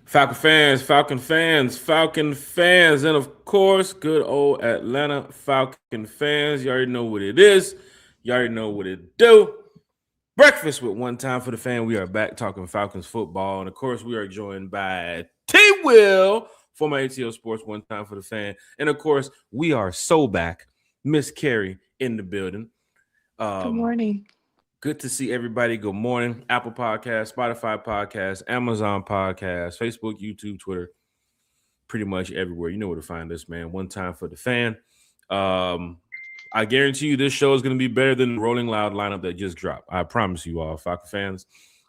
Falcon fans, and of course, good old Atlanta Falcon fans. You already know what it is. You already know what it do. Breakfast with One Time for the Fan. We are back talking Falcons football, and of course, we are joined by T. Will, former ATL Sports One Time for the Fan, and of course, we are so back. Miss Carrie in the building. Good Um, morning. Good to see everybody. Good morning. Apple Podcast, Spotify Podcast, Amazon Podcast, Facebook, YouTube, Twitter, pretty much everywhere. You know where to find us, man. One Time for the Fan. Um, I guarantee you this show is going to be better than the Rolling Loud lineup that just dropped. I promise you all, Falcon fans.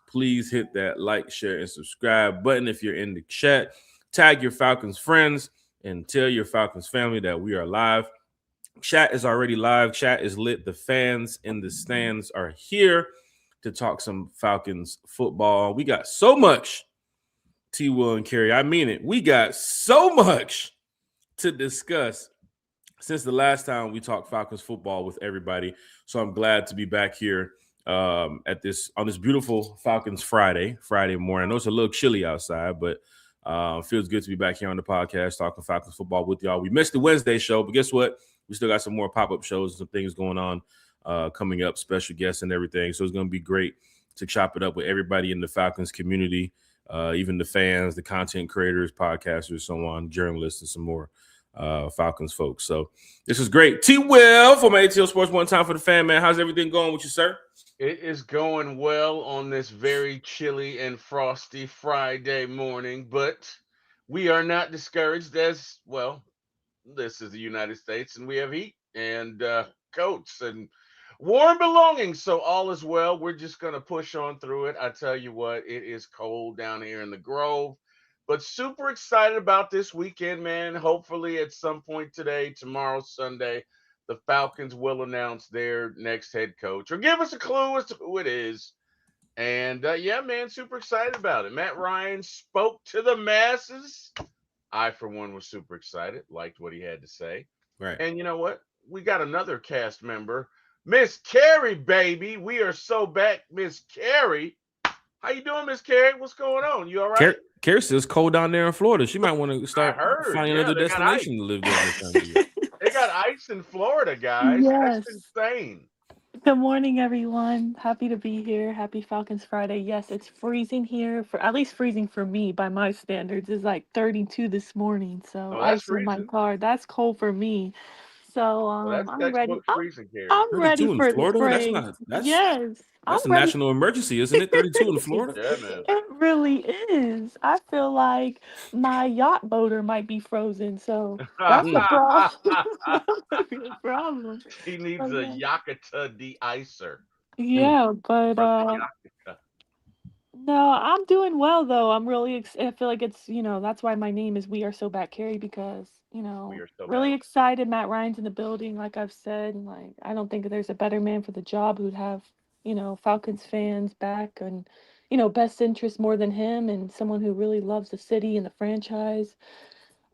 Please hit that like, share, and subscribe button if you're in the chat. Tag your Falcons friends and tell your Falcons family that we are live. Chat is already live. Chat is lit. The fans in the stands are here to talk some Falcons football. We got so much, T. Will and Carrie. I mean it. We got so much to discuss since the last time we talked Falcons football with everybody. So I'm glad to be back here at this on this beautiful Falcons Friday morning. I know it's a little chilly outside, but feels good to be back here on the podcast talking Falcons football with y'all. We missed the Wednesday show, but guess what? We still got some more pop-up shows and some things going on coming up, special guests and everything. So it's going to be great to chop it up with everybody in the Falcons community, even the fans, the content creators, podcasters, so on, journalists, and some more Falcons folks. So this is great. T. Will from ATL Sports One Time for the Fan, man. How's everything going with you, sir? It is going well on this very chilly and frosty Friday morning, but we are not discouraged as well. This is the United States, and we have heat and coats and warm belongings, so all is well. We're just going to push on through it. I tell you what, it is cold down here in the Grove, but super excited about this weekend, man. Hopefully, at some point today, tomorrow, Sunday, the Falcons will announce their next head coach or give us a clue as to who it is. And yeah, man, super excited about it. Matt Ryan spoke to the masses. I, for one, was super excited, liked what he had to say. Right. And you know what? We got another cast member, Miss Carrie, baby. We are so back, Miss Carrie. How you doing, Miss Carrie? What's going on? You all right? Carrie says cold down there in Florida. She might want to I start heard. finding Yeah, another they got ice. destination to live during this time of year. They got ice in Florida, guys. That's Yes. insane. Good morning, everyone. Happy to be here. Happy Falcons Friday. Yes, it's freezing here, for at least freezing for me by my standards. It's like 32 this morning. So Oh, that's ice in my freezing. car. That's cold for me. So Well, that's I'm ready. textbook I'm, freezing, Carrie. I'm ready 32 in for the Florida? That's break. not Yes, I'm that's a ready. national emergency, isn't it? 32 in Florida? Yeah, man. It really is. I feel like my yacht motor might be frozen. So that's the Mm. problem. That might be the problem. She needs But a yeah. Yakata de-icer Mm. Yeah, but from the Yakata. no, I'm doing well though. I'm really I feel like it's, that's why my name is We Are So Back Carrie because, We are so back. really excited Matt Ryan's in the building like I've said and like I don't think there's a better man for the job who'd have, Falcons fans back and best interest more than him and someone who really loves the city and the franchise.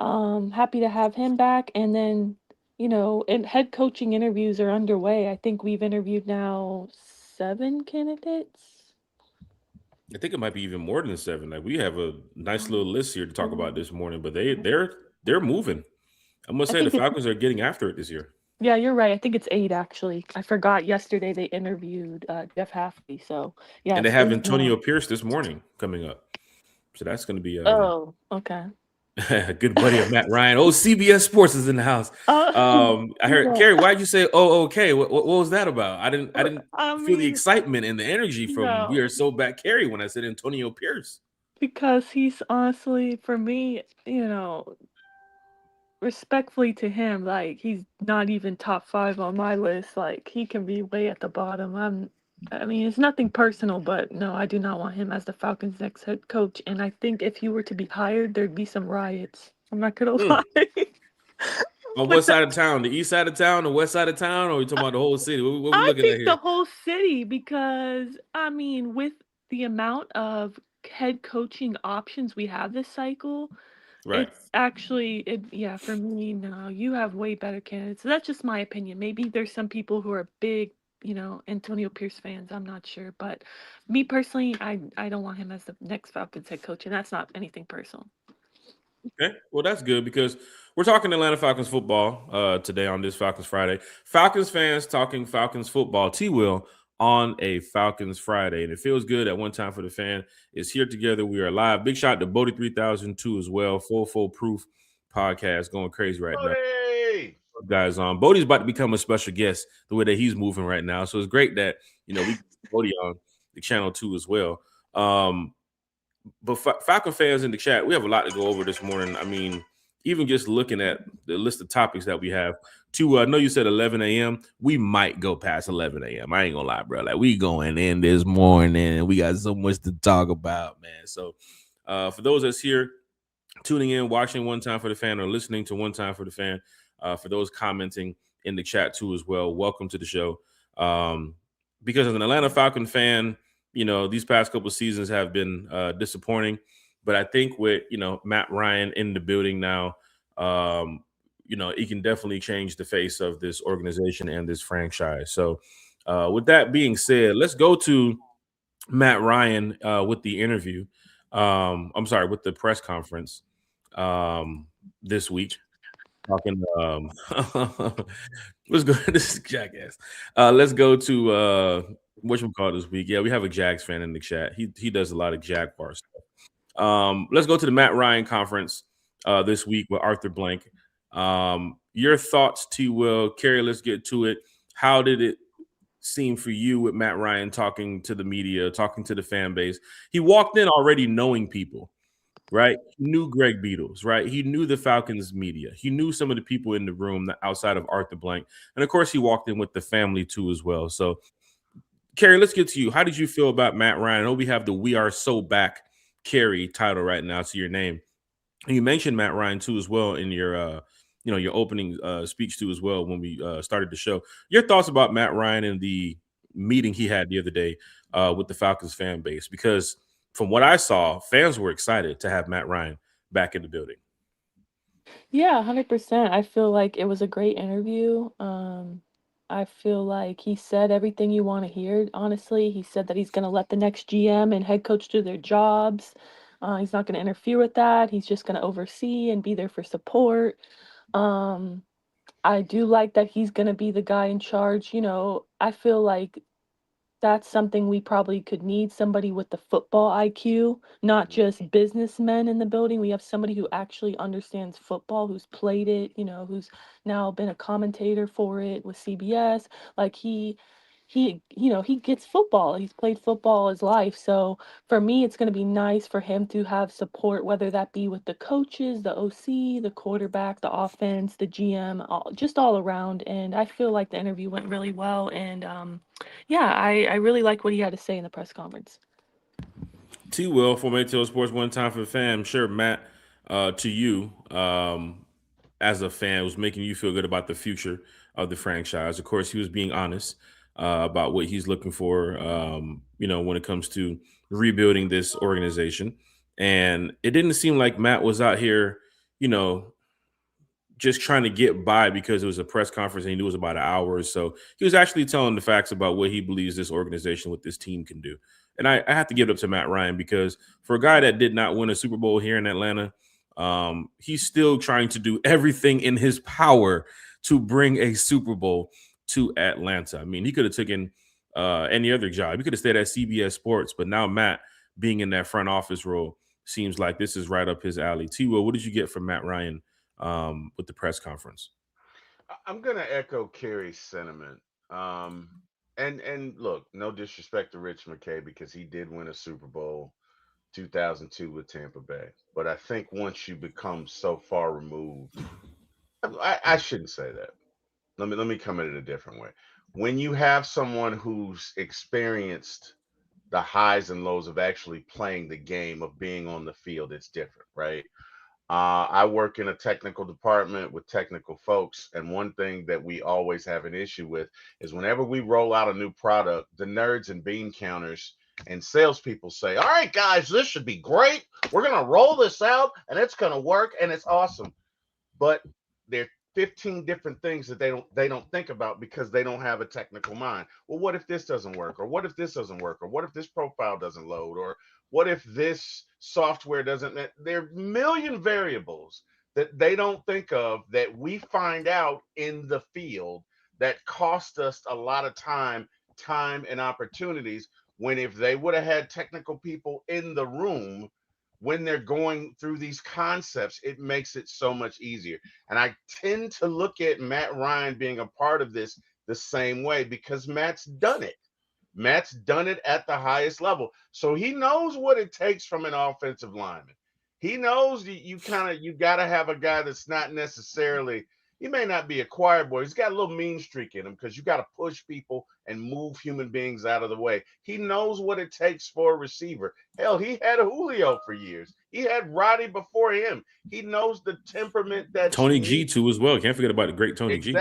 Happy to have him back and then, and head coaching interviews are underway. I think we've interviewed now 7 candidates. I think it might be even more than seven. Like we have a nice little list here to talk about Um, this morning, but they're moving. I must I say the think it's Falcons are getting after it this year. yeah, you're right. I think it's 8 actually. I forgot yesterday they interviewed Jeff Hafley. So yeah, And they it's have 8 Antonio now. Pierce this morning coming up. So that's going to be Oh, okay. a good buddy of Matt Ryan. Oh, CBS Sports is in the house. I heard Yeah. Carrie. Why'd you say, "Oh, okay"? What was that about? I didn't I feel the mean, excitement and the energy from "We no, Are So Back" Carrie when I said Antonio Pierce. because he's honestly for me, respectfully to him, like he's not even top 5 on my list. Like he can be way at the bottom. I mean, it's nothing personal, but no, I do not want him as the Falcons' next head coach. And I think if he were to be hired, there'd be some riots. I'm not gonna Mm. lie. On what With the side of town? The east side of town, the west side of town, or are you talking about the whole city? What we I looking at think the here? whole city because I mean, with the amount of head coaching options we have this cycle, Right. it's actually yeah, for me, no, you have way better candidates. So that's just my opinion. Maybe there's some people who are big, Antonio Pierce fans. I'm not sure, but me personally, I don't want him as the next Falcons head coach, and that's not anything personal. Okay, well that's good because we're talking Atlanta Falcons football today on this Falcons Friday. Falcons fans talking Falcons football. T. Will on a Falcons Friday, and it feels good at one time for the fan. Is here together. We are live. Big shout to Bodie 3002 as well. Full proof podcast going crazy right now. Hey! Guys on Bodie's about to become a special guest the way that he's moving right now. So it's great that we get Bodie on the channel too as well. But Falcon fans in the chat, we have a lot to go over this morning. I mean, even just looking at the list of topics that we have. I know you said 11 a.m. We might go past 11 a.m. I ain't gonna lie, bro. Like we going in this morning. We got so much to talk about, man. So for those that's here, tuning in, watching One Time for the Fan, or listening to One Time for the Fan, for those commenting in the chat too as well, welcome to the show. Because as an Atlanta Falcon fan, these past couple of seasons have been disappointing. But I think with Matt Ryan in the building now, he can definitely change the face of this organization and this franchise. So with that being said, let's go to Matt Ryan with the interview. I'm sorry, with the press conference this week. Talking let's go. This is jackass. Let's go to what you call this week. Yeah, we have a Jags fan in the chat. He does a lot of Jaguar stuff. Let's go to the Matt Ryan conference this week with Arthur Blank. Your thoughts, T. Will, Kerry, let's get to it. How did it seem for you with Matt Ryan talking to the media, talking to the fan base? He walked in already knowing people. Right, he knew Greg Beatles. Right, he knew the Falcons media. He knew some of the people in the room outside of Arthur Blank, and of course, he walked in with the family too as well. So, Kerry, let's get to you. How did you feel about Matt Ryan? I know we have the "We Are So Back" Kerry title right now to your name. And you mentioned Matt Ryan too as well in your your opening speech too as well when we started the show. Your thoughts about Matt Ryan and the meeting he had the other day with the Falcons fan base, because from what I saw, fans were excited to have Matt Ryan back in the building. Yeah, 100%. I feel like it was a great interview. I feel like he said everything you want to hear. Honestly, he said that he's going to let the next GM and head coach do their jobs. He's not going to interfere with that. He's just going to oversee and be there for support. Um, I do like that he's going to be the guy in charge. I feel like that's something we probably could need, somebody with the football IQ, not just businessmen in the building. We have somebody who actually understands football, who's played it, who's now been a commentator for it with CBS. Like he gets football. He's played football his life. So for me, it's going to be nice for him to have support, whether that be with the coaches, the OC, the quarterback, the offense, the GM, just all around. And I feel like the interview went really well. And yeah, I really like what he had to say in the press conference. T. Will, from ATL Sports, One Time for the Fan. I'm sure, Matt, to you, as a fan, was making you feel good about the future of the franchise. Of course, he was being honest about what he's looking for, when it comes to rebuilding this organization. And it didn't seem like Matt was out here, just trying to get by because it was a press conference and he knew it was about an hour or so. He was actually telling the facts about what he believes this organization with this team can do. And I have to give it up to Matt Ryan, because for a guy that did not win a Super Bowl here in Atlanta, he's still trying to do everything in his power to bring a Super Bowl to Atlanta. I mean, he could have taken any other job. He could have stayed at CBS Sports, but now Matt being in that front office role seems like this is right up his alley. T-Will, what did you get from Matt Ryan with the press conference? I'm gonna echo Kerry's sentiment. And look, no disrespect to Rich McKay because he did win a Super Bowl 2002 with Tampa Bay. But I think once you become so far removed, I shouldn't say that. Let me come at it a different way. When you have someone who's experienced the highs and lows of actually playing the game of being on the field, it's different, right? I work in a technical department with technical folks, and one thing that we always have an issue with is whenever we roll out a new product, the nerds and bean counters and salespeople say, "All right, guys, this should be great. We're gonna roll this out, and it's gonna work, and it's awesome." But they're 15 different things that they don't think about because they don't have a technical mind. Well, what if this doesn't work? Or what if this doesn't work? Or what if this profile doesn't load? Or what if this software doesn't? There are a million variables that they don't think of that we find out in the field that cost us a lot of time and opportunities, when if they would have had technical people in the room when they're going through these concepts, it makes it so much easier. And I tend to look at Matt Ryan being a part of this the same way, because Matt's done it. Matt's done it at the highest level. So he knows what it takes from an offensive lineman. He knows you got to have a guy that's not necessarily, he may not be a choir boy. He's got a little mean streak in him, because you got to push people and move human beings out of the way. He knows what it takes for a receiver. Hell, he had Julio for years. He had Roddy before him. He knows the temperament that Tony G too as well. Can't forget about the great Tony G.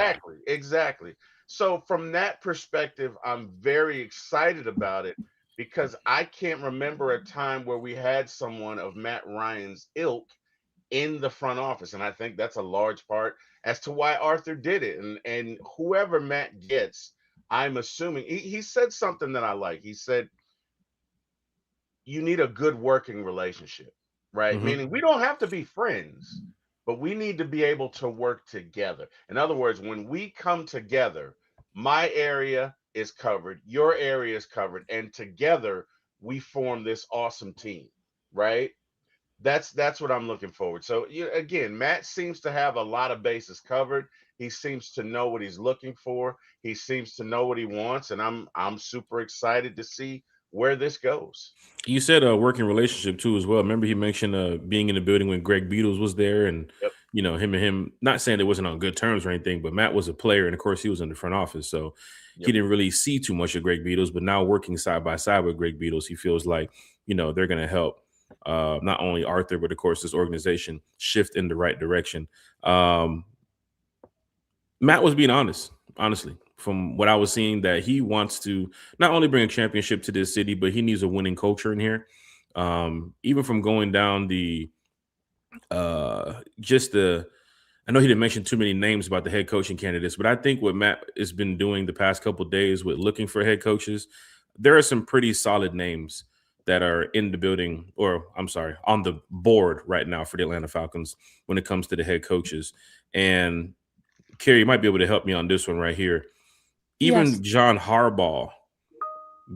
Exactly. So from that perspective, I'm very excited about it, because I can't remember a time where we had someone of Matt Ryan's ilk in the front office. And I think that's a large part as to why Arthur did it. And whoever Matt gets, I'm assuming he said something that I like. He said, you need a good working relationship, right? Mm-hmm. Meaning we don't have to be friends, but we need to be able to work together. In other words, when we come together, my area is covered, your area is covered, and together we form this awesome team, right? That's what I'm looking forward. So again, Matt seems to have a lot of bases covered. He seems to know what he's looking for. He seems to know what he wants, and I'm super excited to see where this goes. You said a working relationship too as well. Remember he mentioned being in the building when Greg Beatles was there, and Yep. him and him, not saying they wasn't on good terms or anything, but Matt was a player, and of course he was in the front office, so he didn't really see too much of Greg Beatles. But now working side by side with Greg Beatles, he feels like they're going to help not only Arthur, but of course this organization shift in the right direction. Matt was being honest, honestly, from what I was seeing, that he wants to not only bring a championship to this city, but he needs a winning culture in here. Even from going down I know he didn't mention too many names about the head coaching candidates, but I think what Matt has been doing the past couple of days with looking for head coaches, there are some pretty solid names that are in the building, or I'm sorry, on the board right now for the Atlanta Falcons when it comes to the head coaches. And Kerry, you might be able to help me on this one right here. Even Yes. John Harbaugh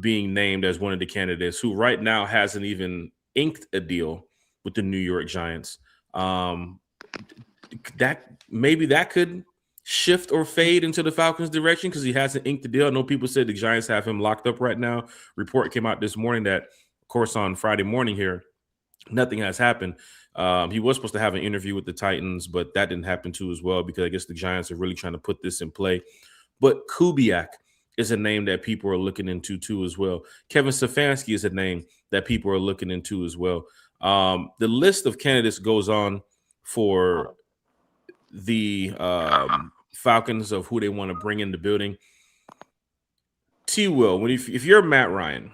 being named as one of the candidates, who right now hasn't even inked a deal with the New York Giants. That could shift or fade into the Falcons' direction because he hasn't inked the deal. I know people said the Giants have him locked up right now. Report came out this morning that, of course, on Friday morning here, nothing has happened. He was supposed to have an interview with the Titans, but that didn't happen too as well, because I guess the Giants are really trying to put this in play. But Kubiak is a name that people are looking into too as well. Kevin Stefanski is a name that people are looking into as well. The list of candidates goes on for the Falcons of who they want to bring in the building. T-Will, if you're Matt Ryan,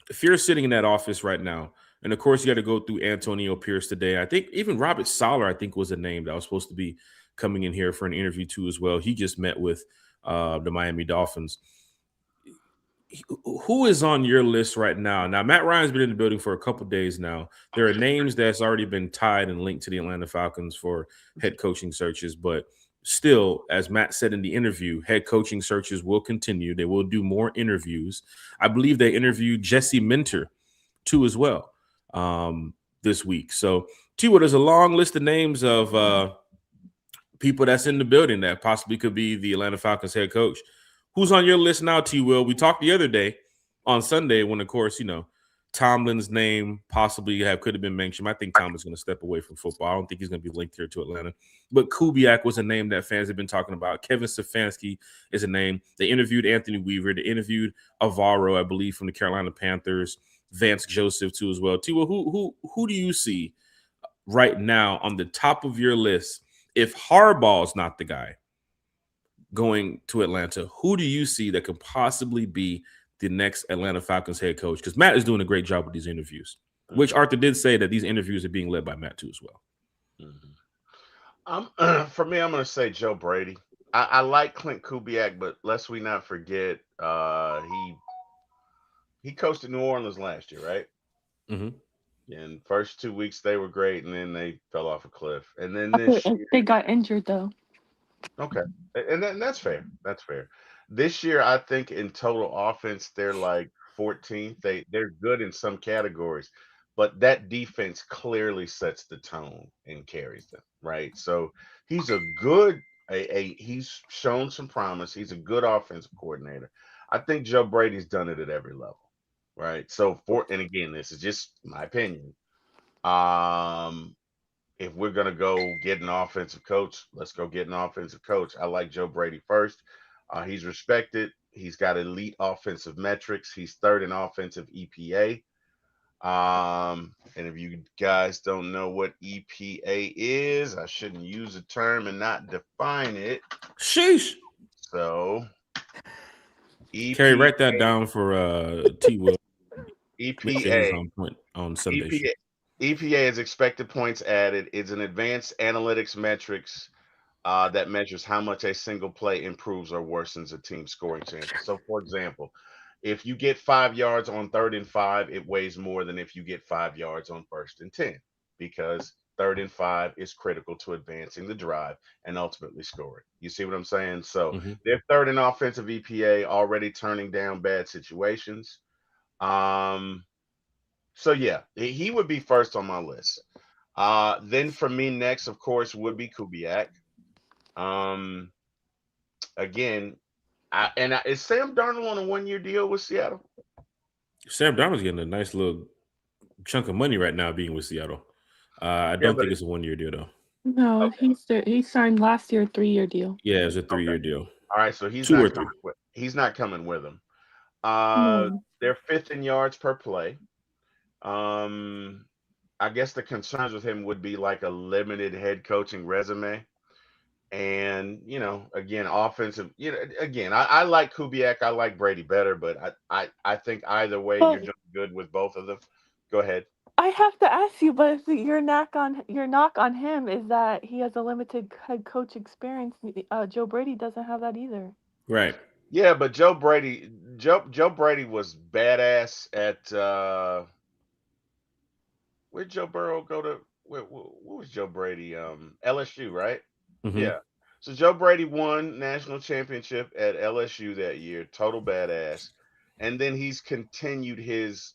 if you're sitting in that office right now, and of course you got to go through Antonio Pierce today. I think even Robert Saleh, I think, was a name that was supposed to be coming in here for an interview too as well. He just met with the Miami Dolphins. Who is on your list right now? Now, Matt Ryan's been in the building for a couple of days now. There are names that's already been tied and linked to the Atlanta Falcons for head coaching searches, but still, as Matt said in the interview, head coaching searches will continue. They will do more interviews. I believe they interviewed Jesse Minter too as well this week. So, T-Will, there's a long list of names of people that's in the building that possibly could be the Atlanta Falcons head coach. Who's on your list now, T-Will? We talked the other day on Sunday when, of course, Tomlin's name possibly could have been mentioned. I think Tomlin's going to step away from football. I don't think he's going to be linked here to Atlanta. But Kubiak was a name that fans have been talking about. Kevin Stefanski is a name. They interviewed Anthony Weaver. They interviewed Alvaro, I believe, from the Carolina Panthers. Vance Joseph, too, as well. T-Will, who do you see right now on the top of your list? If Harbaugh's not the guy going to Atlanta, who do you see that could possibly be the next Atlanta Falcons head coach? Because Matt is doing a great job with these interviews, which Arthur did say that these interviews are being led by Matt too as well. For me, I'm going to say Joe Brady. I like Clint Kubiak, but lest we not forget, he coached in New Orleans last year, right? Mm-hmm. And first 2 weeks they were great, and then they fell off a cliff. And then After this year, they got injured though. okay, and that's fair. That's fair. This year, I think in total offense, they're like 14th. They're good in some categories, but that defense clearly sets the tone and carries them, right? So he's a good he's shown some promise. He's a good offensive coordinator. I think Joe Brady's done it at every level, right? So for and again, this is just my opinion. Um, if we're gonna go get an offensive coach, let's go get an offensive coach. I like Joe Brady first. He's respected. He's got elite offensive metrics. He's third in offensive EPA. And if you guys don't know what EPA is, I shouldn't use a term and not define it. Sheesh. So Carrie, EPA, write that down for T. Will. Make sure he's EPA, on point on Sunday show. EPA, EPA is expected points added. It's an advanced analytics metrics that measures how much a single play improves or worsens a team's scoring chances. So, for example, if you get 5 yards on 3rd and 5, it weighs more than if you get 5 yards on 1st and 10, because 3rd and 5 is critical to advancing the drive and ultimately scoring. You see what I'm saying? So Mm-hmm. they're third in offensive EPA, already turning down bad situations. Um, so yeah, he would be first on my list. Then for me next, of course, would be Kubiak. Um, Again, is Sam Darnold on a 1 year deal with Seattle? Sam Darnold's getting a nice little chunk of money right now being with Seattle. I Yeah, don't but think it's a 1 year deal though. No, okay, he signed last year a 3-year deal. Yeah, it's a 3 year okay, deal. all right. So he's 2 or not 3. coming with him. No. They're fifth in yards per play. Um, I guess the concerns with him would be like a limited head coaching resume. And again, offensive. Again, I like Kubiak. I like Brady better, but I think either way, you're But doing good with both of them. Go ahead. I have to ask you, but your knock on him is that he has a limited head coach experience. Joe Brady doesn't have that either. Right. Yeah, but Joe Brady was badass at where'd Joe Burrow go to? Where was Joe Brady? LSU, right? Mm-hmm. Yeah. So Joe Brady won national championship at LSU that year, total badass, and then he's continued his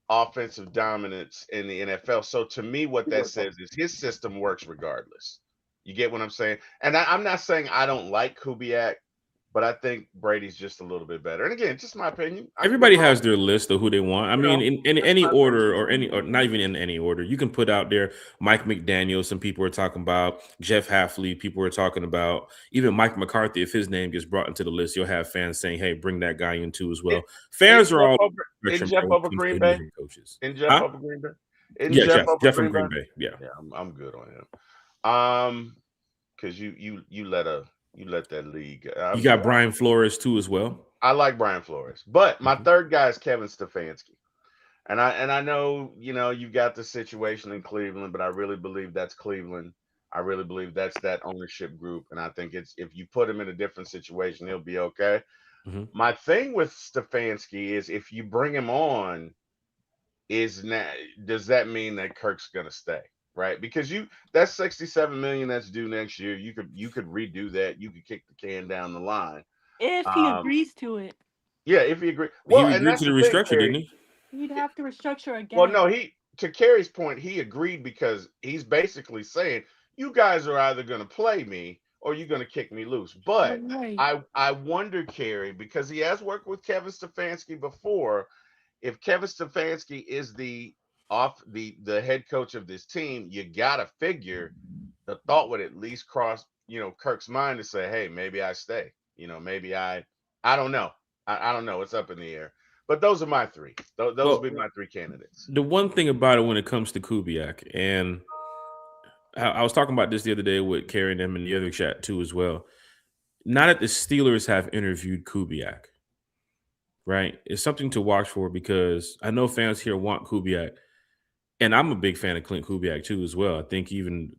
offensive dominance in the NFL. So to me, what that says is his system works regardless. You get what I'm saying? And I'm not saying I don't like Kubiak, but I think Brady's just a little bit better. And again, just my opinion. I could be Everybody wrong. has their list of who they want. I You mean, know, in that's any my opinion. order or not even in any order, you can put out there Mike McDaniel. Some people are talking about Jeff Halfley. People are talking about even Mike McCarthy. If his name gets brought into the list, you'll have fans saying, "Hey, bring that guy in too as In, well." Fans are all in spectrum Jeff there when it over comes Green to new Bay. head coaches. In Jeff Huh? over Green Bay. In Yeah, Jeff Jeff. over Jeff from Green Bay. Green Bay. Yeah. Yeah, I'm good on him. Because you let that league. You got Brian Flores too as well. I like Brian Flores, but my Mhm. third guy is Kevin Stefanski. And I know you've got the situation in Cleveland, but I really believe that's Cleveland. I really believe that's that ownership group, and I think it's if you put him in a different situation, he'll be okay. Mhm. My thing with Stefanski is if you bring him on, does that mean that Kirk's gonna stay? Right? Because that's 67 million that's due next year. You could redo that. You could kick the can down the line. If he Um, agrees to it, yeah, if he agree. He Well, and agreed that's to the the thing, restructure, Terry. didn't he? he'd have to restructure Well, no, again. to Kerry's point, he agreed because he's basically saying you guys are either going to play me or you're going to kick me loose. But Right. I wonder, Kerry, because he has worked with Kevin Stefanski before, if Kevin Stefanski is the head coach of this team, you gotta figure the thought would at least cross Kirk's mind to say, hey, maybe I stay. Maybe I don't know. I don't know. It's up in the air. But those are my three. Those Well, would be my three candidates. the one thing about it when it comes to Kubiak, and I was talking about this the other day with Carrie and them in the other chat too as well. Now that the Steelers have interviewed Kubiak, right? It's something to watch for because I know fans here want Kubiak, and I'm a big fan of Clint Kubiak too as well. I think even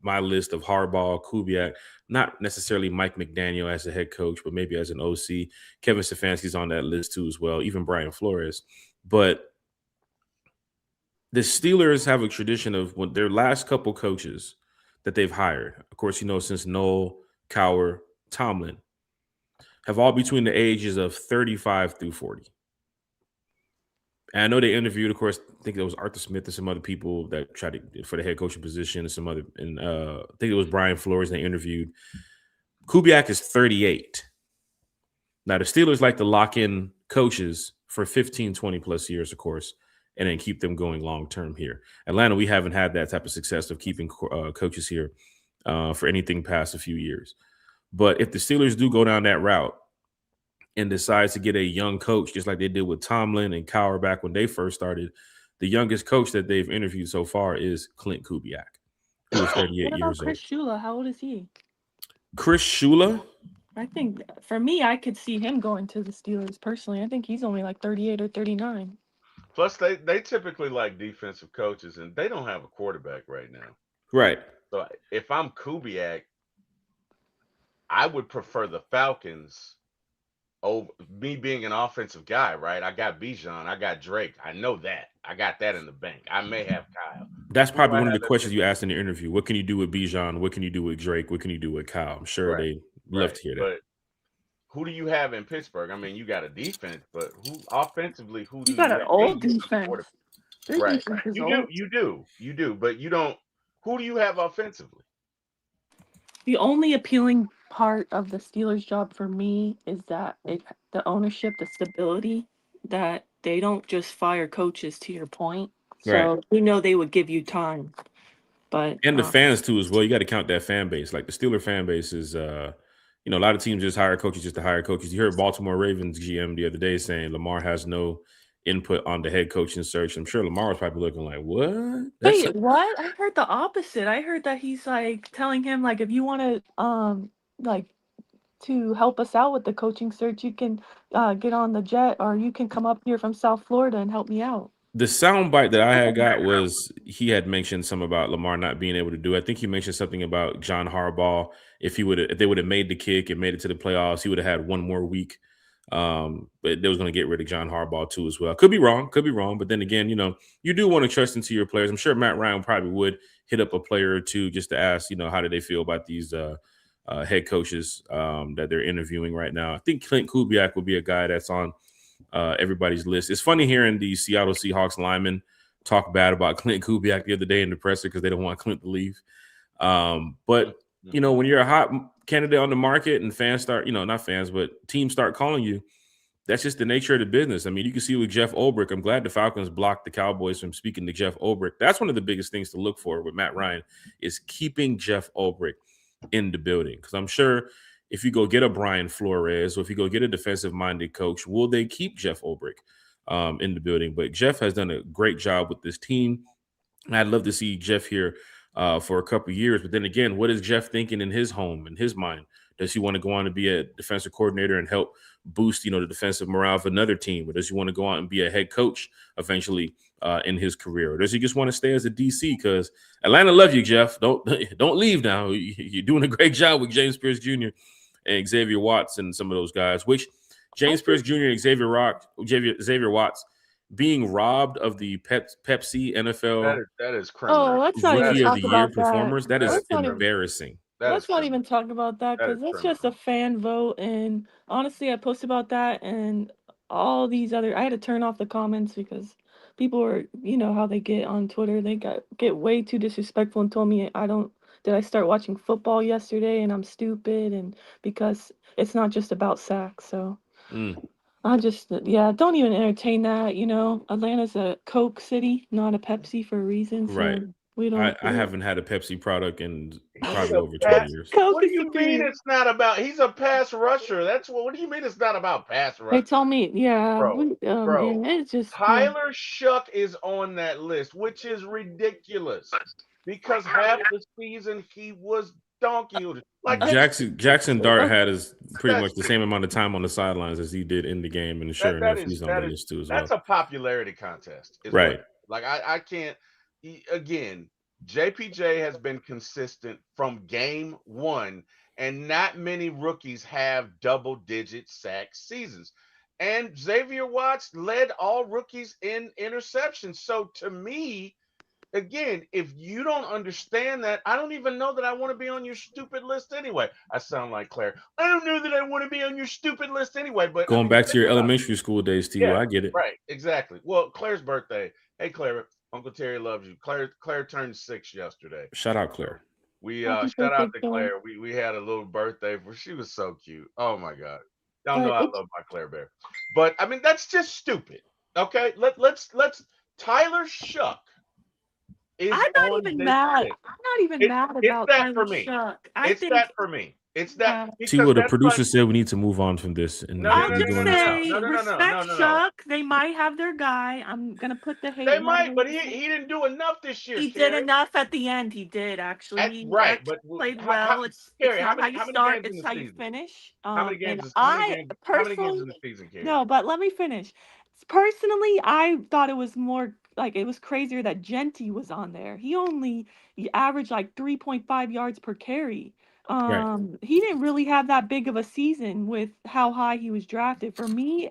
my list of Harbaugh, Kubiak, not necessarily Mike McDaniel as a head coach, but maybe as an OC. Kevin Stefanski's on that list too as well, even Brian Flores. But the Steelers have a tradition of when their last couple coaches that they've hired, of course, since Noel, Cowher, Tomlin, have all between the ages of 35 through 40. And I know they interviewed, of course, I think it was Arthur Smith and some other people that tried to for the head coaching position and some other, and I think it was Brian Flores they interviewed. Kubiak is 38. Now, the Steelers like to lock in coaches for 15, 20 plus years, of course, and then keep them going long-term here. Atlanta, we haven't had that type of success of keeping coaches here for anything past a few years. But if the Steelers do go down that route and decide to get a young coach, just like they did with Tomlin and Cowher back when they first started, the youngest coach that they've interviewed so far is Clint Kubiak, who is 38 What about years Chris old. Shula? How old is he? Chris Shula? I think for me, I could see him going to the Steelers personally. I think he's only like 38 or 39. Plus, they typically like defensive coaches, and they don't have a quarterback right now. Right. So if I'm Kubiak, I would prefer the Falcons over me being an offensive guy, right? I got Bijan, I got Drake. I know that. I got that in the bank. I may have Kyle. That's probably one of the questions you asked in the interview. What can you do with Bijan? What can you do with Drake? What can you do with Kyle? I'm sure they love to hear that. But who do you have in Pittsburgh? I mean, you got a defense, but who offensively? Who do You got an old defense. Right. You do, but you don't. Who do you have offensively? The only appealing part of the Steelers' job for me is that the ownership, the stability, that they don't just fire coaches, to your point. So they would give you time. But and the fans too as well. You got to count that fan base. Like the Steeler fan base is a lot of teams just hire coaches just to hire coaches. You heard Baltimore Ravens GM the other day saying Lamar has no input on the head coaching search. I'm sure Lamar was probably looking like, what? Wait, what? I heard the opposite. I heard that he's like telling him, like, if you want to to help us out with the coaching search, you can get on the jet, or you can come up here from South Florida and help me out. The soundbite that I had got was he had mentioned something about Lamar not being able to do it. I think he mentioned something about John Harbaugh. If they would have made the kick and made it to the playoffs, he would have had one more week. But they was going to get rid of John Harbaugh too as well. Could be wrong. But then again, you do want to trust into your players. I'm sure Matt Ryan probably would hit up a player or two just to ask, how do they feel about these head coaches that they're interviewing right now. I think Clint Kubiak would be a guy that's on everybody's list. It's funny hearing the Seattle Seahawks linemen talk bad about Clint Kubiak the other day in the presser because they don't want Clint to leave. But when you're a hot candidate on the market and fans start, not fans, but teams start calling you, that's just the nature of the business. I mean, you can see with Jeff Ulbrich, I'm glad the Falcons blocked the Cowboys from speaking to Jeff Ulbrich. That's one of the biggest things to look for with Matt Ryan is keeping Jeff Ulbrich in the building. Because I'm sure if you go get a Brian Flores or if you go get a defensive-minded coach, will they keep Jeff Ulbrich in the building? But Jeff has done a great job with this team. I'd love to see Jeff here for a couple of years. But then again, what is Jeff thinking in his home, in his mind? Does he want to go on to be a defensive coordinator and help boost, the defensive morale of another team? Or does he want to go on and be a head coach eventually in his career? Or does he just want to stay as a DC? Because Atlanta love you, Jeff. Don't leave now. You're doing a great job with James Pierce Jr. and Xavier Watts and some of those guys, which James Pierce Jr. and Xavier Watts being robbed of the Pepsi NFL that is criminal. Oh, let's not even Rookie of talk the Year about performers. That is Let's not even- embarrassing. Let's not even talk about that because that's just a fan vote. And honestly, I posted about that and all these other. I had to turn off the comments because people were, how they get on Twitter. They get way too disrespectful and told me did I start watching football yesterday and I'm stupid, and because it's not just about sacks. So I just don't even entertain that. Atlanta's a Coke city, not a Pepsi for a reason. So Right. we don't. I haven't had a Pepsi product in probably over 20 years. What do you mean it's not about? He's a pass rusher. That's what do you mean it's not about pass rusher? They told me, bro. It's just Tyler Shuck is on that list, which is ridiculous because half the season he was donkey. Like Jackson Dart had pretty much the same amount of time on the sidelines as he did in the game, and sure enough, he's on the list too as well. That's a popularity contest, right? Like I can't. Again, JPJ has been consistent from game one, and not many rookies have double-digit sack seasons. And Xavier Watts led all rookies in interceptions. So to me, again, if you don't understand that, I don't even know that I want to be on your stupid list anyway. I sound like Claire. I don't know that I want to be on your stupid list anyway. But I Going mean, back to think your about it. elementary school days, T. Yeah, I get it. right, exactly. Well, Claire's birthday. Hey, Claire, Uncle Terry loves you. Claire turned 6 yesterday. Shout out, So Claire. we Happy shout birthday, out to Claire. Claire. We had a little birthday for she was so cute. Oh my god. Y'all know But I it's love my Claire Bear. But I mean that's just stupid. Okay? Let's Tyler Shuck is I'm not on even this mad. list. I'm not even mad It's about that Tyler for me. Shuck. I It's that think, for me. It's that yeah. T. because Will, the that's like producer said we need to move on from this, and no no I'll no we no just going no into no say no no no no respect no no no. Shuck. They might have their guy. I'm gonna put the They hate might, but he moderation. he didn't do enough this year, He did Carrie. enough at the end. He did actually. That's He right, actually but played how well. It's Carrie, not how you how many start, games in it's the how you season? finish. And How many games in the season, Carrie? no, but let me finish. Personally, I thought it was more like it was crazier that Genty was on there. He averaged like 3.5 yards per carry. right. He didn't really have that big of a season with how high he was drafted. For me,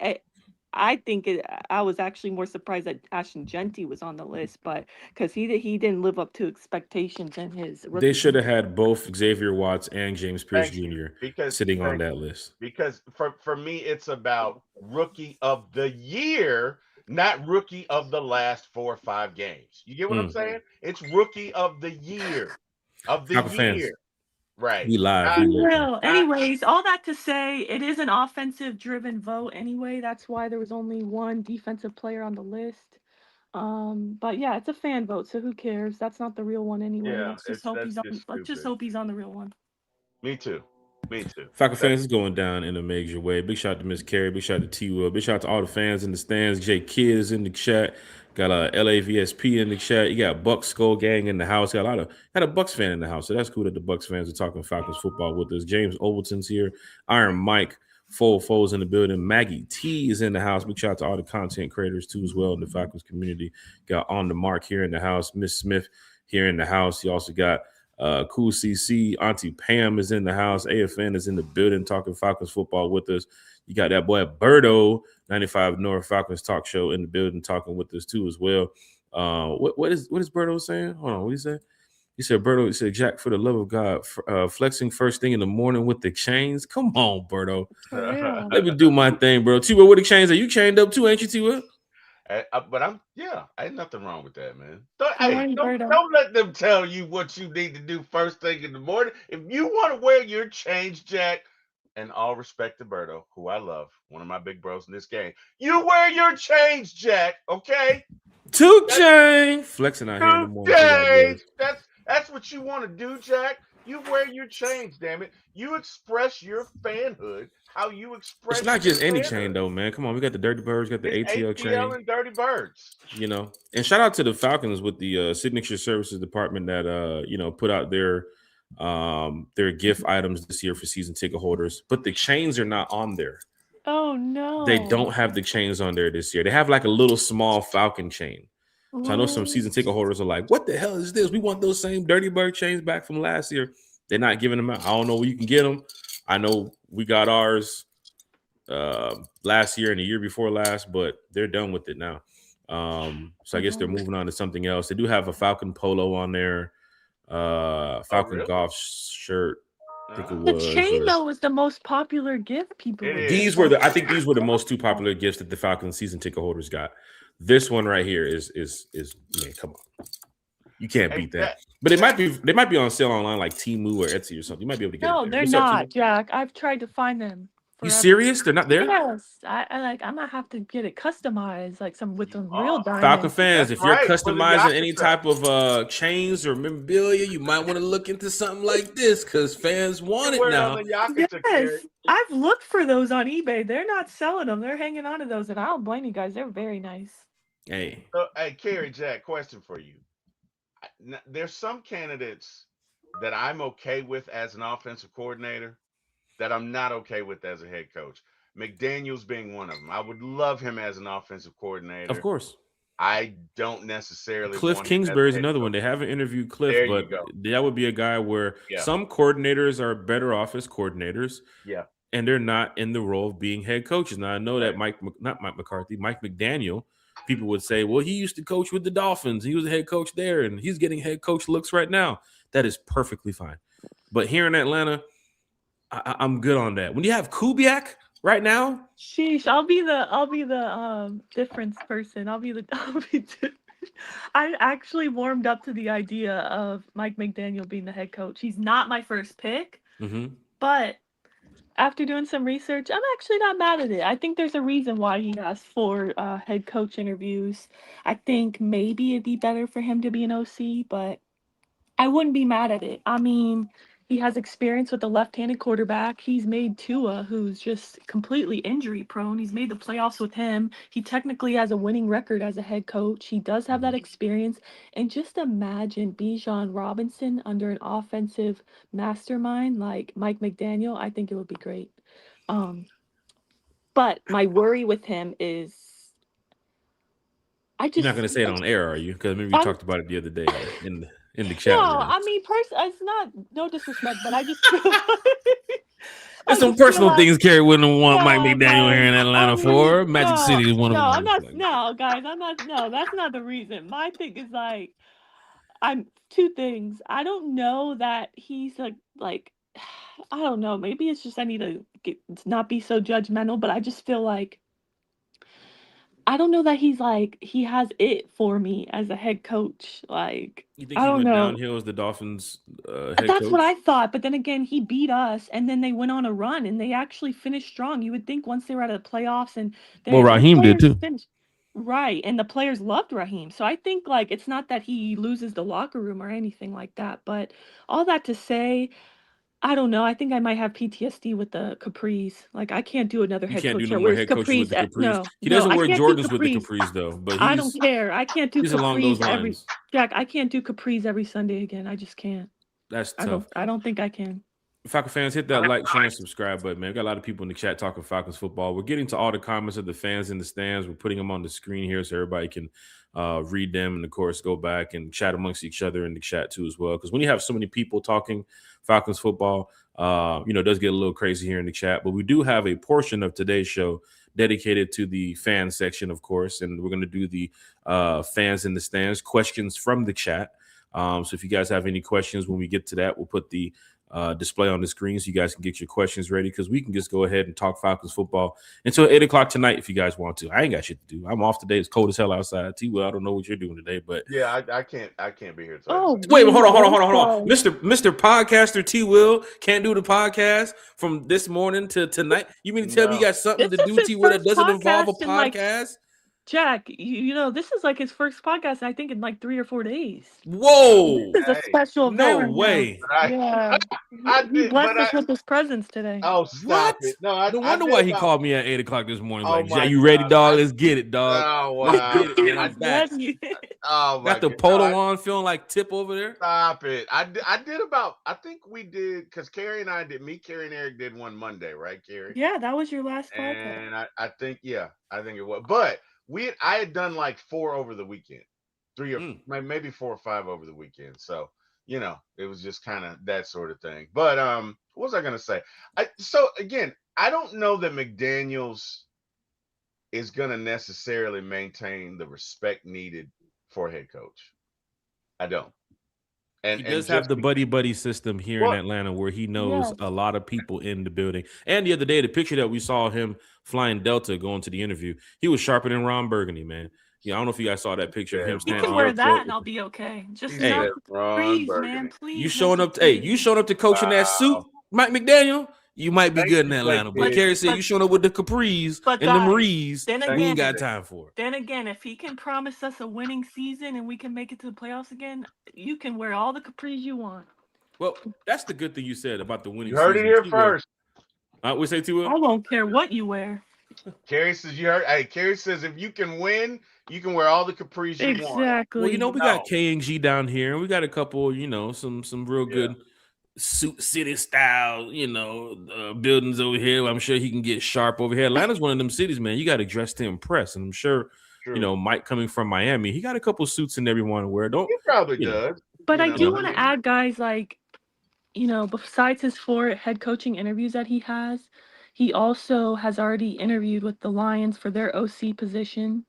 I think I was actually more surprised that Ashton Genty was on the list, but because he didn't live up to expectations in his They rookie should have season. had both Xavier Watts and James Pierce Thank you. Jr. Because sitting on thank that you. list. Because for me, it's about rookie of the year, not rookie of the last 4 or 5 games. You get what I'm Mm. saying? It's rookie of the year. Of the Falcon fans, year. Right. we live, Not we lit, man. Well, not anyways, all that to say, it is an offensive driven vote anyway. That's why there was only one defensive player on the list. But yeah, it's a fan vote, so who cares? That's not the real one anyway. yeah, it's that's just Let's just stupid. hope he's on the real one. Me too. Me too. Falcon That's fans is going down in a major way. Big shout out to Miss Carey. Big shout out to T. Will. Big shout out to all the fans in the stands. Jay Kids in the chat. Got LAVSP in the chat. You got Bucks Skull Gang in the house. Got a Bucks fan in the house. So that's cool that the Bucks fans are talking Falcons football with us. James Overton's here. Iron Mike. Foles in the building. Maggie T is in the house. Big shout out to all the content creators too as well in the Falcons community. Got On the Mark here in the house. Miss Smith here in the house. You also got Cool CC, Auntie Pam is in the house. AFN is in the building talking Falcons football with us. You got that boy Berto, 95 North Falcons talk show in the building talking with us too as well. What is Berto saying? Hold on, what he say? He said, Berto, he said, Jack, for the love of God, flexing first thing in the morning with the chains. Come on, Berto. For real. Let me do my thing, bro. T-Will, with the chains, are you chained up too, ain't you, T-Will? But ain't nothing wrong with that, man. Don't, Good hey, morning, don't Berto. don't let them tell you what you need to do first thing in the morning. If you want to wear your change, Jack, and all respect to Berto, who I love, one of my big bros in this game, you wear your change, Jack. Okay, 2 that's chain flexing out here in the morning for y'all change. boys. That's what you want to do, Jack. You wear your change, damn it. You express your fanhood, how you It's express not your just any chain fanhood. though, man. Come on, we got the Dirty Birds, got the It's ATL ATL chain. and Dirty Birds. And shout out to the Falcons with the signature services department that put out their gift items this year for season ticket holders, but the chains are not on there. Oh They no. don't have the chains on there this year. They have like a little small Falcon chain. So I know some What? season ticket holders are like, what the hell is this? We want those same Dirty Bird chains back from last year. They're not giving them out. I don't know where you can get them. I know we got ours last year and the year before last, but they're done with it now. So I guess they're moving on to something else. They do have a Falcon polo on there, Oh, Falcon really? golf shirt, I think it Ah, The was. chain Or though was the most popular gift people it would give. these is. were I think these were the most two popular gifts that the Falcon season ticket holders got. This one right here is man, come on. You can't Hey, beat that. But Jack, they might be on sale online like Temu or Etsy or something. You might be able to get it No, there. they're What's up, not, Temu? Jack. I've tried to find them You forever. serious? They're not there? Yes, I like. I might have to get it customized, like some with some real Falcon diamonds. fans, that's if you're right for the customizing any Yakuza. type of chains or memorabilia, you might want to look into something like this because fans You want can it wear it on now. the Yakuza, Carrie. Yes, I've looked for those on eBay. They're not selling them. They're hanging on to those, and I don't blame you guys. They're very nice. Hey, So, hey, Carrie, Jack, question for you. There's some candidates that I'm okay with as an offensive coordinator that I'm not okay with as a head coach. McDaniels being one of them. I would love him as an offensive of coordinator. course. I don't necessarily Cliff want him as a Kingsbury is head another coach. one. They haven't interviewed Cliff, There but you go. that would be a guy where Yeah. some coordinators are better off as coordinators. Yeah. And they're not in the role of being head coaches. Now I know that Right. Mike McDaniel, people would say, well, he used to coach with the Dolphins. He was a head coach there, and he's getting head coach looks right now. That is perfectly fine. But here in Atlanta, I'm good on that. When you have Kubiak right now, sheesh, I'll be the difference person. I actually warmed up to the idea of Mike McDaniel being the head coach. He's not my first pick, but after doing some research, I'm actually not mad at it. I think there's a reason why he has 4 head coach interviews. I think maybe it'd be better for him to be an OC, but I wouldn't be mad at it. I mean, he has experience with a left-handed quarterback. He's made Tua, who's just completely injury prone. He's made the playoffs with him. He technically has a winning record as a head coach. He does have that experience. And just imagine Bijan Robinson under an offensive mastermind like Mike McDaniel. I think it would be great. But my worry with him is you're not going to say it on air, are you? Because maybe we talked about it the other day in the chat. No, I mean, it's not no disrespect, but I just feel there's some personal things Carrie wouldn't want Mike McDaniel here in Atlanta for. Magic City is one of them. I'm not. No, guys, I'm not. No, that's not the reason. My thing is like, I'm 2 things. I don't know that he's like, I don't know. Maybe it's just I need to not be so judgmental, but I just feel like I don't know that he has it for me as a head coach. Like, you think I he don't went know. downhill as the Dolphins head That's coach? what I thought, but then again, he beat us, and then they went on a run, and they actually finished strong. You would think once they were out of the playoffs, and Raheem did too. Right, and the players loved Raheem. So I think like it's not that he loses the locker room or anything like that, but all that to say, I don't know. I think I might have PTSD with the capris. Like I can't do another You head can't coach do no that more wears head coaches with the capris. capris. He No, doesn't I wear can't do Jordans with the capris. capris though, but I don't care. I can't do he's capris along those lines. Jack, I can't do capris every Sunday again. I just can't. That's tough. I don't think I can. Falcon fans, hit that like, share, and subscribe button, man. We got a lot of people in the chat talking Falcons football. We're getting to all the comments of the fans in the stands. We're putting them on the screen here so everybody can read them and, of course, go back and chat amongst each other in the chat too as well. Because when you have so many people talking Falcons football, it does get a little crazy here in the chat. But we do have a portion of today's show dedicated to the fan section, of course, and we're going to do the fans in the stands, questions from the chat. So if you guys have any questions when we get to that, we'll put the display on the screen so you guys can get your questions ready because we can just go ahead and talk Falcons football until 8 o'clock tonight if you guys want to. I ain't got shit to do. I'm off today. It's cold as hell outside. T-Will, I don't know what you're doing today, but yeah, I can't be here today. Oh, wait, hold on. Mr. Podcaster T-Will can't do the podcast from this morning to tonight. You mean to tell me you got something to do, T-Will, that doesn't involve a podcast? Jack, this is like his first podcast, I think, in like 3 or 4 days. Whoa. This is a special no event. way. Yeah. He blessed us with his presence today. Oh, stop it. No, no wonder why he called me at 8 o'clock this morning. Oh, like, you ready, dog? Let's get it, dog. Oh, wow. Let's get it, man. I'm back. Oh, my got the polo on, feeling like Tip over there. Stop it. I did about, I think we did, because Carrie and Eric did one Monday, right, Carrie? Yeah, that was your last podcast. And I think it was. But I had done like 4 over the weekend, 3 or maybe 4 or 5 over the weekend. So, it was just kind of that sort of thing. But what was I going to say? So again, I don't know that McDaniels is going to necessarily maintain the respect needed for a head coach. I don't. And he does have the buddy system here in Atlanta where he knows a lot of people in the building. And the other day, the picture that we saw him flying Delta going to the interview, he was sharper than Ron Burgundy, man. Yeah, I don't know if you guys saw that picture of him standing. You can wear that and I'll be okay. Just please, man, please. You showing up to coach in that suit, Mike McDaniel? You might be good in Atlanta, but Carrie said you showing up with the capris and the Maries. We ain't got time for it. Then again, if he can promise us a winning season and we can make it to the playoffs again, you can wear all the capris you want. Well, that's the good thing you said about the winning season. You heard it here first. We say T-Will? I won't care what you wear. Carrie says you heard. Hey, Carrie says if you can win, you can wear all the capris you want. Exactly. Well, we got K&G down here, and we got a couple, some real good suit city style, buildings over here. I'm sure he can get sharp over here. Atlanta's one of them cities, man. You got to dress to impress, and I'm sure Mike coming from Miami, he got a couple suits and everyone to wear. He probably does. But I do want to add, guys, like, besides his 4 head coaching interviews that he has, he also has already interviewed with the Lions for their OC position.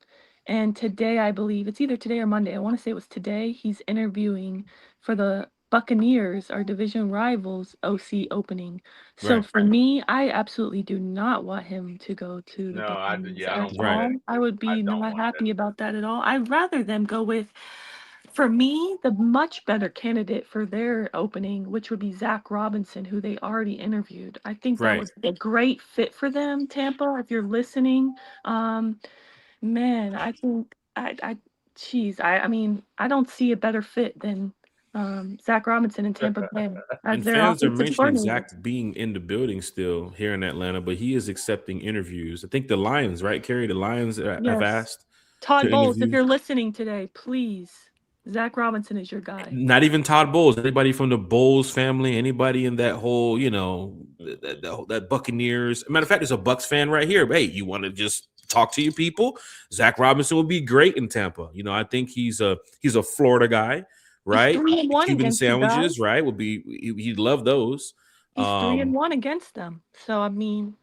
And today, I believe, it's either today or Monday, I want to say it was today, he's interviewing for the Buccaneers, our division rivals, OC opening. So for me, I absolutely do not want him to go to the Buccaneers at all. I would be not happy about that at all. I'd rather them go with, for me, the much better candidate for their opening, which would be Zach Robinson, who they already interviewed. I think that was a great fit for them, Tampa, if you're listening. Man, I think I don't see a better fit than Zach Robinson in Tampa Bay. And fans are mentioning Zach being in the building still here in Atlanta, but he is accepting interviews. I think the Lions, right, Carrie? The Lions have asked. Todd Bowles, if you're listening today, please. Zach Robinson is your guy. Not even Todd Bowles. Anybody from the Bowles family, anybody in that whole, that Buccaneers. Matter of fact, there's a Bucs fan right here. But hey, you want to just talk to your people? Zach Robinson would be great in Tampa. I think he's a Florida guy, right? He's 3-1 Cuban sandwiches, right? He'd love those. He's 3-1 against them. So I mean,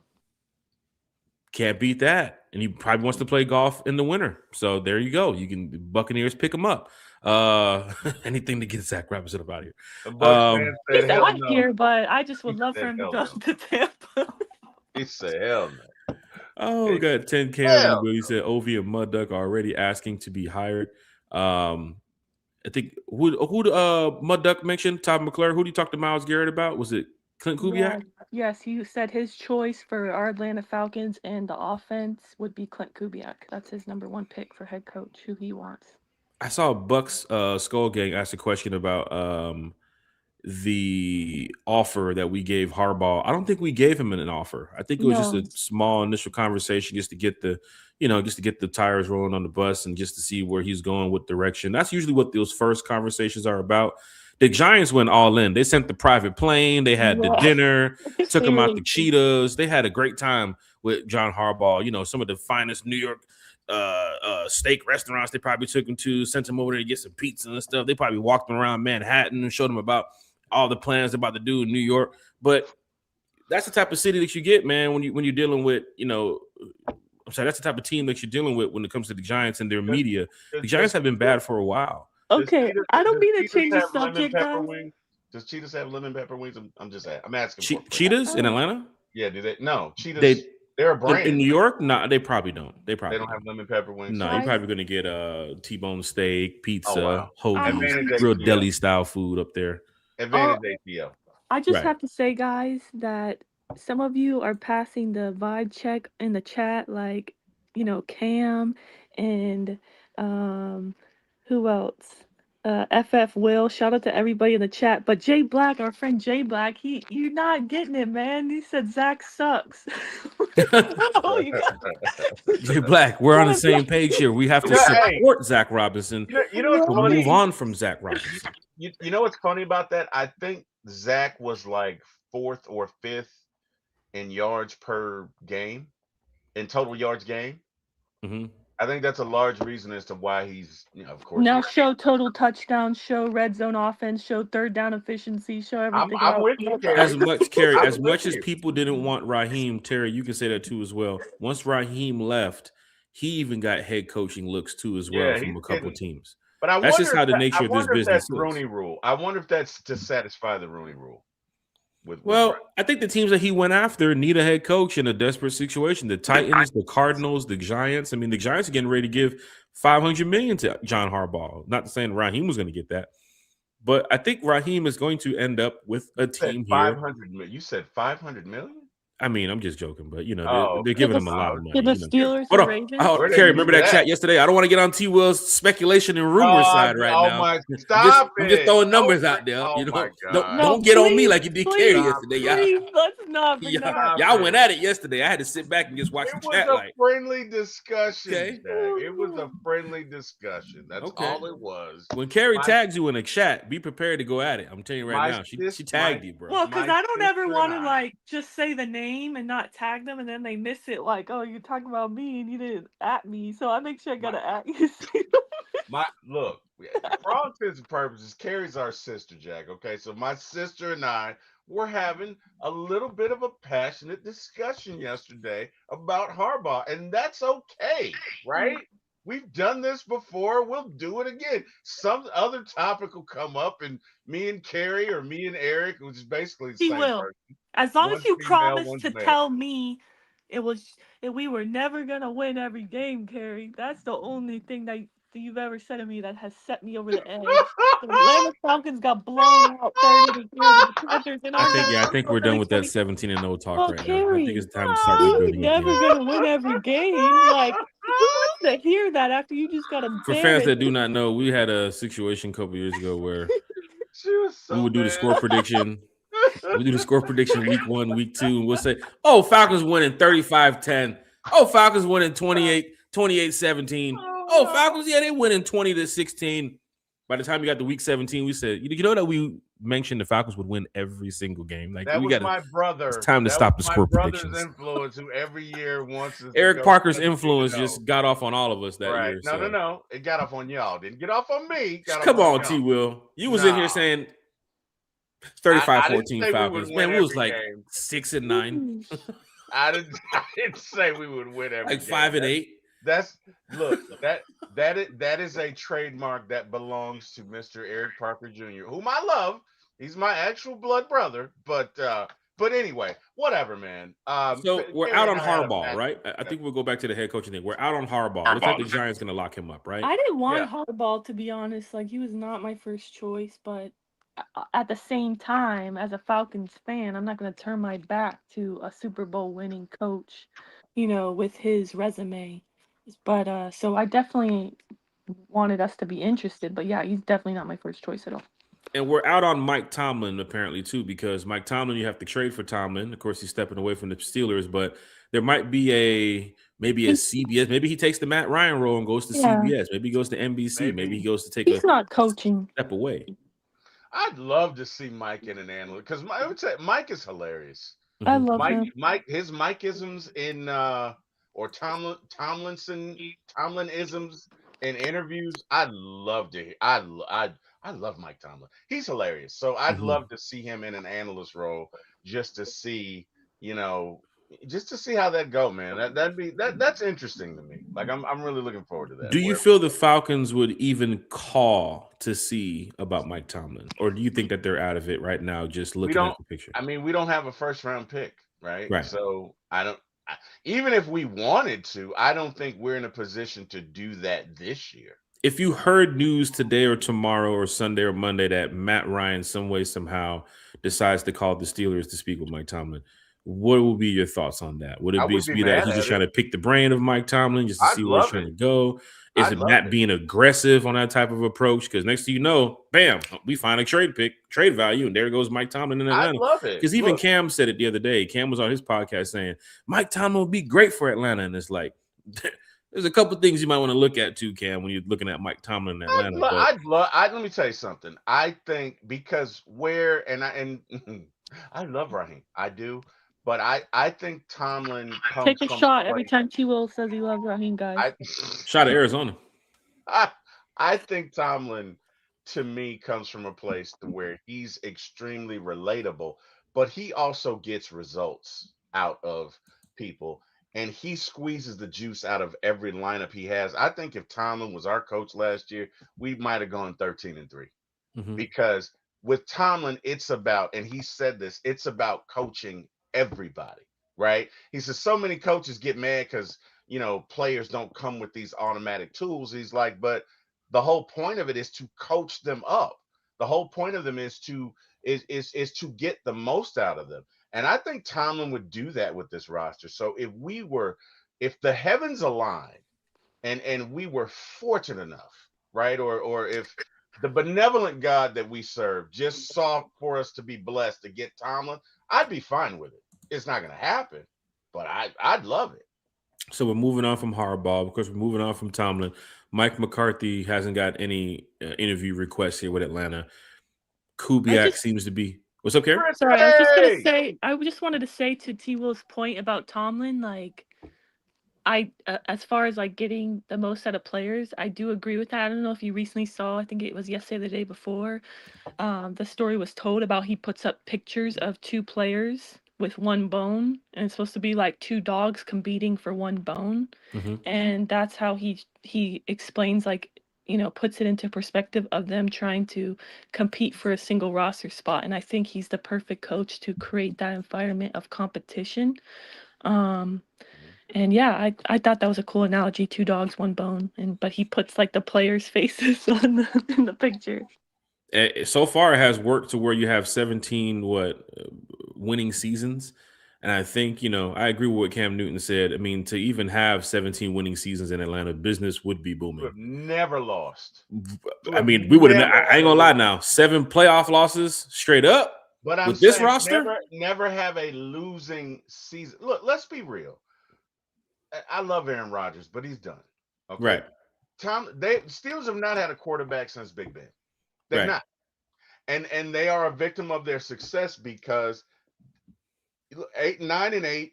can't beat that. And he probably wants to play golf in the winter. So there you go. You can Buccaneers pick him up. Anything to get Zach Robinson up out here. He's out here, but I just would love for him to go to Tampa. He said, hell no. Oh, we got 10K. He said Ovi and Mud Duck are already asking to be hired. I think who Mud Duck mentioned, Todd McClure. Who did he talk to Myles Garrett about? Was it Clint Kubiak? Yes, he said his choice for our Atlanta Falcons and the offense would be Clint Kubiak. That's his number 1 pick for head coach, who he wants. I saw Bucks Skull Gang ask a question about the offer that we gave Harbaugh. I don't think we gave him an offer. I think it was just a small initial conversation just to get the tires rolling on the bus and just to see where he's going, what direction. That's usually what those first conversations are about. The Giants went all in. They sent the private plane. They had the dinner, took him out to Cheetahs. They had a great time with John Harbaugh. Some of the finest New York steak restaurants they probably took him to, sent him over there to get some pizza and stuff. They probably walked him around Manhattan and showed him about all the plans they're about to do in New York. But that's the type of city that you get, man, when you're dealing with, that's the type of team that you're dealing with when it comes to the Giants and their media. The Giants have been bad for a while. Okay, I don't mean to change the subject, guys. Does Cheetahs have lemon pepper wings? I'm asking. Cheetahs in Atlanta? Yeah, do they? No, Cheetahs. They're a brand. In New York? No, they probably don't. They don't have lemon pepper wings. No, you're probably going to get T-bone steak, pizza, hoagies, real deli style food up there. Advantage ATL. I just have to say, guys, that some of you are passing the vibe check in the chat, like, Cam and who else? FF Will. Shout out to everybody in the chat. But Jay Black, our friend Jay Black, you're not getting it, man. He said Zach sucks. Jay Black, we're on the same page here. We have to support Zach Robinson. Move on from Zach Robinson. You know what's funny about that? I think Zach was like 4th or 5th in yards per game, in total yards game. Mm-hmm. I think that's a large reason as to why he's, of course. Now show total touchdowns, show red zone offense, show third down efficiency, show everything. I'm with you, as much as people didn't want Raheem, Terry, you can say that too as well. Once Raheem left, he even got head coaching looks too as well from a couple teams. But that's just how the nature of this business is. Rooney Rule. I wonder if that's to satisfy the Rooney Rule. I think the teams that he went after need a head coach in a desperate situation. The Titans, the Cardinals, the Giants. I mean, the Giants are getting ready to give $500 million to John Harbaugh. Not saying Raheem was going to get that, but I think Raheem is going to end up with a team here. $500 million. You said $500 million? I mean, I'm just joking, but they're giving him a lot of money. The Steelers, the Ravens. Carrie, remember that chat yesterday? I don't want to get on T. Will's speculation and rumor side right now. Stop I'm just throwing numbers out there. Don't get on me like you did Carrie yesterday. Please, let's not bring that up. Y'all went at it yesterday. I had to sit back and just watch It the was chat. a Like, friendly discussion, okay, Jack. It was a friendly discussion. That's okay. all it was. When Carrie My- tags you in a chat, be prepared to go at it. I'm telling you right My now. She sis- tagged my- you, bro. Well, because My I don't ever sister want to and I- like just say the name and not tag them, and then they miss it. Like, oh, you're talking about me and you didn't at me, so I make sure I gotta at you. Look, for all intents and purposes, Carrie's our sister, Jack. Okay, so my sister and I were having a little bit of a passionate discussion yesterday about Harbaugh, and that's okay, right? We've done this before. We'll do it again. Some other topic will come up, and me and Carrie or me and Eric, which is basically the She same will. person. As long as One's you female, promise one's to male. tell me we were never gonna win every game, Carrie. That's the only thing that you've ever said to me that has set me over the edge. The Atlanta Falcons got blown out 30 to 0 to the Panthers in our I think we're done with that 17-0 talk Well, right now. I think Carrie, it's time to start we were rebuilding never again. gonna win every game. Like, who wants to hear that after you just got For fans that do not know, we had a situation a couple years ago where She was so we would do the bad. score prediction. We do the score prediction week 1, week 2, and we'll say, oh, Falcons winning 35-10. Oh, Falcons winning 28-17. Oh, Falcons, yeah, they winning 20-16. By the time you got to week 17, we said, you know that we mentioned the Falcons would win every single game. Like, That we was got my brother. It's time to That stop the was my score brother's predictions. influence, who every year wants us. Eric to go Parker's 17-0. influence just got off on all of us that right. year. No. It got off on y'all. Didn't get off on me. Got Come off on, y'all. T. Will. You was in here saying 35-14 Falcons. Man, we was like game. 6-9. I didn't say we would win every Like game. 5-8. That is a trademark that belongs to Mr. Eric Parker Jr., whom I love. He's my actual blood brother. But anyway, whatever, man. So we're out on Harbaugh, match. right? I think we'll go back to the head coaching thing. We're out on Harbaugh. Looks like the Giants going to lock him up, right? I didn't want Yeah. Harbaugh, to be honest. Like, he was not my first choice, but at the same time, as a Falcons fan, I'm not going to turn my back to a Super Bowl winning coach, with his resume. But so I definitely wanted us to be interested. But yeah, he's definitely not my first choice at all. And we're out on Mike Tomlin apparently too, because Mike Tomlin, you have to trade for Tomlin. Of course, he's stepping away from the Steelers, but there might be maybe a CBS. Maybe he takes the Matt Ryan role and goes to CBS. Maybe he goes to NBC. Maybe he goes to take He's not coaching. Step away. I'd love to see Mike in an analyst, because I would say Mike is hilarious. I love him. His Mike-isms in or Tomlin-isms in interviews. I'd love to hear. I love Mike Tomlin. He's hilarious. So I'd love to see him in an analyst role, just to see, just to see how that go, man. That's interesting to me. Like, I'm really looking forward to that. Do you feel the Falcons would even call to see about Mike Tomlin, or do you think that they're out of it right now, just looking at the picture? I mean, we don't have a first-round pick, right? Right. So even if we wanted to, I don't think we're in a position to do that this year. If you heard news today or tomorrow or Sunday or Monday that Matt Ryan some way, somehow decides to call the Steelers to speak with Mike Tomlin, what would be your thoughts on that? Would it be that he's just trying to pick the brain of Mike Tomlin just to see where he's trying to go? Is it Matt being aggressive on that type of approach? Because next thing you know, bam, we find a trade value, and there goes Mike Tomlin in Atlanta. I love it. Because even Cam said it the other day. Cam was on his podcast saying Mike Tomlin would be great for Atlanta, and it's like there's a couple things you might want to look at too, Cam, when you're looking at Mike Tomlin in Atlanta. Let me tell you something. I think because I love Raheem, I do. But I think Tomlin comes Take a shot every time T. Will says he loves Raheem, guys. Shot at Arizona. I think Tomlin, to me, comes from a place to where he's extremely relatable, but he also gets results out of people, and he squeezes the juice out of every lineup he has. I think if Tomlin was our coach last year, we might have gone 13-3, because with Tomlin, it's about, and he said this, it's about coaching everybody, right? He says so many coaches get mad because players don't come with these automatic tools. He's like, but the whole point of it is to coach them up. The whole point of them is to get the most out of them. And I think Tomlin would do that with this roster. So if the heavens aligned and we were fortunate enough, right? Or if the benevolent God that we serve just saw for us to be blessed to get Tomlin, I'd be fine with it. It's not going to happen, but I'd love it. So we're moving on from Harbaugh because we're moving on from Tomlin. Mike McCarthy hasn't got any interview requests here with Atlanta. I Kubiak just seems to be. What's up, Karen? sorry, I was just gonna Hey, say, I just wanted to say to T Will's point about Tomlin, like as far as like getting the most out of players, I do agree with that. I don't know if you recently saw, I think it was yesterday, or the day before, the story was told about he puts up pictures of two players with one bone, and it's supposed to be like two dogs competing for one bone, Mm-hmm. and that's how he explains, like, puts it into perspective of them trying to compete for a single roster spot. And I think he's the perfect coach to create that environment of competition. um and yeah, I thought that was a cool analogy, two dogs, one bone. And but he puts like the players' faces on in the picture. So far, it has worked to where you have 17 winning seasons. And I think, I agree with what Cam Newton said. I mean, to even have 17 winning seasons in Atlanta, business would be you booming. have never lost. You I have mean, we would have. never I had ain't a gonna lie lose. now. 7 playoff losses straight up But I'm with this saying roster. never have a losing season. Look, let's be real. I love Aaron Rodgers, but he's done. Okay. Right, They Steelers have not had a quarterback since Big Ben. They've right, not. And they are a victim of their success because 9-8,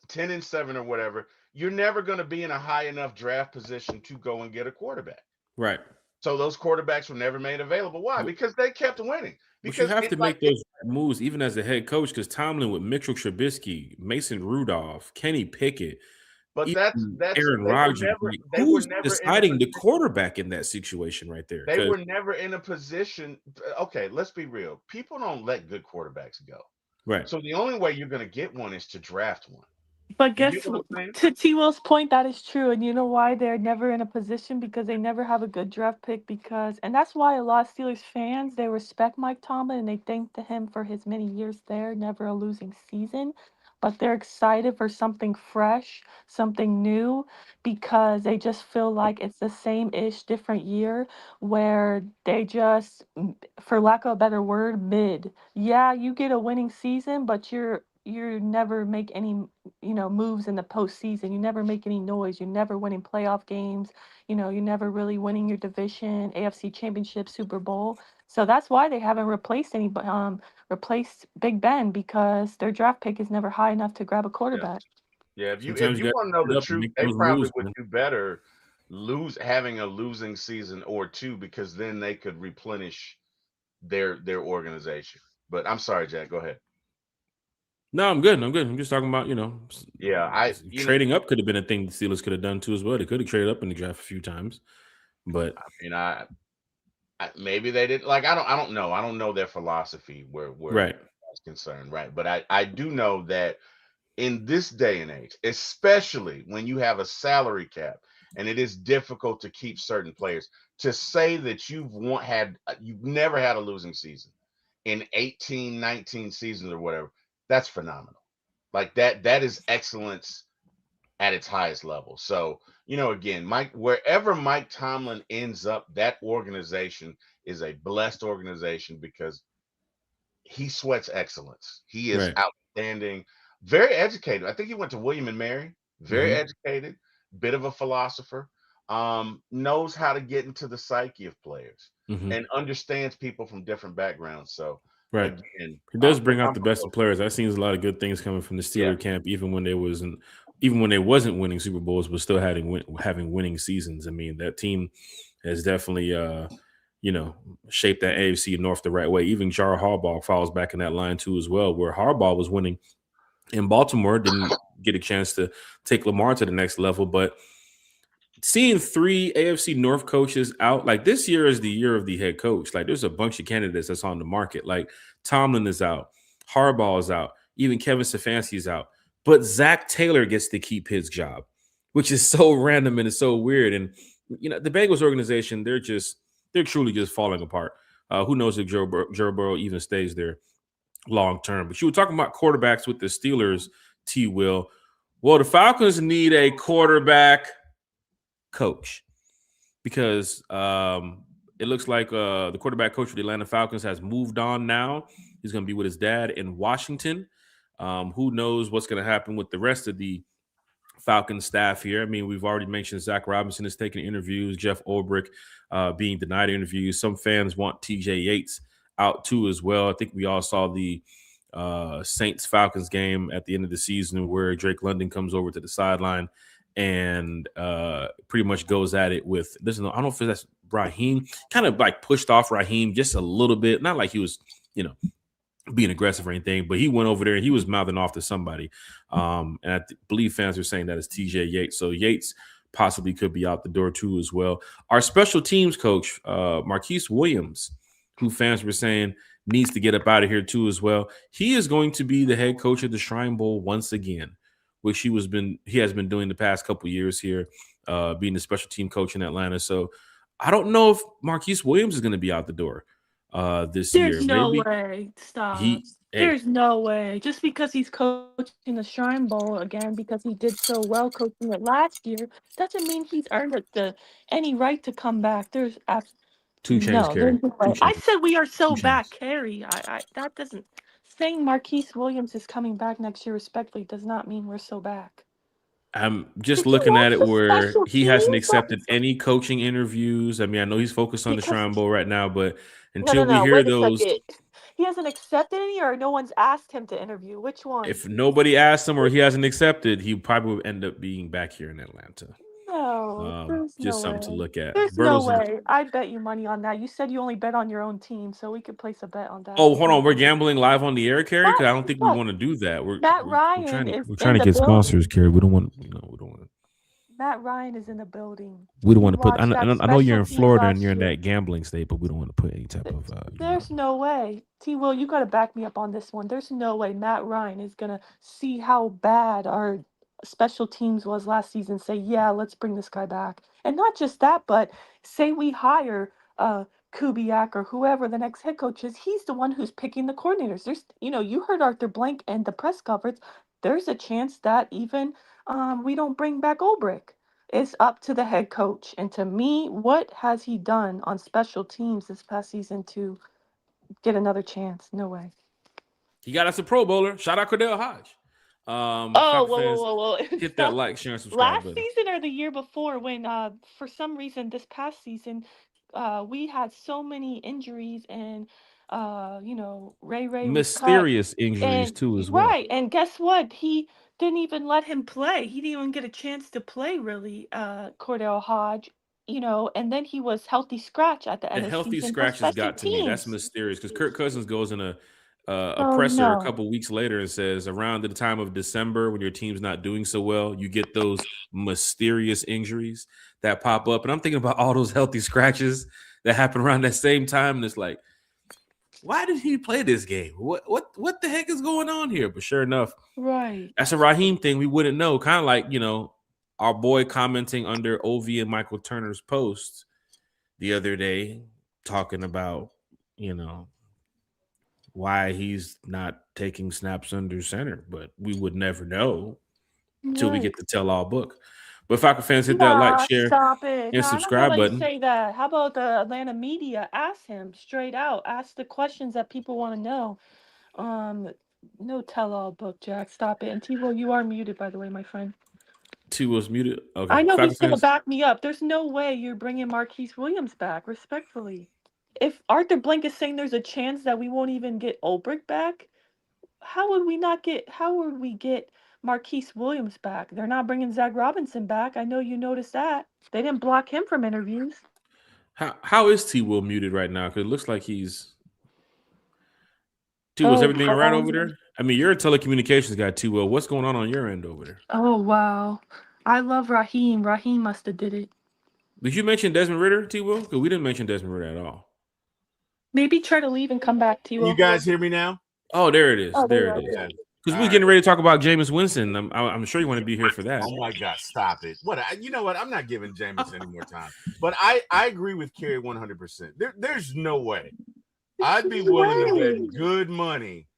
10-7 or whatever, you're never going to be in a high enough draft position to go and get a quarterback. right. So those quarterbacks were never made available. Why? Because they kept winning. But you Because have it's to like make those moves even as a head coach because Tomlin with Mitchell Trubisky, Mason Rudolph, Kenny Pickett, but even that's Aaron Rodgers. Like, they were who's never in a deciding the position. quarterback in that situation right there? They Because were never in a position. Okay, let's be real. People don't let good quarterbacks go. right, So the only way you're going to get one is to draft one. But You get guess what I'm saying? to T Will's point, that is true. And you know why they're never in a position? Because they never have a good draft pick. And that's why a lot of Steelers fans, they respect Mike Tomlin and they thank him for his many years there, never a losing season. But they're excited for something fresh, something new, because they just feel like it's the same ish, different year where they just, for lack of a better word, mid. Yeah, you get a winning season, but you never make any moves in the postseason. You never make any noise. You're never winning playoff games. You're never really winning your division, AFC Championship, Super Bowl. So that's why they haven't replaced Big Ben, because their draft pick is never high enough to grab a Yeah. quarterback. Yeah, if sometimes you you got want to know to the get up and truth, make they those probably moves, would man. do better having a losing season or two because then they could replenish their organization. But I'm sorry, Jack, go ahead. No, I'm good. I'm good. I'm just talking about, Yeah, trading up could have been a thing the Steelers could have done too as well. They could have traded up in the draft a few times, but mean maybe they didn't like I don't know. I don't know their philosophy where right. that's concerned, right? But I do know that in this day and age, especially when you have a salary cap and it is difficult to keep certain players, to say that you've never had a losing season in 18, 19 seasons or whatever, that's phenomenal. Like that is excellence at its highest level. So, again, wherever Mike Tomlin ends up, that organization is a blessed organization because he sweats excellence. He is Right. outstanding, very educated. I think he went to William and Mary, very Mm-hmm. educated, bit of a philosopher, knows how to get into the psyche of players Mm-hmm. and understands people from different backgrounds. So, Right. again, He does bring out the phenomenal best of coach. players. I've seen a lot of good things coming from the Yeah. Steeler camp, even when they wasn't winning Super Bowls, but still having winning seasons. I mean, that team has definitely shaped that AFC North the right way. Even Jar Harbaugh falls back in that line too as well, where Harbaugh was winning in Baltimore, didn't get a chance to take Lamar to the next level, but seeing 3 AFC North coaches out, like this year is the year of the head coach. Like there's a bunch of candidates that's on the market. Like Tomlin is out, Harbaugh is out, even Kevin Stefanski is out. But Zach Taylor gets to keep his job, which is so random and it's so weird. And the Bengals organization, they're truly just falling apart. Who knows if Joe Burrow even stays there long term? But you were talking about quarterbacks with the Steelers, T. Will. Well, the Falcons need a quarterback coach because it looks like the quarterback coach for the Atlanta Falcons has moved on now. He's going to be with his dad in Washington. Who knows what's going to happen with the rest of the Falcons staff here? I mean, we've already mentioned Zach Robinson is taking interviews, Jeff Ulbrich being denied interviews. Some fans want TJ Yates out too as well. I think we all saw the Saints Falcons game at the end of the season where Drake London comes over to the sideline and pretty much goes at it with this. I don't know if that's Raheem, kind of like pushed off Raheem just a little bit, not like he was, being aggressive or anything, but he went over there and he was mouthing off to somebody. And I believe fans are saying that is TJ Yates. So Yates possibly could be out the door too as well. Our special teams coach, Marquise Williams, who fans were saying needs to get up out of here too as well. He is going to be the head coach of the Shrine Bowl once again, which he has been doing the past couple of years here, being the special team coach in Atlanta. So I don't know if Marquise Williams is going to be out the door this year. There's no way. Stop. There's no way. Just because he's coaching the Shrine Bowl again, because he did so well coaching it last year, doesn't mean he's earned any right to come back. There's two chains, Carrie. I said we are so back, Carrie. That doesn't saying Marquise Williams is coming back next year respectfully does not mean we're so back. I'm just looking at it where he hasn't accepted any coaching interviews. I mean, I know he's focused on the Shrine Bowl right now, but until we hear those, he hasn't accepted any, or no one's asked him to interview. Which one? If nobody asked him or he hasn't accepted, he probably would end up being back here in Atlanta. No, there's just something to look at. There's no way. I bet you money on that. You said you only bet on your own team, so we could place a bet on that. Oh, hold on. We're gambling live on the air, Carrie, because I don't think we want to do that. We're trying to get sponsors, Carrie. We don't want. We don't want. Matt Ryan is in the building. We don't want to put. I know you're in Florida and you're in that gambling state, but we don't want to put any type of. There's no way. T-Will, you got to back me up on this one. There's no way Matt Ryan is gonna see how bad our special teams was last season. Say, yeah, let's bring this guy back, and not just that, but say we hire Kubiak or whoever the next head coach is. He's the one who's picking the coordinators. There's, you heard Arthur Blank and the press conference. There's a chance that even we don't bring back Ulbrich. It's up to the head coach. And to me, what has he done on special teams this past season to get another chance? No way. He got us a Pro Bowler. Shout out Cordell Hodge. Whoa. Hit that like, share, and subscribe. Last season or the year before when for some reason this past season we had so many injuries and Ray mysterious injuries too as well. Right, and guess what? He didn't even let him play. He didn't even get a chance to play really, Cordell Hodge, and then he was healthy scratch at the end of the season. Healthy scratches got to me. That's mysterious because Kirk Cousins goes in a presser a couple weeks later and says around the time of December when your team's not doing so well, you get those mysterious injuries that pop up. And I'm thinking about all those healthy scratches that happen around that same time. And it's like, why did he play this game? What the heck is going on here? But sure enough, right, that's a Raheem thing we wouldn't know. Kind of like, our boy commenting under Ovi and Michael Turner's post the other day, talking about, why he's not taking snaps under center, but we would never know until we get the tell-all book. But Falcon fans, hit that like, share, and subscribe button. Say that. How about the Atlanta media? Ask him straight out. Ask the questions that people want to know. No tell-all book, Jack. Stop it. And T-Will, you are muted, by the way, my friend. T-Will's muted. Okay. I know he's going to back me up. There's no way you're bringing Marquise Williams back, respectfully. If Arthur Blank is saying there's a chance that we won't even get Ulbrich back, how would we get Marquise Williams back? They're not bringing Zach Robinson back. I know you noticed that. They didn't block him from interviews. How is T-Will muted right now? Because it looks like he's... T-Will, is everything all right over there? I mean, you're a telecommunications guy, T-Will. What's going on your end over there? Oh, wow. I love Raheem. Raheem must have did it. Did you mention Desmond Ridder, T-Will? Because we didn't mention Desmond Ridder at all. Maybe try to leave and come back, T-Will. You guys hear me now? Oh, there it is. There it is. Because we're getting ready to talk about Jameis Winston. I'm sure you want to be here for that. Oh, my God. Stop it. You know what? I'm not giving Jameis any more time. But I agree with Kerry 100%. There's no way. I'd be willing to bet good money.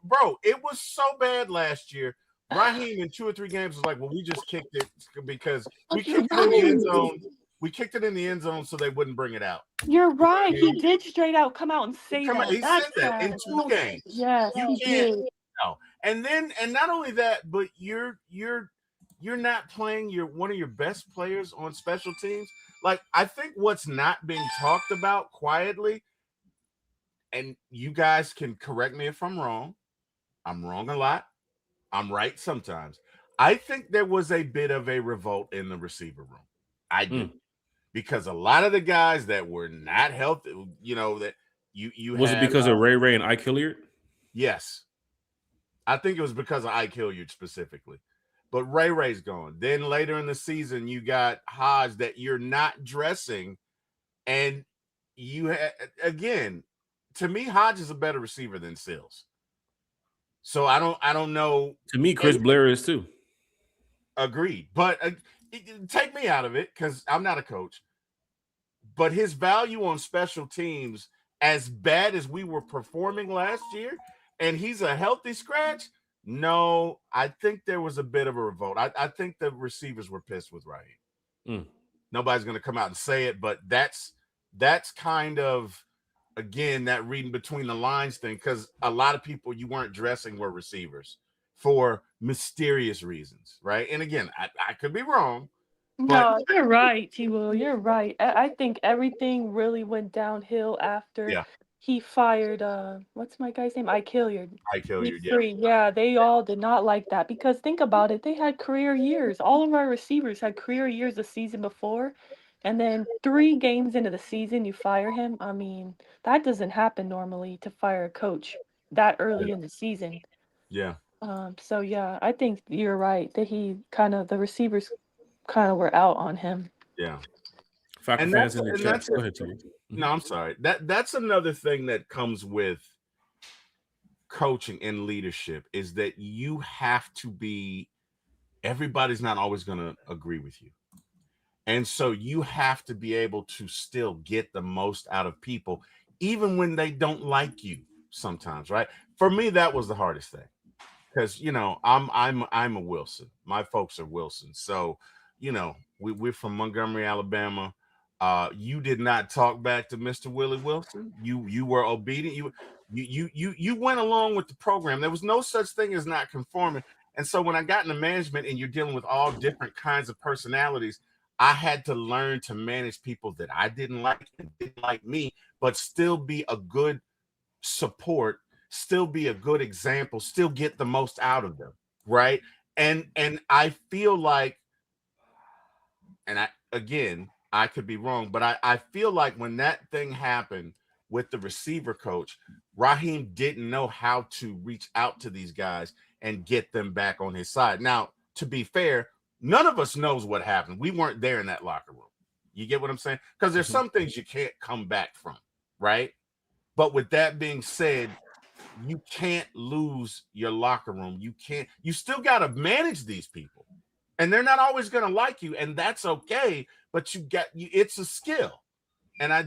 Bro, it was so bad last year. Raheem in 2 or 3 games was like, well, we just kicked it because we kicked it in the end zone. We kicked it in the end zone so they wouldn't bring it out. You're right. He did straight out come out and say that. He said that in 2 games. Yes, he did. No. And not only that, but you're not playing one of your best players on special teams. Like, I think what's not being talked about quietly, and you guys can correct me if I'm wrong. I'm wrong a lot. I'm right sometimes. I think there was a bit of a revolt in the receiver room. I do. Because a lot of the guys that were not healthy, that you was had, it because of Ray and Ike Hilliard? Yes. I think it was because of Ike Hilliard specifically. But Ray's gone. Then later in the season, you got Hodge that you're not dressing. And you had, again, to me, Hodge is a better receiver than Sills. So I don't know. To me, Chris Blair is too. Agreed. But take me out of it because I'm not a coach. But his value on special teams, as bad as we were performing last year, and he's a healthy scratch, no, I think there was a bit of a revolt. I think the receivers were pissed with Raheem. Nobody's going to come out and say it, but that's kind of, again, that reading between the lines thing, because a lot of people you weren't dressing were receivers for mysterious reasons, right? And again, I could be wrong. No, you're right, T-Will. You're right. I think everything really went downhill after he fired, what's my guy's name? Ike Hilliard. Ike Hilliard, Yeah, they all did not like that because think about it. They had career years. All of our receivers had career years the season before. And then 3 games into the season, you fire him. I mean, that doesn't happen normally to fire a coach that early in the season. Yeah. So, yeah, I think you're right that the receivers kind of were out on him. Yeah. Falcon fans in the chat. Go ahead, T. No, I'm sorry. That's another thing that comes with coaching and leadership is that you have to be. Everybody's not always going to agree with you, and so you have to be able to still get the most out of people, even when they don't like you. Sometimes, right? For me, that was the hardest thing because I'm a Wilson. My folks are Wilson, so. We're from Montgomery, Alabama. You did not talk back to Mr. Willie Wilson. You were obedient. You went along with the program. There was no such thing as not conforming. And so when I got into management and you're dealing with all different kinds of personalities, I had to learn to manage people that I didn't like and didn't like me, but still be a good support, still be a good example, still get the most out of them, right? And I feel like, and I could be wrong, but I feel like when that thing happened with the receiver coach, Raheem didn't know how to reach out to these guys and get them back on his side. Now, to be fair, none of us knows what happened. We weren't there in that locker room. You get what I'm saying? Because there's some things you can't come back from, right? But with that being said, you can't lose your locker room. You still got to manage these people. And they're not always going to like you, and that's okay. But it's a skill, and I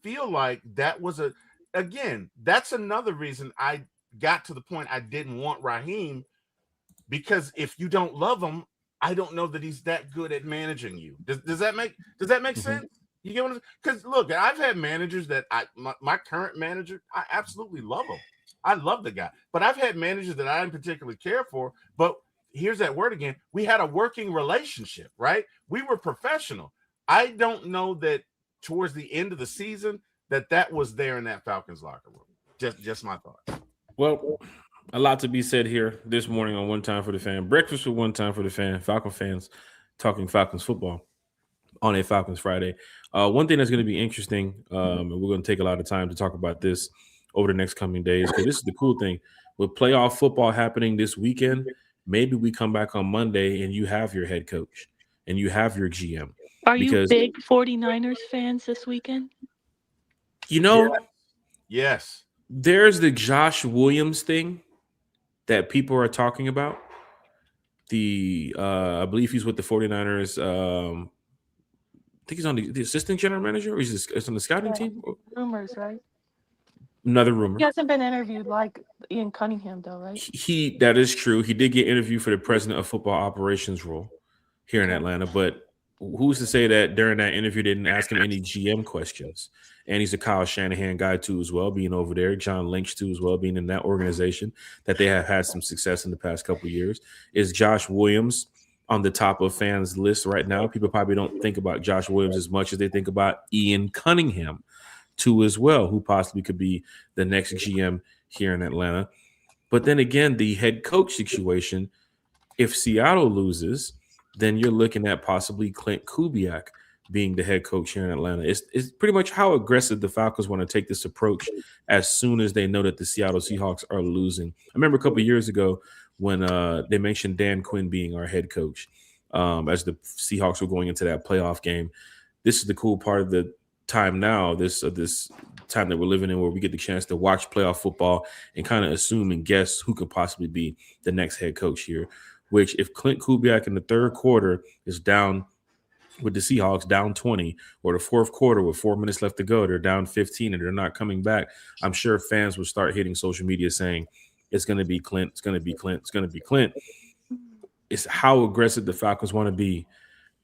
feel like that was that's another reason I got to the point I didn't want Raheem, because if you don't love him, I don't know that he's that good at managing you. Does that make sense? You get what I'm saying? Because look, I've had managers that my current manager, I absolutely love him. I love the guy, but I've had managers that I didn't particularly care for, but here's that word again. We had a working relationship, right? We were professional. I don't know that towards the end of the season that was there in that Falcons locker room. Just my thought. Well, a lot to be said here this morning on One Time for the Fan. Breakfast with One Time for the Fan. Falcon fans talking Falcons football on a Falcons Friday. One thing that's going to be interesting, and we're going to take a lot of time to talk about this over the next coming days, because this is the cool thing. With playoff football happening this weekend, maybe we come back on Monday and you have your head coach and you have your GM. Are you big 49ers fans this weekend? Yes. There's the Josh Williams thing that people are talking about. I believe he's with the 49ers. I think he's on the assistant general manager, or he's on the scouting team. Rumors, right? Another rumor. He hasn't been interviewed like Ian Cunningham, though, right? That is true. He did get interviewed for the president of football operations role here in Atlanta, but who's to say that during that interview they didn't ask him any GM questions? And he's a Kyle Shanahan guy too, as well, being over there. John Lynch too, as well, being in that organization that they have had some success in the past couple of years. Is Josh Williams on the top of fans' list right now? People probably don't think about Josh Williams as much as they think about Ian Cunningham too, as well, who possibly could be the next GM here in Atlanta. But then again, the head coach situation, if Seattle loses, then you're looking at possibly Clint Kubiak being the head coach here in Atlanta. It's pretty much how aggressive the Falcons want to take this approach as soon as they know that the Seattle Seahawks are losing. I remember a couple of years ago when they mentioned Dan Quinn being our head coach as the Seahawks were going into that playoff game. This is the cool part of the time now, this time that we're living in, where we get the chance to watch playoff football and kind of assume and guess who could possibly be the next head coach here. Which, if Clint Kubiak in the third quarter is down with the Seahawks down 20, or the fourth quarter with 4 minutes left to go, they're down 15 and they're not coming back, I'm sure fans will start hitting social media saying it's going to be Clint, it's going to be Clint, it's going to be Clint. It's how aggressive the Falcons want to be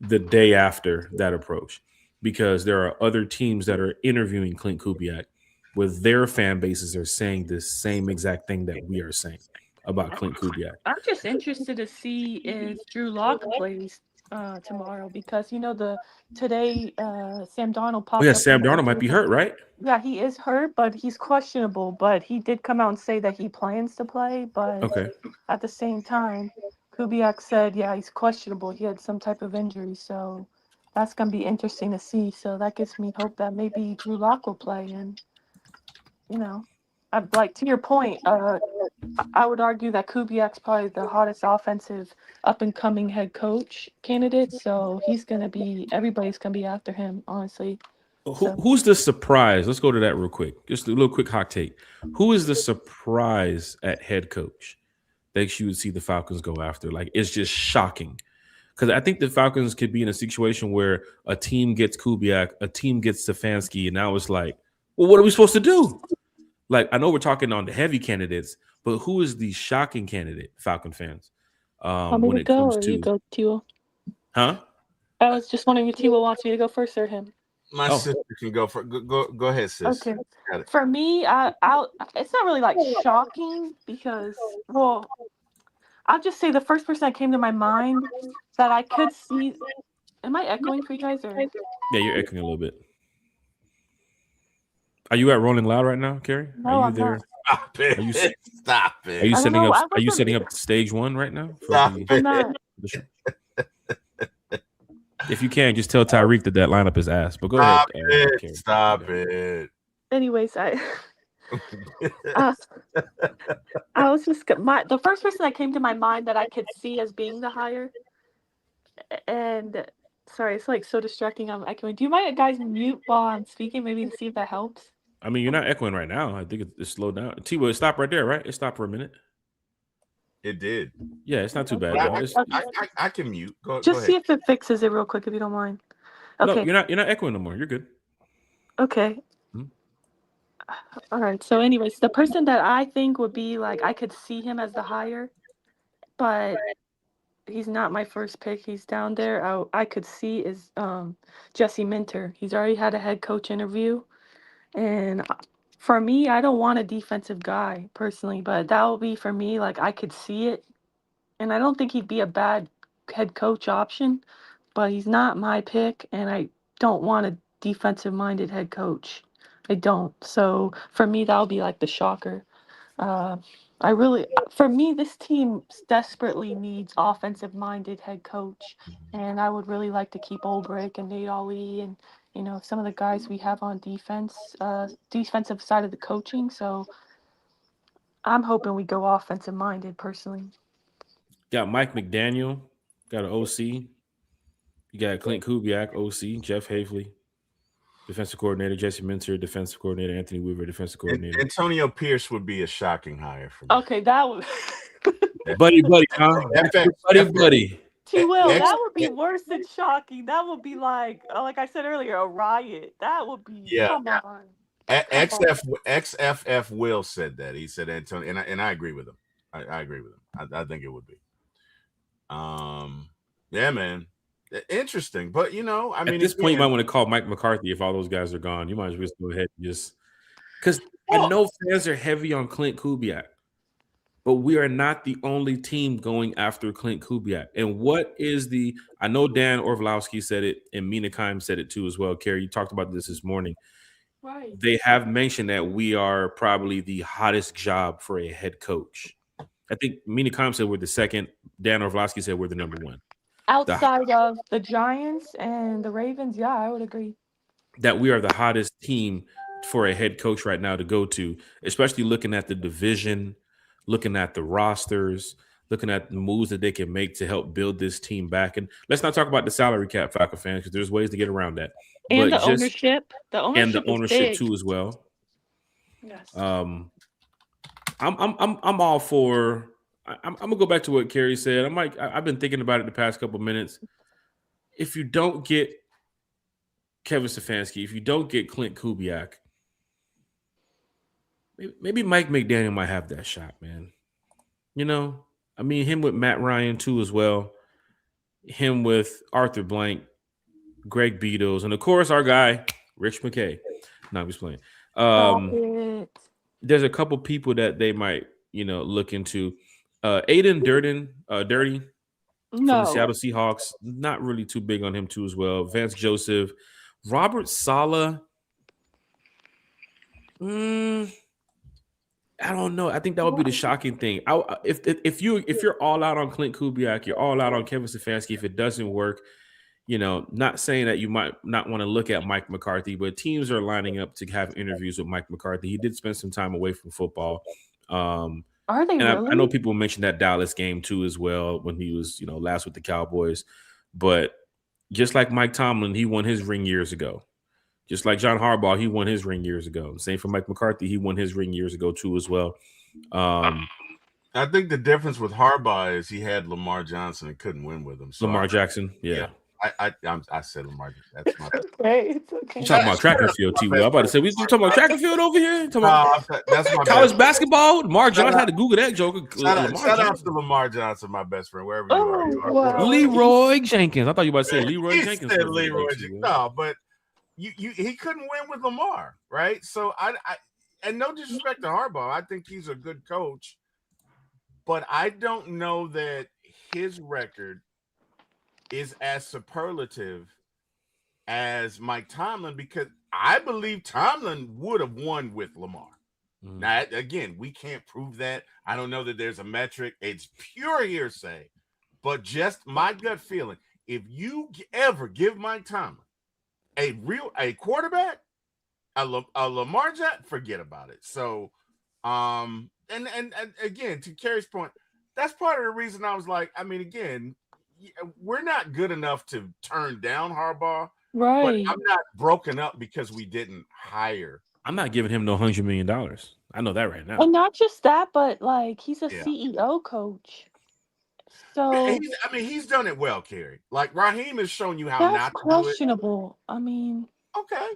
the day after that approach, because there are other teams that are interviewing Clint Kubiak with their fan bases are saying the same exact thing that we are saying about Clint Kubiak. I'm just interested to see if Drew Lock plays tomorrow, because today Sam Darnold popped Oh yeah, up. Sam Darnold might be hurt, right? Yeah, he is hurt, but he's questionable. But he did come out and say that he plans to play. But Okay. at the same time, Kubiak said, yeah, he's questionable. He had some type of injury, so that's gonna be interesting to see. So that gives me hope that maybe Drew Lock will play. And like to your point, I would argue that Kubiak's probably the hottest offensive up-and-coming head coach candidate, so everybody's going to be after him, honestly. Who's the surprise? Let's go to that real quick. Just a little quick hot take. Who is the surprise at head coach that you would see the Falcons go after? Like, it's just shocking. Because I think the Falcons could be in a situation where a team gets Kubiak, a team gets Stefanski, and now it's like, well, what are we supposed to do? Like, I know we're talking on the heavy candidates, but who is the shocking candidate, Falcon fans? When it comes to you go, Tua. Huh? I was just wondering if Tua wants me to go first or him. My sister can go for go ahead, sis. Okay. For me, it's not really like shocking because, well, I'll just say the first person that came to my mind that I could see. Am I echoing for you guys? Or? Yeah, you're echoing a little bit. Are you at Rolling Loud right now, Carrie? No, are you I'm there? not. Stop it. Are you setting know, up? Are you setting up stage one right now? I'm not. If you can, just tell Tyreek that lineup is ass. But go Stop ahead. it. Stop it. Anyways, I was just the first person that came to my mind that I could see as being the hire, and sorry, it's like so distracting. I'm echoing. Do you mind, guys, mute while I'm speaking? Maybe to see if that helps. I mean, you're not echoing right now. I think it's slowed down. T-Will, it stopped right there, right? It stopped for a minute. It did. Yeah, it's not too bad. I can mute. Go see ahead. if it fixes it real quick, if you don't mind. Okay. No, you're not echoing no more. You're good. Okay. All right. So, anyways, the person that I think would be like, I could see him as the hire, but he's not my first pick. He's down there. I could see is Jesse Minter. He's already had a head coach interview, and for me, I don't want a defensive guy personally, but that will be for me. Like, I could see it, and I don't think he'd be a bad head coach option, but he's not my pick, and I don't want a defensive-minded head coach. I don't. So for me, that'll be like the shocker. For me, this team desperately needs offensive-minded head coach, and I would really like to keep Olbrich and Nate Ali and some of the guys we have on defensive side of the coaching. So I'm hoping we go offensive-minded personally. Got Mike McDaniel, got an OC. You got Clint Kubiak, OC, Jeff Hafley, defensive coordinator, Jesse Minter, defensive coordinator, Anthony Weaver, defensive coordinator. Antonio Pierce would be a shocking hire for me. Okay, that would. buddy, huh? buddy. T-Will, that would be worse than shocking. That would be like I said earlier, a riot. That would be. Yeah. Come on. XFF Will said that. He said Antonio, and I agree with him. I agree with him. I think it would be. Yeah, man. Interesting, but I At mean, this point, you might again, want to call Mike McCarthy if all those guys are gone. You might as well just go ahead and just because I well, know fans are heavy on Clint Kubiak, but we are not the only team going after Clint Kubiak. And what is the? I know Dan Orlovsky said it, and Mina Kimes said it too as well. Kerry, you talked about this morning. Right. They have mentioned that we are probably the hottest job for a head coach. I think Mina Kimes said we're the second. Dan Orlovsky said we're the number one. The Outside of the Giants and the Ravens, yeah, I would agree. that we are the hottest team for a head coach right now to go to, especially looking at the division, looking at the rosters, looking at the moves that they can make to help build this team back. And let's not talk about the salary cap, Falcon fans, because there's ways to get around that. And But the just ownership. The and the ownership is ownership big. too as well. Yes. Um, I'm all for. I'm gonna go back to what Kerry said. I've been thinking about it the past couple minutes. If you don't get Kevin Stefanski, if you don't get Clint Kubiak, maybe Mike McDaniel might have that shot, man. I mean, him with Matt Ryan too as well. Him with Arthur Blank, Greg Beatles, and of course our guy Rich McKay. No, I'm just playing. Stop it. There's a couple people that they might, look into. Aiden Dirty from the No. Seattle Seahawks. Not really too big on him too as well. Vance Joseph, Robert Saleh. I don't know. I think that would be the shocking thing. If you're all out on Clint Kubiak, you're all out on Kevin Stefanski. If it doesn't work, not saying that you might not want to look at Mike McCarthy, but teams are lining up to have interviews with Mike McCarthy. He did spend some time away from football. Are they And really? I know people mentioned that Dallas game too as well when he was, last with the Cowboys. But just like Mike Tomlin, he won his ring years ago. Just like John Harbaugh, he won his ring years ago. Same for Mike McCarthy, he won his ring years ago too as well. I think the difference with Harbaugh is he had Lamar Johnson and couldn't win with him. So Lamar Jackson, yeah. I said Lamar. That's my. Okay, it's okay. You talking about track and field, T. Will? I'm about to say we talking about track and field over here. Talking about That's my college basketball. Lamar Johnson had to Google that joke. Shout out to Lamar Johnson, my best friend, wherever you are. Oh, wow. Leroy Jenkins. I thought you were about to say Leroy He Jenkins. said Leroy Jenkins. No, but he couldn't win with Lamar, right? So I and no disrespect to Harbaugh, I think he's a good coach, but I don't know that his record is as superlative as Mike Tomlin, because I believe Tomlin would have won with Lamar. Mm-hmm. Now, again, we can't prove that. I don't know that there's a metric. It's pure hearsay, but just my gut feeling. If you ever give Mike Tomlin a quarterback, a Lamar Jackson, forget about it. So, and again, to Kerry's point, that's part of the reason I was like, I mean, again, we're not good enough to turn down Harbaugh, right? But I'm not broken up because we didn't hire. I'm not giving him no $100 million. I know that right now. And not just that, but like he's a CEO coach. So he's done it well, Kerry. Like Raheem has shown you how that's not to questionable. I mean, okay.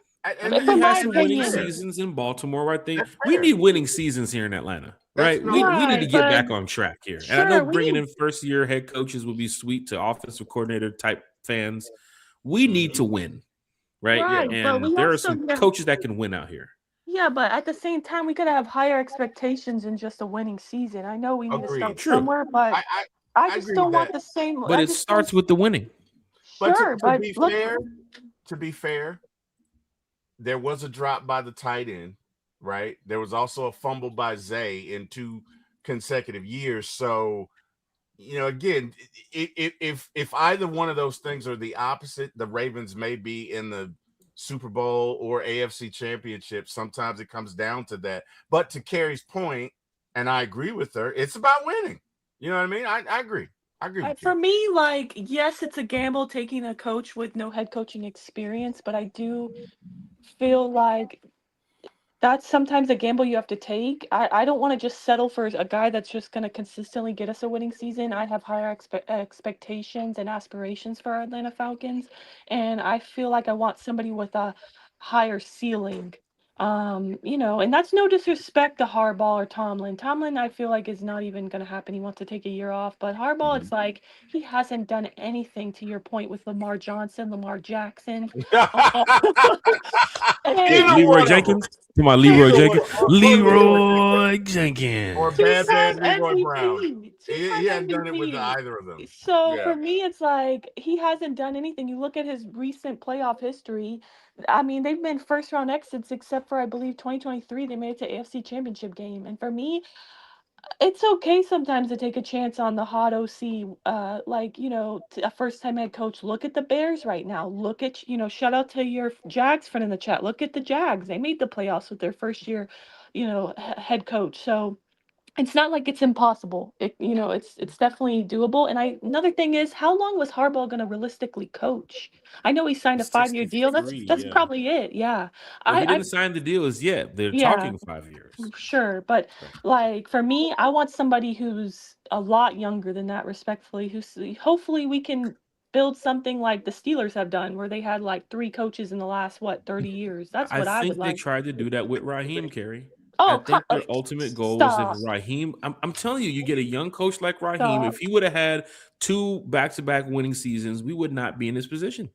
And he has some winning seasons in Baltimore. I think we need winning seasons here in Atlanta, right? We need to get back on track here. Sure, and I know bringing in first-year head coaches would be sweet to offensive coordinator type fans. We need to win, right? And there are some coaches that can win out here. Yeah, but at the same time, we gotta have higher expectations than just a winning season. I know we need to start somewhere, but I just don't want the same. But it starts with the winning. Sure, but to be fair, there was a drop by the tight end, right? There was also a fumble by Zay in 2 consecutive years. So, again, if either one of those things are the opposite, the Ravens may be in the Super Bowl or AFC Championship. Sometimes it comes down to that. But to Kerry's point, and I agree with her, it's about winning. You know what I mean? I agree. I agree with for me, like, yes, it's a gamble taking a coach with no head coaching experience, but I do feel like that's sometimes a gamble you have to take. I don't want to just settle for a guy that's just going to consistently get us a winning season. I have higher expectations and aspirations for our Atlanta Falcons, and I feel like I want somebody with a higher ceiling. And that's no disrespect to Harbaugh or Tomlin. Tomlin, I feel like, is not even going to happen. He wants to take a year off. But Harbaugh, it's like he hasn't done anything, to your point, with Lamar Johnson, Lamar Jackson. Hey, And Leroy Jenkins. Come on, Leroy Jenkins. Leroy Leroy Jenkins. or bad Leroy Brown. MVP. He hadn't done it with either of them. So Yeah. for me, it's like he hasn't done anything. You look at his recent playoff history. I mean, they've been first round exits except for, I believe, 2023. They made it to AFC Championship game. And for me, it's okay sometimes to take a chance on the hot OC. A first time head coach. Look at the Bears right now. Look at, shout out to your Jags friend in the chat. Look at the Jags. They made the playoffs with their first year, head coach. So it's not like it's impossible. It's definitely doable. And another thing is, how long was Harbaugh going to realistically coach? I know he signed a 5-year deal. That's 63, yeah. probably it. Yeah. Well, he didn't sign the deal as yet. They're talking 5 years. Sure, but like for me, I want somebody who's a lot younger than that, respectfully. Hopefully we can build something like the Steelers have done, where they had like 3 coaches in the last 30 years. That's what I would think they like. tried to do that with Raheem, Carey. Oh, I think their ultimate goal was if Raheem. I'm telling you, you get a young coach like Raheem. If he would have had 2 back-to-back winning seasons, we would not be in this position.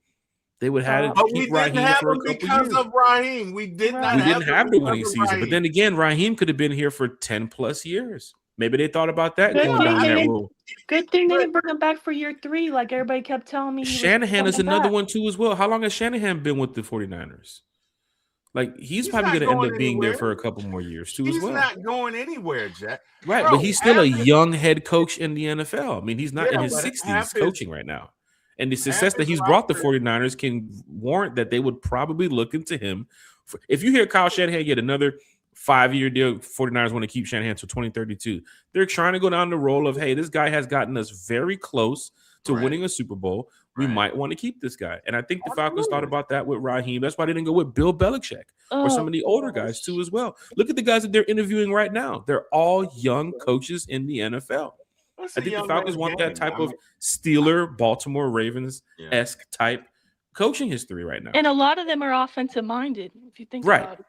They would have But keep we didn't Raheem have for a him couple because years. of Raheem. We didn't have the winning season. But then again, Raheem could have been here for 10 plus years. Maybe they thought about that going down that road. Good thing they didn't bring him back for year 3, like everybody kept telling me. Shanahan is another one too as well. How long has Shanahan been with the 49ers? Like he's probably going to end up being there for a couple more years too as well. He's not going anywhere, Jack. Right, but he's still a young head coach in the NFL. I mean, he's not in his 60s coaching right now. And the success that he's brought the 49ers can warrant that they would probably look into him. If you hear Kyle Shanahan get another 5-year deal, 49ers want to keep Shanahan until 2032. They're trying to go down the roll of, hey, this guy has gotten us very close to winning a Super Bowl. We might want to keep this guy. And I think the Falcons thought about that with Raheem. That's why they didn't go with Bill Belichick or some of the older guys too as well. Look at the guys that they're interviewing right now. They're all young coaches in the NFL. I think the Falcons want that type of Steeler, Baltimore Ravens-esque type coaching history right now. And a lot of them are offensive minded, if you think about it.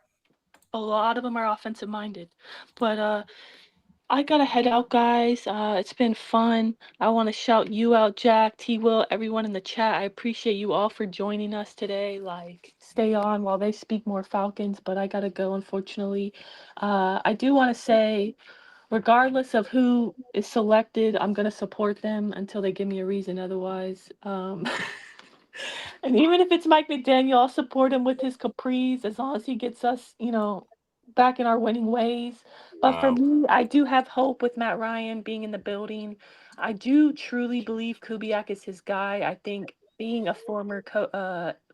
A lot of them are offensive minded. But I gotta head out, guys. It's been fun. I want to shout you out, Jack, T-Will, everyone in the chat. I appreciate you all for joining us today. Like, stay on while they speak more Falcons, but I gotta go, unfortunately. I do want to say, regardless of who is selected, I'm gonna support them until they give me a reason otherwise. And even if it's Mike McDaniel, I'll support him with his caprice as long as he gets us, back in our winning ways. But for me, I do have hope with Matt Ryan being in the building. I do truly believe Kubiak is his guy. I think being a former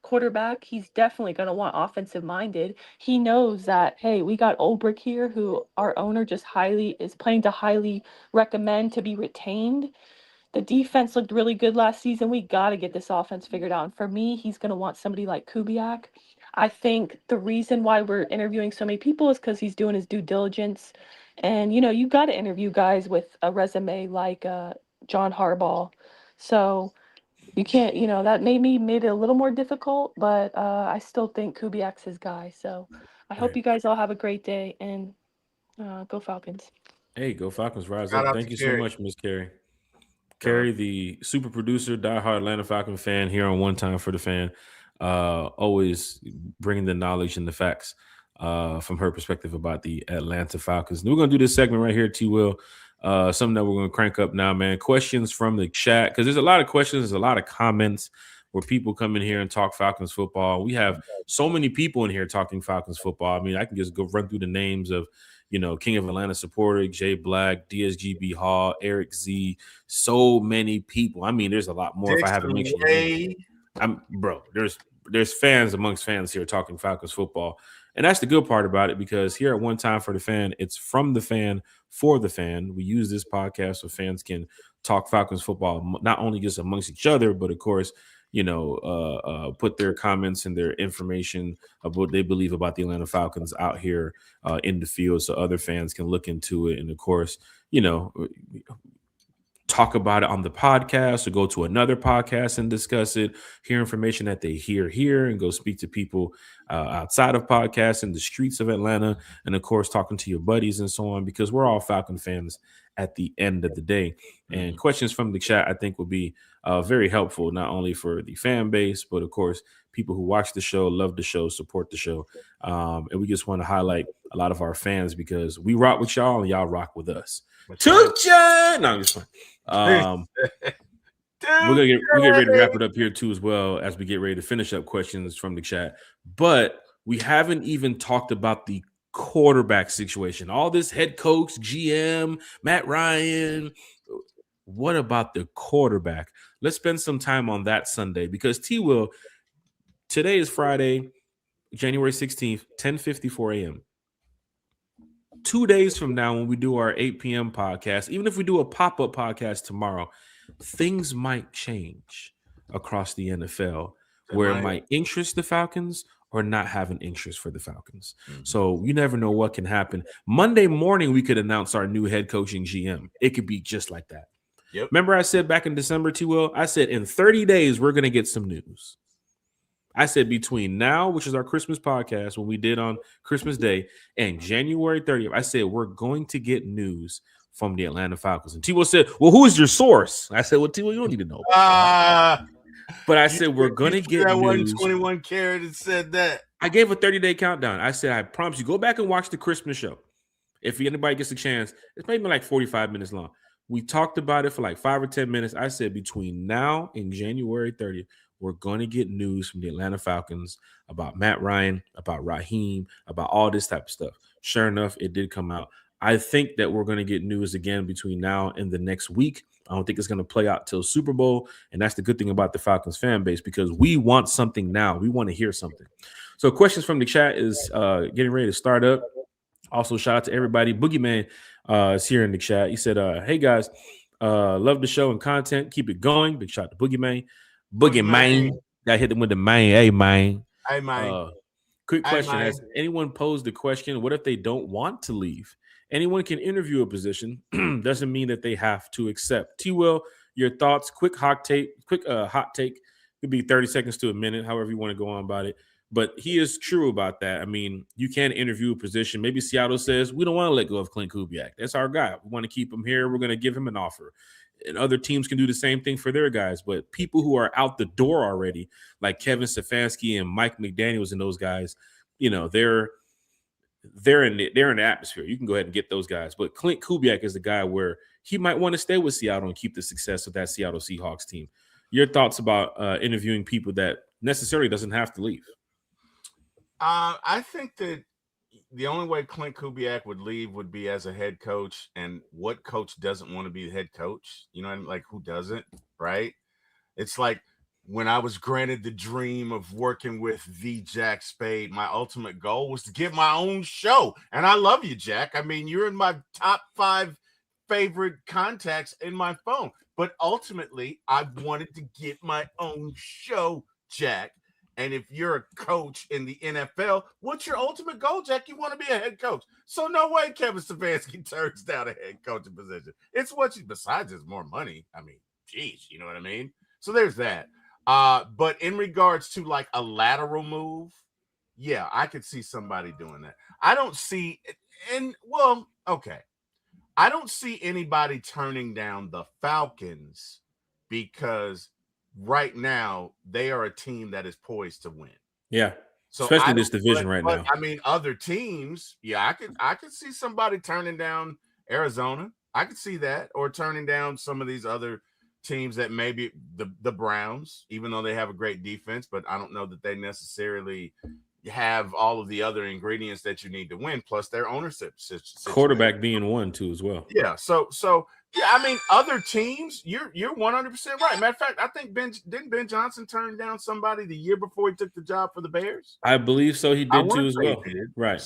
quarterback, he's definitely going to want offensive minded. He knows that, hey, we got Ulbrich here, who our owner just is planning to highly recommend to be retained. The defense looked really good last season. We got to get this offense figured out. And for me, he's going to want somebody like Kubiak. I think the reason why we're interviewing so many people is because he's doing his due diligence. And, you got to interview guys with a resume like John Harbaugh. So you can't, that made it a little more difficult, but I still think Kubiak's his guy. So I hope you guys all have a great day, and go Falcons. Hey, go Falcons, rise up. Thank you so much, Miss Carey. Carey, the super producer, diehard Atlanta Falcon fan here on One Time for the Fan. Always bringing the knowledge and the facts from her perspective about the Atlanta Falcons. And we're going to do this segment right here, T-Will. Something that we're going to crank up now, man. Questions from the chat, because there's a lot of questions, there's a lot of comments where people come in here and talk Falcons football. We have so many people in here talking Falcons football. I mean, I can just go run through the names of, King of Atlanta supporter, Jay Black, DSGB Hall, Eric Z, so many people. I mean, there's a lot more if I haven't mentioned. There's fans amongst fans here talking Falcons football. And that's the good part about it, because here at One Time for the Fan, it's from the fan for the fan. We use this podcast so fans can talk Falcons football, not only just amongst each other, but of course, put their comments and their information of what they believe about the Atlanta Falcons out here in the field so other fans can look into it. And of course, talk about it on the podcast or go to another podcast and discuss it, hear information that they hear here, and go speak to people outside of podcasts in the streets of Atlanta, and of course talking to your buddies and so on, because we're all Falcon fans at the end of the day. And questions from the chat, I think, will be very helpful, not only for the fan base, but of course people who watch the show, love the show, support the show. And we just want to highlight a lot of our fans because we rock with y'all and y'all rock with us. Tucha! No, I'm just fine. We're gonna get ready to wrap it up here too, as well, as we get ready to finish up questions from the chat. But we haven't even talked about the quarterback situation. All this head coach, GM, Matt Ryan. What about the quarterback? Let's spend some time on that Sunday, because T-Will, today is Friday, January 16th, 10:54 a.m. 2 days from now, when we do our 8 p.m. podcast, even if we do a pop-up podcast tomorrow, things might change across the NFL where it might interest the Falcons or not have an interest for the Falcons. So you never know what can happen. Monday morning, we could announce our new head coaching GM. It could be just like that. Yep. Remember I said back in December, T-Will, I said in 30 days, we're going to get some news. I said between now, which is our Christmas podcast, when we did on Christmas Day, and January 30th, I said we're going to get news from the Atlanta Falcons. And T-Will said, well, who is your source? I said, well, T-Will, you don't need to know. But I said, we're going to get that news. 21 carat and said that. I gave a 30-day countdown. I said, I promise you, go back and watch the Christmas show. If anybody gets a chance, it's maybe like 45 minutes long. We talked about it for like 5 or 10 minutes. I said between now and January 30th, we're going to get news from the Atlanta Falcons about Matt Ryan, about Raheem, about all this type of stuff. Sure enough, it did come out. I think that we're going to get news again between now and the next week. I don't think it's going to play out till Super Bowl. And that's the good thing about the Falcons fan base, because we want something now. We want to hear something. So questions from the chat is getting ready to start up. Also, shout out to everybody. Boogeyman is here in the chat. He said, hey, guys, love the show and content. Keep it going. Big shout out to Boogeyman. Boogeyman. Got hit them with the man. Hey, man. Hey, man. Quick question. Has anyone posed the question, what if they don't want to leave? Anyone can interview a position. Doesn't mean that they have to accept. T-Will, your thoughts, quick hot take. Could be 30 seconds to a minute, however you want to go on about it. But he is true about that. I mean, you can interview a position. Maybe Seattle says, we don't want to let go of Clint Kubiak. That's our guy. We want to keep him here. We're going to give him an offer. And other teams can do the same thing for their guys. But people who are out the door already, like Kevin Stefanski and Mike McDaniels and those guys, you know, they're in the atmosphere. You can go ahead and get those guys. But Clint Kubiak is the guy where he might want to stay with Seattle and keep the success of that Seattle Seahawks team. Your thoughts about interviewing people that necessarily doesn't have to leave? I think that the only way Clint Kubiak would leave would be as a head coach. And what coach doesn't want to be the head coach? You know what I mean? Like, who doesn't, right? It's like when I was granted the dream of working with the Jack Spade, my ultimate goal was to get my own show. And I love you, Jack. I mean, you're in my top 5 favorite contacts in my phone. But ultimately, I wanted to get my own show, Jack. And if you're a coach in the NFL, what's your ultimate goal, Jack? You want to be a head coach. So no way Kevin Stefanski turns down a head coaching position. It's what you, besides it's more money. I mean, geez, you know what I mean? So there's that. But in regards to like a lateral move, yeah, I could see somebody doing that. I don't see, okay. I don't see anybody turning down the Falcons because right now they are a team that is poised to win. Yeah. So especially this division right now. I mean, other teams, yeah, I could see somebody turning down Arizona. I could see that, or turning down some of these other teams that maybe the Browns, even though they have a great defense, but I don't know that they necessarily have all of the other ingredients that you need to win, plus their ownership situation. Quarterback being one too as well. Yeah. So yeah, I mean, other teams, you're 100% right. Matter of fact, I think didn't Ben Johnson turn down somebody the year before he took the job for the Bears? I believe so. He did too as well. Right.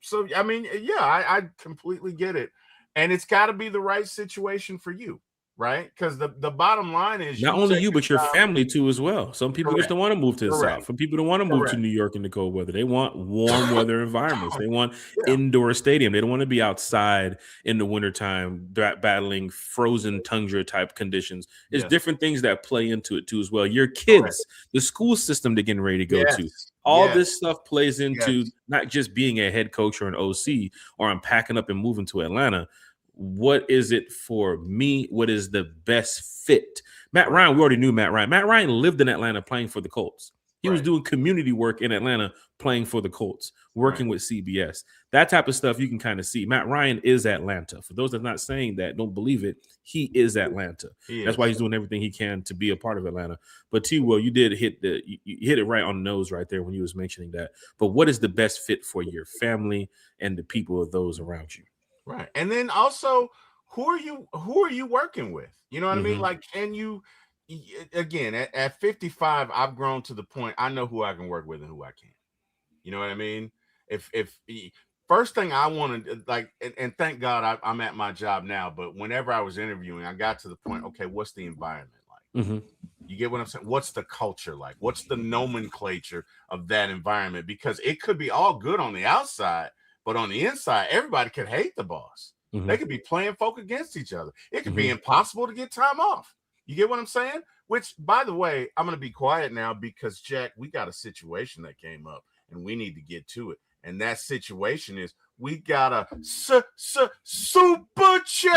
So I mean, yeah, I completely get it. And it's got to be the right situation for you. right? Because the bottom line is not only you, but your family too as well. Some people just don't want to move to the South. Some people don't want to move to New York in the cold weather. They want warm weather environments. They want indoor stadium. They don't want to be outside in the wintertime battling frozen tundra type conditions. There's different things that play into it too as well. Your kids, the school system they're getting ready to go to. All this stuff plays into not just being a head coach or an OC or I'm packing up and moving to Atlanta. What is it for me? What is the best fit? Matt Ryan, we already knew Matt Ryan. Matt Ryan lived in Atlanta playing for the Colts. He was doing community work in Atlanta playing for the Colts, working with CBS. That type of stuff you can kind of see. Matt Ryan is Atlanta. For those that are not saying that, don't believe it, he is Atlanta. That's why he's doing everything he can to be a part of Atlanta. But T-Will, you did hit you hit it right on the nose right there when you was mentioning that. But what is the best fit for your family and the people of those around you? Right. And then also, who are you working with? You know what I mean? Like, can you, again, at 55, I've grown to the point I know who I can work with and who I can't. You know what I mean? If first thing I wanted, like, and thank God I'm at my job now, but whenever I was interviewing, I got to the point, okay, what's the environment like? You get what I'm saying? What's the culture like? What's the nomenclature of that environment? Because it could be all good on the outside, but on the inside, everybody could hate the boss. They could be playing folk against each other. It could be impossible to get time off. You get what I'm saying? Which, by the way, I'm going to be quiet now because, Jack, we got a situation that came up and we need to get to it. And that situation is we got a super chat.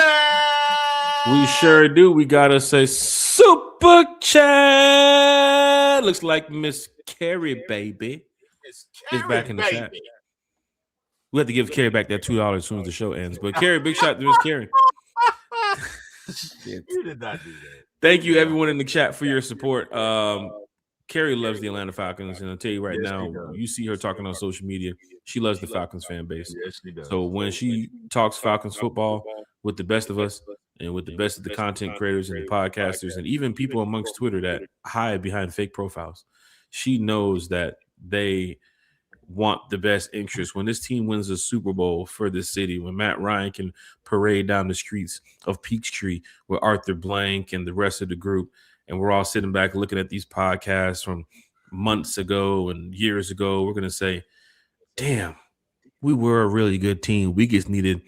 We sure do. We got to say super chat. Looks like Miss Carrie, baby, is back in the chat. We have to give Carrie back that $2 as soon as the show ends. But Carrie, big shout to Miss Carrie. You did not do that. Thank you, everyone in the chat, for your support. Carrie loves the Atlanta Falcons, and I'll tell you right now, you see her talking on social media. She loves the Falcons fan base. Yes, she does. So when she talks Falcons football with the best of us and with the best of the content creators and the podcasters and even people amongst Twitter that hide behind fake profiles, she knows that they want the best interest. When this team wins a Super Bowl for the city, when Matt Ryan can parade down the streets of Peachtree with Arthur Blank and the rest of the group, and we're all sitting back looking at these podcasts from months ago and years ago, we're going to say, damn, we were a really good team. We just needed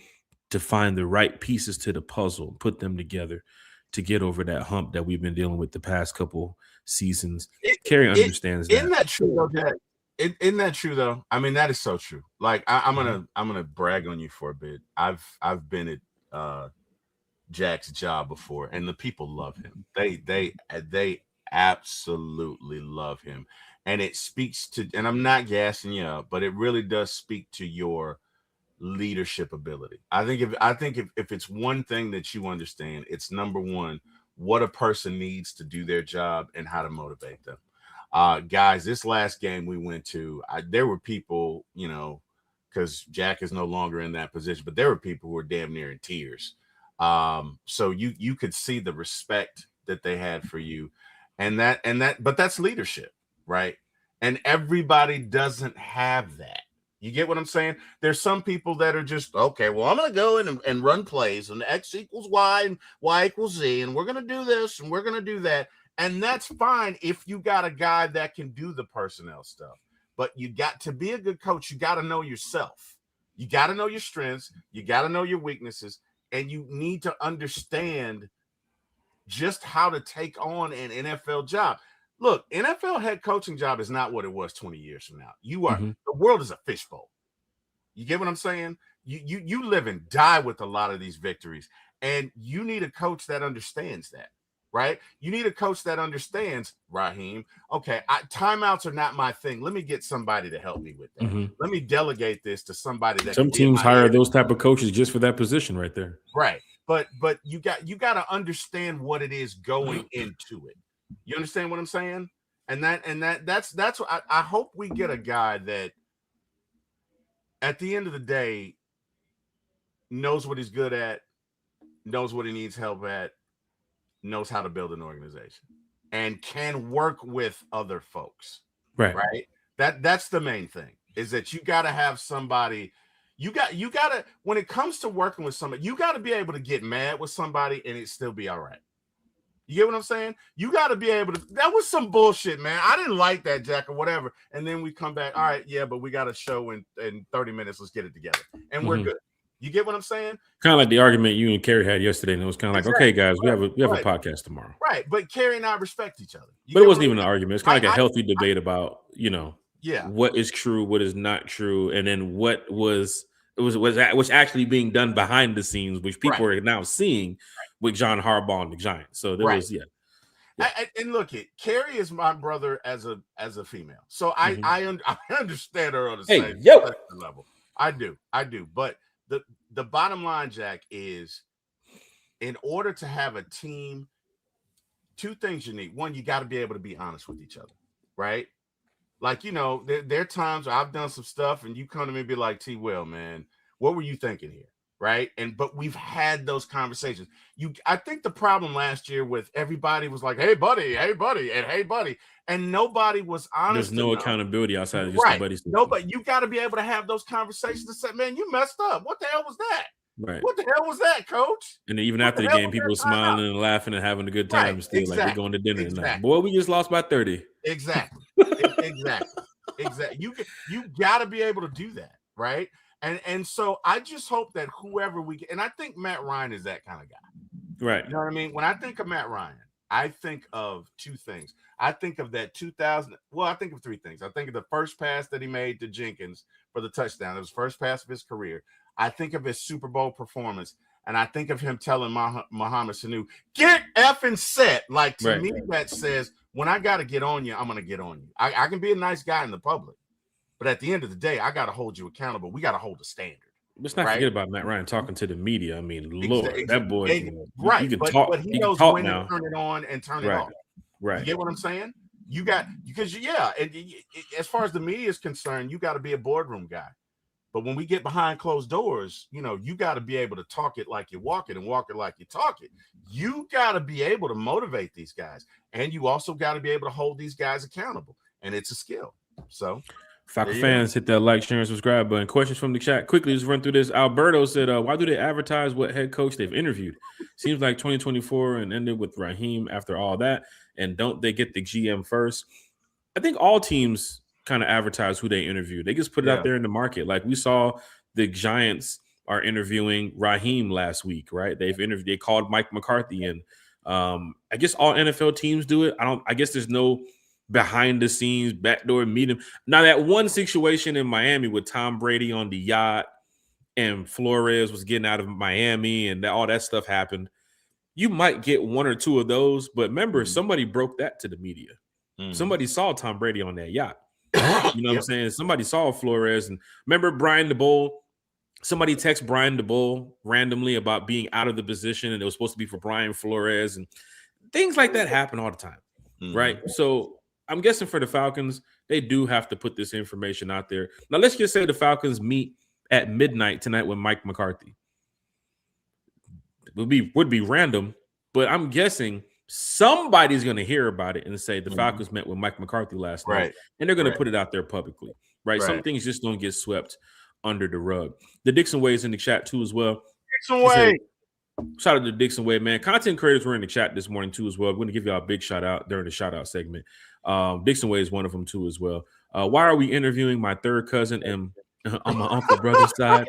to find the right pieces to the puzzle, put them together to get over that hump that we've been dealing with the past couple seasons. Carrie understands that. Isn't that true, though, Jack? Isn't that true, though? I mean, that is so true. Like, I'm gonna brag on you for a bit. I've been at Jack's job before, and the people love him. They absolutely love him, and it speaks to. And I'm not gassing you up, but it really does speak to your leadership ability. I think if it's one thing that you understand, it's number one, what a person needs to do their job and how to motivate them. Guys, this last game we went to, there were people, you know, because Jack is no longer in that position, but there were people who were damn near in tears. So you could see the respect that they had for you, but that's leadership, right? And everybody doesn't have that. You get what I'm saying? There's some people that are just, okay, well, I'm going to go in and run plays and X equals Y and Y equals Z, and we're going to do this and we're going to do that. And that's fine if you got a guy that can do the personnel stuff. But you got to be a good coach. You got to know yourself. You got to know your strengths. You got to know your weaknesses. And you need to understand just how to take on an NFL job. Look, NFL head coaching job is not what it was 20 years from now. The world is a fishbowl. You get what I'm saying? You live and die with a lot of these victories. And you need a coach that understands that. Right? You need a coach that understands, Raheem, okay, timeouts are not my thing. Let me get somebody to help me with that. Let me delegate this to somebody that some teams hire those type of coaches just for that position right there. Right. But you got to understand what it is going into it. You understand what I'm saying? And that's what I hope we get a guy that at the end of the day knows what he's good at, knows what he needs help at, knows how to build an organization and can work with other folks. Right. That's the main thing, is that you got to have somebody, You gotta, when it comes to working with somebody, you gotta be able to get mad with somebody and it still be all right. You get what I'm saying? You got to be able to. That was some bullshit, man. I didn't like that, Jack, or whatever. And then we come back. All right, yeah, but we got a show in 30 minutes. Let's get it together, and we're good. You get what I'm saying? Kind of like the argument you and Kerry had yesterday, and it was kind of like, okay, guys, we have a podcast tomorrow, right? But Kerry and I respect each other. But it wasn't even an argument. It's kind of like a healthy debate about what is true, what is not true, and then what was actually being done behind the scenes, which people are now seeing with John Harbaugh and the Giants. So there was and look, Kerry is my brother as a female, so I understand her on the same level. I do, but the bottom line, Jack, is in order to have a team, two things you need. One, you got to be able to be honest with each other, right? Like, there are times where I've done some stuff and you come to me and be like, T. Will, man, what were you thinking here? Right. But we've had those conversations. I think the problem last year with everybody was like, hey, buddy, and hey, buddy. And nobody was honest. There's no accountability outside of just the buddies. Nobody, you got to be able to have those conversations and say, man, you messed up. What the hell was that? Right. What the hell was that, coach? And then even after the game, people were smiling and laughing and having a good time still. Like, we're going to dinner tonight. Boy, we just lost by 30. Exactly. You got to be able to do that, right? And so I just hope that whoever we get, and I think Matt Ryan is that kind of guy. Right. You know what I mean? When I think of Matt Ryan, I think of two things. I think of that 2000. Well, I think of three things. I think of the first pass that he made to Jenkins for the touchdown. It was first pass of his career. I think of his Super Bowl performance. And I think of him telling Mohamed Sanu, get effing set. Like, to me, that says, when I got to get on you, I'm going to get on you. I can be a nice guy in the public. But at the end of the day, I got to hold you accountable. We got to hold the standard. Let's not forget about Matt Ryan talking to the media. I mean, Lord, that boy, he can but, talk. But he knows when to turn it on and turn it off. Right. You get what I'm saying? As far as the media is concerned, you got to be a boardroom guy. But when we get behind closed doors, you got to be able to talk it like you walk it and walk it like you talk it. You got to be able to motivate these guys. And you also got to be able to hold these guys accountable. And it's a skill. So Falcon fans, hit that like, share, and subscribe button. Questions from the chat. Quickly, just run through this. Alberto said, why do they advertise what head coach they've interviewed? Seems like 2024 and ended with Raheem after all that. And don't they get the GM first? I think all teams kind of advertise who they interview. They just put it out there in the market. Like we saw the Giants are interviewing Raheem last week, right? They called Mike McCarthy in. I guess all NFL teams do it. I guess there's no behind the scenes backdoor meeting. Now that one situation in Miami with Tom Brady on the yacht and Flores was getting out of Miami and all that stuff happened. You might get one or two of those, but remember, somebody broke that to the media. Somebody saw Tom Brady on that yacht. You know what I'm saying? Somebody saw Flores, and remember Brian DeBoll. Somebody texted Brian DeBoll randomly about being out of the position, and it was supposed to be for Brian Flores, and things like that happen all the time, right? So I'm guessing for the Falcons, they do have to put this information out there. Now, let's just say the Falcons meet at midnight tonight with Mike McCarthy. It would be random, but I'm guessing somebody's going to hear about it and say the Falcons met with Mike McCarthy last night, and they're going to put it out there publicly, right? Some things just don't get swept under the rug. The Dixon Way is in the chat too as well. Dixon Way. Shout out to Dixon Way, man. Content creators were in the chat this morning too as well. I'm going to give y'all a big shout out during the shout out segment. Dixon Way is one of them too as well. Why are we interviewing my third cousin and on my uncle brother's side?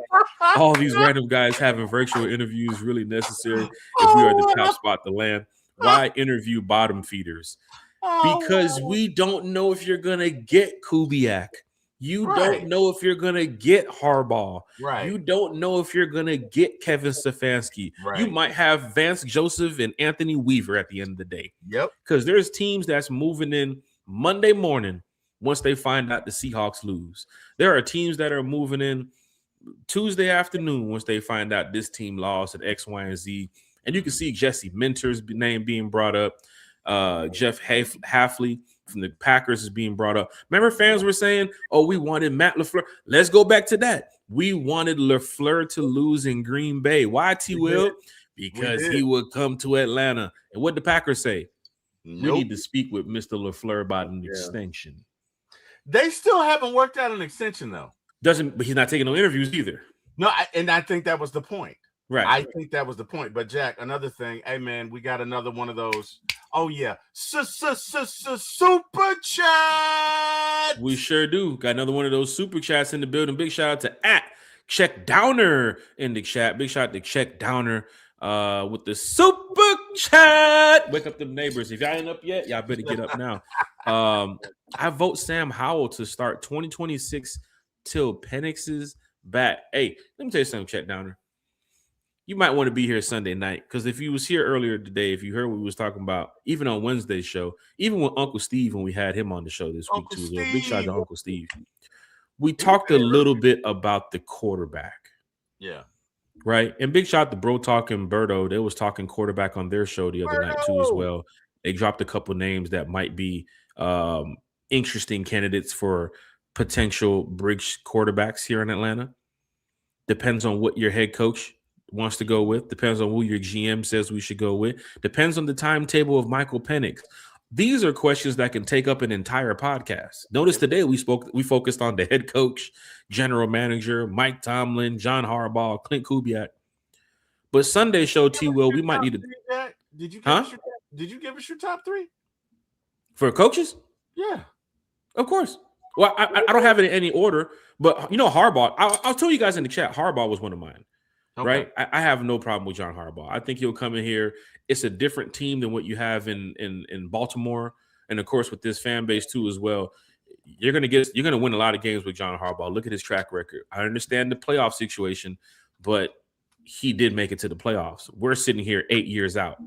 All these random guys having virtual interviews really necessary if we are the top spot to land. Why interview bottom feeders? Because we don't know if you're going to get Kubiak. You don't know if you're going to get Harbaugh. You don't know if you're going to get Kevin Stefanski. You might have Vance Joseph and Anthony Weaver at the end of the day. Because there's teams that's moving in Monday morning once they find out the Seahawks lose. There are teams that are moving in Tuesday afternoon once they find out this team lost at X, Y, and Z. And you can see Jesse Minter's name being brought up. Jeff Hafley from the Packers is being brought up. Remember, fans were saying, oh, we wanted Matt LaFleur. Let's go back to that. We wanted LaFleur to lose in Green Bay. Why, T. Will? Because he would come to Atlanta. And what did the Packers say? We need to speak with Mr. LaFleur about an extension. They still haven't worked out an extension, though. But he's not taking no interviews either. No, and I think that was the point. Right. I think that was the point. But Jack, another thing, hey man, we got another one of those. Oh yeah, super chat. We sure do. Got another one of those super chats in the building. Big shout out to @Check Downer in the chat. Big shout out to Check Downer with the super chat. Wake up them neighbors. If y'all ain't up yet, y'all better get up now. I vote Sam Howell to start 2026 till Penix is back. Hey, let me tell you something, Check Downer. You might want to be here Sunday night, because if you was here earlier today, if you heard what we was talking about, even on Wednesday's show, even with Uncle Steve when we had him on the show this week too, big shout out to Uncle Steve. We talked a little bit about the quarterback. Yeah. Right? And big shout out to Bro Talk and Berto. They was talking quarterback on their show the other night too as well. They dropped a couple names that might be interesting candidates for potential bridge quarterbacks here in Atlanta. Depends on what your head coach wants to go with. Depends on who your GM says we should go with. Depends on the timetable of Michael Penix. These are questions that can take up an entire podcast. Notice today we focused on the head coach, general manager, Mike Tomlin, John Harbaugh, Clint Kubiak. But Sunday show, T. Will, we might need to. Did you give us your top 3 for coaches? Yeah, of course. Well, I don't have it in any order, but you know Harbaugh. I'll tell you guys in the chat. Harbaugh was one of mine. Okay. Right? I have no problem with John Harbaugh. I think he'll come in here. It's a different team than what you have in Baltimore, and of course with this fan base too as well. You're gonna win a lot of games with John Harbaugh. Look at his track record. I understand the playoff situation, but he did make it to the playoffs. We're sitting here 8 years out.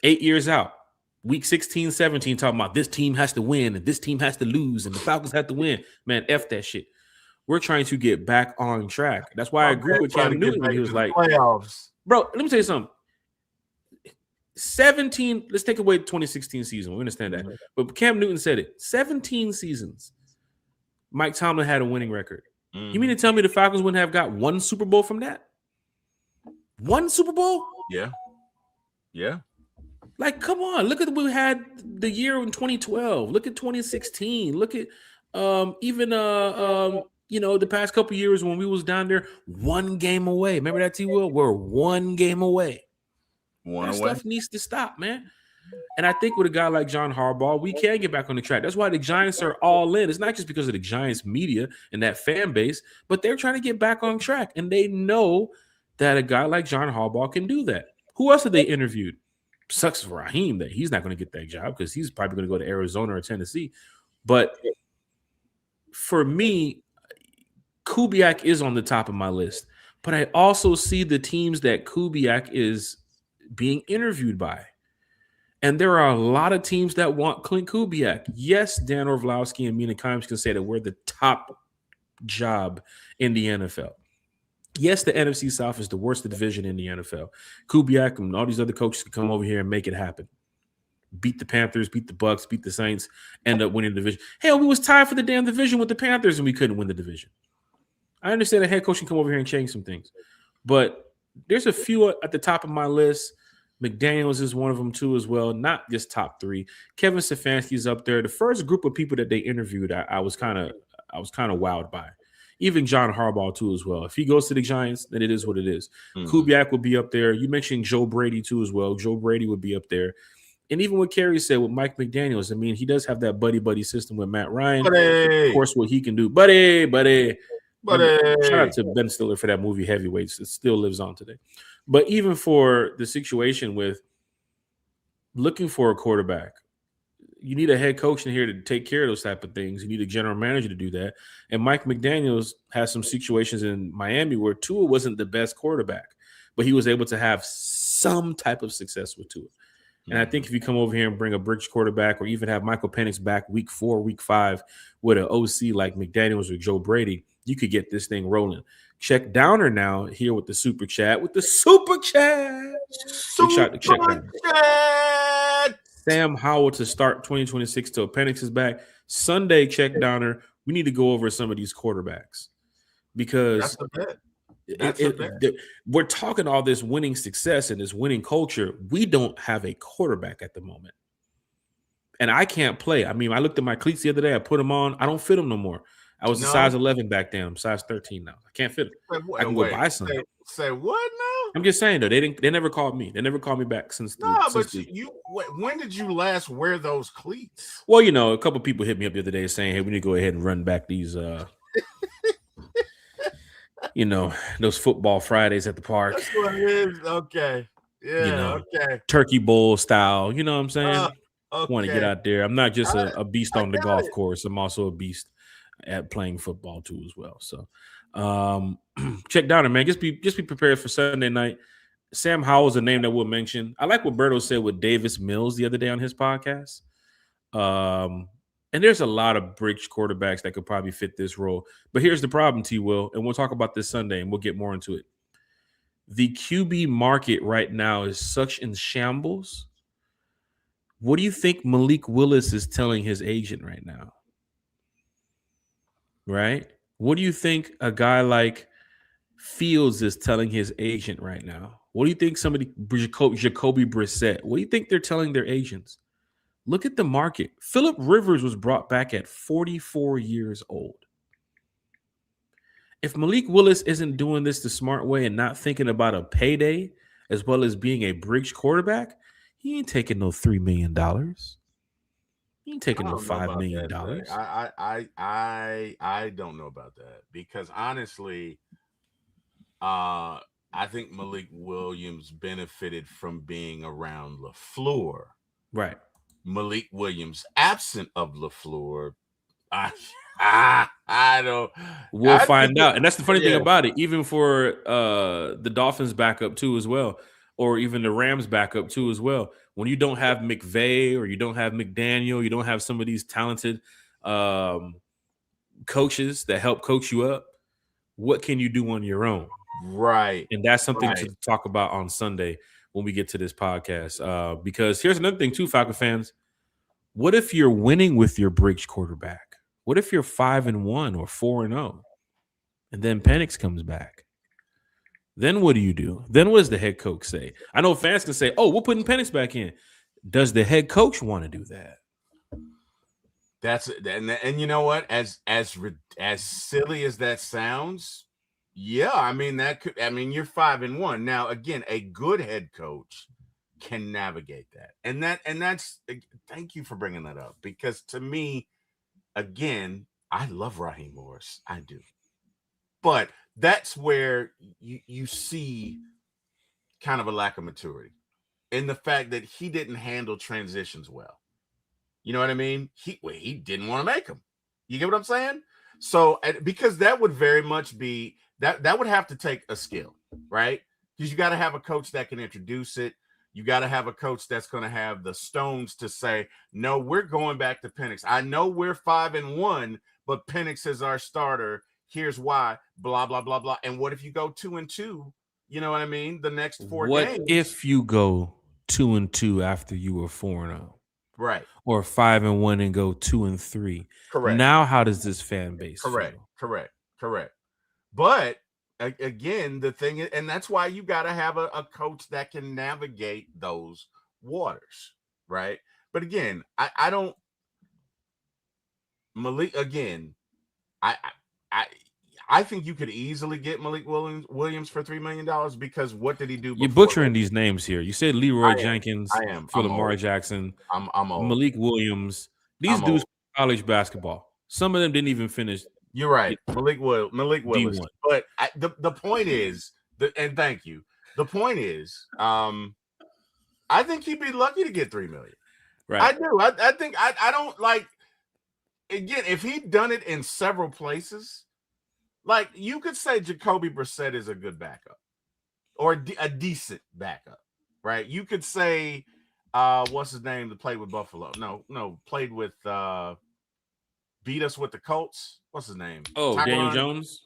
8 years out. Week 16, 17, talking about this team has to win and this team has to lose and the Falcons have to win. Man, F that shit. We're trying to get back on track. That's why I agree with Cam Newton when he was like, playoffs. Bro, let me tell you something. 17, let's take away the 2016 season. We understand that. But Cam Newton said it. 17 seasons. Mike Tomlin had a winning record. You mean to tell me the Falcons wouldn't have got one Super Bowl from that? One Super Bowl? Yeah. Yeah. Like, come on. Look at what we had the year in 2012. Look at 2016. Look at the past couple of years when we was down there, one game away. Remember that, T. Will? We're one game away. That stuff needs to stop, man. And I think with a guy like John Harbaugh, we can get back on the track. That's why the Giants are all in. It's not just because of the Giants media and that fan base, but they're trying to get back on track. And they know that a guy like John Harbaugh can do that. Who else have they interviewed? Sucks for Raheem that he's not going to get that job because he's probably going to go to Arizona or Tennessee. But for me, Kubiak is on the top of my list. But I also see the teams that Kubiak is being interviewed by. And there are a lot of teams that want Clint Kubiak. Yes, Dan Orlovsky and Mina Kimes can say that we're the top job in the NFL. Yes, the NFC South is the worst division in the NFL. Kubiak and all these other coaches can come over here and make it happen. Beat the Panthers, beat the Bucks, beat the Saints, end up winning the division. Hell, we was tied for the damn division with the Panthers and we couldn't win the division. I understand a head coach can come over here and change some things. But there's a few at the top of my list. McDaniels is one of them too as well, not just top 3. Kevin Stefanski's up there. The first group of people that they interviewed, I was kind of wowed by. Even John Harbaugh too as well. If he goes to the Giants, then it is what it is. Kubiak will be up there. You mentioned Joe Brady too as well. Joe Brady would be up there. And even what Kerry said with Mike McDaniels, I mean, he does have that buddy system with Matt Ryan. Of course, what he can do. Buddy. Shout out to Ben Stiller for that movie Heavyweights. It still lives on today. But even for the situation with looking for a quarterback, you need a head coach in here to take care of those type of things. You need a general manager to do that. And Mike McDaniels has some situations in Miami where Tua wasn't the best quarterback, but he was able to have some type of success with Tua. And I think if you come over here and bring a bridge quarterback or even have Michael Penix back week 4, week 5 with an OC like McDaniels or Joe Brady, you could get this thing rolling. Check Downer now here with the super chat. Big shot to Check Downer. Sam Howell to start 2026 till Penix is back. Sunday, Check Downer. We need to go over some of these quarterbacks because we're talking all this winning success and this winning culture. We don't have a quarterback at the moment. And I can't play. I mean, I looked at my cleats the other day. I put them on. I don't fit them no more. I was a No. size 11 back then. I'm size 13 now. I can't fit it. I can go buy some. Say what now? I'm just saying though, they never called me. They never called me back since when did you last wear those cleats? Well, you know, a couple people hit me up the other day saying, "Hey, we need to go ahead and run back these you know, those football Fridays at the park." That's what it is. Okay. Yeah, you know, okay. Turkey bowl style. You know what I'm saying? Okay. Want to get out there. I'm not just a beast on the golf it. course. I'm also a beast at playing football too as well. So check down it, man. Just be prepared for Sunday night. Sam Howell's a name that we'll mention. I like what Berto said with Davis Mills the other day on his podcast. And there's a lot of bridge quarterbacks that could probably fit this role. But here's the problem, T. Will, and we'll talk about this Sunday, and we'll get more into it. The QB market right now is such in shambles. What do you think Malik Willis is telling his agent right now? Right? What do you think a guy like Fields is telling his agent right now? What do you think somebody, Jacoby Brissett, what do you think they're telling their agents? Look at the market. Phillip Rivers was brought back at 44 years old. If Malik Willis isn't doing this the smart way and not thinking about a payday as well as being a bridge quarterback, he ain't taking no $3 million. He ain't taking no $5 million. I don't know about that because honestly, I think Malik Williams benefited from being around LaFleur. Right. Malik Williams absent of LaFleur. I don't. We'll find out. And that's the funny thing about it. Even for the Dolphins backup too as well, or even the Rams backup too as well. When you don't have McVay or you don't have McDaniel, you don't have some of these talented coaches that help coach you up, what can you do on your own? Right. And that's something to talk about on Sunday when we get to this podcast. Because here's another thing too, Falcon fans. What if you're winning with your bridge quarterback? What if you're 5-1 or 4-0 and then Penix comes back? Then what do you do? Then what does the head coach say? I know fans can say, "Oh, we're putting Penix back in." Does the head coach want to do that? That's and you know what? As silly as that sounds, yeah. I mean that could. I mean you're 5-1 now. Again, a good head coach can navigate that, and that's. Thank you for bringing that up because to me, again, I love Raheem Morris. I do, but that's where you see kind of a lack of maturity in the fact that he didn't handle transitions well. You know what I mean? He didn't want to make them. You get what I'm saying? So because that would very much be that would have to take a skill, right? Because you got to have a coach that can introduce it. You got to have a coach that's going to have the stones to say, no, we're going back to Penix. I know we're 5-1, but Penix is our starter. Here's why, blah, blah, blah, blah. And what if you go 2-2? You know what I mean? The next 4 games. What if you go 2-2 after you were 4-0? Right. Or 5-1 and go 2-3. Correct. Now, how does this fan base feel? Correct. But again, the thing is, and that's why you got to have a coach that can navigate those waters, right? But again, I don't. Malik again, I think you could easily get Malik Williams for $3 million because what did he do? You're butchering these names here. You said Leroy Jenkins for Lamar Jackson. I'm old. Malik Williams. These dudes college basketball. Some of them didn't even finish. You're right, Malik Willis. D1. But the point is, and thank you. The point is, I think he'd be lucky to get $3 million. Right. I do. I think I don't like. Again, if he'd done it in several places, like you could say Jacoby Brissett is a good backup or a decent backup, right? You could say, what's his name that played with Buffalo? No, played with beat us with the Colts. What's his name? Oh, Tyron? Daniel Jones?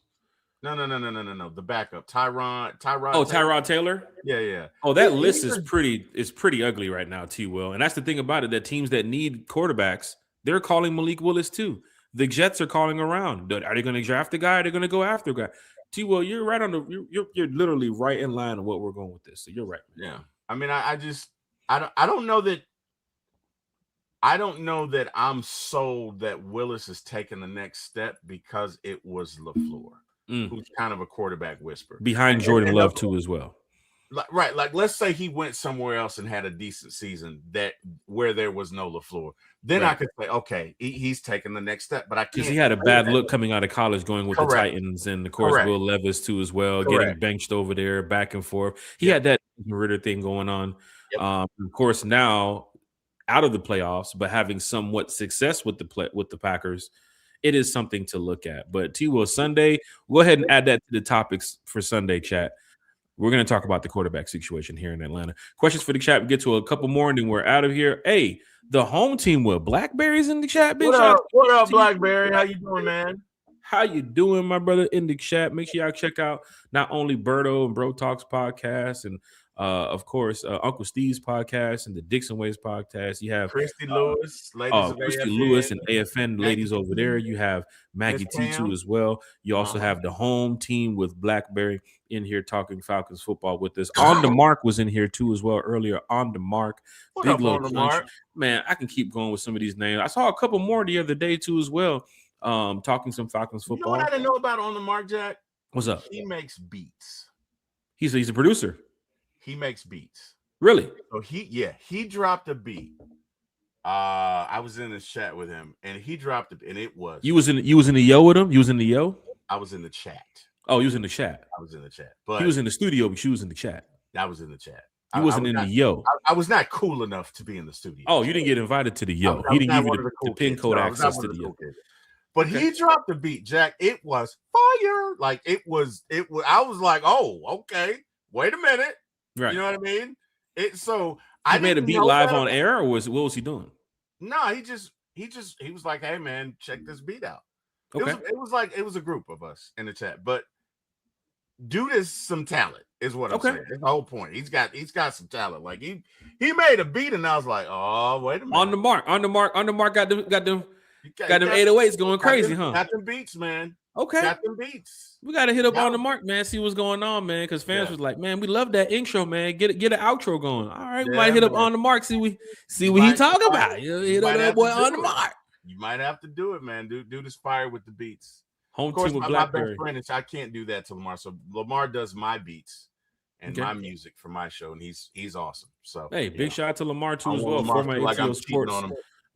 No. The backup, Tyrod. Oh, Tyrod Taylor? Yeah. Oh, that list is pretty ugly right now, T. Will. And that's the thing about it, that teams that need quarterbacks, they're calling Malik Willis too. The Jets are calling around. Are they going to draft the guy? Are they going to go after a guy? T. Will, you're right on you're literally right in line of what we're going with this. So you're right. Yeah. I mean, I don't know that. I don't know that I'm sold that Willis is taking the next step because it was LaFleur, who's kind of a quarterback whisperer. Behind Jordan Love, too, as well. Right. Like, let's say he went somewhere else and had a decent season where there was no LaFleur. Then I could say, okay, he's taking the next step. But I can't. Because he had a bad look coming out of college going with the Titans. And, of course, Will Levis, too, as well, getting benched over there, back and forth. He had that Ritter thing going on. Of course, now out of the playoffs, but having somewhat success with the Packers, it is something to look at. But T-Will, Sunday, go ahead and add that to the topics for Sunday, chat. We're going to talk about the quarterback situation here in Atlanta. Questions for the chat. We get to a couple more, and then we're out of here. Hey, the home team with Blackberry's in the chat. Big what up, Blackberry? How you doing, man? How you doing, my brother, in the chat? Make sure y'all check out not only Berto and Bro Talks podcast and of course, Uncle Steve's podcast and the Dixon Ways podcast. You have Christy Lewis, Christy Lewis and AFN ladies over there. You have Maggie T2 as well. You also have the home team with Blackberry in here talking Falcons football with us. On the Mark was in here too as well earlier. On the Mark, big little punch. Man, I can keep going with some of these names. I saw a couple more the other day too as well. Talking some Falcons football. You know what I didn't know about On the Mark, Jack? What's up? He makes beats. He's a producer. He makes beats. Really? So he dropped a beat. I was in the chat with him, and he dropped it, and it was. You was in the yo with him? You was in the yo? I was in the chat. Oh, you was in the chat. I was in the chat. But he was in the studio, but she was in the chat. I was in the chat. He wasn't in the yo. I was not cool enough to be in the studio. Oh, you didn't get invited to the yo. He didn't give you the pin code access to the yo. But he dropped the beat, Jack. It was fire. Like it was. I was like, oh, okay. Wait a minute. Right. You know what I mean? I made a beat live on air, or what was he doing? No, he was like, hey man, check this beat out. Okay. It was a group of us in the chat, but dude is some talent, is what I'm saying. That's the whole point. He's got some talent. Like he made a beat, and I was like, oh, wait a minute. On the mark, got them 808s going crazy, huh? Got them beats, man. Okay. Got them beats. We got to hit up On the Mark, man. See what's going on, man. Because fans was like, man, we love that intro, man. Get an outro going. All right, we might hit up On the Mark. See what he talking about. You hit up that boy On the Mark. You might have to do it, man. Dude is fire with the beats. Home team with Blackberry. My best friend, I can't do that to Lamar. So Lamar does my beats and my music for my show, and he's awesome. So hey, big shout out to Lamar too as well. Former ATL Sports.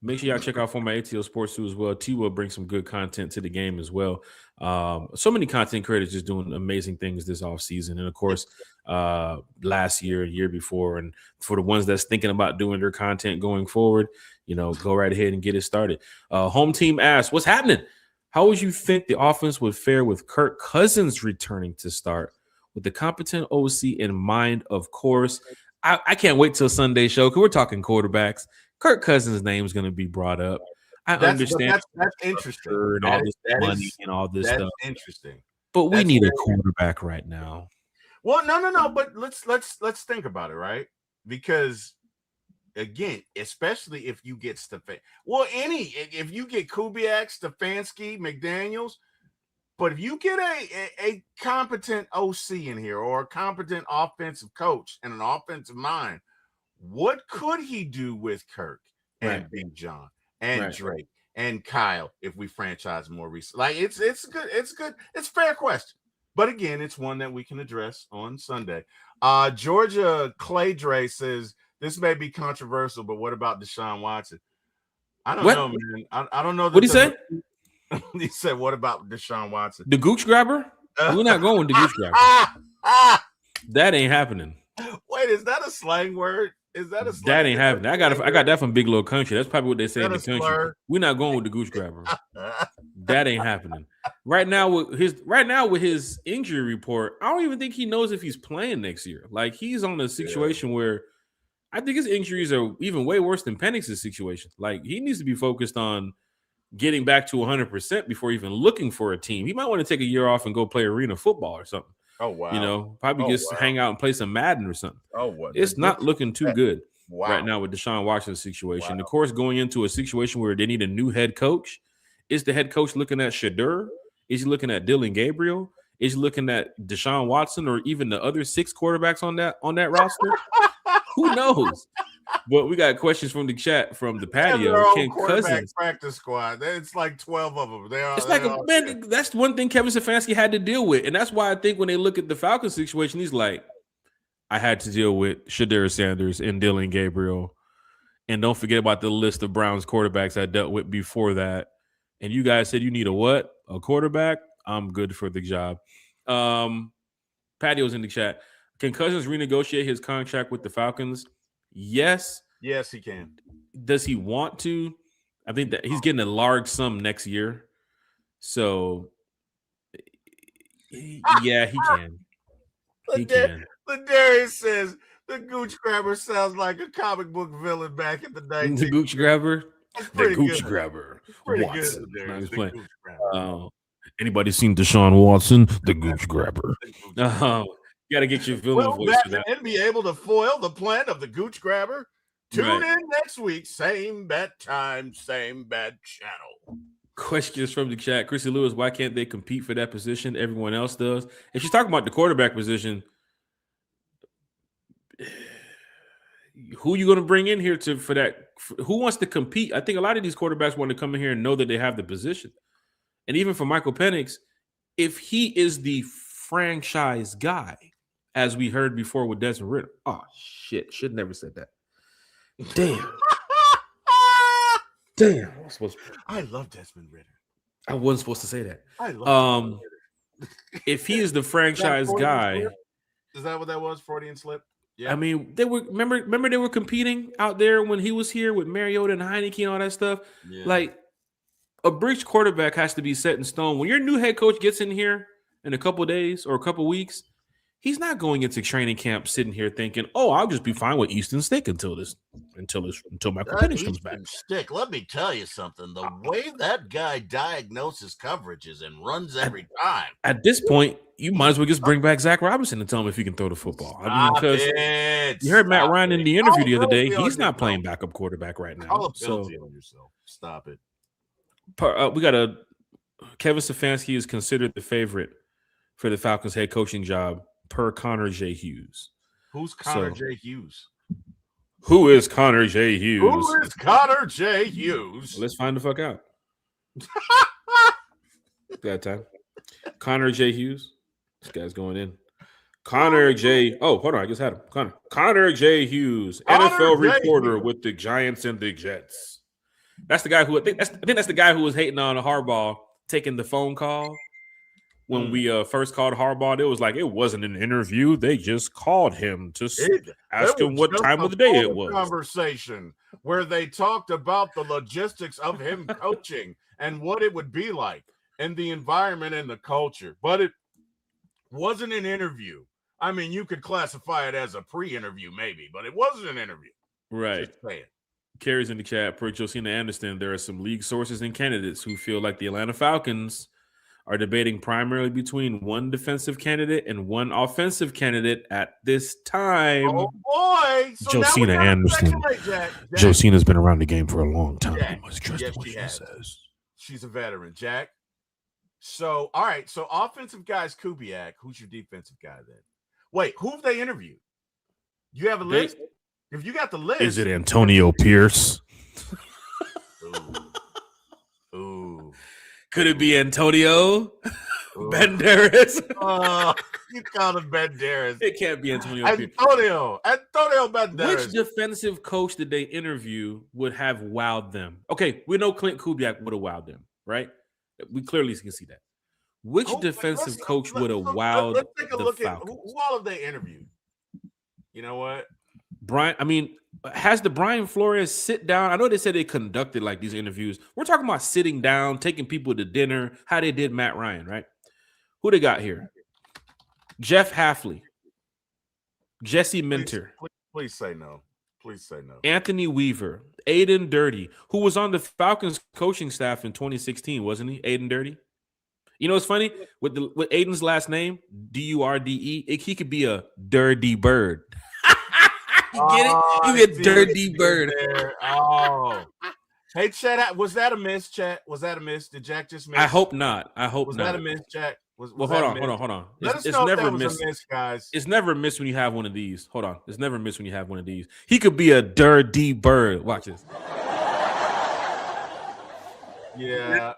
Make sure y'all check out former ATL Sports too as well. T will bring some good content to the game as well. So many content creators just doing amazing things this offseason. And of course, last year before, and for the ones that's thinking about doing their content going forward, go right ahead and get it started. Home team asks, what's happening? How would you think the offense would fare with Kirk Cousins returning to start with the competent OC in mind? Of course, I can't wait till Sunday show because we're talking quarterbacks. Kirk Cousins' name is going to be brought up. I understand that's interesting. And all this money and all this stuff. Interesting. But we need a quarterback right now. Well, no. But let's think about it, right? Because again, especially if you get if you get Kubiak, Stefanski, McDaniels, but if you get a competent OC in here or a competent offensive coach and an offensive mind, what could he do with Kirk and Big John and Drake and Kyle if we franchise more recently? Like it's good. It's good. It's a fair question. But again, it's one that we can address on Sunday. Georgia Clay Dre says this may be controversial, but what about Deshaun Watson? I don't know, man. I don't know. What did he say? He said, what about Deshaun Watson? The gooch grabber? We're not going with the gooch grabber. That ain't happening. Wait, is that a slang word? Is that a slang That ain't happening. I got that from Big Little Country. That's probably what they say in the country. Slur? We're not going with the gooch grabber. That ain't happening. Right now with his injury report, I don't even think he knows if he's playing next year. Like he's on a situation where I think his injuries are even way worse than Penix's situation. Like he needs to be focused on getting back to 100% before even looking for a team. He might want to take a year off and go play arena football or something. Oh wow! Probably just hang out and play some Madden or something. Oh what? It's not looking too good right now with Deshaun Watson's situation. Of course, going into a situation where they need a new head coach. Is the head coach looking at Shadur? Is he looking at Dylan Gabriel? Is he looking at Deshaun Watson or even the other 6 quarterbacks on that roster? Who knows? But we got questions from the chat from the They have patio. their own Ken quarterback Cousins. practice squad. It's like 12 of them. It's like that's one thing Kevin Stefanski had to deal with, and that's why I think when they look at the Falcons situation, he's like, I had to deal with Shedeur Sanders and Dylan Gabriel, and don't forget about the list of Browns quarterbacks I dealt with before that. And you guys said you need a what? A quarterback? I'm good for the job. Patio's in the chat. Can Cousins renegotiate his contract with the Falcons? Yes. Yes, he can. Does he want to? I think that he's getting a large sum next year. So, yeah, he can. He can. Ladarius says the Gooch Grabber sounds like a comic book villain back in the 90s. The Gooch Grabber? The Gooch good. Grabber. Pretty Watson. good, No, Ladarius. he's The playing. Gooch Grabber. Anybody seen Deshaun Watson? The Gooch Grabber. You got to get your villain Will voice for that. Batman be able to foil the plan of the Gooch Grabber? Tune in next week. Same bat time, same bad channel. Questions from the chat. Chrissy Lewis, why can't they compete for that position? Everyone else does. If she's talking about the quarterback position, who are you going to bring in here for that? Who wants to compete? I think a lot of these quarterbacks want to come in here and know that they have the position. And even for Michael Penix, if he is the franchise guy, as we heard before with Desmond Ridder. Oh, shit. Should never said that. Damn. Damn. I love Desmond Ridder. I wasn't supposed to say that. I love if he is the franchise guy. Is that what that was? Freudian slip? Yeah. I mean, they were remember they were competing out there when he was here with Mariota and Heineke and all that stuff. Yeah. Like a bridge quarterback has to be set in stone. When your new head coach gets in here in a couple of days or a couple of weeks, he's not going into training camp sitting here thinking, "Oh, I'll just be fine with Easton Stick until Michael Penix comes back." Stick. Let me tell you something. The way that guy diagnoses coverages and runs every time. At this point, you might as well just bring back Zach Robinson and tell him if he can throw the football. Because you heard Matt Ryan in the interview the other day. He's not playing backup quarterback right now. On yourself. Stop it. We got Kevin Stefanski is considered the favorite for the Falcons head coaching job per Connor J. Hughes. Who's Connor J. Hughes? Who is Connor J. Hughes? Who is Connor J. Hughes? Well, let's find the fuck out. That time. Connor J. Hughes. This guy's going in. Connor J. Oh, hold on. I just had him. Connor J. Hughes, NFL reporter with the Giants and the Jets. That's the guy who I think that's the guy who was hating on Harbaugh taking the phone call when we first called Harbaugh. It was like it wasn't an interview; they just called him to ask him what time of the day it was. Conversation where they talked about the logistics of him coaching and what it would be like and the environment and the culture, but it wasn't an interview. I mean, you could classify it as a pre-interview, maybe, but it wasn't an interview. Right. Just say it. Carries in the chat, per Josina Anderson, there are some league sources and candidates who feel like the Atlanta Falcons are debating primarily between one defensive candidate and one offensive candidate at this time. Oh, boy. So Josina Anderson. Josina's been around the game for a long time. Jack, I must trust what she says. She's a veteran, Jack. So, all right. So, offensive guys, Kubiak. Who's your defensive guy then? Wait, who have they interviewed? You have a list? If you got the list. Is it Antonio Pierce? Ooh. Could it be Antonio Banderas? You call him Banderas. It can't be Antonio Pierce. Antonio Banderas. Which defensive coach did they interview would have wowed them? Okay, we know Clint Kubiak would have wowed them, right? We clearly can see that. Which defensive coach would have wowed let's take a look Falcons? At who all have they interviewed? You know what? Has the Brian Flores sit down? I know they said they conducted like these interviews. We're talking about sitting down, taking people to dinner, how they did Matt Ryan, right? Who they got here? Jeff Hafley, Jesse Minter. Please say no. Please say no. Anthony Weaver, Aiden Dirty, who was on the Falcons coaching staff in 2016, wasn't he? Aiden Dirty. You know what's funny? With Aiden's last name, D-U-R-D-E, he could be a dirty bird. Get it? You get dirty bird. Oh. Hey, Chat, was that a miss, Chat? Was that a miss? Did Jack just miss? I hope not. Was that a miss, Jack? Was Well, that hold a miss? on. Let us It's know if never that was missed. a miss, guys. It's never missed when you have one of these. Hold on. It's never missed when you have one of these. He could be a dirty bird. Watch this. Yeah. You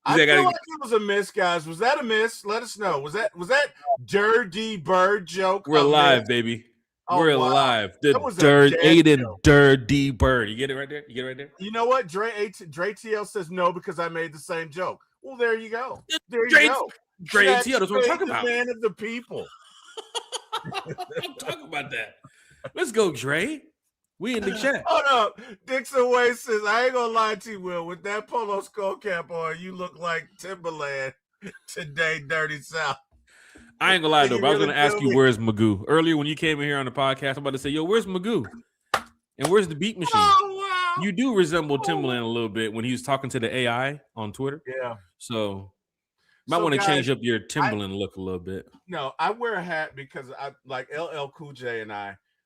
I think I feel gotta- like it was a miss, guys. Was that a miss? Let us know. Was that dirty bird joke? We're a live, miss? baby. Oh, We're wow. live. That The was a dirt dead Aiden joke. dirty bird. You get it right there? You get it right there? You know what? Dre TL says no because I made the same joke. Well, there you go. There you Dre- go. Dre Jack ATL, that's what I'm Spade, talking the about. man of the people. I'm talking about that. Let's go, Dre. We in the chat. Hold up. Dixon Way says, I ain't gonna lie to you, Will. With that polo skull cap on, you look like Timberland today, Dirty South. I ain't gonna lie though, but I was really gonna ask feel you me? where's Magoo. Earlier when you came in here on the podcast, I'm about to say, yo, where's Magoo? And where's the beat machine? Oh, wow. You do resemble Timberland a little bit when he was talking to the AI on Twitter. Yeah. So might So, want to guys, change up your Timberland look a little bit. No, I wear a hat because I like LL Cool J and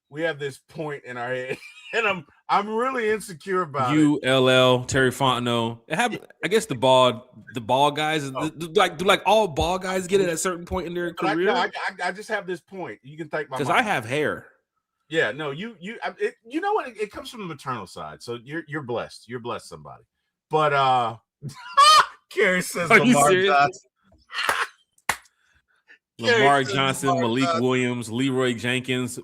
we have this point in our head, and I'm really insecure about it. LL, Terry Fontenot. It happened, I guess the bald guys, do all bald guys get it at a certain point in their But career? I just have this point. You can thank my Because mom. I have hair. Yeah, no, you know what? It comes from the maternal side, so you're blessed. You're blessed, somebody. But Carrie says, Are you Lamar serious? Johnson. Lamar says Johnson, Lamar Malik Johnson. Williams, Leroy Jenkins.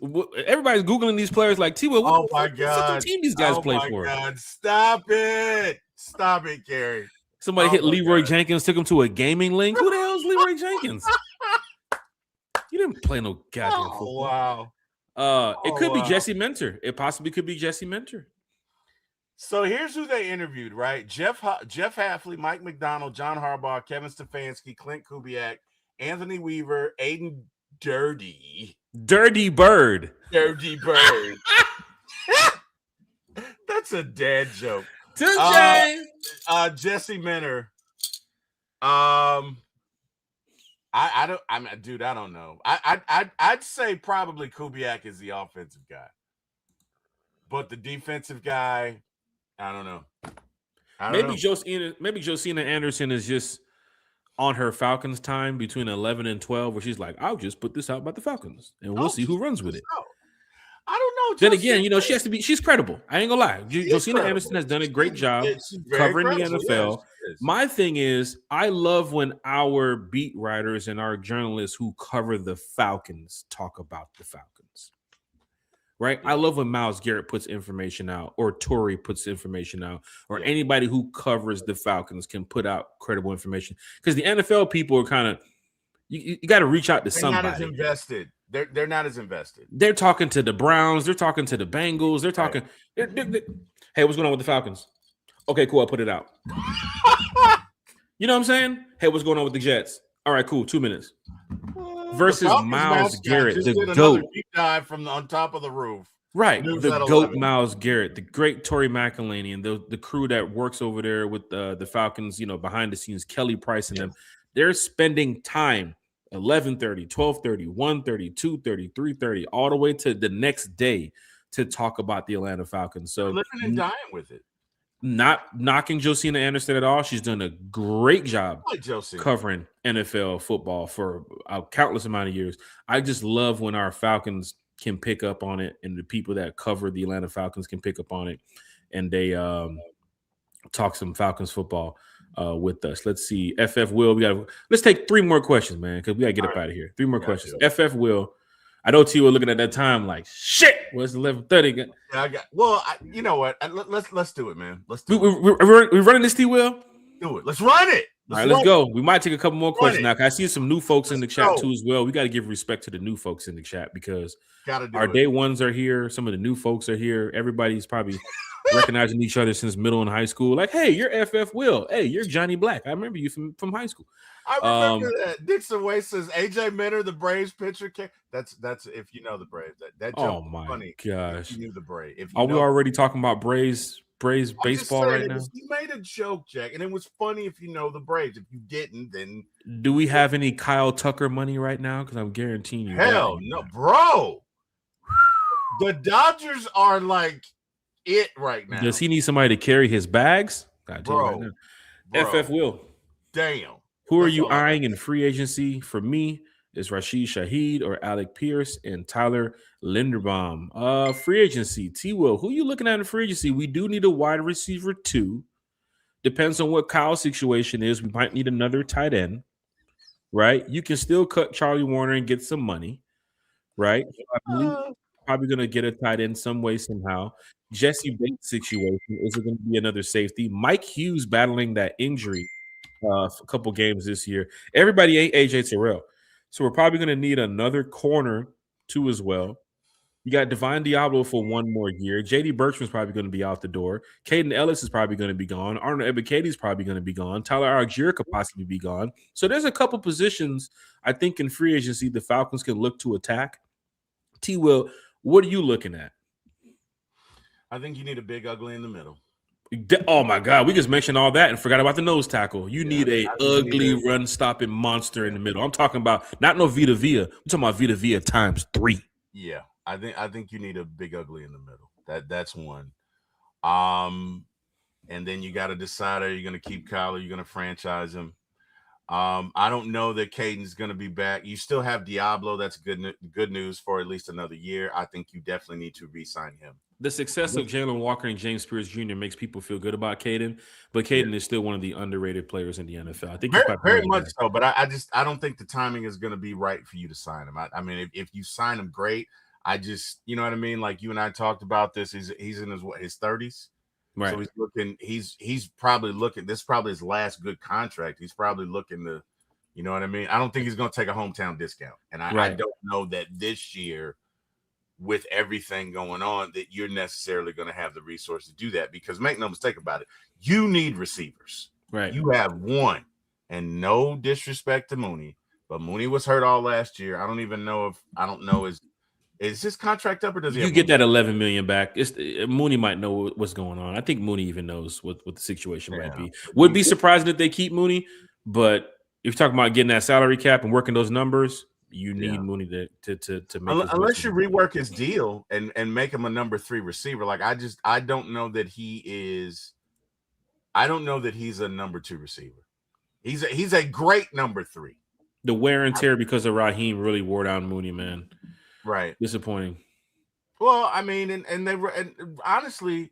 Everybody's Googling these players like, T-Will, Oh what my the fucking God! team these guys Oh play my for? God! Stop it! Stop it, Carrie. Somebody Oh hit my Leroy God. Jenkins, took him to a gaming link. Who the hell is Leroy Jenkins? You didn't play no goddamn football. Wow. It could be wow. Jesse Mentor. It possibly could be Jesse Mentor. So here's who they interviewed, right? Jeff Hafley, Mike McDonald, John Harbaugh, Kevin Stefanski, Clint Kubiak, Anthony Weaver, Aiden Dirty Bird. Dirty Bird. That's a dad joke. Jesse Mentor. I don't know. I'd say probably Kubiak is the offensive guy, but the defensive guy, I don't know. Maybe Josina Anderson is just on her Falcons time between 11 and 12, where she's like, I'll just put this out about the Falcons, and we'll see who runs with it. I don't know. Then again, she's credible. I ain't gonna lie. Josina Anderson has done a great job covering the NFL. Yes, My thing is, I love when our beat writers and our journalists who cover the Falcons talk about the Falcons. Right? I love when Myles Garrett puts information out, or Torrey puts information out, or anybody who covers the Falcons can put out credible information. Because the NFL people are kind of, you got to reach out to somebody. Not as invested. They're not as invested. They're talking to the Browns. They're talking to the Bengals. They're talking. Hey, what's going on with the Falcons? Okay, cool. I'll put it out. You know what I'm saying? Hey, what's going on with the Jets? All right, cool. 2 minutes. Versus Myles Garrett, the GOAT. Deep dive from on top of the roof. Right. The GOAT Myles Garrett, the great Torrey McElhaney, and the crew that works over there with the Falcons, behind the scenes, Kelly Price and them. They're spending time 11:30, 12:30, 1:30, 2:30, 3:30, all the way to the next day to talk about the Atlanta Falcons. So living and dying with it. Not knocking Josina Anderson at all. She's done a great job covering NFL football for a countless amount of years. I just love when our Falcons can pick up on it, and the people that cover the Atlanta Falcons can pick up on it, and they talk some Falcons football with us. Let's see. FF Will, let's take 3 more questions, man, because we got to get up out of here. 3 more questions. FF Will. I know T was looking at that time like, shit, it's 11:30. Yeah, you know what? Let's do it, man. Let's do it. We're running this, T Will? Do it. Let's run it. All right, let's go. We might take a couple more questions now. I see some new folks in the chat too as well. We got to give respect to the new folks in the chat because our day ones are here. Some of the new folks are here. Everybody's probably recognizing each other since middle and high school. Like, hey, you're FF Will. Hey, you're Johnny Black. I remember you from high school. I remember that. Dixon Way says AJ Minter, the Braves pitcher. That's if you know the Braves. That joke was funny. Gosh, if you knew the Braves. Are we already talking about Braves baseball right now? You made a joke, Jack, and it was funny if you know the Braves. If you didn't, then do we have any Kyle Tucker money right now? Because I'm guaranteeing you. Hell no, bro. The Dodgers are like it right now. Does he need somebody to carry his bags? Bro. FF Will. Damn. Who are That's you all I got. eyeing in free agency? For me, it's Rashid Shaheed or Alec Pierce and Tyler Linderbaum. Free agency. T-Will, who are you looking at in free agency? We do need a wide receiver too. Depends on what Kyle's situation is. We might need another tight end, right? You can still cut Charlie Warner and get some money, right? So I believe probably going to get a tight end some way, somehow. Jesse Bates situation. Is it going to be another safety? Mike Hughes battling that injury a couple games this year. Everybody ain't AJ Terrell. So we're probably going to need another corner too as well. You got Divine Diablo for one more year. JD Bertrand's probably going to be out the door. Caden Ellis is probably going to be gone. Arnold Ebiketie probably going to be gone. Tyler Algier could possibly be gone. So there's a couple positions I think in free agency the Falcons can look to attack. T-Will, what are you looking at? I think you need a big ugly in the middle. Oh my God, we just mentioned all that and forgot about the nose tackle. You need a ugly run-stopping monster in the middle. I'm talking about not no Vita Vea. I'm talking about Vita Vea times 3. Yeah, I think you need a big ugly in the middle. That's one. And then you got to decide, are you going to keep Kyle or you're going to franchise him? I don't know that Caden's going to be back. You still have Diablo. That's good news for at least another year. I think you definitely need to re-sign him. The success of Jalen Walker and James Spears Jr. makes people feel good about Caden, but Caden is still one of the underrated players in the NFL. I think very much so, but I don't think the timing is going to be right for you to sign him. I mean, if you sign him, great. I just, you know what I mean? Like you and I talked about this. He's in his 30s. Right. So he's probably looking, this is probably his last good contract. He's probably looking to, you know what I mean? I don't think he's going to take a hometown discount. And I don't know that this year, with everything going on, that you're necessarily going to have the resource to do that, because make no mistake about it, you need receivers. Right. You have one, and no disrespect to Mooney, but Mooney was hurt all last year. I don't know is his contract up, or does he? You get that $11 million back. Mooney might know what's going on. I think Mooney even knows what the situation might be. Would be surprised if they keep Mooney, but if you're talking about getting that salary cap and working those numbers, you need Mooney to make. Unless you rework his deal and make him a number 3 receiver. Like I don't know that he is. I don't know that he's a number 2 receiver. He's a great number 3. The wear and tear because of Raheem really wore down Mooney, man. Right. Disappointing. Well, I mean, and honestly,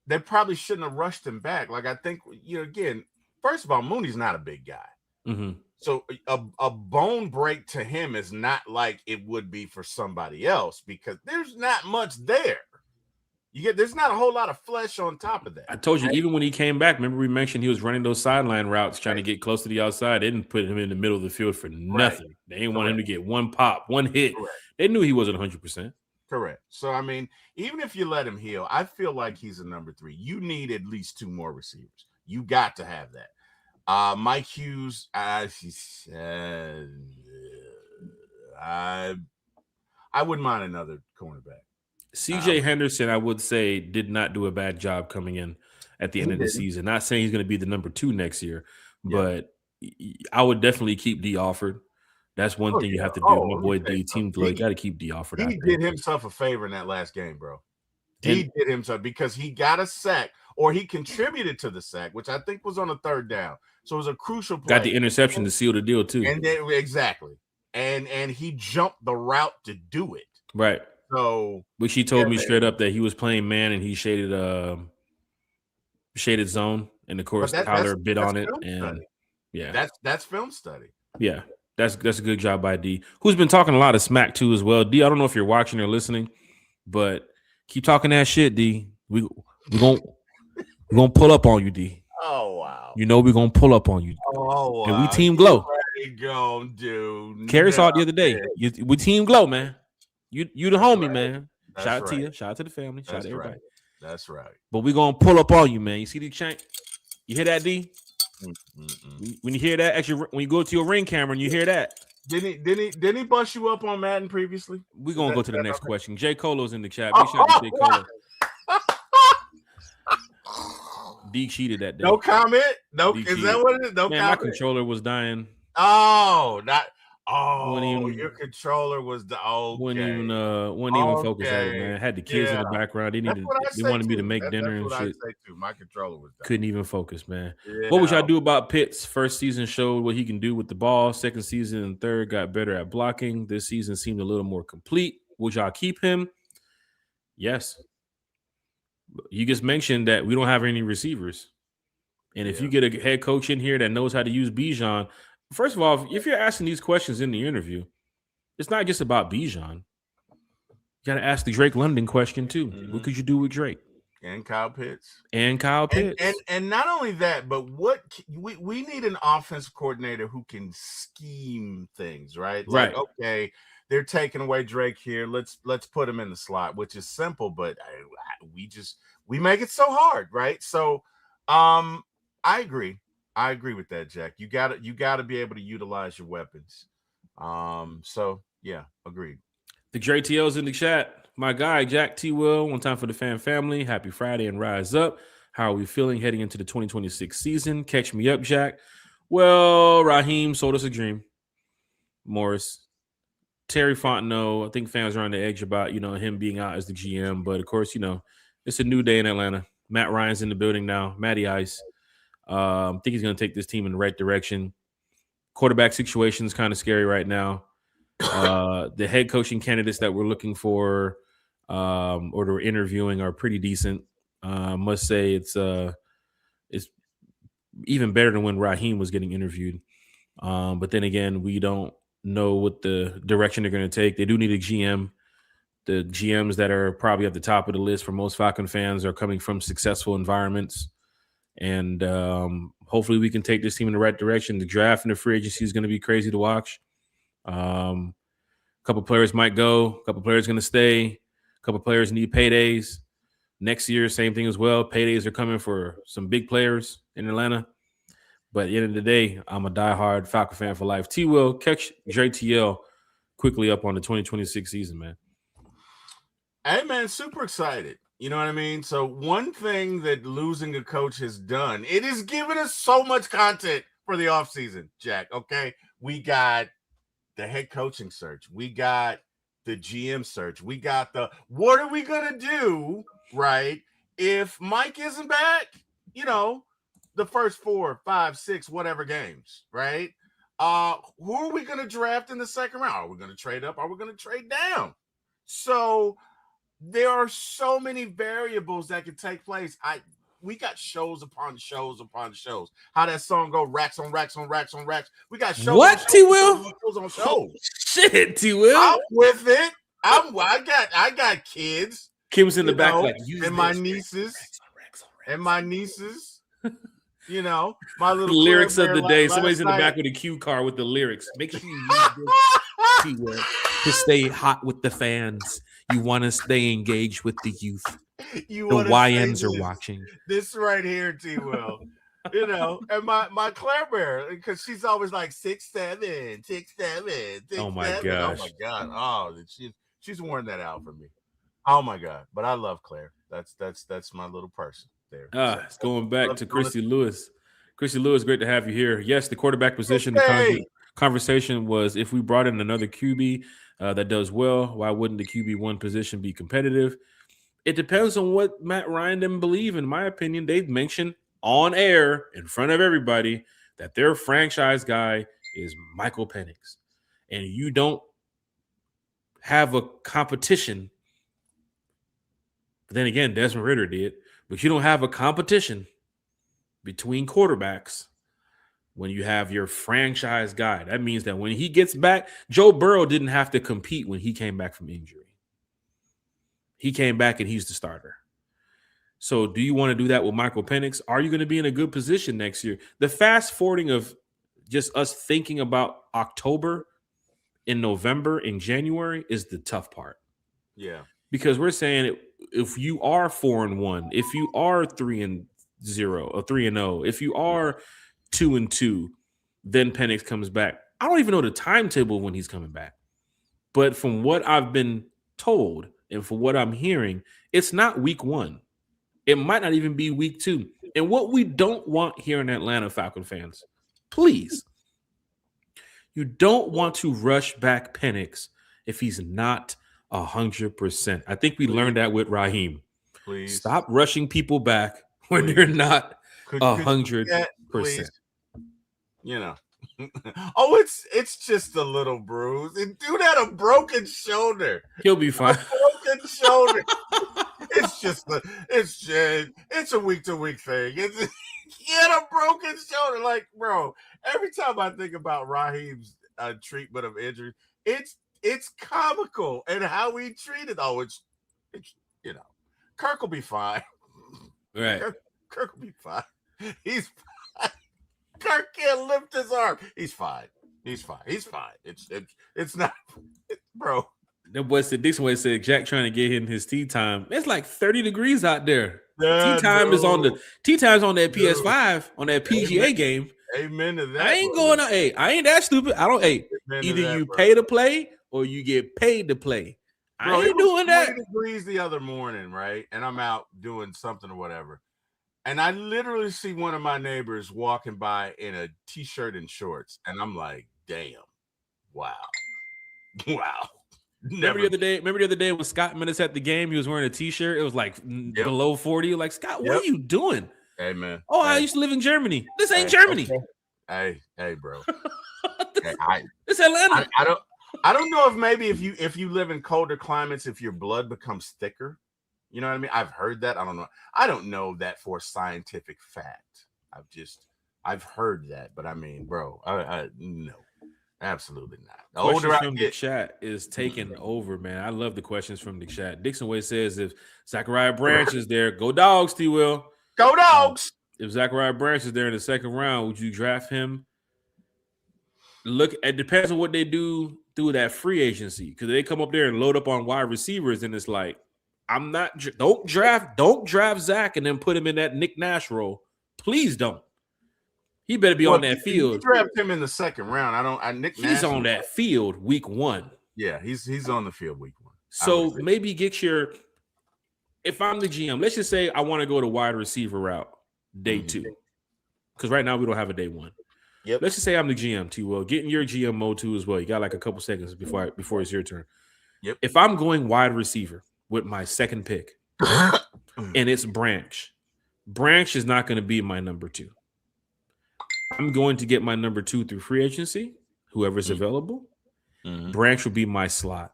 they probably shouldn't have rushed him back. Like, I think, again, first of all, Mooney's not a big guy. Mm-hmm. So a bone break to him is not like it would be for somebody else, because there's not much there. There's not a whole lot of flesh on top of that. I told you, even when he came back, remember we mentioned he was running those sideline routes, trying to get close to the outside. They didn't put him in the middle of the field for nothing. Right. They didn't want him to get one pop, one hit. Correct. They knew he wasn't 100%. Correct. So, I mean, even if you let him heal, I feel like he's a number 3. You need at least 2 more receivers. You got to have that. Mike Hughes, I wouldn't mind another cornerback. CJ Henderson, I would say, did not do a bad job coming in at the end of the season. Not saying he's going to be the number 2 next year, but I would definitely keep D Alford. That's one thing you have to do. My boy D, Team Glory, got to keep D Alford out there. He did himself a favor in that last game, bro. He did himself, because he got a sack, or he contributed to the sack, which I think was on a 3rd down. So it was a crucial play. Got the interception to seal the deal too. And then, exactly. And he jumped the route to do it. Right. So, which he told me straight up that he was playing man and he shaded zone, and of course Tyler bid on it, and that's film study. Yeah, that's a good job by D, who's been talking a lot of smack too as well. D, I don't know if you're watching or listening, but keep talking that shit, D. We're gonna pull up on you, D. Oh wow! You know we're gonna pull up on you. Oh wow! And we Team Glow. What are you gonna do? Carrie saw it the other day. We Team Glow, man. You the homie, man. Shout out to you. Shout out to the family. Shout out to everybody. That's right. But we're gonna pull up on you, man. You see the chank? You hear that, D? When you hear that, actually, when you go to your ring camera and you hear that, didn't he bust you up on Madden previously? We're gonna go to the next question. J. Colo's in the chat. Big shout out to J. Colo. D cheated that day. No comment. No, is that what it is? No comment. My controller was dying. Oh, Oh, your controller was the Wouldn't even focus at it, man. Had the kids in the background. They wanted me to make dinner and shit. I say too. My controller was done. Couldn't even focus, man. What would y'all do about Pitts? First season showed what he can do with the ball. Second season and third got better at blocking. This season seemed a little more complete. Would y'all keep him? Yes. You just mentioned that we don't have any receivers. And if you get a head coach in here that knows how to use Bijan, first of all, if you're asking these questions in the interview, it's not just about Bijan. You got to ask the Drake London question too. Mm-hmm. What could you do with Drake? And Kyle Pitts. And not only that, but what we need an offensive coordinator who can scheme things, right? Like, okay, they're taking away Drake here. Let's put him in the slot, which is simple, but we make it so hard, right? So I agree with that, Jack. You gotta be able to utilize your weapons. So yeah, agreed. The JTL's in the chat. My guy, Jack T. Will, one time for the fan family. Happy Friday and rise up. How are we feeling heading into the 2026 season? Catch me up, Jack. Well, Raheem sold us a dream. Morris. Terry Fontenot, I think fans are on the edge about, him being out as the GM. But, of course, it's a new day in Atlanta. Matt Ryan's in the building now. Matty Ice. I think he's going to take this team in the right direction. Quarterback situation is kind of scary right now. The head coaching candidates that we're looking for or that we're interviewing are pretty decent. Must say it's even better than when Raheem was getting interviewed. But then again, we don't know what the direction they're going to take. They do need a GM. The GMs that are probably at the top of the list for most Falcon fans are coming from successful environments. And hopefully we can take this team in the right direction. The draft and the free agency is going to be crazy to watch. A couple players might go. A couple players going to stay. A couple players need paydays. Next year, same thing as well. Paydays are coming for some big players in Atlanta. But at the end of the day, I'm a diehard Falcon fan for life. T-Will, catch JTL quickly up on the 2026 season, man. Hey, man, super excited. You know what I mean? So one thing that losing a coach has done, it has given us so much content for the offseason, Jack, okay? We got the head coaching search. We got the GM search. We got what are we going to do, right, if Mike isn't back, the first 4, 5, 6, whatever games, right? Who are we going to draft in the second round? Are we going to trade up? Are we going to trade down? So there are so many variables that can take place. We got shows upon shows upon shows. How that song go? Racks on racks on racks on racks. We got shows. What, T-Will? Shows on shows. Oh, shit, T-Will. I'm with it. I got kids. Kim's in the back, and my nieces. And my nieces. My little lyrics of the day. Somebody's in the back with a cue card with the lyrics. Make sure you use this T-Will to stay hot with the fans. You want to stay engaged with the youth. The YNs are watching. This right here, T-Will. And my Claire Bear, because she's always like 6'7", 6'7". Oh my gosh. Oh my God. Oh, she's worn that out for me. Oh my God. But I love Claire. That's my little person there. It's going back to Christy Lewis. Christy Lewis, great to have you here. Yes, the quarterback position. The conversation was if we brought in another QB that does well, why wouldn't the QB1 position be competitive? It depends on what Matt Ryan didn't believe. In my opinion, they've mentioned on air in front of everybody that their franchise guy is Michael Penix. And you don't have a competition. But then again, Desmond Ridder did. But you don't have a competition between quarterbacks when you have your franchise guy. That means that when he gets back, Joe Burrow didn't have to compete when he came back from injury. He came back and he's the starter. So do you want to do that with Michael Penix? Are you going to be in a good position next year? The fast forwarding of just us thinking about October, in November, in January is the tough part. Yeah. Because we're saying if you are 4-1, if you are 3-0 or 3-0, if you are 2-2, then Penix comes back. I don't even know the timetable when he's coming back. But from what I've been told and from what I'm hearing, it's not week 1. It might not even be week 2. And what we don't want here in Atlanta, Falcon fans, please, You don't want to rush back Penix if he's not 100%. I think we learned that with Raheem. Please Stop rushing people back when Please. they're not could you do that, 100%. please? You know. Oh, it's just a little bruise. And dude had a broken shoulder. He'll be fine. Broken shoulder. It's a week to week thing. He had a broken shoulder. Like, bro, every time I think about Raheem's treatment of injuries, it's comical and how he treated. Oh, it's Kirk will be fine. Right. Kirk will be fine. He's fine. Kirk can't lift his arm. He's fine. It's not, bro. That boy said, Dixon Way said, Jack trying to get in his tea time. It's like 30 degrees out there. Tea time is on that PS5 on that PGA game. Amen to that. I ain't going out. Hey, I ain't that stupid. I don't. Hey, either you pay to play or you get paid to play. Bro, I ain't doing that. 20 degrees the other morning, right? And I'm out doing something or whatever. And I literally see one of my neighbors walking by in a t-shirt and shorts. And I'm like, damn. Wow. Remember the other day when Scott met us at the game, he was wearing a t-shirt. It was like below 40. Like, Scott, what are you doing? Hey, man. Oh, I used to live in Germany. This ain't Germany. Okay. Hey, bro. It's Atlanta. I don't know if you live in colder climates, if your blood becomes thicker. You know what I mean? I've heard that. I don't know. I don't know that for scientific fact. I've heard that, but I mean, bro, no, absolutely not. The Questions older from the chat is taking over, man. I love the questions from the chat. Dixon Way says, if Zachariah Branch is there, go Dogs, T-Will. Go Dogs. If Zachariah Branch is there in the second round, would you draft him? Look, it depends on what they do through that free agency. Because they come up there and load up on wide receivers, and it's like, don't draft Zach and then put him in that Nick Nash role. Please don't. He better be on that field. You draft him in the second round. Nick Nash. He's on that field week 1. Yeah, he's on the field week 1. So maybe if I'm the GM, let's just say I want to go to wide receiver route day 2. Because right now we don't have a day 1. Yep. Let's just say I'm the GM, T-Will. Get in your GM mode too as well. You got like a couple seconds before it's your turn. Yep. If I'm going wide receiver with my second pick and it's Branch is not going to be my number 2. I'm going to get my number 2 through free agency, whoever's available. Branch will be my slot.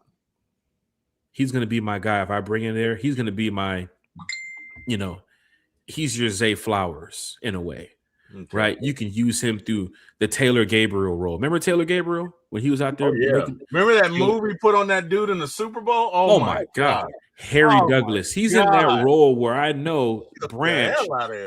He's going to be my guy. If I bring in there, he's going to be my, he's your Zay Flowers in a way. Okay. Right, you can use him through the Taylor Gabriel role. Remember Taylor Gabriel when he was out there? Oh, yeah. Remember that move he put on that dude in the Super Bowl? Oh my God. Harry Douglas. He's in that role where I know Branch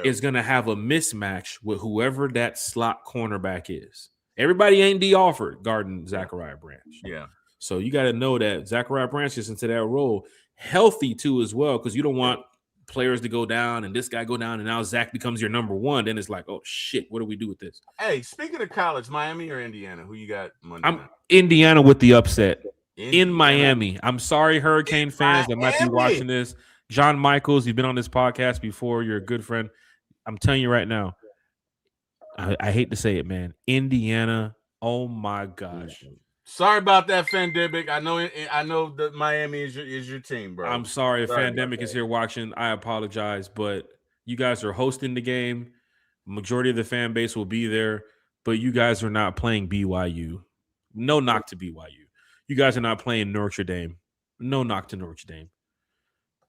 is going to have a mismatch with whoever that slot cornerback is. Everybody ain't D offered guarding Zachariah Branch. Yeah. So you got to know that Zachariah Branch is into that role, healthy too as well, because you don't want players to go down and this guy go down and now Zach becomes your number 1. Then it's like, oh shit, what do we do with this? Hey, speaking of college, Miami or Indiana, who you got Monday night? Indiana with the upset in Miami. I'm sorry, Hurricane fans that might be watching this. John Michaels, you've been on this podcast before. You're a good friend. I'm telling you right now, I hate to say it, man. Indiana, oh my gosh. Sorry about that, Fandemic. I know that Miami is your team, bro. I'm sorry if Fandemic is here watching. I apologize, but you guys are hosting the game. Majority of the fan base will be there, but you guys are not playing BYU. No knock to BYU. You guys are not playing Notre Dame. No knock to Notre Dame.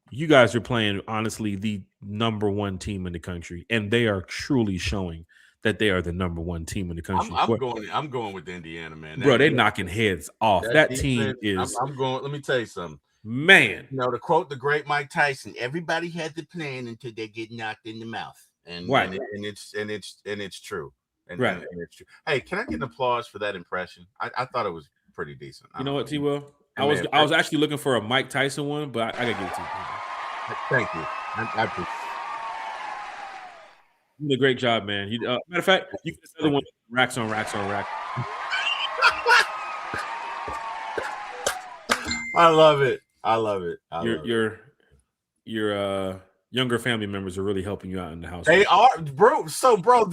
You guys are playing, honestly, the number 1 team in the country, and they are truly showing that they are the number 1 team in the country. I'm going with Indiana, man. Bro, they're knocking heads off. That team is. I'm going. Let me tell you something, man. To quote the great Mike Tyson, everybody has the plan until they get knocked in the mouth, and it's true. And it's true. Hey, can I get an applause for that impression? I thought it was pretty decent. You know what, T-Will? I was actually looking for a Mike Tyson one, but I gotta give it to you. Thank you. I appreciate it. You did a great job, man. Matter of fact, you can say the one racks on racks on rack. I love it. You're younger family members are really helping you out in the house. They are, bro. So, bro,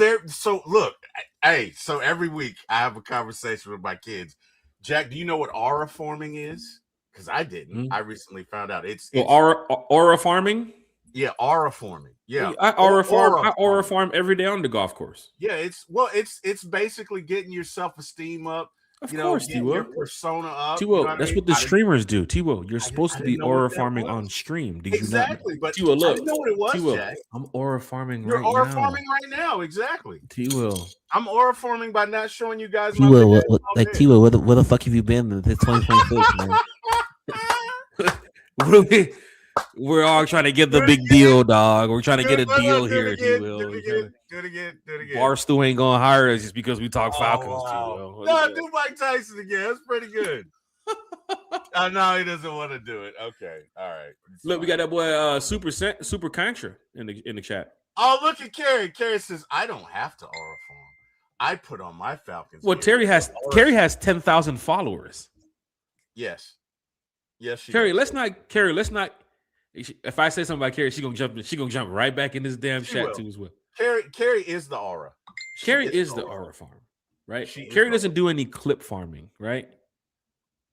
look, hey, so every week I have a conversation with my kids. Jack, do you know what aura forming is? Because I didn't. Mm-hmm. I recently found out. It's aura farming. Yeah, aura forming. Yeah, I aura farm every day on the golf course. Yeah, it's basically getting your self-esteem up. Of course, getting your persona up. T-Will, that's what the streamers do. T-Will, you're supposed to be aura farming on stream. Did exactly, you not? But T-Will, look, I didn't know what it was, T-Will, Jack. I'm aura farming You're right now. aura farming right now, exactly. T-Will. I'm aura forming by not showing you guys T-Will, T-Will, where the fuck have you been in 2026, man? We're all trying to get the big deal, dog. We're trying to get a deal here, T-Will. Do it again. Barstool ain't gonna hire us just because we talk Falcons, wow. T-Will. No, do Mike Tyson again. That's pretty good. No, he doesn't want to do it. Okay, all right. Look, we got that boy Super Contra in the chat. Oh, look at Kerry. Kerry says, I don't have to aura form. I put on my Falcons. Well, Kerry has 10,000 followers. Yes. Kerry, let's not. If I say something about Kerry, she's gonna jump right back in this damn chat too as well. Kerry is the aura. Kerry is the aura farm, right? Kerry doesn't do any clip farming, right?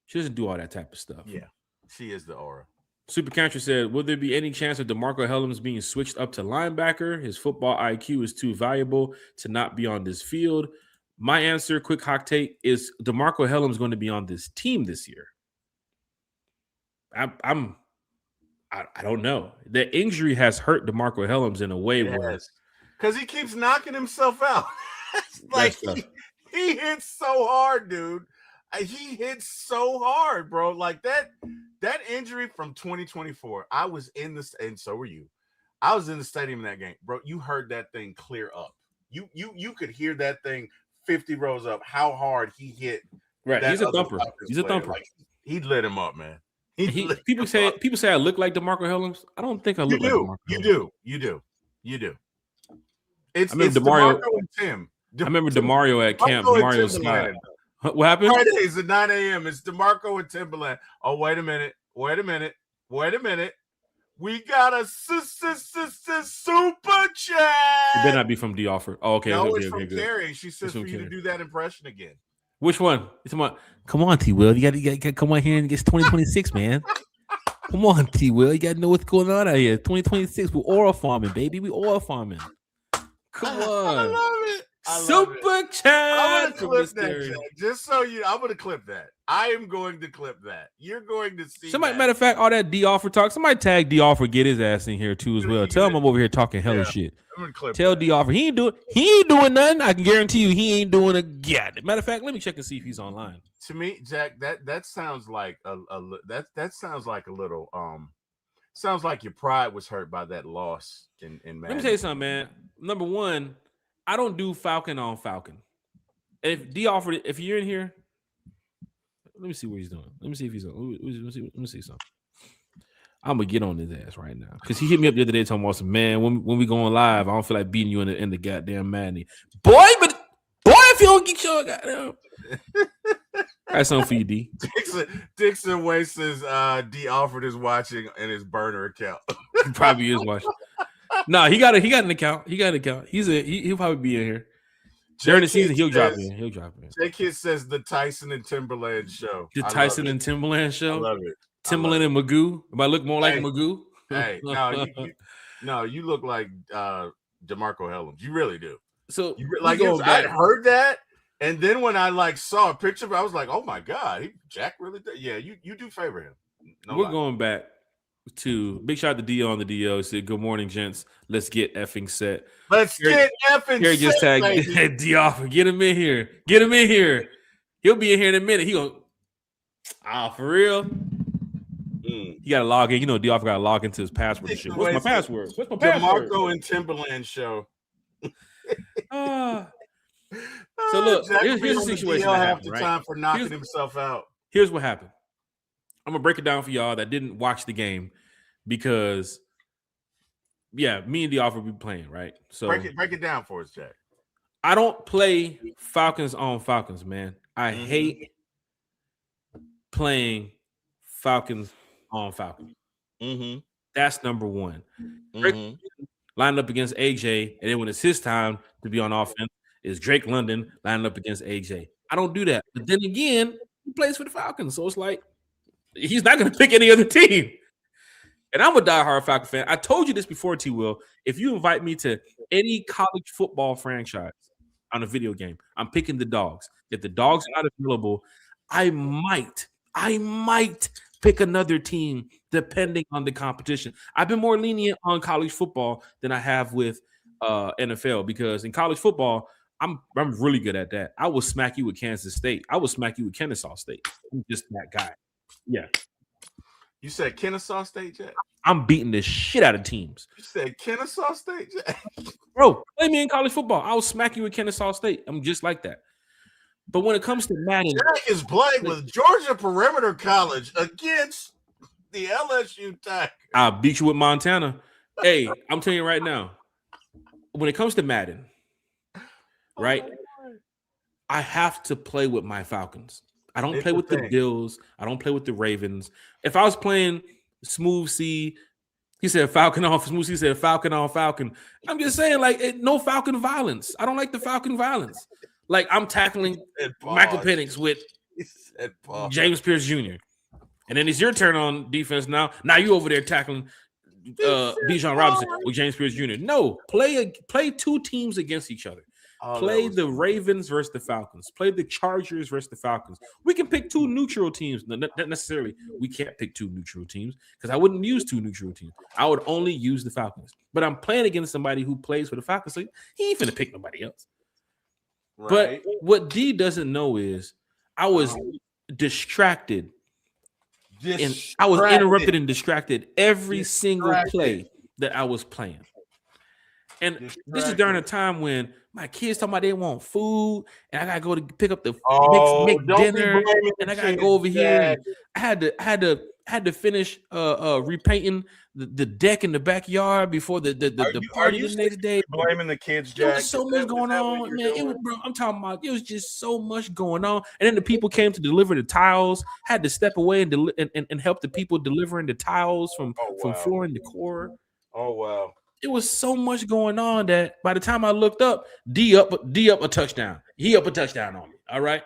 She doesn't do all that type of stuff. Yeah, she is the aura. Super Contra said, "Will there be any chance of DeMarco Hellams being switched up to linebacker? His football IQ is too valuable to not be on this field." My answer, quick hot take, is DeMarco Hellams going to be on this team this year. I don't know. The injury has hurt DeMarco Hellams in a way where because he keeps knocking himself out. Like he hits so hard, dude. He hits so hard, bro. Like that injury from 2024. I was in this, and so were you. I was in the stadium in that game, bro. You heard that thing clear up. You could hear that thing 50 rows up. How hard he hit. Right, he's a thumper. He's a thumper. Like, he lit him up, man. People say I look like DeMarco Hellams. I don't think I look like DeMarco Hellams. You do. It's DeMarco and Tim. I remember DeMario at camp. DeMario Scott. What happened? Fridays at 9 a.m. It's DeMarco and Timberland. Oh, wait a minute. We got a super chat. It better not be from D Offer. Oh, okay. No, it's from Carrie. She says for you to do that impression again. Which one? It's about. Come on, T. Will. You got to come on here and get 2026, man. Come on, T. Will. You got to know what's going on out here. 2026. We're oil farming, baby. We oil farming. Come on. I love it. Super chat. I'm gonna clip that, Jack. Just so you, I'm gonna clip that. I am going to clip that. You're going to see. Matter of fact, all that D Offer talk. Somebody tag D Offer, get his ass in here too as well. Tell him I'm over here talking hella shit. I'm gonna clip. Tell D Offer he ain't doing nothing. I can guarantee you he ain't doing a gad. Matter of fact, let me check and see if he's online. To me, Jack, that sounds like that sounds like a little sounds like your pride was hurt by that loss in Madden. Let me tell you something, man. Number one, I don't do Falcon on Falcon. If D offered it, if you're in here, let me see what he's doing. Let me see if he's on. Let me see something. I'm gonna get on his ass right now because he hit me up the other day talking about some man. When we going live, I don't feel like beating you in the goddamn Madden. Boy, if you don't get your goddamn. I got something for you, D. Dixon Way says D Offered is watching in his burner account. He probably is watching. No, he got an account. He'll probably be in here. During the season, he'll drop in. J Kid says the Tyson and Timberland show. The Tyson and Timberland show. I love it. Timberland and Magoo. If I look more like Magoo. Hey, no, you look like DeMarco Hellams. You really do. So I heard that, and then when I saw a picture of it, I was like, oh my god, Jack really did. Yeah, you do favor him. We're going back to big shout out to Dio on the DO. Said, good morning, gents. Let's get effing set. Get effing set. Just tagged Dio. Get him in here. He'll be in here in a minute. He gonna for real. He got to log in. You know, Dio got to log into his password and shit. What's my password? DeMarco and Timberland show. So look, here's the situation that happened, right? Time for knocking himself out. Here's what happened. I'm gonna break it down for y'all that didn't watch the game because, me and the offer be playing, right? So break it down for us, Jack. I don't play Falcons on Falcons, man. I hate playing Falcons on Falcons. That's number one. Drake lined up against AJ, and then when it's his time to be on offense, is Drake London lining up against AJ. I don't do that. But then again, he plays for the Falcons, so it's like he's not going to pick any other team. And I'm a diehard Falcon fan. I told you this before, T. Will. If you invite me to any college football franchise on a video game, I'm picking the Dogs. If the Dogs are not available, I might pick another team depending on the competition. I've been more lenient on college football than I have with NFL because in college football, I'm really good at that. I will smack you with Kansas State. I will smack you with Kennesaw State. I'm just that guy. Yeah. You said Kennesaw State, Jack? I'm beating the shit out of teams. You said Kennesaw State, Jack? Bro, play me in college football. I will smack you with Kennesaw State. I'm just like that. But when it comes to Madden, Jack is playing with Georgia Perimeter College against the LSU Tigers. I'll beat you with Montana. Hey, I'm telling you right now, when it comes to Madden, right, I have to play with my Falcons. I don't play with the Bills. I don't play with the Ravens. If I was playing Smooth C, he said Falcon off. Smooth C said Falcon on Falcon. I'm just saying, like, no Falcon violence. I don't like the Falcon violence. Like, I'm tackling Michael Penix with James Pierce Jr. And then it's your turn on defense now. Now you over there tackling Bijan Robinson with James Pierce Jr. No, play two teams against each other. Play the Ravens versus the Falcons. Play the Chargers versus the Falcons. We can pick two neutral teams. Not necessarily. We can't pick two neutral teams because I wouldn't use two neutral teams. I would only use the Falcons. But I'm playing against somebody who plays for the Falcons, so he ain't finna pick nobody else. Right. But what D doesn't know is I was distracted. And I was interrupted and distracted every single play that I was playing. And this is during a time when my kids talking about they want food, and I gotta go to pick up the make dinner, and I gotta go over here. I had to finish repainting the deck in the backyard before the party the next day. Blaming the kids, Jack. There was so much going on, man. I'm talking about it was just so much going on. And then the people came to deliver the tiles. Had to step away and help the people delivering the tiles from Floor and Decor. Oh wow. It was so much going on that by the time I looked up, D up a touchdown. He up a touchdown on me. All right.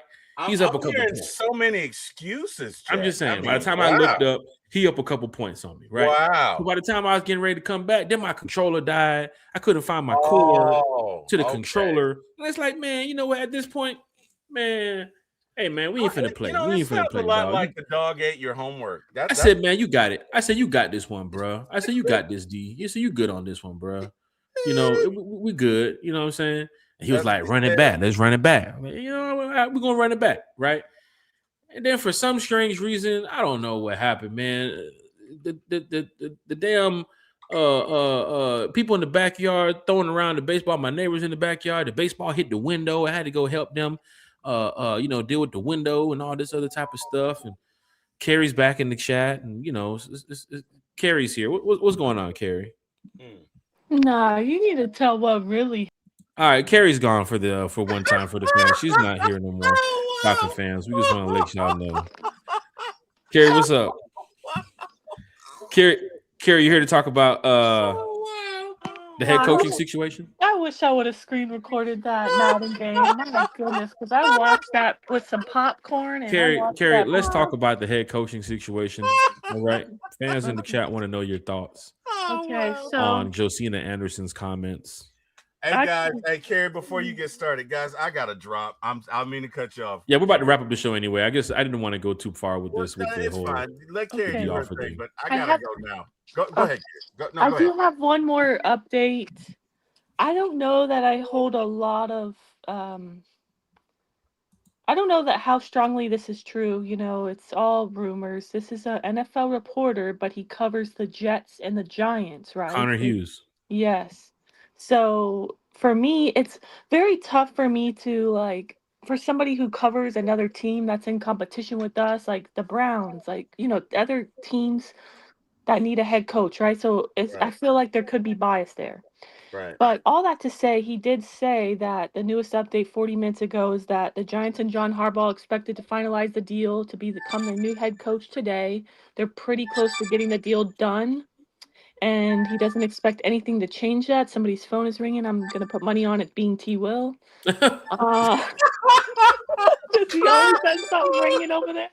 He's up a couple points. So many excuses, Jack. I'm just saying, by the time I looked up, he up a couple points on me, right? Wow. So by the time I was getting ready to come back, then my controller died. I couldn't find my cord to the controller. And it's like, man, you know what? At this point, man, hey, man, we ain't finna play. We ain't finna play, a lot dog. like the dog ate your homework. I said, man, you got it. I said, you got this one, bro. I said, you got this, D. You said, you good on this one, bro. You know, we good. You know what I'm saying? And he was like, run it back. Let's run it back. I mean, you know, we're going to run it back, right? And then for some strange reason, I don't know what happened, man. The damn people in the backyard throwing around the baseball. My neighbors in the backyard. The baseball hit the window. I had to go help them, deal with the window and all this other type of stuff. And Carrie's back in the chat, and Carrie's here. What's going on, Carrie? Nah, you need to tell what really. All right, Carrie's gone for one time for the fans. She's not here no more. Falcon fans, we just want to let y'all know. Carrie, what's up? Carrie, you here to talk about the head coaching situation? I wish I would have screen recorded that Madden game. Oh my goodness, because I watched that with some popcorn. And Carrie, let's talk about the head coaching situation. All right, fans in the chat want to know your thoughts. Okay, so on Josina Anderson's comments. Hey guys, Carrie, before you get started, guys, I got to drop. I mean to cut you off. Yeah, we're about to wrap up the show anyway. I guess I didn't want to go too far with this. It's fine. Let Carrie do her thing, but I gotta go now. Go ahead, Carrie. I do have one more update. I don't know that I hold a lot of. I don't know that how strongly this is true. You know, it's all rumors. This is an NFL reporter, but he covers the Jets and the Giants, right? Connor Hughes. Yes. So for me, it's very tough for me to for somebody who covers another team that's in competition with us, like the Browns, other teams that need a head coach, right? So I feel like there could be bias there. Right. But all that to say, he did say that the newest update 40 minutes ago is that the Giants and John Harbaugh expected to finalize the deal to become their new head coach today. They're pretty close to getting the deal done. and he doesn't expect anything to change that. Somebody's phone is ringing. I'm gonna put money on it being T. Will. Does he always has something ringing over there?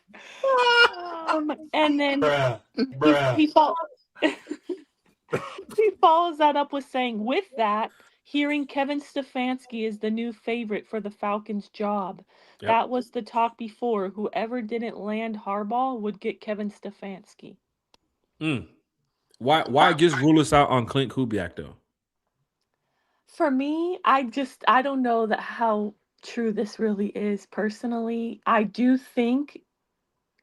And then he he follows that up with saying, with that, hearing Kevin Stefanski is the new favorite for the Falcons job. Yep. That was the talk before. Whoever didn't land Harbaugh would get Kevin Stefanski. Why just rule us out on Clint Kubiak though? For me, I don't know that how true this really is personally. I do think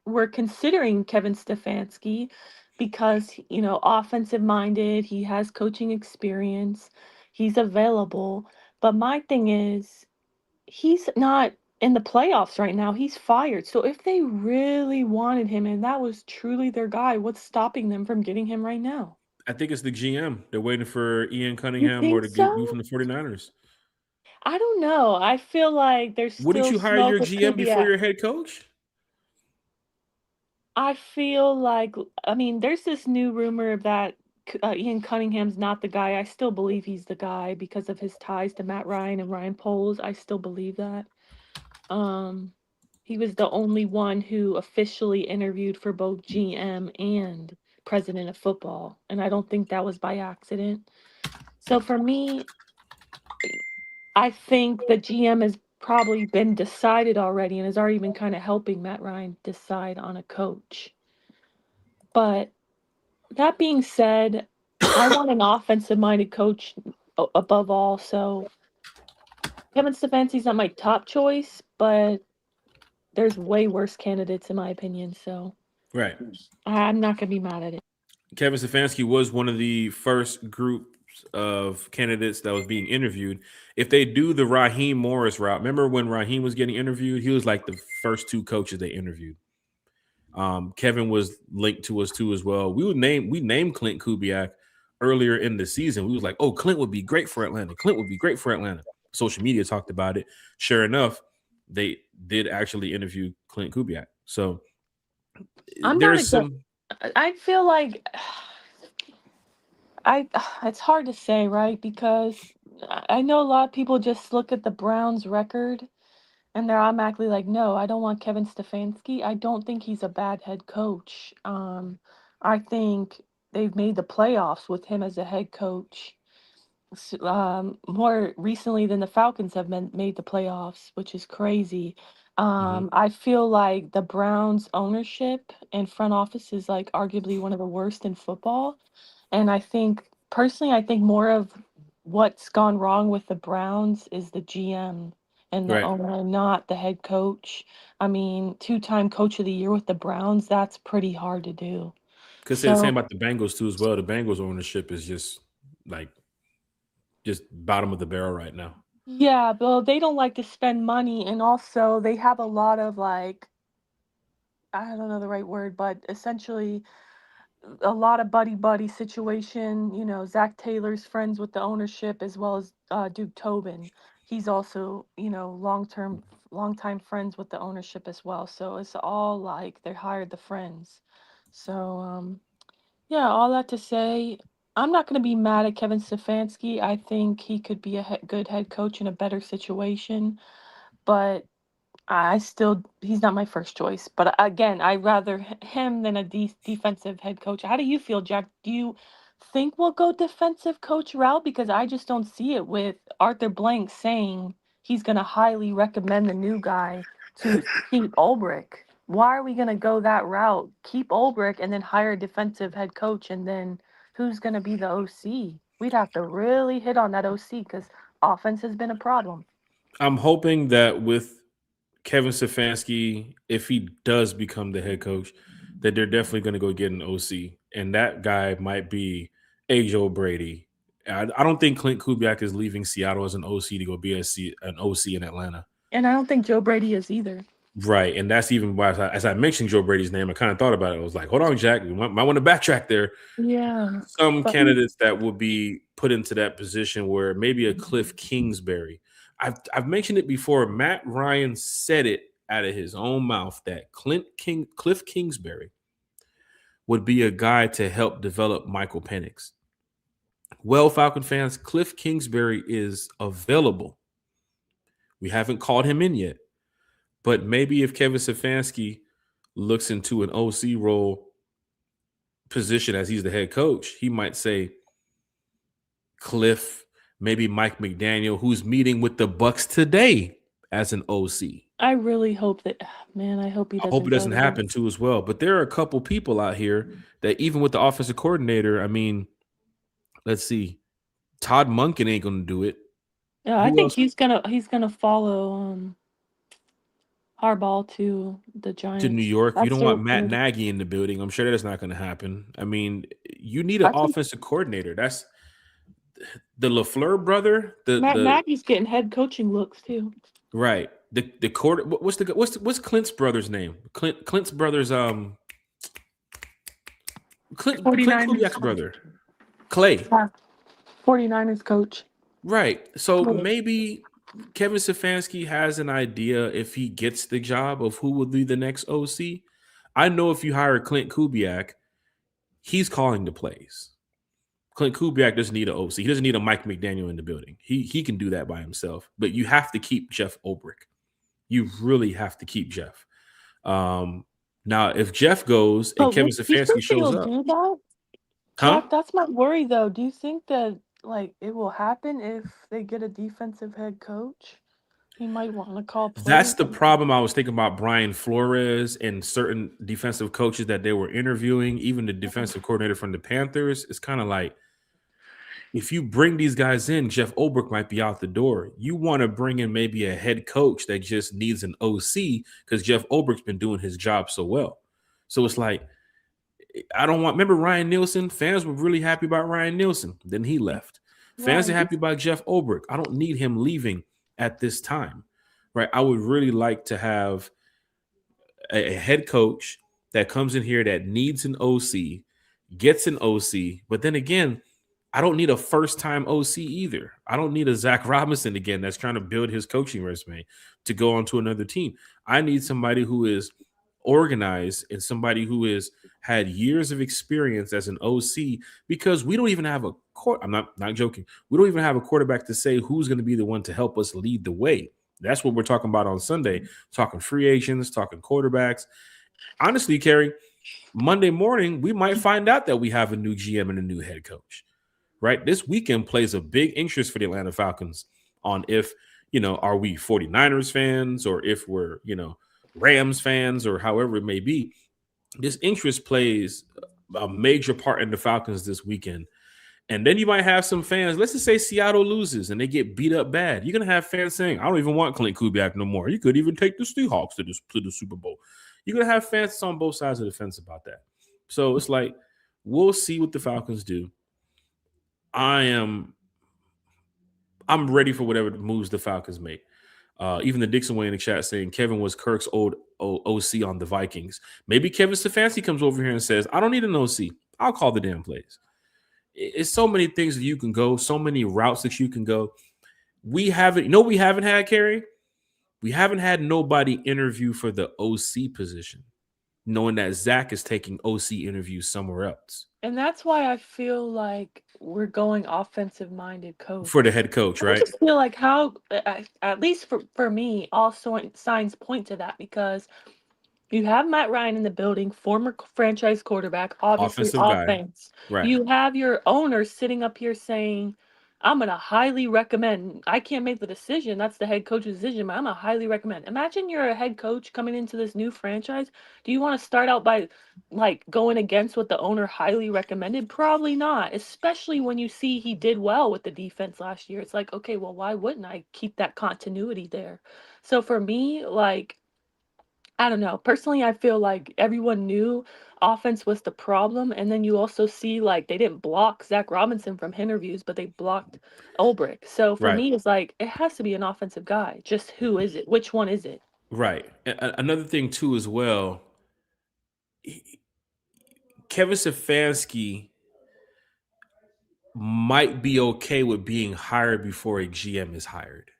we're considering Kevin Stefanski because, offensive minded, he has coaching experience, he's available. But my thing is, he's not in the playoffs right now. He's fired. So if they really wanted him and that was truly their guy, what's stopping them from getting him right now? I think it's the GM. They're waiting for Ian You Cunningham or think the dude so? from the 49ers. I don't know. I feel like there's Wouldn't still you hire smoke your with GM before Kubiak. your head coach? I feel like, there's this new rumor that Ian Cunningham's not the guy. I still believe he's the guy because of his ties to Matt Ryan and Ryan Poles. I still believe that. He was the only one who officially interviewed for both GM and president of football, and I don't think that was by accident. So for me, I think the GM has probably been decided already and has already been kind of helping Matt Ryan decide on a coach. But that being said, I want an offensive-minded coach above all. So Kevin Stefanski's not my top choice, but there's way worse candidates in my opinion. So Right. I'm not gonna be mad at it. Kevin Stefanski was one of the first groups of candidates that was being interviewed. If they do the Raheem Morris route, remember when Raheem was getting interviewed? He was like the first two coaches they interviewed. Kevin was linked to us too as well. We named Clint Kubiak earlier in the season. We was like, oh, Clint would be great for Atlanta. Clint would be great for Atlanta. Social media talked about it. Sure enough, they did actually interview Clint Kubiak. So there's some. I feel like it's hard to say, right? Because I know a lot of people just look at the Browns record and they're automatically like, no, I don't want Kevin Stefanski. I don't think he's a bad head coach. I think they've made the playoffs with him as a head coach. More recently than the Falcons have made the playoffs, which is crazy. I feel like the Browns ownership and front office is like arguably one of the worst in football. And I think personally, I think more of what's gone wrong with the Browns is the GM and the Right. owner, not the head coach. Two-time coach of the year with the Browns, that's pretty hard to do. Could say the same So about the Bengals too as well. The Bengals ownership is just bottom of the barrel right now. yeah, but they don't like to spend money, and also they have a lot of like, I don't know the right word, but essentially a lot of buddy situation. Zach Taylor's friends with the ownership as well as Duke Tobin. He's also, long time friends with the ownership as well. So it's all like they hired the friends. So yeah, all that to say, I'm not going to be mad at Kevin Stefanski. I think he could be a good head coach in a better situation, but he's not my first choice. But again, I'd rather him than a defensive head coach. How do you feel, Jack? Do you think we'll go defensive coach route? Because I just don't see it with Arthur Blank saying he's going to highly recommend the new guy to keep Ulbrich. Why are we going to go that route? Keep Ulbrich and then hire a defensive head coach, and then who's going to be the OC? We'd have to really hit on that OC because offense has been a problem. I'm hoping that with Kevin Stefanski, if he does become the head coach, that they're definitely going to go get an OC, and that guy might be Joe Brady. I don't think Clint Kubiak is leaving Seattle as an OC to go be an OC in Atlanta. And I don't think Joe Brady is either. Right, and that's even why, as I mentioned Joe Brady's name, I kind of thought about it. I was like, hold on, Jack, we might want to backtrack there. Yeah. Some candidates that would be put into that position where maybe a Cliff Kingsbury. I've mentioned it before. Matt Ryan said it out of his own mouth that Cliff Kingsbury would be a guy to help develop Michael Penix. Well, Falcon fans, Cliff Kingsbury is available. We haven't called him in yet, but maybe if Kevin Stefanski looks into an OC role position as he's the head coach, he might say Cliff, maybe Mike McDaniel, who's meeting with the Bucks today as an OC. I really hope that, man, I hope he I doesn't. hope it doesn't happen too as well. But there are a couple people out here that even with the offensive coordinator, I mean, let's see, Todd Monken ain't going to do it. Yeah, I think he's gonna follow Harbaugh to the Giants. To New York. You That's don't their want Matt plan. Nagy in the building. I'm sure that's not going to happen. I mean, you need an offensive coordinator. That's the LaFleur brother. Matt Nagy's getting head coaching looks too. Right. The quarter. What's Clint's brother's name? Clint's brother's Clint Kubiak's brother. Clay. Yeah. 49ers coach. Right. So maybe Kevin Stefanski has an idea if he gets the job of who will be the next OC. I know if you hire Clint Kubiak, he's calling the plays. Clint Kubiak doesn't need an OC. He doesn't need a Mike McDaniel in the building. He can do that by himself. But you have to keep Jeff Ulbrich. You really have to keep Jeff. Now, if Jeff goes and Kevin Stefanski shows up, do that? Jack, that's my worry, though. Do you think that it will happen if they get a defensive head coach? He might want to call plays. That's the problem. I was thinking about Brian Flores and certain defensive coaches that they were interviewing, even the defensive coordinator from the Panthers. It's kind of like, if you bring these guys in, Jeff Ulbrich might be out the door. You want to bring in maybe a head coach that just needs an OC because Jeff Ulbrich's been doing his job so well. So it's like, I don't want. Remember Ryan Nielsen? Fans were really happy about Ryan Nielsen. Then he left. Fans are happy about Jeff Ulbrich. I don't need him leaving at this time, right? I would really like to have a head coach that comes in here that needs an OC, gets an OC, but then again, I don't need a first-time OC either. I don't need a Zach Robinson again that's trying to build his coaching resume to go on to another team. I need somebody who is organized and somebody who has had years of experience as an OC, because we don't even have a court. I'm not joking. We don't even have a quarterback to say who's going to be the one to help us lead the way. That's what we're talking about on Sunday, talking free agents, talking quarterbacks. Honestly, Kerry, Monday morning, we might find out that we have a new GM and a new head coach. Right, this weekend plays a big interest for the Atlanta Falcons on if, are we 49ers fans or if we're, Rams fans or however it may be. This interest plays a major part in the Falcons this weekend. And then you might have some fans, let's just say Seattle loses and they get beat up bad. You're going to have fans saying, I don't even want Clint Kubiak no more. You could even take the Seahawks to the Super Bowl. You're going to have fans on both sides of the fence about that. So it's like, we'll see what the Falcons do. I'm ready for whatever moves the Falcons make. Even the Dixon Way in the chat saying Kevin was Kirk's old OC on the Vikings. Maybe Kevin Stefanski comes over here and says, I don't need an OC. I'll call the damn plays. It's so many things that you can go, so many routes that you can go. We haven't had, Kerry? We haven't had nobody interview for the OC position, knowing that Zach is taking OC interviews somewhere else. And that's why I feel like we're going offensive-minded coach. For the head coach, right? I just feel like how, at least for me, all signs point to that, because you have Matt Ryan in the building, former franchise quarterback, obviously offense. Right. You have your owner sitting up here saying, I'm going to highly recommend. I can't make the decision. That's the head coach's decision, but I'm going to highly recommend. Imagine you're a head coach coming into this new franchise. Do you want to start out by going against what the owner highly recommended? Probably not, especially when you see he did well with the defense last year. It's like, okay, well, why wouldn't I keep that continuity there? So for me, I don't know. Personally, I feel like everyone knew offense was the problem. And then you also see they didn't block Zach Robinson from interviews, but they blocked Ulbrich. So for me, it's it has to be an offensive guy. Just who is it? Which one is it? Right. Another thing, too, as well, Kevin Stefanski might be okay with being hired before a GM is hired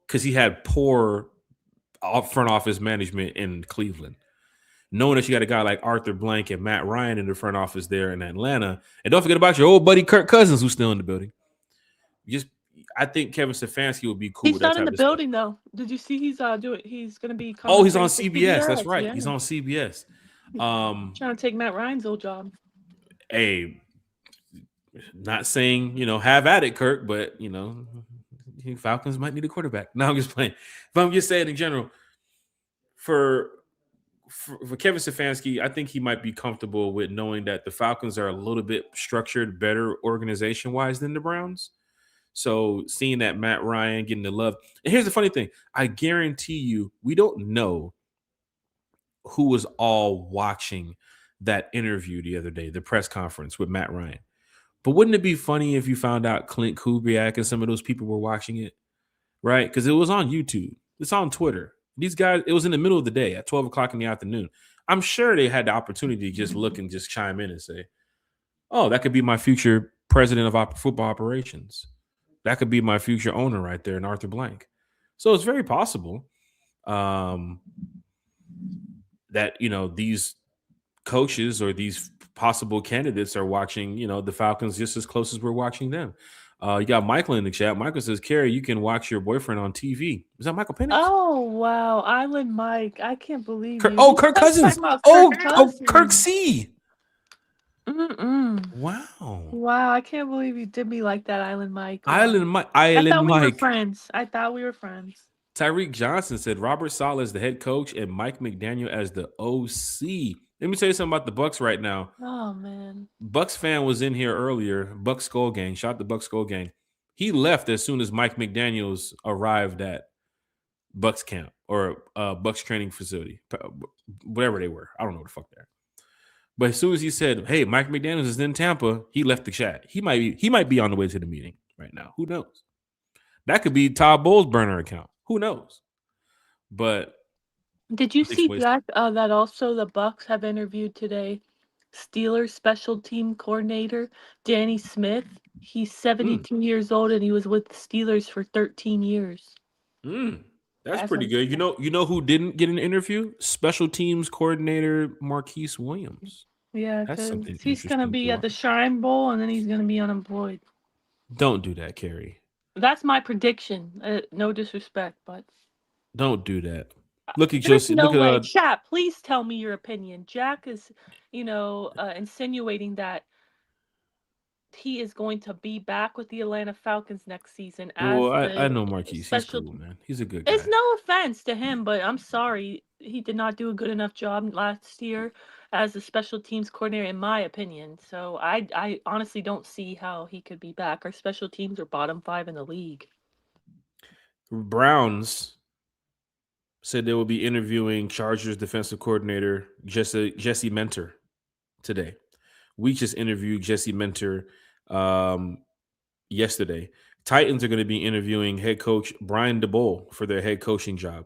because he had poor front office management in Cleveland. knowing that you got a guy like Arthur Blank and Matt Ryan in the front office there in Atlanta. And don't forget about your old buddy Kirk Cousins, who's still in the building. I think Kevin Stefanski would be cool He's with that not in type the of stuff. building though. Did you see he's he's gonna be Oh, he's on commentating for CBS. That's right. Yeah. He's on CBS. Trying to take Matt Ryan's old job. Hey, not saying, have at it, Kirk, but Falcons might need a quarterback. No, I'm just playing. But I'm just saying in general, for Kevin Stefanski, I think he might be comfortable with knowing that the Falcons are a little bit structured better organization-wise than the Browns. So seeing that Matt Ryan getting the love. And here's the funny thing. I guarantee you, we don't know who was all watching that interview the other day, the press conference with Matt Ryan. But wouldn't it be funny if you found out Clint Kubiak and some of those people were watching it, right? Because it was on YouTube. It's on Twitter. These guys, it was in the middle of the day at 12 o'clock in the afternoon. I'm sure they had the opportunity to just look and just chime in and say, oh, that could be my future president of football operations. That could be my future owner right there in Arthur Blank. So it's very possible that, these coaches or these possible candidates are watching, the Falcons just as close as we're watching them. You got Michael in the chat. Michael says, Carrie, you can watch your boyfriend on TV. Is that Michael Penix? Oh, wow. Island Mike. I can't believe Kirk, you. oh, Kirk Cousins. Kirk C. Mm-mm. Wow. Wow, I can't believe you did me like that, Island Mike. Island Mike. I thought we were friends. Tyreek Johnson said Robert Saleh as the head coach and Mike McDaniel as the OC. Let me tell you something about the Bucs right now. Oh, man. Bucs fan was in here earlier. Bucs Skull Gang. Shout out the Bucs Skull Gang. He left as soon as Mike McDaniels arrived at Bucs camp or Bucs training facility, whatever they were. I don't know what the fuck they're. But as soon as he said, "Hey, Mike McDaniels is in Tampa," he left the chat. He might be on the way to the meeting right now. Who knows? That could be Todd Bowles' burner account. Who knows? But did you see, Jack, that also the Bucs have interviewed today Steelers special team coordinator Danny Smith? He's 72 years old and he was with the Steelers for 13 years. That's pretty good. You know who didn't get an interview? Special teams coordinator Marquise Williams. Yeah, because he's going to be at the Shrine Bowl and then he's going to be unemployed. Don't do that, Carrie. That's my prediction. No disrespect, but don't do that. Look at Josie. No way. Chat, please tell me your opinion. Jack is, insinuating that he is going to be back with the Atlanta Falcons next season. I know Marquise. He's cool, man. He's a good guy. It's no offense to him, but I'm sorry. He did not do a good enough job last year as a special teams coordinator, in my opinion. So I honestly don't see how he could be back. Our special teams are bottom 5 in the league. Browns said they will be interviewing Chargers defensive coordinator Jesse Mentor today. We just interviewed Jesse Mentor yesterday. Titans are going to be interviewing head coach Brian DeBoer for their head coaching job,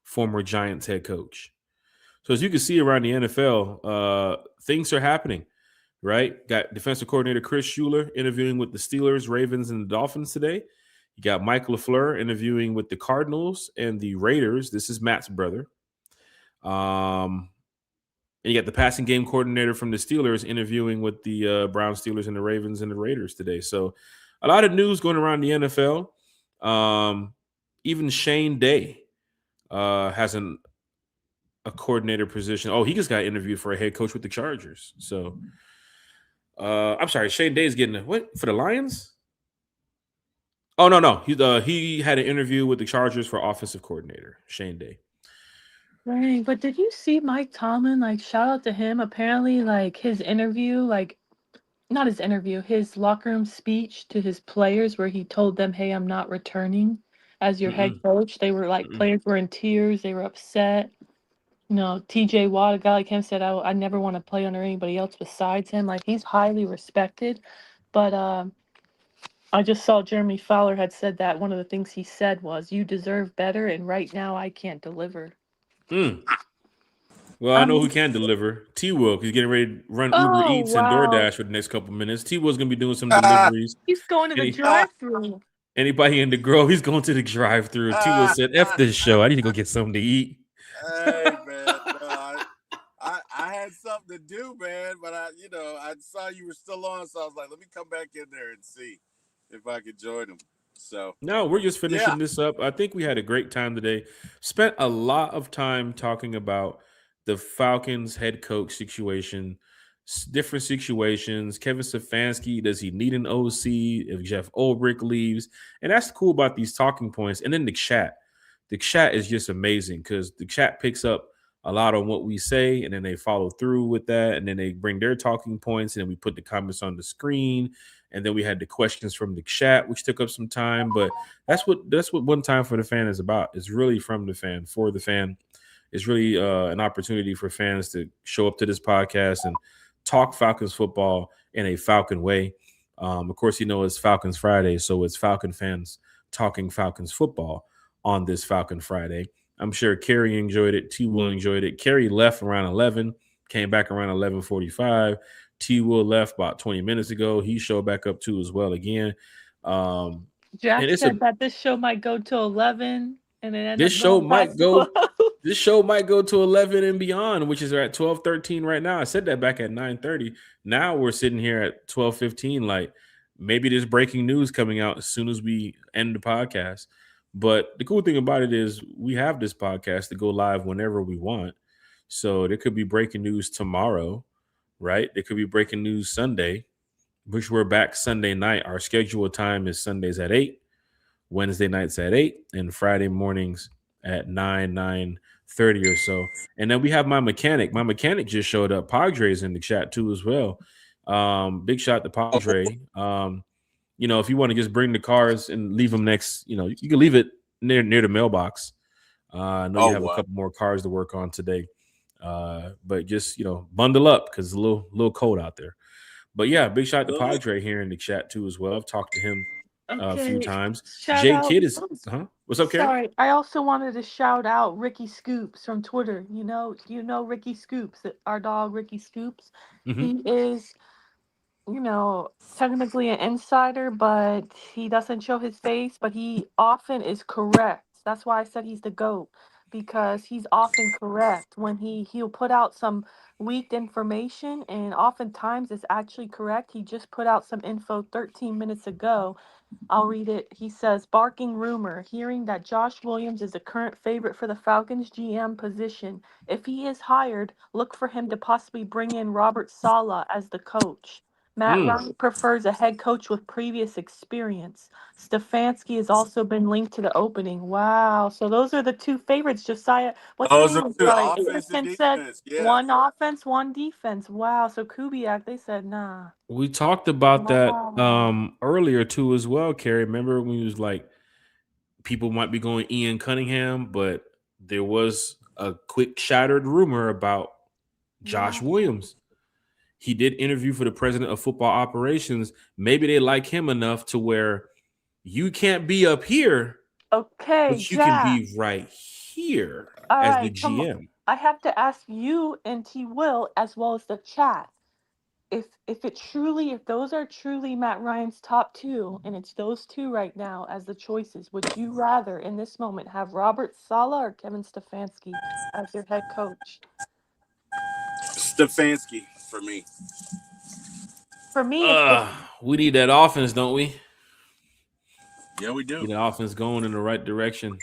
former Giants head coach. So as you can see around the NFL, things are happening, right? Got defensive coordinator Chris Schuler interviewing with the Steelers, Ravens, and the Dolphins today. You got Mike LaFleur interviewing with the Cardinals and the Raiders. This is Matt's brother. And you got the passing game coordinator from the Steelers interviewing with the Browns, Steelers, and the Ravens and the Raiders today. So a lot of news going around the NFL. Even Shane Day has a coordinator position. Oh, he just got interviewed for a head coach with the Chargers. So I'm sorry, Shane Day is getting what for the Lions? Oh, no. He had an interview with the Chargers for offensive coordinator, Shane Day. Right, but did you see Mike Tomlin? Like, shout out to him. Apparently, like, his interview, like, not his interview, his locker room speech to his players where he told them, hey, I'm not returning as your head coach. They were, like, players were in tears. They were upset. TJ Watt, a guy like him, said, I never want to play under anybody else besides him. Like, he's highly respected. But, I just saw Jeremy Fowler had said that one of the things he said was, you deserve better, and right now I can't deliver. Well, I know who can deliver. T-Will. He's getting ready to run Uber Eats and DoorDash for the next couple minutes. T-Will's going to be doing some deliveries. He's going to the drive-thru. Anybody in the Grove, he's going to the drive-thru. T-Will said, F this show. I need to go get something to eat. Hey, man. something to do, man. But I saw you were still on, so I was like, let me come back in there and see if I could join them. So No, we're just yeah, finishing this up. I think we had a great time today. Spent a lot of time talking about the Falcons head coach situation, different situations. Kevin Stefanski, does he need an OC if Jeff Ulbrich leaves? And that's cool about these talking points. And then the chat. The chat is just amazing because the chat picks up a lot on what we say, and then they follow through with that, and then they bring their talking points, and then we put the comments on the screen, and then we had the questions from the chat, which took up some time. But that's what One Time for the Fan is about. It's really from the fan, for the fan. It's really an opportunity for fans to show up to this podcast and talk Falcons football in a Falcon way. Of course, it's Falcons Friday, so it's Falcon fans talking Falcons football on this Falcon Friday. I'm sure Kerry enjoyed it. T. Will enjoyed it. Kerry left around 11, came back around 11:45. T. Will left about 20 minutes ago. He showed back up too as well again. Jack And it's said that this show might go to 11 and it ended this up show going might past go 12. this show might go to 11 and beyond, which is at 12:13 right now. I said that back at 9:30. Now we're sitting here at 12:15. Like maybe there's breaking news coming out as soon as we end the podcast. But the cool thing about it is we have this podcast to go live whenever we want. So there could be breaking news tomorrow, right? There could be breaking news Sunday, which we're back Sunday night. Our scheduled time is Sundays at 8, Wednesday nights at 8, and Friday mornings at 9:30 or so. And then we have my mechanic. My mechanic just showed up. Padre's in the chat too as well. Big shout to Padre. If you want to just bring the cars and leave them next, you can leave it near the mailbox. I know you have a couple more cars to work on today. But just, bundle up because it's a little cold out there. But yeah, big shout to Padre here in the chat too as well. I've talked to him a few times. Shout Jay out. Kidd is what's up, Karen? Sorry, I also wanted to shout out Ricky Scoops from Twitter. You know Ricky Scoops, our dog Ricky Scoops. He is, technically an insider, but he doesn't show his face, but he often is correct. That's why I said he's the GOAT, because he's often correct when he'll put out some leaked information, and oftentimes it's actually correct. He just put out some info 13 minutes ago. I'll read it. He says, barking rumor, hearing that Josh Williams is the current favorite for the Falcons GM position. If he is hired, look for him to possibly bring in Robert Saleh as the coach. Matt Ryan prefers a head coach with previous experience. Stefanski has also been linked to the opening. Wow. So those are the two favorites. Josiah, what's those his are name? two Like, offense and Anderson said defense. Yeah. one offense, one defense. Wow. So Kubiak, they said, nah. We talked about that Wow. earlier too as well, Carrie. Remember when he was like, people might be going Ian Cunningham, but there was a quick shattered rumor about Josh Williams. He did interview for the president of football operations. Maybe they like him enough to where you can't be up here, Okay, but you Jack. can be right here All as right, the come on. GM. I have to ask you and T. Will as well as the chat. If those are truly Matt Ryan's top two, and it's those two right now as the choices, would you rather in this moment have Robert Saleh or Kevin Stefanski as your head coach? Stefanski for me. For me, We need that offense, don't we? Yeah, we do. Get the offense going in the right direction.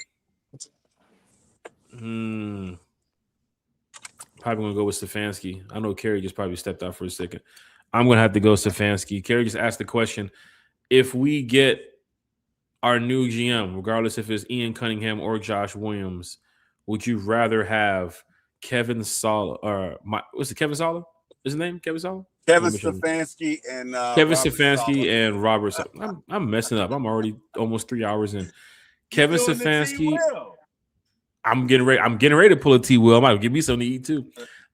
Probably gonna go with Stefanski. I know Kerry just probably stepped out for a second. I'm gonna have to go Stefanski. Kerry just asked the question: if we get our new GM, regardless if it's Ian Cunningham or Josh Williams, would you rather have Kevin Saleh or what's it? Kevin Saleh? Is his name Kevin Saleh? Kevin Stefanski and Kevin Robert Stefanski Saleh. and Robert. I'm messing up. I'm already almost 3 hours in. Kevin Stefanski. I'm getting ready to pull a T. Will. I might give me something to eat too.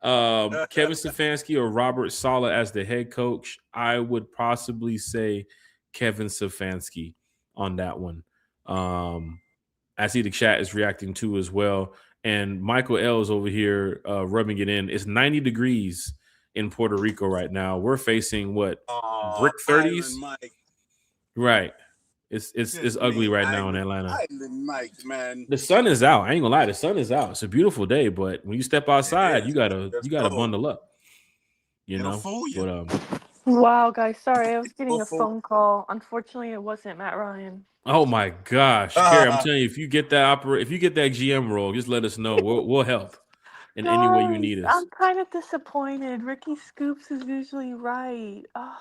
Kevin Stefanski or Robert Saleh as the head coach. I would possibly say Kevin Stefanski on that one. I see the chat is reacting too as well. And Michael L is over here rubbing it in. It's 90 degrees in Puerto Rico right now. We're facing brick 30s? Right. It's ugly right now in Atlanta. Island Mike, man. The sun is out. I ain't gonna lie, the sun is out. It's a beautiful day, but when you step outside, you gotta bundle up. you It'll know. fool you. But Wow, guys, sorry, I was getting a It'll fool. phone call. Unfortunately, it wasn't Matt Ryan. oh my gosh, Carrie, I'm telling you, if you get that GM role, just let us know. We'll help in any way you Guys, need us. I'm kind of disappointed. Ricky Scoops is usually right. Oh,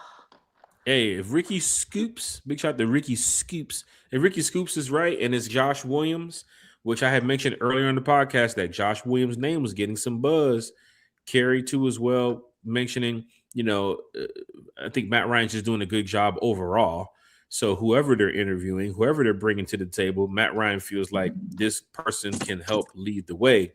Hey, if Ricky Scoops, big shout out to Ricky Scoops. If Ricky Scoops is right and it's Josh Williams, which I had mentioned earlier in the podcast that Josh Williams' name was getting some buzz, Carrie too as well, mentioning, I think Matt Ryan's just doing a good job overall. So whoever they're interviewing, whoever they're bringing to the table, Matt Ryan feels like this person can help lead the way.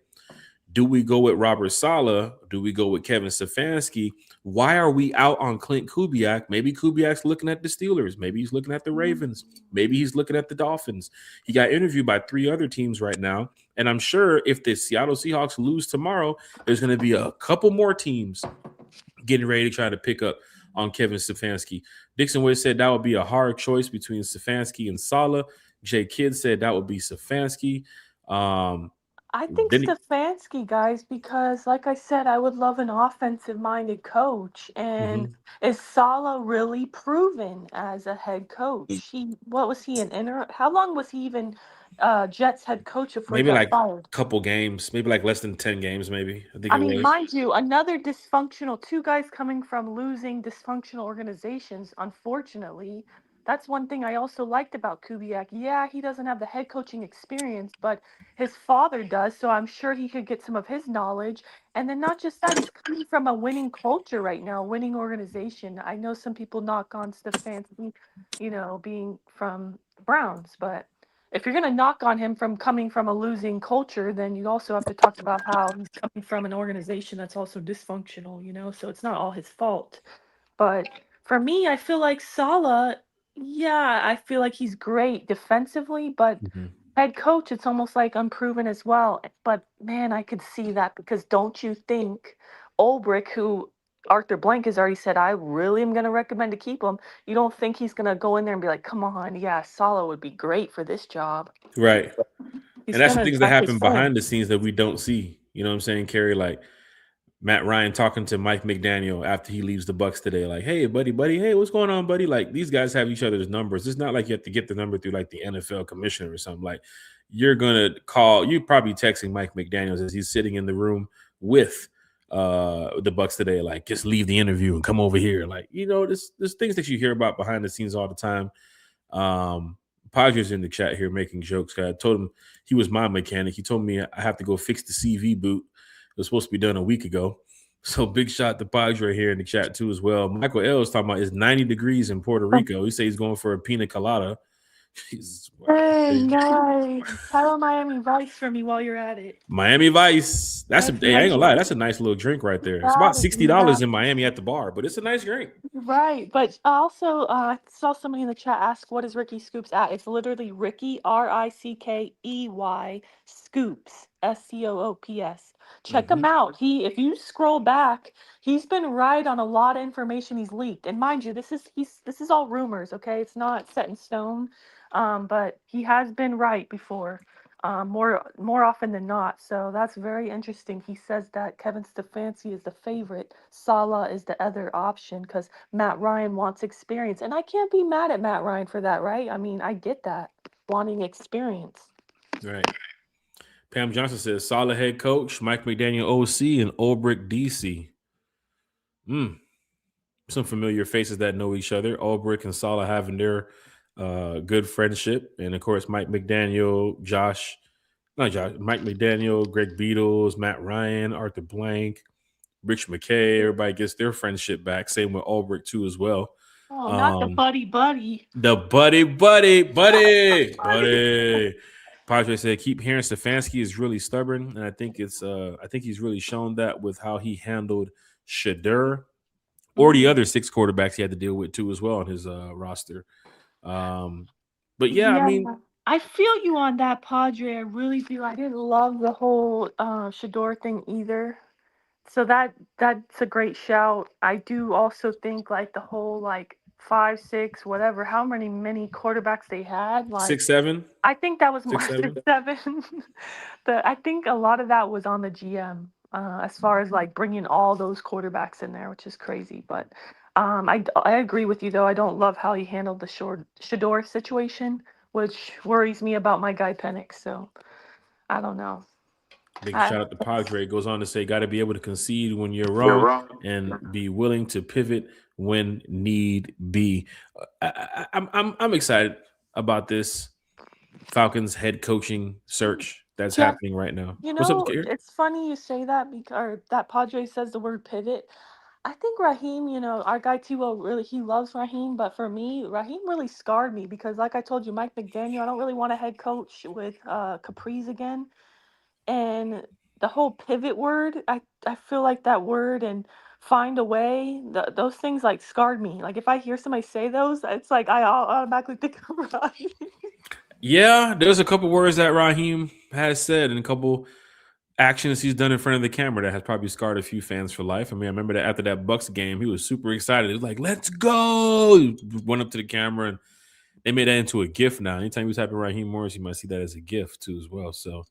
Do we go with Robert Saleh? Do we go with Kevin Stefanski? Why are we out on Clint Kubiak? Maybe Kubiak's looking at the Steelers. Maybe he's looking at the Ravens. Maybe he's looking at the Dolphins. He got interviewed by 3 other teams right now. And I'm sure if the Seattle Seahawks lose tomorrow, there's going to be a couple more teams getting ready to try to pick up on Kevin Stefanski. Dixon Wade said that would be a hard choice between Stefanski and Saleh. Jay Kidd said that would be Stefanski. I think Then Stefanski, guys, because like I said, I would love an offensive-minded coach. And Mhm. is Saleh really proven as a head coach? What was he an inter? How long was he even Jets head coach before he maybe got like fired? couple games, maybe like less than 10 games, maybe. I think I it mean, was. mind you, another dysfunctional, 2 guys coming from losing dysfunctional organizations, unfortunately. That's one thing I also liked about Kubiak. Yeah, he doesn't have the head coaching experience, but his father does, so I'm sure he could get some of his knowledge. And then not just that, he's coming from a winning culture right now, winning organization. I know some people knock on Stefanski, being from the Browns, but if you're going to knock on him from coming from a losing culture, then you also have to talk about how he's coming from an organization that's also dysfunctional. So it's not all his fault. But for me, I feel like Salah, yeah, I feel like he's great defensively, but Mhm. head coach, it's almost like unproven as well. But man, I could see that because don't you think Ulbrich, who Arthur Blank has already said, I really am going to recommend to keep him. You don't think he's going to go in there and be like, come on, yeah, Salah would be great for this job. Right. And He's that's going the to things that attack his happen phone. behind the scenes that we don't see. You know what I'm saying, Carrie? Like Matt Ryan talking to Mike McDaniel after he leaves the Bucks today, like, hey, buddy, hey, what's going on, buddy? Like, these guys have each other's numbers. It's not like you have to get the number through like the NFL commissioner or something. Like, you're probably texting Mike McDaniels as he's sitting in the room with the Bucks today, like, just leave the interview and come over here. Like, there's things that you hear about behind the scenes all the time. Padres in the chat here making jokes. I told him he was my mechanic. He told me I have to go fix the CV boot. It was supposed to be done a week ago. So big shot to Padre here in the chat too as well. Michael L is talking about it's 90 degrees in Puerto Rico. He says he's going for a pina colada. Hey, nice. Have a Miami Vice for me while you're at it. Miami Vice. Hey, I ain't gonna lie, that's a nice little drink right there. It's about $60 in Miami at the bar, but it's a nice drink. Right, but also I saw somebody in the chat ask, "What is Ricky Scoops at?" It's literally Ricky Rickey Scoops SCOOPS. Check him out. If you scroll back, he's been right on a lot of information he's leaked. And mind you, this is all rumors. Okay, it's not set in stone. But he has been right before. More often than not. So that's very interesting. He says that Kevin Stefanski is the favorite. Salah is the other option because Matt Ryan wants experience. And I can't be mad at Matt Ryan for that, right? I mean, I get that. Wanting experience. Right. Pam Johnson says solid head coach, Mike McDaniel OC, and Ulbrich DC. Some familiar faces that know each other. Ulbrich and Saleh having their good friendship. And of course, Mike McDaniel, Mike McDaniel, Greg Beatles, Matt Ryan, Arthur Blank, Rich McKay. Everybody gets their friendship back. Same with Ulbrich too as well. Oh, not the buddy. The buddy. Padre said, keep hearing Stefanski is really stubborn, and I think he's really shown that with how he handled Shadur or the other 6 quarterbacks he had to deal with too as well on his roster. But yeah, I mean, I feel you on that, Padre. I really do. I didn't love the whole Shador thing either. So that's a great shout. I do also think like the whole like 5, 6, whatever, how many quarterbacks they had, like 6, 7. I think that was more 6, 7. 6, 7. I think a lot of that was on the GM. as far as like bringing all those quarterbacks in there, which is crazy. But I agree with you though. I don't love how he handled the Shador situation, which worries me about my guy Penix. So I don't know. Big I, shout out to Padre. Goes on to say, got to be able to concede when you're You're wrong wrong. and be willing to pivot when need be. I'm excited about this Falcons head coaching search that's Jeff, happening right now. you What's up, know, Kerry? it's funny you say that because or that Padre says the word pivot. I think Raheem, our guy T-Will really he loves Raheem, but for me, Raheem really scarred me because like I told you, Mike McDaniel, I don't really want a head coach with Caprice again. And the whole pivot word, I feel like that word and find a way, those things like scarred me. Like if I hear somebody say those, it's like I automatically think of Raheem. Yeah, there's a couple words that Raheem has said and a couple actions he's done in front of the camera that has probably scarred a few fans for life. I mean, I remember that after that Bucks game, he was super excited. He was like, "Let's go!" He went up to the camera and they made that into a gift now. Anytime you type in Raheem Morris, you might see that as a gift too as well. So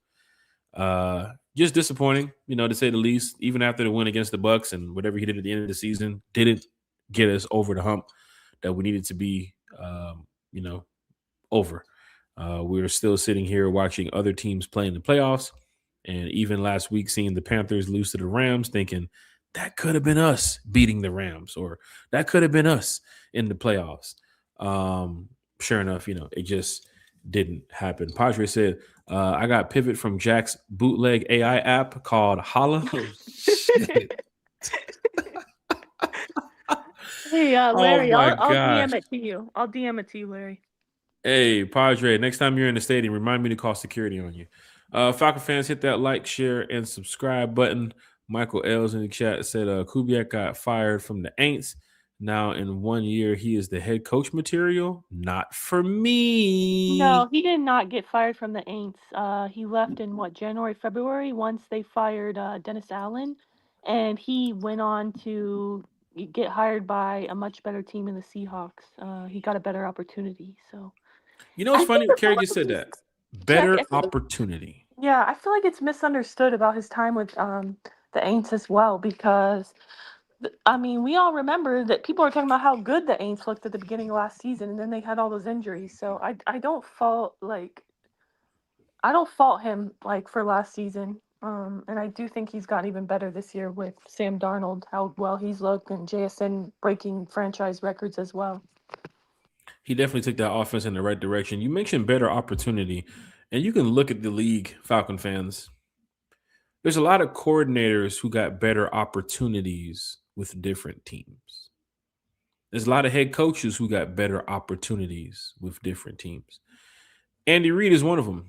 just disappointing, to say the least. Even after the win against the Bucks and whatever he did at the end of the season, didn't get us over the hump that we needed to be, over. We were still sitting here watching other teams play in the playoffs, and even last week seeing the Panthers lose to the Rams, thinking that could have been us beating the Rams, or that could have been us in the playoffs. Sure enough, it just didn't happen. Padre said, I got pivot from Jack's bootleg AI app called Holla. Oh, shit. Hey, Oh Larry, my I'll gosh. DM it to you. I'll DM it to you, Larry. Hey, Padre, next time you're in the stadium, remind me to call security on you. Falcon fans, hit that like, share, and subscribe button. Michael L's in the chat said Kubiak got fired from the Aints. Now, in 1 year, he is the head coach material. Not for me. No, he did not get fired from the Aints. He left in January, February, once they fired Dennis Allen, and he went on to get hired by a much better team in the Seahawks. He got a better opportunity. So You know I what's think funny? the Kerry just problem said is, that. Jack, Better opportunity. yeah, I feel like it's misunderstood about his time with the Aints as well because I mean, we all remember that people are talking about how good the Aints looked at the beginning of last season, and then they had all those injuries. So I don't fault him like for last season. And I do think he's got even better this year with Sam Darnold, how well he's looked, and JSN breaking franchise records as well. He definitely took that offense in the right direction. You mentioned better opportunity, and you can look at the league, Falcon fans. There's a lot of coordinators who got better opportunities with different teams. There's a lot of head coaches who got better opportunities with different teams. Andy Reid is one of them.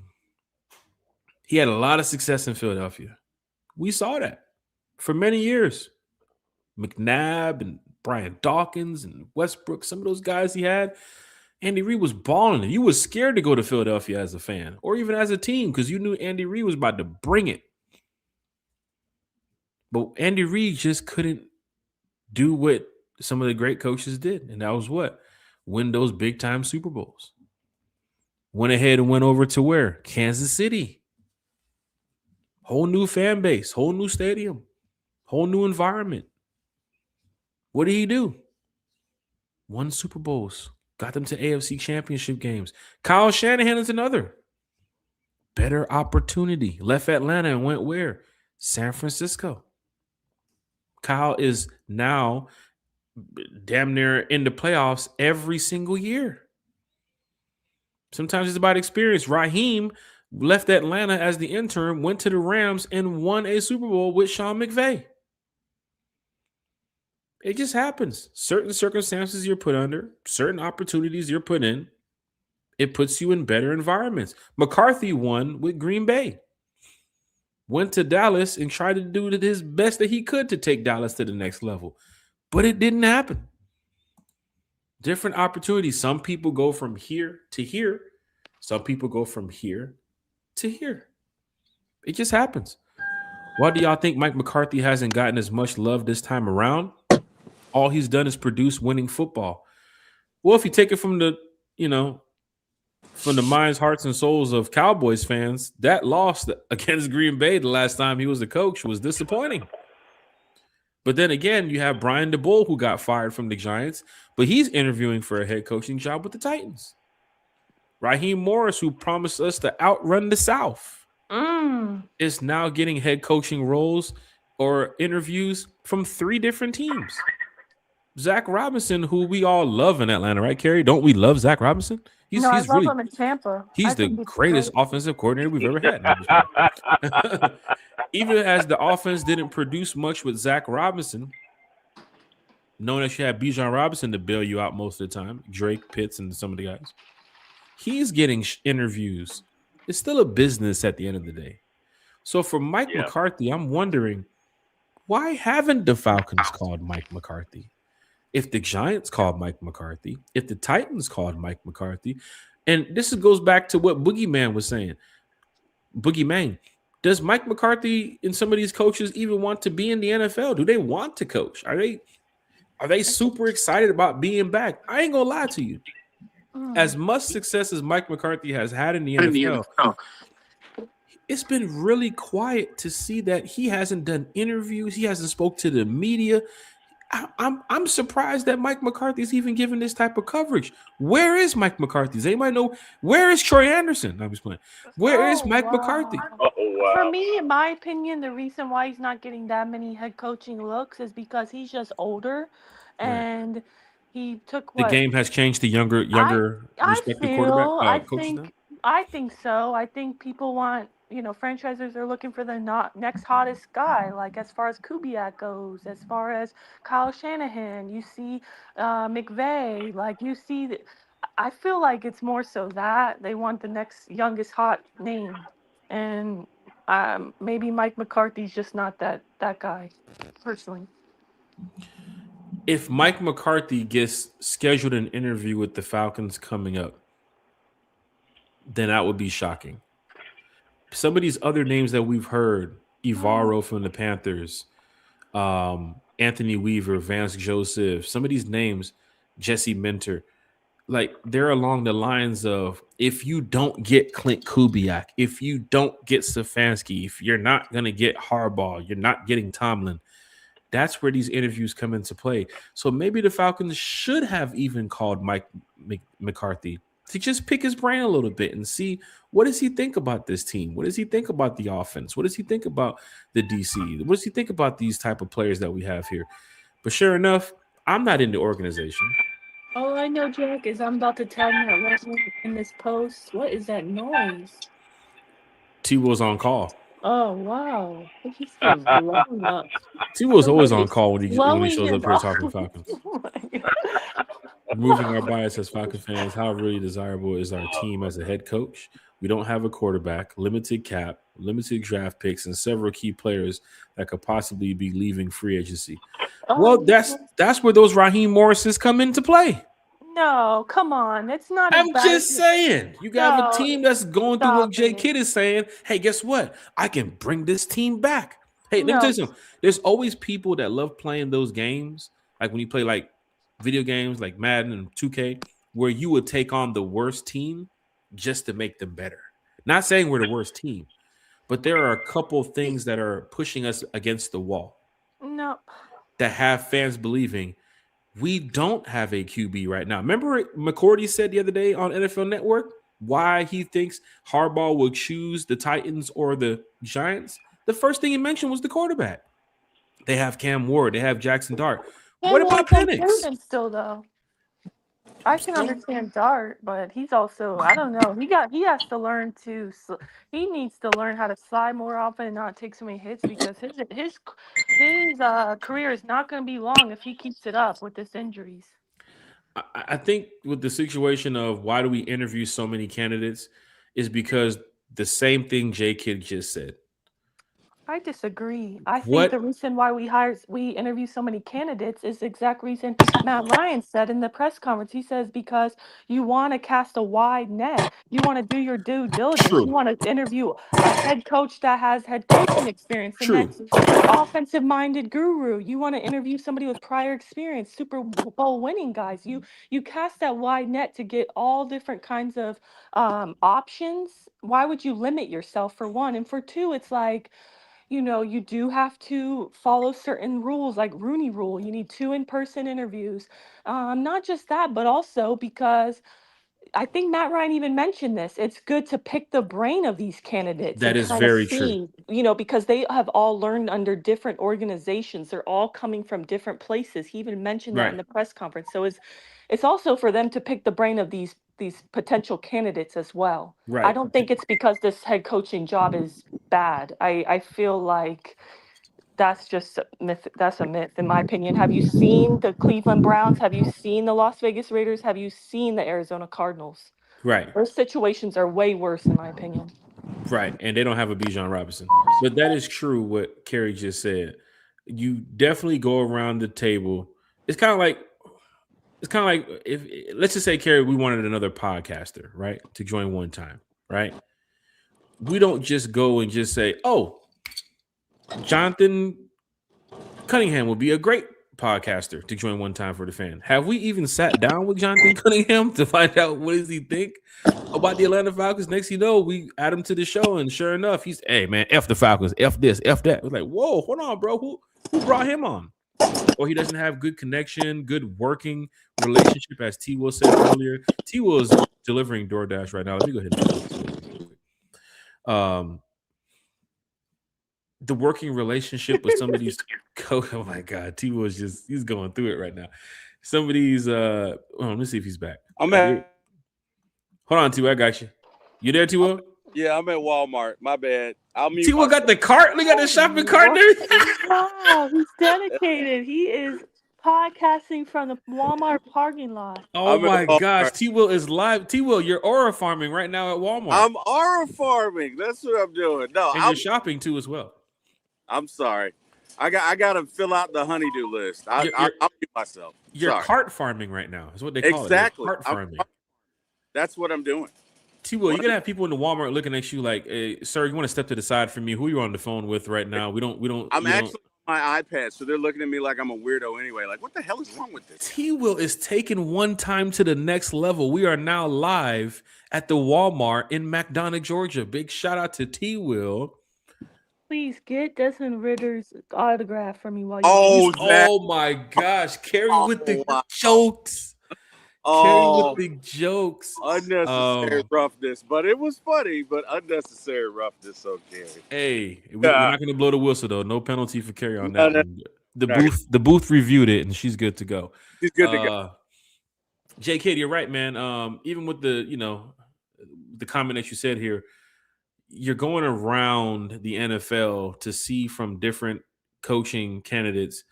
He had a lot of success in Philadelphia. We saw that for many years. McNabb and Brian Dawkins and Westbrook, some of those guys he had, Andy Reid was balling it. You was scared to go to Philadelphia as a fan or even as a team because you knew Andy Reid was about to bring it. But Andy Reid just couldn't do what some of the great coaches did. And that was what? Win those big-time Super Bowls. Went ahead and went over to where? Kansas City. Whole new fan base, whole new stadium, whole new environment. What did he do? Won Super Bowls. Got them to AFC championship games. Kyle Shanahan is another. Better opportunity. Left Atlanta and went where? San Francisco. Kyle is now damn near in the playoffs every single year. Sometimes it's about experience. Raheem left Atlanta as the intern, went to the Rams, and won a Super Bowl with Sean McVay. It just happens. Certain circumstances you're put under, certain opportunities you're put in, it puts you in better environments. McCarthy won with Green Bay. Went to Dallas and tried to do his best that he could to take Dallas to the next level. But it didn't happen. Different opportunities. Some people go from here to here. Some people go from here to here. It just happens. Why do y'all think Mike McCarthy hasn't gotten as much love this time around? All he's done is produce winning football. Well, if you take it from the, from the minds, hearts, and souls of Cowboys fans, that loss against Green Bay the last time he was the coach was disappointing. But then again, you have Brian DeBull, who got fired from the Giants, but he's interviewing for a head coaching job with the Titans. Raheem Morris, who promised us to outrun the South, is now getting head coaching roles or interviews from 3 different teams. Zach Robinson, who we all love in Atlanta, right, Carrie? Don't we love Zach Robinson? I love him in Tampa. He's the greatest offensive coordinator we've ever had. Even as the offense didn't produce much with Zach Robinson, knowing that you had Bijan Robinson to bail you out most of the time, Drake, Pitts, and some of the guys, he's getting interviews. It's still a business at the end of the day. So for Mike McCarthy, I'm wondering, why haven't the Falcons called Mike McCarthy? If the Giants called Mike McCarthy, if the Titans called Mike McCarthy, and this goes back to what Boogeyman was saying. Boogeyman, does Mike McCarthy and some of these coaches even want to be in the NFL? Do they want to coach? Are they super excited about being back? I ain't gonna lie to you. As much success as Mike McCarthy has had in the NFL, it's been really quiet to see that he hasn't done interviews. He hasn't spoke to the media. I'm surprised that Mike McCarthy's even given this type of coverage. Where is Mike McCarthy? Does anybody know? Where is Troy Anderson? I'm just playing. Where is Mike McCarthy? For me, in my opinion, the reason why he's not getting that many head coaching looks is because he's just older, and he took The game has changed to younger respected quarterback coaches now? I think so. I think people want, franchisers are looking for the next hottest guy, like as far as Kubiak goes, as far as Kyle Shanahan, you see McVay, like you see, I feel like it's more so that they want the next youngest hot name. And maybe Mike McCarthy's just not that guy, personally. If Mike McCarthy gets scheduled an interview with the Falcons coming up, then that would be shocking. Some of these other names that we've heard, Ivaro from the Panthers, Anthony Weaver, Vance Joseph, some of these names, Jesse Minter, like they're along the lines of, if you don't get Clint Kubiak, if you don't get Stefanski, if you're not going to get Harbaugh, you're not getting Tomlin. That's where these interviews come into play. So maybe the Falcons should have even called Mike McCarthy to just pick his brain a little bit and see, what does he think about this team? What does he think about the offense? What does he think about the DC? What does he think about these type of players that we have here? But sure enough, I'm not in the organization. All I know, Jack, is I'm about to tell him that right in this post. What is that noise? T-Will's on call. Oh, wow. He's still blowing up. T-Will's always on call when he shows up here talking Falcons. Removing our bias as Falcons fans, how really desirable is our team as a head coach? We don't have a quarterback, limited cap, limited draft picks, and several key players that could possibly be leaving free agency. Well, that's where those Raheem Morrises come into play. No, come on. It's not. I'm just saying. You got a team that's going through what Jay Kidd is saying. Hey, guess what? I can bring this team back. Hey, let me tell you something. There's always people that love playing those games, like when you play like video games like Madden and 2K, where you would take on the worst team just to make them better. Not saying we're the worst team, but there are a couple things that are pushing us against the wall. No. That have fans believing we don't have a QB right now. Remember McCourty said the other day on NFL Network why he thinks Harbaugh will choose the Titans or the Giants? The first thing he mentioned was the quarterback. They have Cam Ward. They have Jackson Dart. What about Penix? Still, though, I can understand Dart, but he's also, I don't know. He has to learn to. He needs to learn how to slide more often and not take so many hits, because his career is not going to be long if he keeps it up with this injuries. I think with the situation of why do we interview so many candidates is because the same thing Jay Kidd just said. I disagree. I think What? the reason why we interview so many candidates is the exact reason Matt Ryan said in the press conference. He says because you want to cast a wide net. You want to do your due diligence. You True. want to interview a head coach that has head coaching experience, the True. next offensive minded guru. You want to interview somebody with prior experience, Super Bowl winning guys. You cast that wide net to get all different kinds of options. Why would you limit yourself for one? And for two, it's like, you do have to follow certain rules, like Rooney Rule. You need two in-person interviews. Not just that, but also because I think Matt Ryan even mentioned this. It's good to pick the brain of these candidates That and is kind of very true. see, because they have all learned under different organizations. They're all coming from different places. He even mentioned that in Right. the press conference. So it's also for them to pick the brain of these potential candidates as well. I Right. don't think it's because this head coaching job is bad. I feel like that's just a myth. That's a myth, in my opinion. Have you seen the Cleveland Browns? Have you seen the Las Vegas Raiders? Have you seen the Arizona Cardinals? Right. Those situations are way worse, in my opinion. Right. And they don't have a Bijan Robinson. But that is true what Kerry just said. You definitely go around the table. It's kind of like if let's just say, Kerry, we wanted another podcaster, right, to join one time, right? We don't just go and just say, "Oh, Jonathan Cunningham would be a great podcaster to join one time for the fan." Have we even sat down with Jonathan Cunningham to find out what does he think about the Atlanta Falcons? Next, we add him to the show, and sure enough, he's, "Hey man, F the Falcons, F this, F that." It's like, whoa, hold on, bro. Who brought him on? Or he doesn't have good connection, good working relationship, as T Will said earlier. T Will is delivering DoorDash right now. Let me go ahead and plug this real quick. The working relationship with some of these oh my God, T Will is he's going through it right now. Some of these let me see if he's back. I'm at. Hold on, T Will, I got you. You there, T Will? Yeah, I'm at Walmart. My bad. I'll mute T Will got the cart. We got the shopping cart and What? everything. Wow, he's dedicated. He is podcasting from the Walmart parking lot. Oh I'm at my gosh, Walmart. T Will is live. T Will, you're aura farming right now at Walmart. I'm aura farming. That's what I'm doing. No, And you're shopping too as well. I'm sorry. I got to fill out the honeydew list. I'll mute myself. You're Sorry. cart farming right now. Is what they call Exactly. it. Cart farming. That's what I'm doing. T Will, you're gonna have people in the Walmart looking at you like, "Hey, sir, you want to step to the side for me? Who you on the phone with right now? We don't. I'm actually on my iPad, so they're looking at me like I'm a weirdo anyway. Like, what the hell is wrong with this? T Will is taking one time to the next level. We are now live at the Walmart in McDonough, Georgia. Big shout out to T Will. Please get Desmond Ritter's autograph for me while Oh, Oh my gosh, Kerry with the jokes. Oh, Kerry with the jokes. Unnecessary roughness, but it was funny. But unnecessary roughness, okay. Hey, we're not going to blow the whistle though. No penalty for Kerry on that. No. The booth reviewed it, and she's good to go. She's good to go. JK, you're right, man. Even with the the comment that you said here, you're going around the NFL to see from different coaching candidates,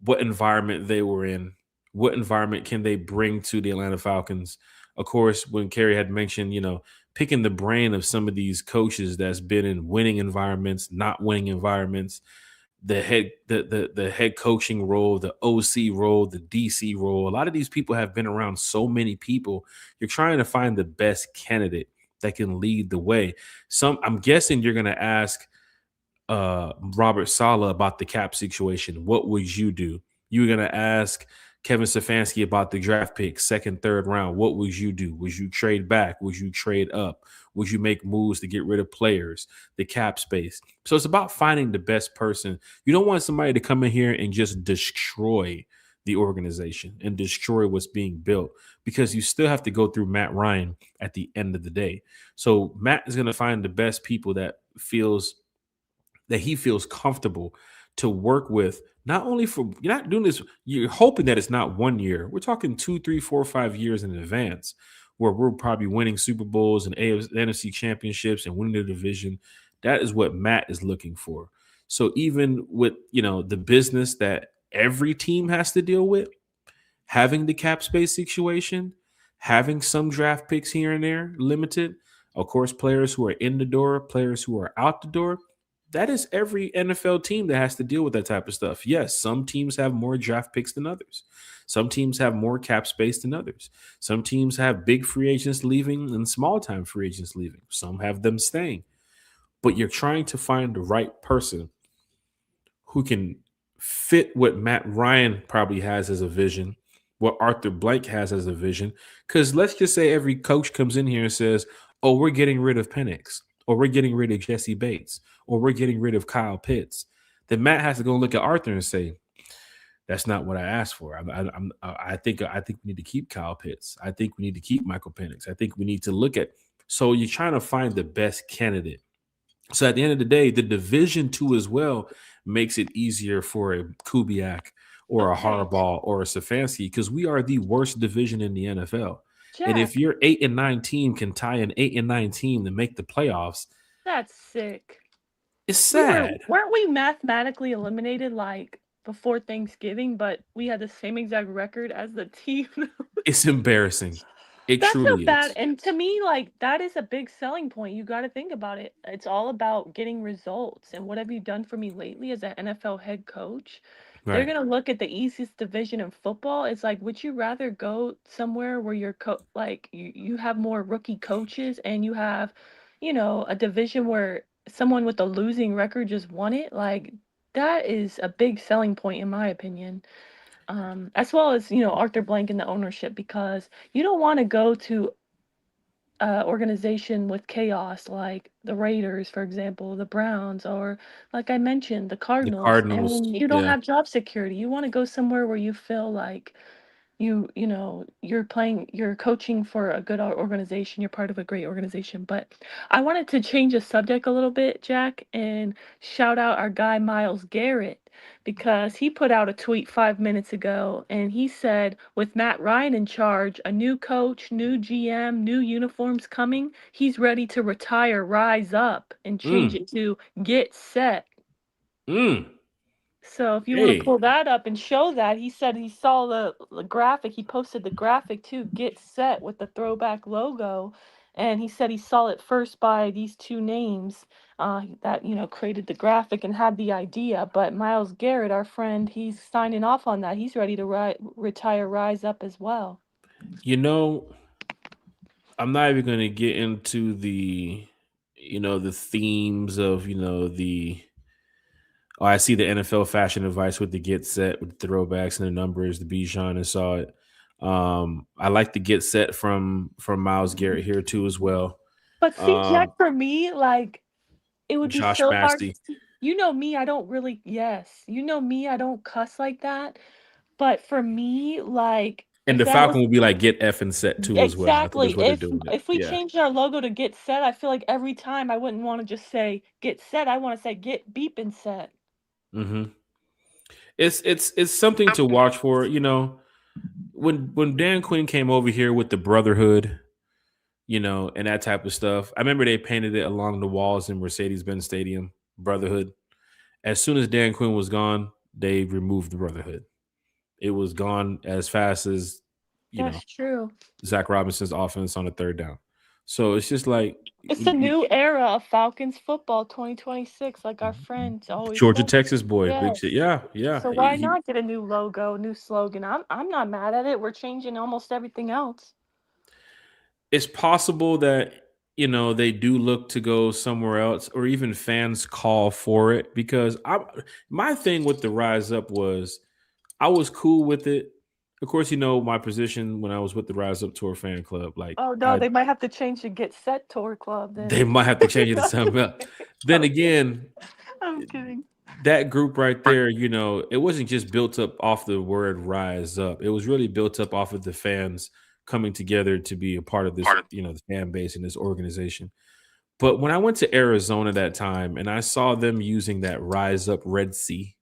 what environment they were in, what environment can they bring to the Atlanta Falcons. Of course, when Kerry had mentioned, picking the brain of some of these coaches that's been in winning environments, not winning environments, the head coaching role, the OC role, the DC role. A lot of these people have been around so many people. You're trying to find the best candidate that can lead the way. I'm guessing you're going to ask Robert Saleh about the cap situation. What would you do? You're going to ask Kevin Stefanski about the draft pick, second, third round. What would you do? Would you trade back? Would you trade up? Would you make moves to get rid of players, the cap space? So it's about finding the best person. You don't want somebody to come in here and just destroy the organization and destroy what's being built, because you still have to go through Matt Ryan at the end of the day. So Matt is going to find the best people that he feels comfortable to work with. Not only you're not doing this, you're hoping that it's not 1 year. We're talking 2, 3, 4, 5 years in advance, where we're probably winning Super Bowls and NFC championships and winning the division. That is what Matt is looking for. So even with, the business that every team has to deal with, having the cap space situation, having some draft picks here and there limited, Of course, players who are in the door, players who are out the door. That is every NFL team that has to deal with that type of stuff. Yes, some teams have more draft picks than others. Some teams have more cap space than others. Some teams have big free agents leaving and small time free agents leaving. Some have them staying. But you're trying to find the right person who can fit what Matt Ryan probably has as a vision, what Arthur Blank has as a vision. Because let's just say every coach comes in here and says, oh, we're getting rid of Penix, or we're getting rid of Jesse Bates, or we're getting rid of Kyle Pitts. Then Matt has to go look at Arthur and say, that's not what I asked for. I think we need to keep Kyle Pitts. I think we need to keep Michael Penix. I think we need to look at. So you're trying to find the best candidate. So at the end of the day, the division too as well makes it easier for a Kubiak or a Harbaugh or a Stefanski, because we are the worst division in the NFL. Jack, and if your 8-9 team can tie an 8-9 team to make the playoffs, that's sick. It's sad. Weren't we mathematically eliminated like before Thanksgiving, but we had the same exact record as the team? It's embarrassing. That's truly so bad. is. And to me, like, that is a big selling point. You got to think about it. It's all about getting results. And what have you done for me lately as an NFL head coach? They're Right. going to look at the easiest division in football. It's like, would you rather go somewhere where you're you have more rookie coaches and you have, a division where someone with a losing record just won it? Like, that is a big selling point, in my opinion. As well as, Arthur Blank and the ownership, because you don't want to go to organization with chaos like the Raiders, for example, the Browns, or like I mentioned, the The Cardinals, Cardinals. and you don't Yeah. have job security. You want to go somewhere where you feel like you're coaching for a good organization, you're part of a great organization. But I wanted to change the subject a little bit, Jack, and shout out our guy Myles Garrett, because he put out a tweet 5 minutes ago and he said, with Matt Ryan in charge, a new coach, new GM, new uniforms coming, he's ready to retire, rise up, and change Mm. it to get set. Mm. So if you want to Hey. pull that up and show that, he said he saw the graphic. He posted the graphic too, get set, with the throwback logo. And he said he saw it first by these two names that, created the graphic and had the idea. But Myles Garrett, our friend, he's signing off on that. He's ready to retire, rise up as well. I'm not even going to get into the themes of, I see the NFL fashion advice with the get set, with the throwbacks and the numbers, the Bijan, and saw it. I like the get set from Myles Garrett here too as well. But see, Jack, for me, like, it would be Josh so hard. Masty. You know me, I don't really, yes. You know me, I don't cuss like that. But for me, like, And if the that was Falcon will be like get F and set too as well. I think exactly, that's what they're doing it. if we Yeah. changed our logo to get set, I feel like every time I wouldn't want to just say get set. I want to say get beep and set. Mm-hmm. It's something to watch for. When Dan Quinn came over here with the Brotherhood, and that type of stuff. I remember they painted it along the walls in Mercedes-Benz Stadium, Brotherhood. As soon as Dan Quinn was gone, they removed the Brotherhood. It was gone as fast as, That's true. Zach Robinson's offense on a third down. So it's just like It's a new era of Falcons football, 2026, like our friends always Georgia, say. Texas boy. Big Yes. shit. Yeah. So why not get a new logo, new slogan? I'm not mad at it. We're changing almost everything else. It's possible that they do look to go somewhere else, or even fans call for it, because my thing with the Rise Up was I was cool with it. Of course, my position when I was with the Rise Up Tour fan club. Like, Oh no, they might have to change the Get Set Tour Club then. they might have to change it to something else. Then again, I'm kidding. that group right there, it wasn't just built up off the word Rise Up. It was really built up off of the fans coming together to be a part of this, the fan base and this organization. But when I went to Arizona that time and I saw them using that Rise Up Red Sea,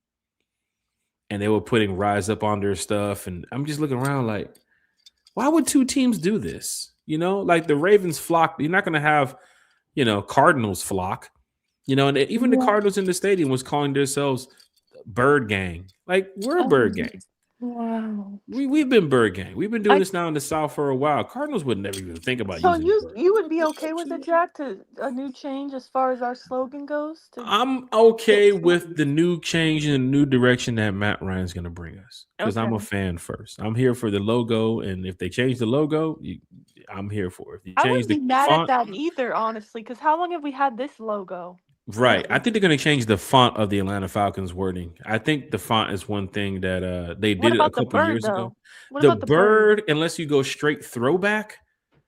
and they were putting Rise Up on their stuff, and I'm just looking around like, why would two teams do this? Like the Ravens flock, you're not going to have, Cardinals flock, and even the Cardinals in the stadium was calling themselves Bird Gang. Like, we're a Bird Gang. Wow. We've been bird gang. We've been doing this now in the South for a while. Cardinals would never even think about So using the you bird. you would be okay with it, Jack, to a new change as far as our slogan goes? I'm okay with the new change and the new direction that Matt Ryan's going to bring us because I'm a Okay. fan first. I'm here for the logo, and if they change the logo, I'm here for it. If you I change wouldn't the be mad at font, that either, honestly, because how long have we had this logo? right? I think they're going to change the font of the Atlanta Falcons wording. I think the font is one thing that they What did it a about the couple bird, years ago. though? What The about the bird? bird, unless you go straight throwback,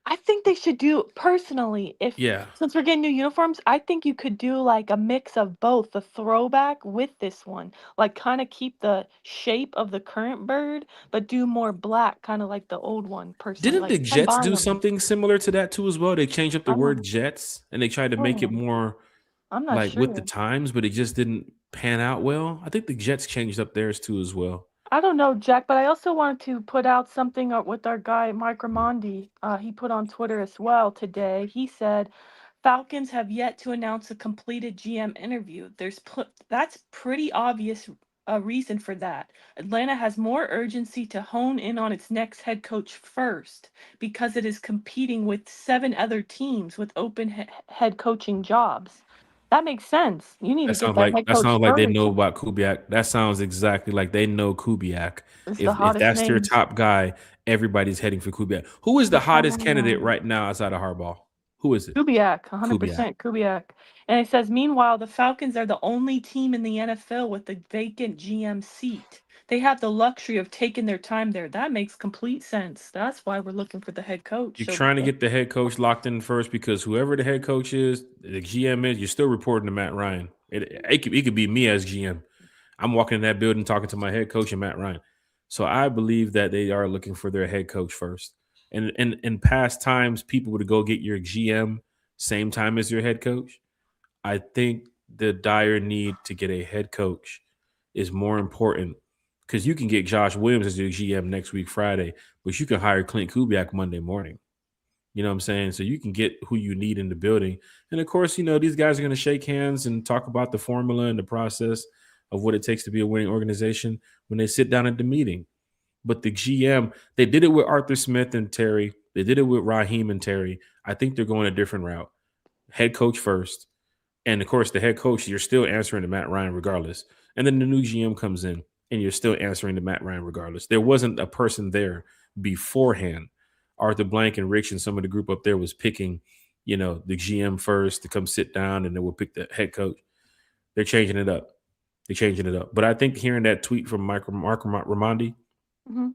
I think they should do personally. If yeah. since we're getting new uniforms, I think you could do like a mix of both the throwback with this one, like kind of keep the shape of the current bird, but do more black, kind of like the old one. Personally, Didn't the like Jets combine do them. something similar to that too as well? They changed up the I'm not. word Jets and they tried to make it Oh, more I'm not like with the sure. times, but it just didn't pan out well. I think the Jets changed up theirs too as well. I don't know, Jack, but I also wanted to put out something with our guy Mike Ramondi. He put on Twitter as well today. He said Falcons have yet to announce a completed GM interview. That's pretty obvious reason for that. Atlanta has more urgency to hone in on its next head coach first because it is competing with 7 other teams with open head coaching jobs. That makes sense. You need to get that head That coach sounds like they first. know about Kubiak. That sounds exactly like they know Kubiak. It's the If hottest that's their name. top guy, everybody's heading for Kubiak. Who is the hottest candidate right now outside of Harbaugh? Who is it? Kubiak, Kubiak. 100% Kubiak. And it says, meanwhile, the Falcons are the only team in the NFL with a vacant GM seat. They have the luxury of taking their time there. That makes complete sense. That's why we're looking for the head coach. You're So, trying to get the head coach locked in first because whoever the head coach is, the GM is, you're still reporting to Matt Ryan. It could be me as GM. I'm walking in that building talking to my head coach and Matt Ryan. So I believe that they are looking for their head coach first. And in past times, people would go get your GM same time as your head coach. I think the dire need to get a head coach is more important because you can get Josh Williams as your GM next week, Friday, but you can hire Clint Kubiak Monday morning. You know what I'm saying? So you can get who you need in the building. And of course, these guys are going to shake hands and talk about the formula and the process of what it takes to be a winning organization when they sit down at the meeting. But the GM, they did it with Arthur Smith and Terry. They did it with Raheem and Terry. I think they're going a different route. Head coach first. And of course, the head coach, you're still answering to Matt Ryan regardless. And then the new GM comes in and you're still answering to Matt Ryan regardless. There wasn't a person there beforehand. Arthur Blank and Rich and some of the group up there was picking, the GM first to come sit down and then we'll pick the head coach. They're changing it up. They're changing it up. But I think hearing that tweet from Mark Ramondi, mhm.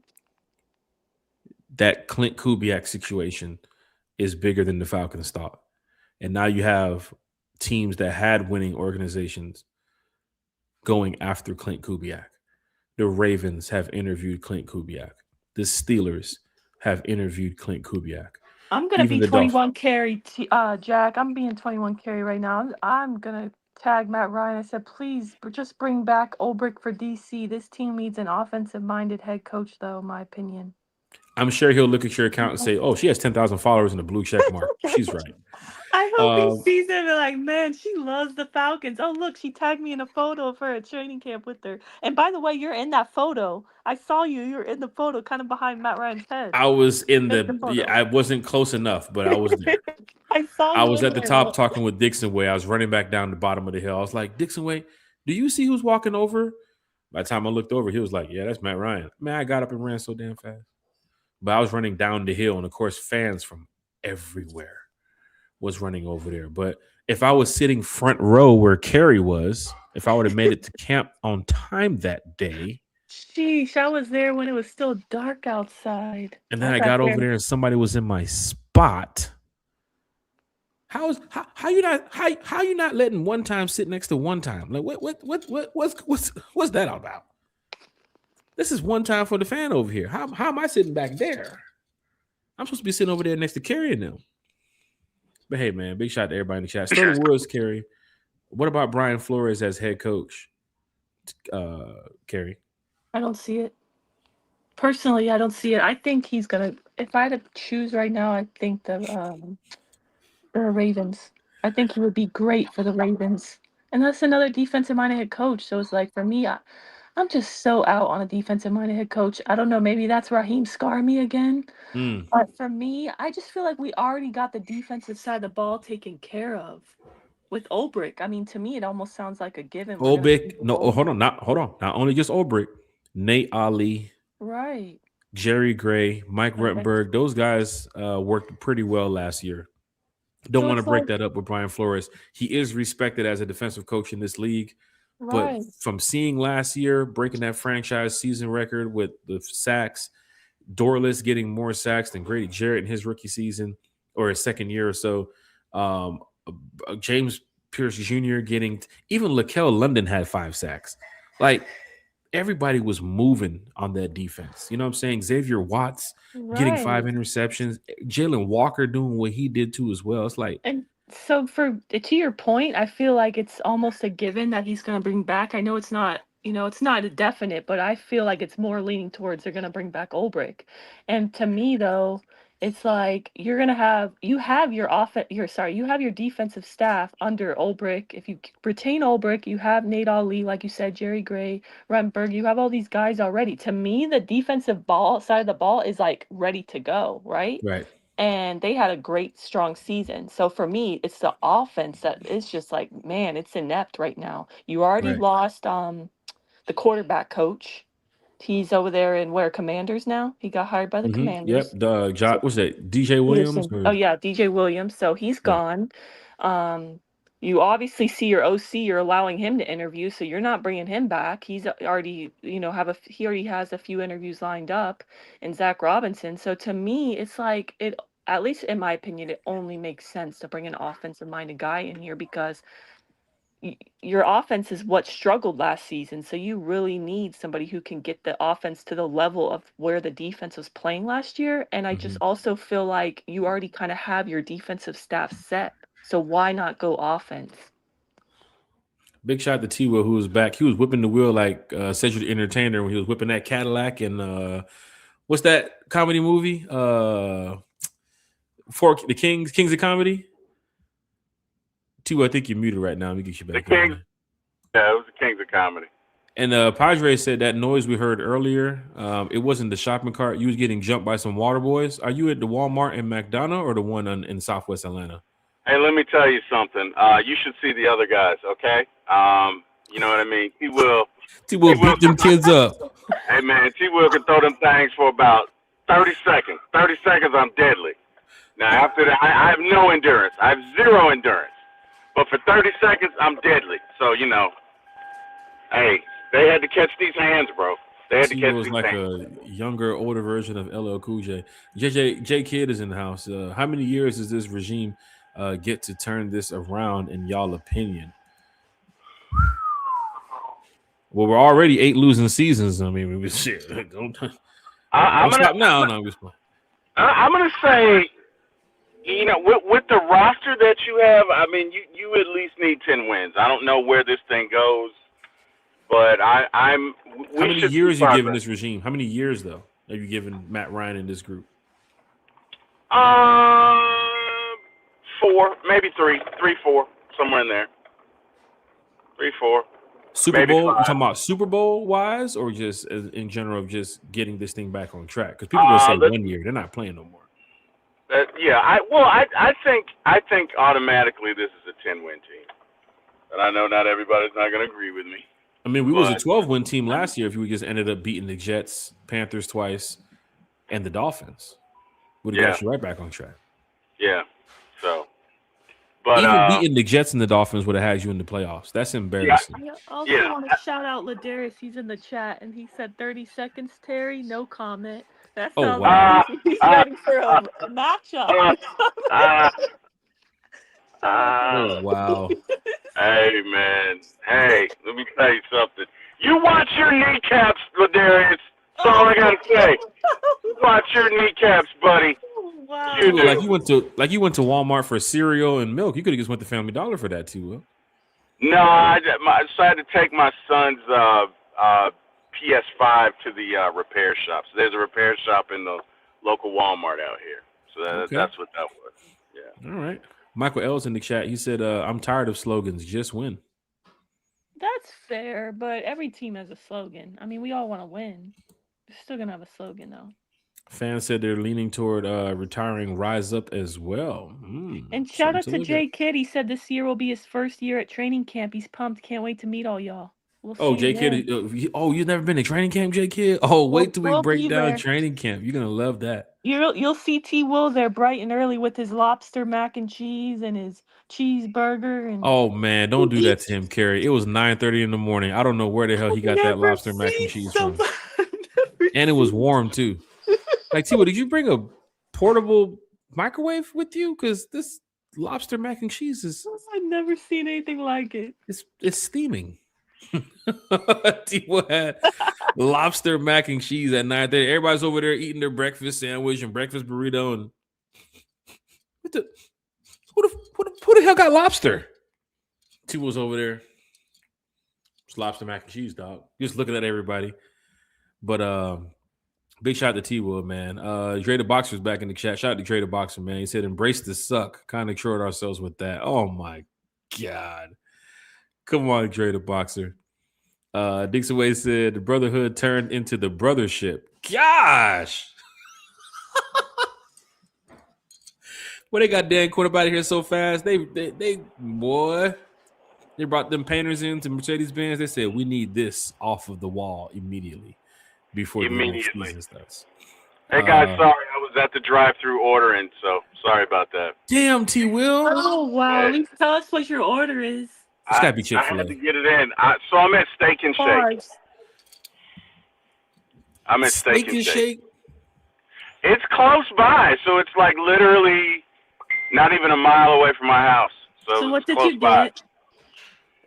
that Clint Kubiak situation is bigger than the Falcons thought. And now you have teams that had winning organizations going after Clint Kubiak. The Ravens have interviewed Clint Kubiak. The Steelers have interviewed Clint Kubiak. I'm going to Even be the Dolphins. 21 carry, Jack. I'm being 21 carry right now. I'm going to tag Matt Ryan. I said, please just bring back Ulbrich for DC. This team needs an offensive-minded head coach, though, in my opinion. I'm sure he'll look at your account and say, oh, she has 10,000 followers and a blue check mark. She's right. I hope he sees it and be like, man, she loves the Falcons. Oh, look, she tagged me in a photo of her at training camp with her. And by the way, you're in that photo. I saw you. You're in the photo kind of behind Matt Ryan's head. I was in Photo. I wasn't close enough, but I was there. I saw I you was in at the there, top though. talking with Dixon Way. I was running back down the bottom of the hill. I was like, Dixon Way, do you see who's walking over? By the time I looked over, he was like, yeah, that's Matt Ryan. Man, I got up and ran so damn fast. But I was running down the hill, and of course, fans from everywhere was running over there. But if I was sitting front row where Carrie was, if I would have made it to camp on time that day. Sheesh, I was there when it was still dark outside. And then I got over there and somebody was in my spot. How you not letting one time sit next to one time? Like what's that all about? This is one time for the fan over here. How am I sitting back there? I'm supposed to be sitting over there next to Carrie and them. But hey, man, big shout out to everybody in the chat. Start the Woods, Carrie. What about Brian Flores as head coach? Carrie. I don't see it. Personally, I don't see it. I think he's gonna. If I had to choose right now, I think the Ravens. I think he would be great for the Ravens. And that's another defensive-minded head coach. So it's like for me, I I'm just so out on a defensive-minded head coach. I don't know, maybe that's Raheem scar me again. Mm. But for me, I just feel like we already got the defensive side of the ball taken care of with Ulbrich. I mean, to me, it almost sounds like a given we're gonna Olbick, keep no, hold on, not only just Olbrick, Nate Ali, right. Jerry Gray, Mike Okay. Rutenberg, those guys worked pretty well last year. Don't So want to it's break like that up with Brian Flores. He is respected as a defensive coach in this league, but right. from seeing last year breaking that franchise season record with the sacks, Dorless getting more sacks than Grady Jarrett in his rookie season or his second year or so, um, James Pierce Jr. getting even Lakel London had 5 sacks. Like everybody was moving on that defense. You know what I'm saying? Xavier Watts getting 5 Right. interceptions. Jalen Walker doing what he did too as well. It's like, And so to your point, I feel like it's almost a given that he's going to bring back. I know it's not, it's not a definite, but I feel like it's more leaning towards they're going to bring back Ulbrich. And to me though, it's like you're going to you have you have your defensive staff under Ulbrich. If you retain Ulbrich, you have Nate Ali, like you said, Jerry Gray, Rutenberg, you have all these guys already. To me, the defensive ball side of the ball is like ready to go, right? right, And they had a great strong season. So for me, it's the offense that is just like, man, it's inept right now. You already right. lost the quarterback coach. He's over there in where Commanders now. He got hired by the Yep. Commanders. The So what's that? DJ Williams? Peterson. Oh Or, yeah, DJ Williams. So he's yeah. gone. Um, you obviously see your OC. You're allowing him to interview, so you're not bringing him back. He's already, he already has a few interviews lined up, and Zach Robinson. So to me, it's like it. At least in my opinion, it only makes sense to bring an offensive-minded guy in here because your offense is what struggled last season. So you really need somebody who can get the offense to the level of where the defense was playing last year. And I just Mhm. also feel like you already kind of have your defensive staff set. So why not go offense? Big shout out to T Will, who was back. He was whipping the wheel like Cedric the Entertainer when he was whipping that Cadillac. And what's that comedy movie? The Kings of Comedy. T Will, I think you're muted right now. Let me get you The back Kings, on. yeah, it was the Kings of Comedy. And Padre said that noise we heard earlier, it wasn't the shopping cart. You was getting jumped by some water boys. Are you at the Walmart in McDonough or the one in Southwest Atlanta? Hey, let me tell you something. You should see the other guys, okay? You know what I mean? He will. T Will beat them kids up. Hey, man, T Will can throw them things for about 30 seconds. 30 seconds, I'm deadly. Now, after that, I have no endurance. I have zero endurance. But for 30 seconds, I'm deadly. So, hey, they had to catch these hands, bro. They had to T catch Will's these like hands. a younger, older version of LL Cool J. J Kid is in the house. How many years does this regime get to turn this around in y'all opinion? Well, we're already 8 losing seasons. I mean, shit. Don't stop now. No, I'm just playing. I'm gonna say, with the roster that you have, I mean, you at least need 10 wins. I don't know where this thing goes, but How many years are you giving this regime? How many years though are you giving Matt Ryan in this group? 4, maybe 3, 4, somewhere in there. 3, 4. Super maybe Bowl? 5. You talking about Super Bowl wise, or just in general of just getting this thing back on track? Because people are gonna say 1 year, they're not playing no more. I think automatically this is a 10-win team, and I know not everybody's not going to agree with me. I mean, we was a 12-win team last year if we just ended up beating the Jets, Panthers twice, and the Dolphins. Would have got you right back on track. Yeah. So, but even beating the Jets and the Dolphins would have had you in the playoffs. That's embarrassing. I also want to shout out Ladarius. He's in the chat, and he said 30 seconds, Terry. No comment. That sounds like he's ready for a matchup. Oh, wow. Hey, man. Hey, let me tell you something. You watch your kneecaps, Ladarius. That's all I got to say. Watch your kneecaps, buddy. Wow. You went to Walmart for cereal and milk. You could have just went to Family Dollar for that too, Will. No, I decided to take my son's PS5 to the repair shop. So there's a repair shop in the local Walmart out here. So that's what that was. Yeah. All right. Michael L's in the chat. He said, I'm tired of slogans. Just win. That's fair, but every team has a slogan. I mean, we all want to win. We're still gonna have a slogan though. Fans said they're leaning toward retiring Rise Up as well. And shout Something out to to look at. Jay Kidd. He said this year will be his first year at training camp. He's pumped. Can't wait to meet all y'all. We'll Oh, see J you there. Kid. You've never been to training camp, J Kid? Oh, wait till we We'll break be down there. training camp. You're gonna love that. You'll see T. Will there bright and early with his lobster mac and cheese and his cheeseburger and Oh man, don't do that to him, Carrie. It was 9:30 in the morning. I don't know where the hell he got that never lobster mac and seen cheese from. somebody- And it was warm too. Like, T, did you bring a portable microwave with you? Because this lobster mac and cheese is I've never seen anything like it. it's steaming. T had lobster mac and cheese at 9:30. Everybody's over there eating their breakfast sandwich and breakfast burrito. And who the hell got lobster? T was over there. It's lobster mac and cheese, dog. Just looking at everybody. But big shout out to T-Will, man. Dre the Boxer's back in the chat. Shout out to Dre the Boxer, man. He said, embrace the suck. Kind of short ourselves with that. Oh, my God. Come on, Dre the Boxer. Dixon Way said, the brotherhood turned into the brothership. Gosh. Well, they got Dan quarterback here so fast. They boy. They brought them painters into Mercedes-Benz. They said, we need this off of the wall immediately before the next season starts. Hey, guys, sorry. I was at the drive-thru ordering, so sorry about that. Damn, T-Will. Oh, wow. At least tell us what your order is. It's got to be I Chick-fil-A. had to get it in. So I'm at Steak and Shake. Bars. I'm at Steak and Shake? It's close by, so it's like literally not even a mile away from my house. So what did close you by. get?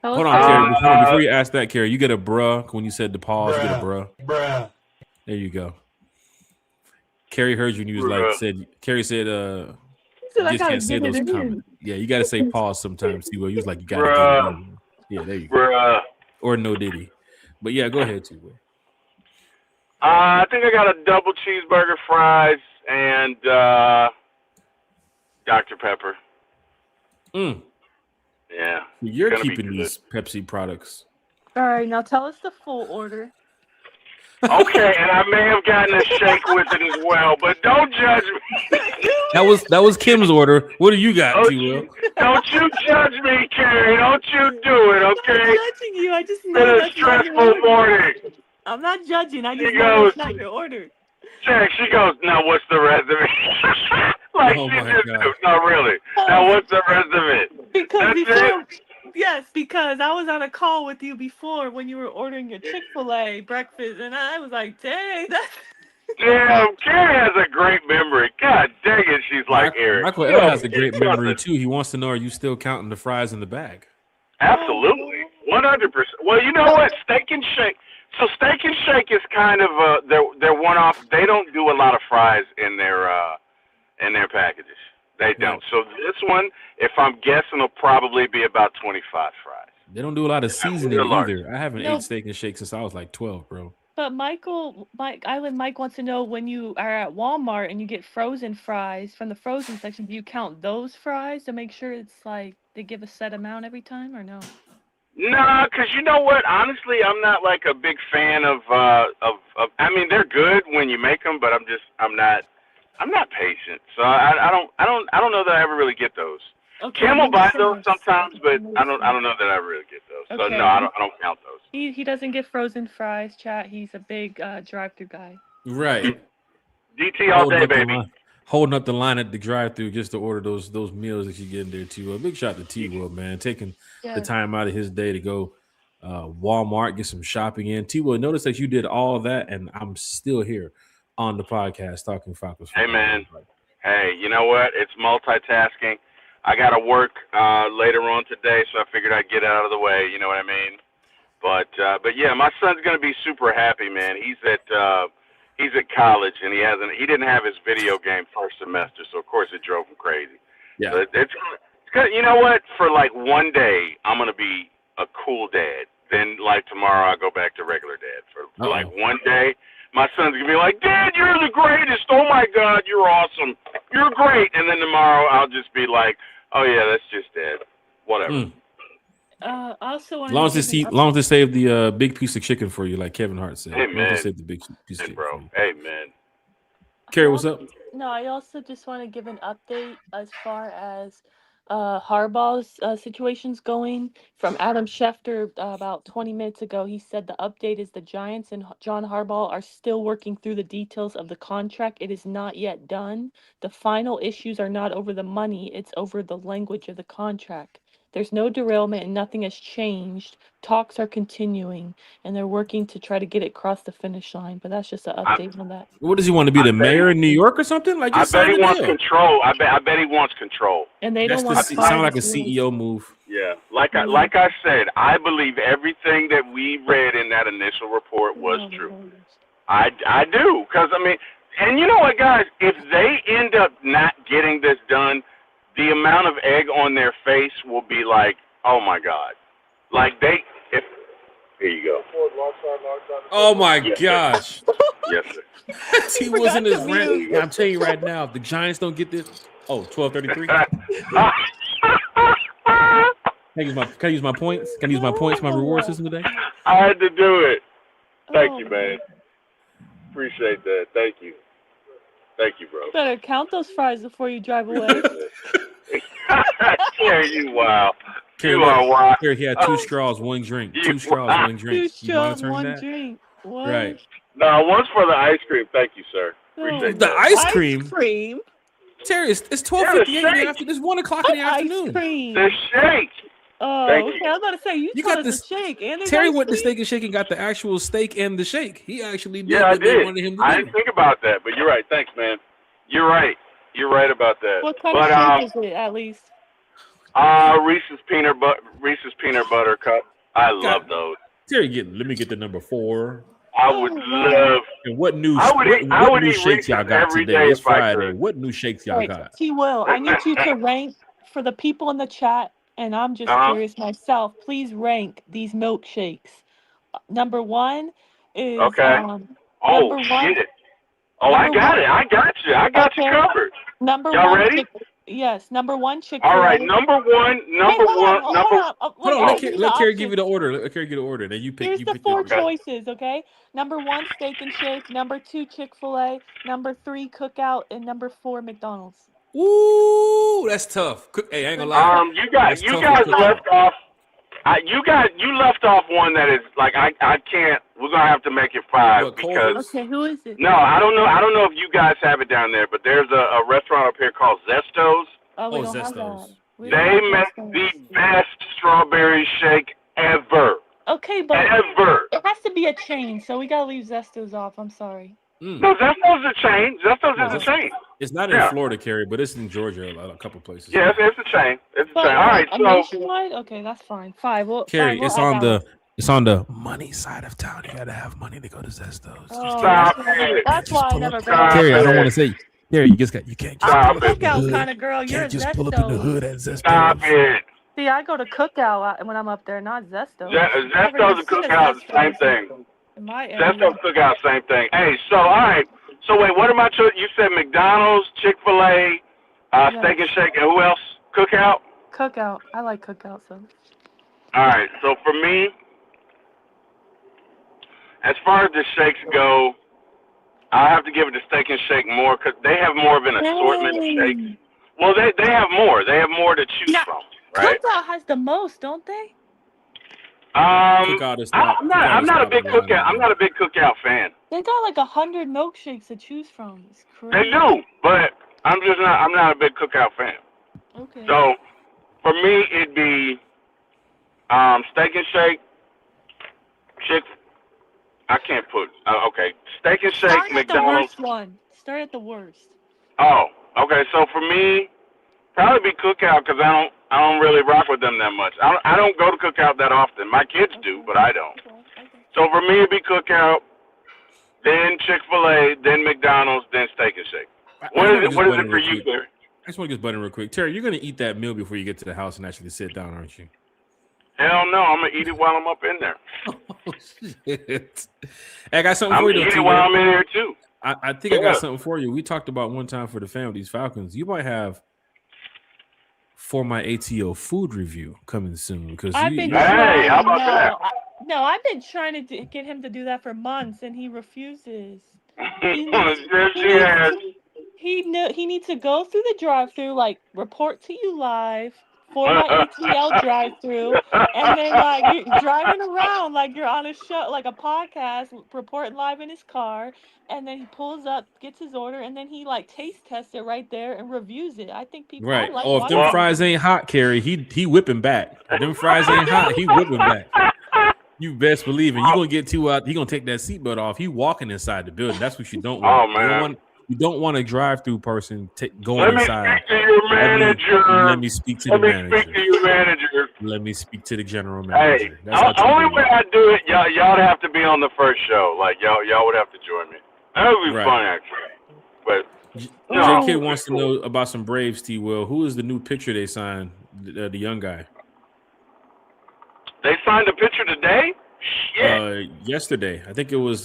Tell Hold us on, Carrie. Before you ask that, Carrie, you get a bruh. When you said the pause, you get a bruh. Bruh. There you go. Carrie heard you and you was like, said, Carrie said, you just can't say those comments. Yeah, you got to say pause sometimes, T-Will. You was like, you got to get it. Yeah, there you go. Bruh. Or no diddy. But yeah, go ahead, T-Will. I think I got a double cheeseburger, fries, and Dr. Pepper. Yeah. You're keeping these Pepsi products. All right, now tell us the full order. Okay, and I may have gotten a shake with it as well, but don't judge me. That was Kim's order. What do you got, T-Will? Don't you judge me, Carrie. Don't you do it, okay? I'm not judging you. I just know It's been a that's not your stressful order. morning. I'm not judging. I just know it's not your order. Check. She goes, now what's the rest of it? Like Oh she my just God. do. No, really. Now what's the rest of it? Because That's before, it? yes, because I was on a call with you before when you were ordering your Chick-fil-A breakfast, and I was like, dang, that's... Damn, Carrie has a great memory. God dang it, she's like Eric. Michael L has a great memory too. He wants to know, are you still counting the fries in the bag? Absolutely, 100%. Well, you know what? Steak and Shake. So Steak and Shake is kind of they're one-off. They don't do a lot of fries in their packages. They don't. So this one, if I'm guessing, will probably be about 25 fries. They don't do a lot of seasoning they're large. either. I haven't ate Steak and Shake since I was like 12, bro. But Mike wants to know, when you are at Walmart and you get frozen fries from the frozen section, do you count those fries to make sure it's like they give a set amount every time, or no? Nah, because you know what? Honestly, I'm not like a big fan of. I mean, they're good when you make them, but I'm not patient. So I don't know that I ever really get those. Okay, Camel makes buy sense. those sometimes, but Makes I don't know that I really get those. So Okay. no, I don't count those. He doesn't get frozen fries, chat. He's a big drive-thru guy. Right. DT all day, up the baby. line- holding up the line at the drive-thru just to order those meals that you get in there too. A big shout to T-Will, man, taking the time out of his day to go Walmart, get some shopping in. T-Will, notice that you did all of that, and I'm still here on the podcast talking Falcons. Hey, man. Hey, you know what? It's multitasking. I got to work later on today, so I figured I'd get out of the way. You know what I mean? But yeah, my son's gonna be super happy, man. He's at college, and he didn't have his video game first semester, so of course it drove him crazy. Yeah. So it's good. You know what? For like one day, I'm gonna be a cool dad. Then like tomorrow, I'll go back to regular dad. For like one day, my son's gonna be like, Dad, you're the greatest. Oh my God, you're awesome. You're great. And then tomorrow, I'll just be like, oh yeah, that's just Dad. Whatever. I also As wanted long to as give they save the big piece of chicken for you, like Kevin Hart said. As long as they Amen. save the big piece of Hey, chicken bro. for you. Amen. Carrie, what's up? No, I also just want to give an update as far as Harbaugh's situation's going. From Adam Schefter about 20 minutes ago, he said the update is the Giants and John Harbaugh are still working through the details of the contract. It is not yet done. The final issues are not over the money, it's over the language of the contract. There's no derailment and nothing has changed. Talks are continuing and they're working to try to get it across the finish line. But that's just an update on that. What does he want to be, the mayor in New York or something? Like, I just bet sign he the wants deal. control. I bet he wants control. And they That's don't want to fire sound like a this really- CEO move. Yeah, like I said, I believe everything that we read in that initial report was Oh, true. Lord. I do, because I mean, and you know what, guys? If they end up not getting this done, the amount of egg on their face will be like, oh my God, like here you go. Oh my Yes, sir. gosh. Yes, sir. He was in forgot his to rant. mute. Yeah, I'm telling you right now, if the Giants don't get this, 12:33. Can I use my points? Can I use my points, my reward system today? I had to do it. Thank Oh, you, man. Appreciate that. Thank you. Thank you, bro. Better count those fries before you drive away. Carrie, you wow. Carrie, You are wild. Carrie, he had 2 straws, 1 drink. 2 straws, 1 drink. Two You shots, monitoring one that? drink. What? Right. No, one's for the ice cream. Thank you, sir. Appreciate The that. ice cream? Ice cream? Terry, it's 12:58 in the shake. afternoon. It's 1 o'clock in the Ice afternoon. cream. The shake. Oh, Thank okay. you. I was about to say, you You told got us this- the shake. And there's Terry ice went to cream? Steak and Shake and got the actual steak and the shake. He actually did Yeah, I what they did. wanted him to I do. didn't think about that, but you're right. Thanks, man. You're right. You're right about that. What kind but, of shake is it, at least? Reese's peanut butter cup. I love those. Terry, let me get the number 4. I would love. And what new I would what new eat shakes y'all Reese's got every today? day It's if I Friday. could. What new shakes y'all Right. got? T. Will, I need you to rank for the people in the chat, and I'm just curious myself. Please rank these milkshakes. Number 1 is Okay. Oh, number 1. shit. Oh, I got it. I got you. I got you covered. Number Y'all 1. ready? Yes. Number 1. Chick-fil-A. All right. Number one. Hold on. Hold on, Wait, let Carrie give you the order. Let Carrie give you the order. Then you pick. Here's You the pick 4 your choices, okay? Number 1, Steak and Shake. Number 2, Chick-fil-A. Number 3, Cookout. And number 4, McDonald's. Ooh, that's tough. Hey, I ain't gonna lie. You guys left off. You left off one that is like I can't. We're gonna have to make it 5 What, because. Culver's? Okay, who is it? No, I don't know. I don't know if you guys have it down there, but there's a restaurant up here called Zesto's. Oh, we Oh, don't have Zestos. that. We They don't have make the Zestos. best strawberry shake ever. Okay, but Ever. it has to be a chain, so we gotta leave Zestos off. I'm sorry. No, Zesto's a chain. Zesto's is a chain. It's not in Florida, Carrie, but it's in Georgia a couple places. Yeah, it's a chain. It's a But chain. All right, a so nationwide? Okay, that's fine. 5. Well, Carrie, fine, we'll it's add on that the one. it's on the money side of town. You gotta have money to go to Zestos. Oh, Stop that's it. that's why I never been. Stop Carrie, I don't it. want to say. Carrie, you can't Stop I'm it. a cookout kind of girl. You're a Zesto. at Zestos. Stop it. See, I go to cookout when I'm up there, not Zesto. Zesto's and Cookout, same thing. In my area. Zesto's Cookout, same thing. Hey, so all right. So wait, what am I? You said McDonald's, Chick-fil-A, Steak and Shake, and who else? Cookout. Cookout. I like cookout, so. All right. So for me, as far as the shakes go, I have to give it to Steak and Shake more because they have more of an assortment of shakes. Well, they have more. They have more to choose from, right? Cookout has the most, don't they? Cookout is top. I'm not a big cookout. I'm not a big cookout fan. They got like 100 milkshakes to choose from. It's crazy. They do, but I'm not a big cookout fan. Okay. So for me, it'd be Steak and Shake, I can't put. Okay, Steak and Shake, Start at McDonald's. the worst one. Start at the worst. Oh, okay. So for me, probably be Cookout because I don't really rock with them that much. I don't go to Cookout that often. My kids do, but I don't. Okay. So for me, it'd be Cookout, then Chick-fil-A, then McDonald's, then Steak and Shake. What is it for you, Terry? I just want to get this button real quick. Terry, you're going to eat that meal before you get to the house and actually sit down, aren't you? Hell no, I'm gonna eat it while I'm up in there. Oh, shit. Hey, I got something I'm for gonna you. eat it while I'm in there too. I think I got something for you. We talked about one time for the family, these Falcons. You might have for my ATO food review coming soon because I've been Hey, how about that? No, I've been trying to get him to do that for months, and he refuses. He needs Yes, he she needs has. he needs to go through the drive-through, like report to you live for my ATL drive-through, and then like you're driving around like you're on a show, like a podcast, reporting live in his car, and then he pulls up, gets his order, and then he like taste tests it right there and reviews it. I think I right. like Oh, if them watching Well, fries him. ain't hot, Carrie, he whipping back. If them fries ain't hot, he whipping back. You best believe it. You gonna get two out. He gonna take that seatbelt off. He walking inside the building. That's what you don't want. oh man. You don't want a drive-through person going Let me inside. speak to your manager. Let me speak to the Let me manager. speak to your manager. Let me speak to the general Hey, manager. That's how only you way I do it, y'all have to be on the first show. Like y'all would have to join me. That would be Right. fun actually. But no, JK wants to know about some Braves. T. Will, who is the new pitcher they signed? The young guy. they signed a pitcher today. Shit. Yesterday, I think it was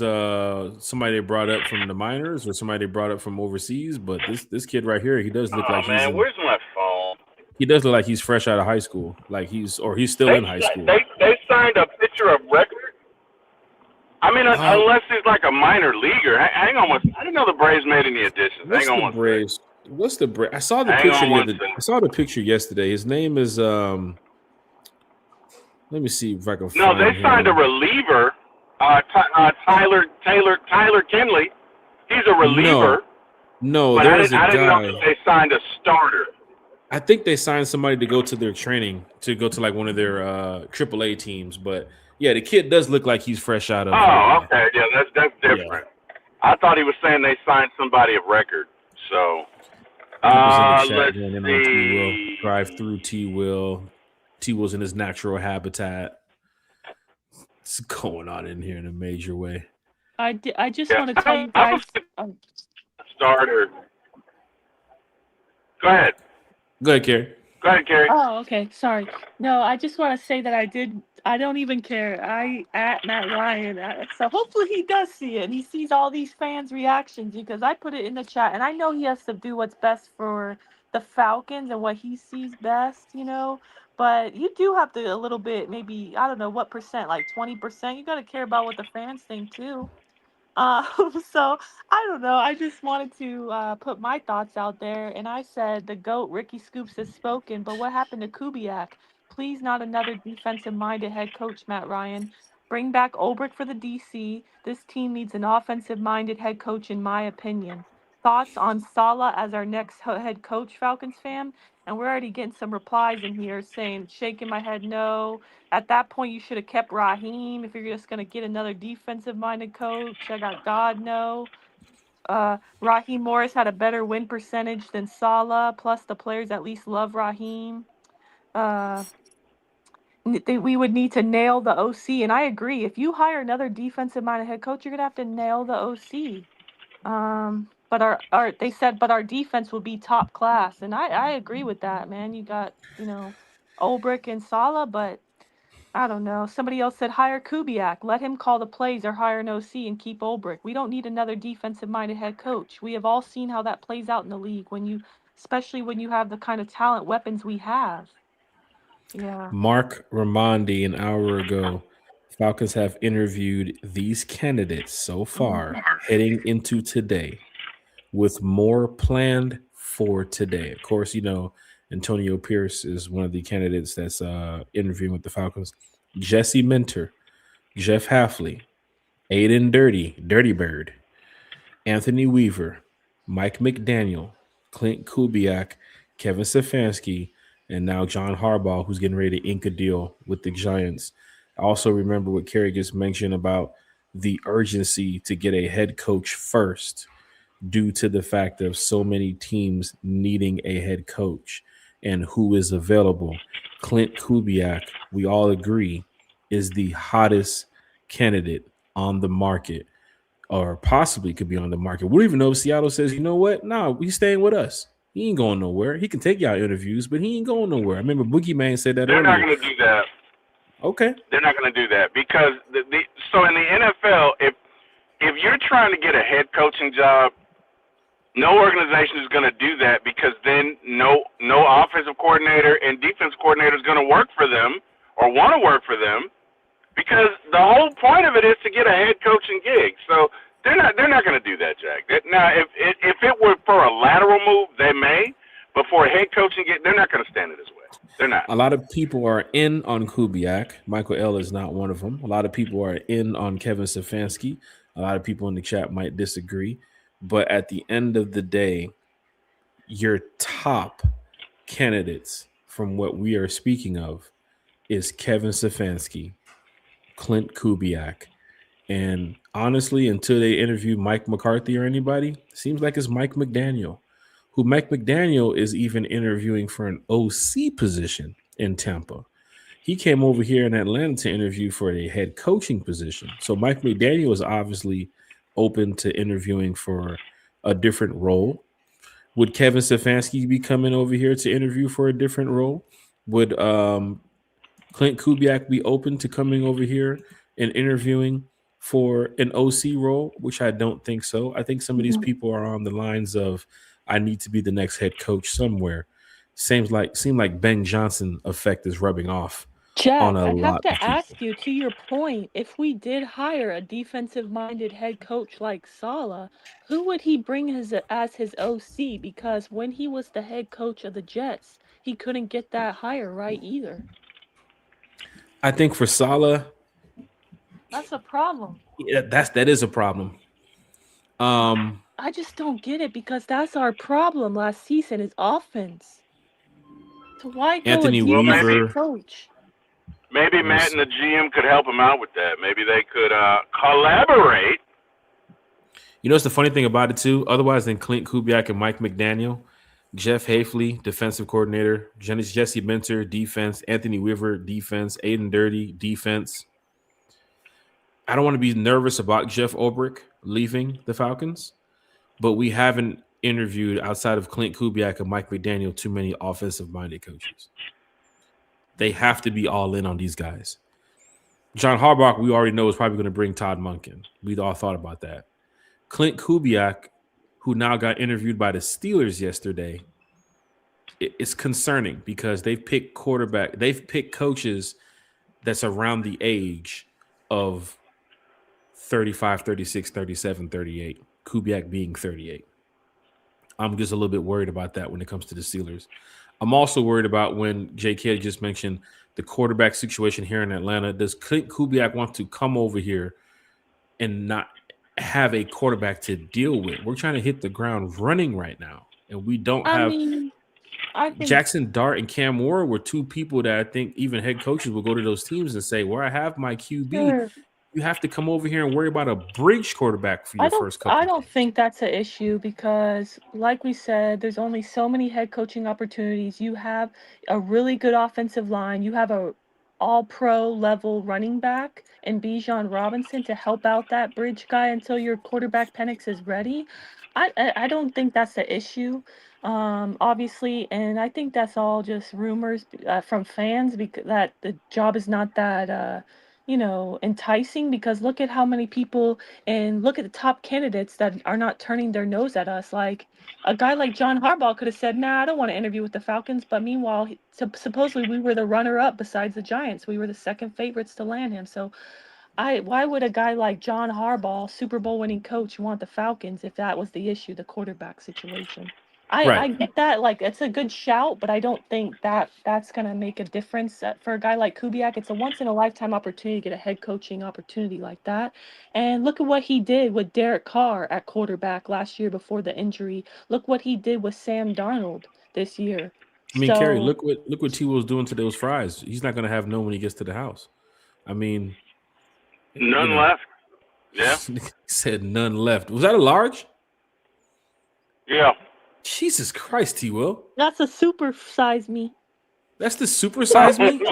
somebody they brought up from the minors or somebody they brought up from overseas. But this kid right here, he does look like Man, where's my phone? he does look like he's fresh out of high school. Like he's still in high school. They signed a pitcher of record. I mean, unless he's like a minor leaguer. Hang on, I didn't know the Braves made any additions. What's Hang the on, Braves? What's the Braves? I saw the Hang picture on the one other. second. I saw the picture yesterday. His name is Let me see if I can No, find they him. signed a reliever, Tyler Kinley. He's a reliever. No, but there's I didn't know guy. that they signed a starter. I think they signed somebody to go to their training, to go to like one of their AAA teams. But yeah, the kid does look like he's fresh out of. Oh, okay, yeah, that's different. I thought he was saying they signed somebody of record. So, let's see. Drive through T. Will. T. Will's in his natural habitat. What's going on in here in a major way? I just want to tell you guys. Starter. Go ahead. Go ahead, Carrie. Go ahead, Carrie. Oh, okay. Sorry. No, I just want to say that I don't even care. I at Matt Ryan. So hopefully he does see it and he sees all these fans' reactions because I put it in the chat and I know he has to do what's best for the Falcons and what he sees best, you know. But you do have to a little bit, maybe, I don't know what percent, like 20%. You got to care about what the fans think too. So I don't know. I just wanted to put my thoughts out there, and I said the GOAT Ricky Scoops has spoken. But what happened to Kubiak? Please, not another defensive-minded head coach, Matt Ryan. Bring back Ulbrich for the DC. This team needs an offensive-minded head coach, in my opinion. Thoughts on Saleh as our next head coach, Falcons fan? And we're already getting some replies in here saying, shaking my head, no. At that point, you should have kept Raheem if you're just going to get another defensive-minded coach. I got God, no. Raheem Morris had a better win percentage than Saleh, plus the players at least love Raheem. We would need to nail the OC, and I agree. If you hire another defensive-minded head coach, you're going to have to nail the OC. But our defense will be top class, and I agree with that, man. You got, Ulbrich and Saleh, but I don't know. Somebody else said hire Kubiak. Let him call the plays or hire an OC and keep Ulbrich. We don't need another defensive-minded head coach. We have all seen how that plays out in the league especially when you have the kind of talent weapons we have. Yeah. Mark Ramondi an hour ago. Falcons have interviewed these candidates so far heading into today with more planned for today. Of course, Antonio Pierce is one of the candidates that's interviewing with the Falcons. Jesse Minter, Jeff Hafley, Aiden Dirty Bird, Anthony Weaver, Mike McDaniel, Clint Kubiak, Kevin Stefanski, and now John Harbaugh, who's getting ready to ink a deal with the Giants. I also remember what Kerry just mentioned about the urgency to get a head coach first due to the fact of so many teams needing a head coach and who is available. Clint Kubiak, we all agree, is the hottest candidate on the market, or possibly could be on the market. We don't even know if Seattle says, you know what? No, he's staying with us. He ain't going nowhere. He can take y'all interviews, but he ain't going nowhere. I remember Boogie Man said that They're earlier. not going to do that. Okay. They're not going to do that because so in the NFL, if you're trying to get a head coaching job, no organization is going to do that because then no offensive coordinator coordinator and defense coordinator is going to work for them or want to work for them, because the whole point of it is to get a head coaching gig. So they're not going to do that, Jack. Now, if it were for a lateral move, they may, but for a head coaching gig, they're not going to stand in his way. They're not. A lot of people are in on Kubiak. Michael L. is not one of them. A lot of people are in on Kevin Stefanski. A lot of people in the chat might disagree. But at the end of the day, your top candidates from what we are speaking of is Kevin Stefanski, Clint Kubiak, and honestly, until they interview Mike McCarthy or anybody, seems like it's Mike McDaniel, who Mike McDaniel is even interviewing for an OC position in Tampa. He came over here in Atlanta to interview for a head coaching position. So Mike McDaniel is obviously open to interviewing for a different role. Would Kevin Stefanski be coming over here to interview for a different role? Would Clint Kubiak be open to coming over here and interviewing for an OC role? Which I don't think so. I think some of these people are on the lines of, I need to be the next head coach somewhere. Seemed like Ben Johnson effect is rubbing off. Jeff, on a I have lot to of people. ask you, to your point, if we did hire a defensive-minded head coach like Saleh, who would he bring as his OC? Because when he was the head coach of the Jets, he couldn't get that hire right either. I think for Saleh, That's a problem. that is a problem. I just don't get it, because that's our problem last season is offense. So why go Anthony a defensive Weaver. coach? Maybe Matt and the GM could help him out with that. Maybe they could collaborate. You know what's the funny thing about it too? Otherwise than Clint Kubiak and Mike McDaniel, Jeff Hafley, defensive coordinator, Jesse Minter, defense, Anthony Weaver, defense, Aiden Dirty, defense. I don't want to be nervous about Jeff Ulbrich leaving the Falcons, but we haven't interviewed outside of Clint Kubiak and Mike McDaniel too many offensive-minded coaches. They have to be all in on these guys. John Harbaugh, we already know, is probably going to bring Todd Monken. We all thought about that. Clint Kubiak, who now got interviewed by the Steelers yesterday, it's concerning because they've picked coaches that's around the age of 35, 36, 37, 38. Kubiak being 38. I'm just a little bit worried about that when it comes to the Steelers. I'm also worried about when J.K. just mentioned the quarterback situation here in Atlanta. Does Clint Kubiak want to come over here and not have a quarterback to deal with? We're trying to hit the ground running right now, and we don't have. I think Jackson Dart and Cam Ward were two people that I think even head coaches will go to those teams and say, where I have my QB, Sure. you have to come over here and worry about a bridge quarterback for your first couple. I don't think that's an issue because, like we said, there's only so many head coaching opportunities. You have a really good offensive line. You have a all-pro level running back and Bijan Robinson to help out that bridge guy until your quarterback Penix is ready. I don't think that's the issue, obviously, and I think that's all just rumors from fans because that the job is not that enticing, because look at how many people and look at the top candidates that are not turning their nose at us. Like a guy like John Harbaugh could have said, nah, I don't want to interview with the Falcons. But meanwhile, supposedly we were the runner-up besides the Giants. We were the second favorites to land him. So why would a guy like John Harbaugh, Super Bowl winning coach, want the Falcons if that was the issue, the quarterback situation? I get that, like, it's a good shout, but I don't think that's going to make a difference. For a guy like Kubiak, it's a once-in-a-lifetime opportunity to get a head coaching opportunity like that. And look at what he did with Derek Carr at quarterback last year before the injury. Look what he did with Sam Darnold this year. I mean, Kerry, look what T. Will's doing to those fries. He's not going to have none when he gets to the house. I mean, none left. Yeah. He said none left. Was that a large? Yeah. Jesus Christ, T. Will. That's a super size me. That's the super size me?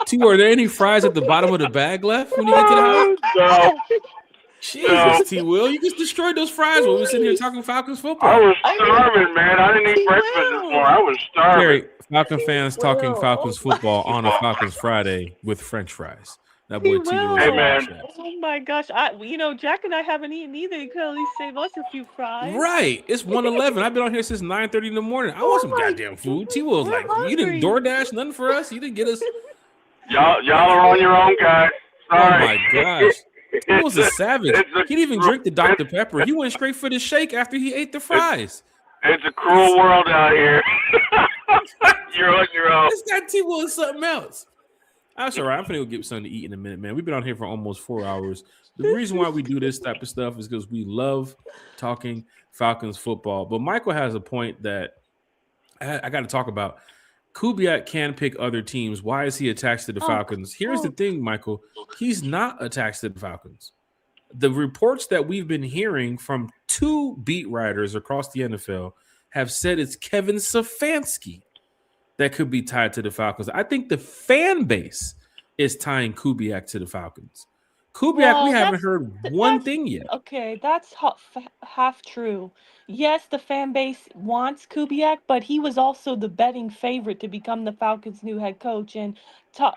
T. Will, are there any fries at the bottom of the bag left when you get to the house? No. Jesus, T. Will, you just destroyed those fries when we were sitting here talking Falcons football. I was starving, man. I didn't eat breakfast this morning. I was starving. Kerry, Falcon fans talking Falcons football on a Falcons Friday with French fries. That He boy T Will is Hey, will. man. Oh my gosh. Jack and I haven't eaten either. You could at least save us a few fries. Right. It's 1:11. I've been on here since 9:30 in the morning. I want some Oh my goddamn food. T Will's We're like, you didn't hungry. DoorDash nothing for us? You didn't get us. Y'all are on your own, guys. Oh Sorry. my gosh. T Will's a It's savage. it's a He didn't even cru- drink the Dr. Pepper. He went straight for the shake after he ate the fries. It's a cruel world out here. You're on your own. This guy T Will is something else. That's all right. I'm finna go get something to eat in a minute, man. We've been on here for almost 4 hours. The reason why we do this type of stuff is because we love talking Falcons football. But Michael has a point that I got to talk about. Kubiak can pick other teams. Why is he attached to the Falcons? Here's the thing, Michael. He's not attached to the Falcons. The reports that we've been hearing from 2 beat writers across the NFL have said it's Kevin Stefanski that could be tied to the Falcons. I think the fan base is tying Kubiak to the Falcons. Kubiak, we haven't heard one thing yet. Okay, that's half true. Yes, the fan base wants Kubiak, but he was also the betting favorite to become the Falcons' new head coach, and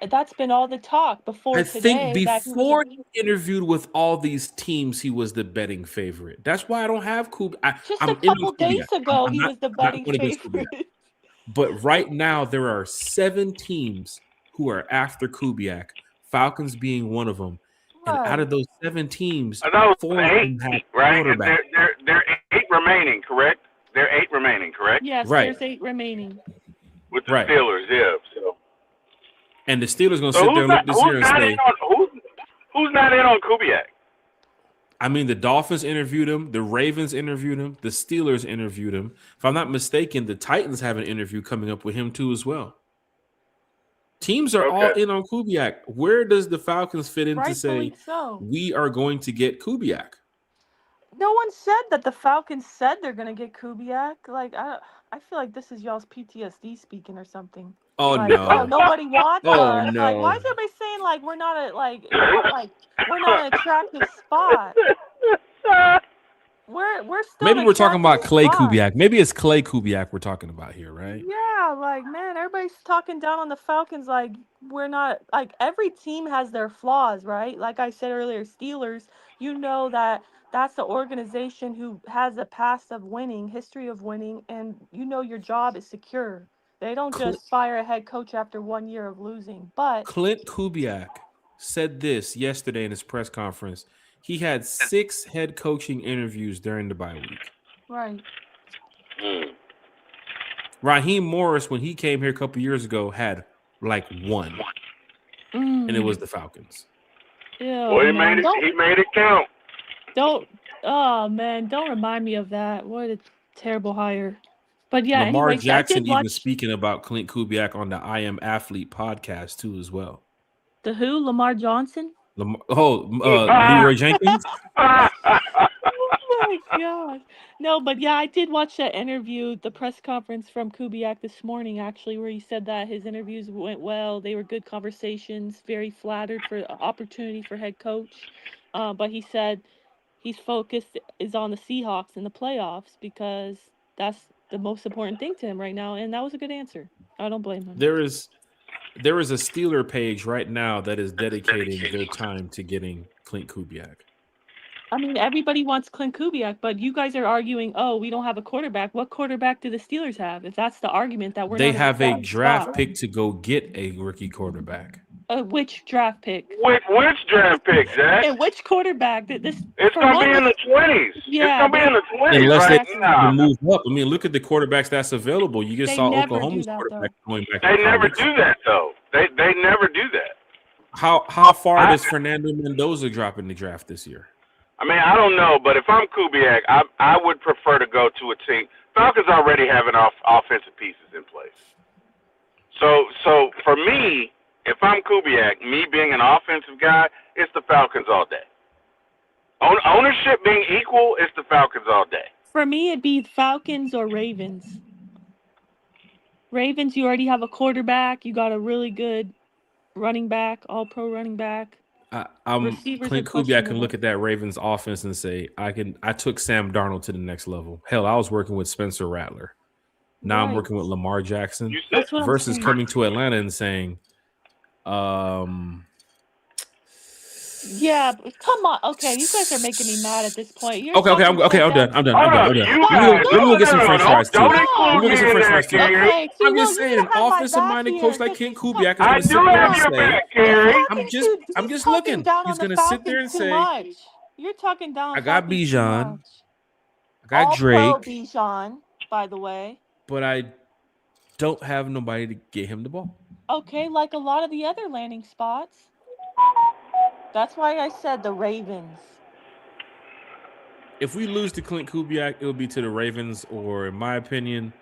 that's been all the talk before I today. think that he was before he interviewed with all these teams, he was the betting favorite. That's why I don't have Kubiak. just I'm a couple days Kubiak. ago, he was the I'm not betting going against Kubiak. favorite. But right now, there are 7 teams who are after Kubiak, Falcons being one of them. And out of those 7 teams, I know 4 of them have right? quarterback. There are 8 remaining, correct? There are 8 remaining, correct? Yes, Right. there's 8 remaining. With the Right. Steelers, yeah. So And the Steelers going to sit there and look this year and say, who's not in on Kubiak? I mean, the Dolphins interviewed him, the Ravens interviewed him, the Steelers interviewed him. If I'm not mistaken, the Titans have an interview coming up with him too as well. Teams are all in on Kubiak. Where does the Falcons fit in to say we are going to get Kubiak? No one said that the Falcons said they're going to get Kubiak. Like, I feel like this is y'all's PTSD speaking or something. Oh, like, no. Oh, nobody wants Oh, us. no. Like, why is everybody saying, like, we're not we're not an attractive spot? We're still Maybe we're talking about Clay spot. Kubiak. Maybe it's Clay Kubiak we're talking about here, right? Yeah, like, man, everybody's talking down on the Falcons like we're not, like, every team has their flaws, right? Like I said earlier, Steelers, you know that's the organization who has a past of winning, history of winning, and you know your job is secure. They don't just fire a head coach after 1 year of losing. But Clint Kubiak said this yesterday in his press conference. He had 6 head coaching interviews during the bye week. Right. Raheem Morris, when he came here a couple years ago, had like 1, and it was the Falcons. Yeah, Well, he made it count. Don't remind me of that. What a terrible hire. But yeah, Lamar anyways, Jackson even speaking about Clint Kubiak on the I Am Athlete podcast too as well. The who? Lamar Johnson? Leroy Jenkins? Oh my gosh. No, but yeah, I did watch that interview, the press conference from Kubiak this morning, actually, where he said that his interviews went well. They were good conversations, very flattered for the opportunity for head coach. But he said his focus is on the Seahawks in the playoffs because that's the most important thing to him right now. And that was a good answer. I don't blame him. There is a Steeler page right now that is dedicating their time to getting Clint Kubiak. I mean, everybody wants Clint Kubiak, but you guys are arguing, oh, we don't have a quarterback. What quarterback do the Steelers have? If that's the argument that we're they not have a draft pick to go get a rookie quarterback. Which draft pick? Which draft pick, Zach? And which quarterback did this? It's gonna be in the 20s. Yeah, it's gonna be in the 20s. Unless right? they move up. I mean, look at the quarterbacks that's available. You just saw Oklahoma's quarterback going back. They never do that though. They never do that. How far does Fernando Mendoza drop in the draft this year? I mean, I don't know, but if I'm Kubiak, I would prefer to go to a team. Falcons already have enough offensive pieces in place. So for me, if I'm Kubiak, me being an offensive guy, it's the Falcons all day. Ownership being equal, it's the Falcons all day. For me, it'd be Falcons or Ravens. Ravens, you already have a quarterback. You got a really good running back, all-pro running back. Clint Kubiak can look at that Ravens offense and say, I took Sam Darnold to the next level. Hell, I was working with Spencer Rattler. Now I'm working with Lamar Jackson versus coming to Atlanta and saying, Yeah, but come on. Okay, you guys are making me mad at this point. You're Okay, talking so I'm bad. done. I'm done. Hold I'm done. up, I'm done. you Stop. guys. Let me go get some No, French fries too. don't Let me include go me get some in French there, fries too. Carrie. Okay, see, I'm look, just you saying, need an to have my back offensive-minded coach here like because Ken he's talking. Kubiak is I going to do sit there have and your say, back, Carrie. I'm He's just talking looking. down He's on the going to sit there Falcons and too say, much. You're talking down on I got Falcons too Bijan, much. I got All pro Drake, Bijan, by the way. but I don't have nobody to get him the ball. Okay, like a lot of the other landing spots. That's why I said the Ravens. If we lose to Clint Kubiak, it will be to the Ravens, or in my opinion,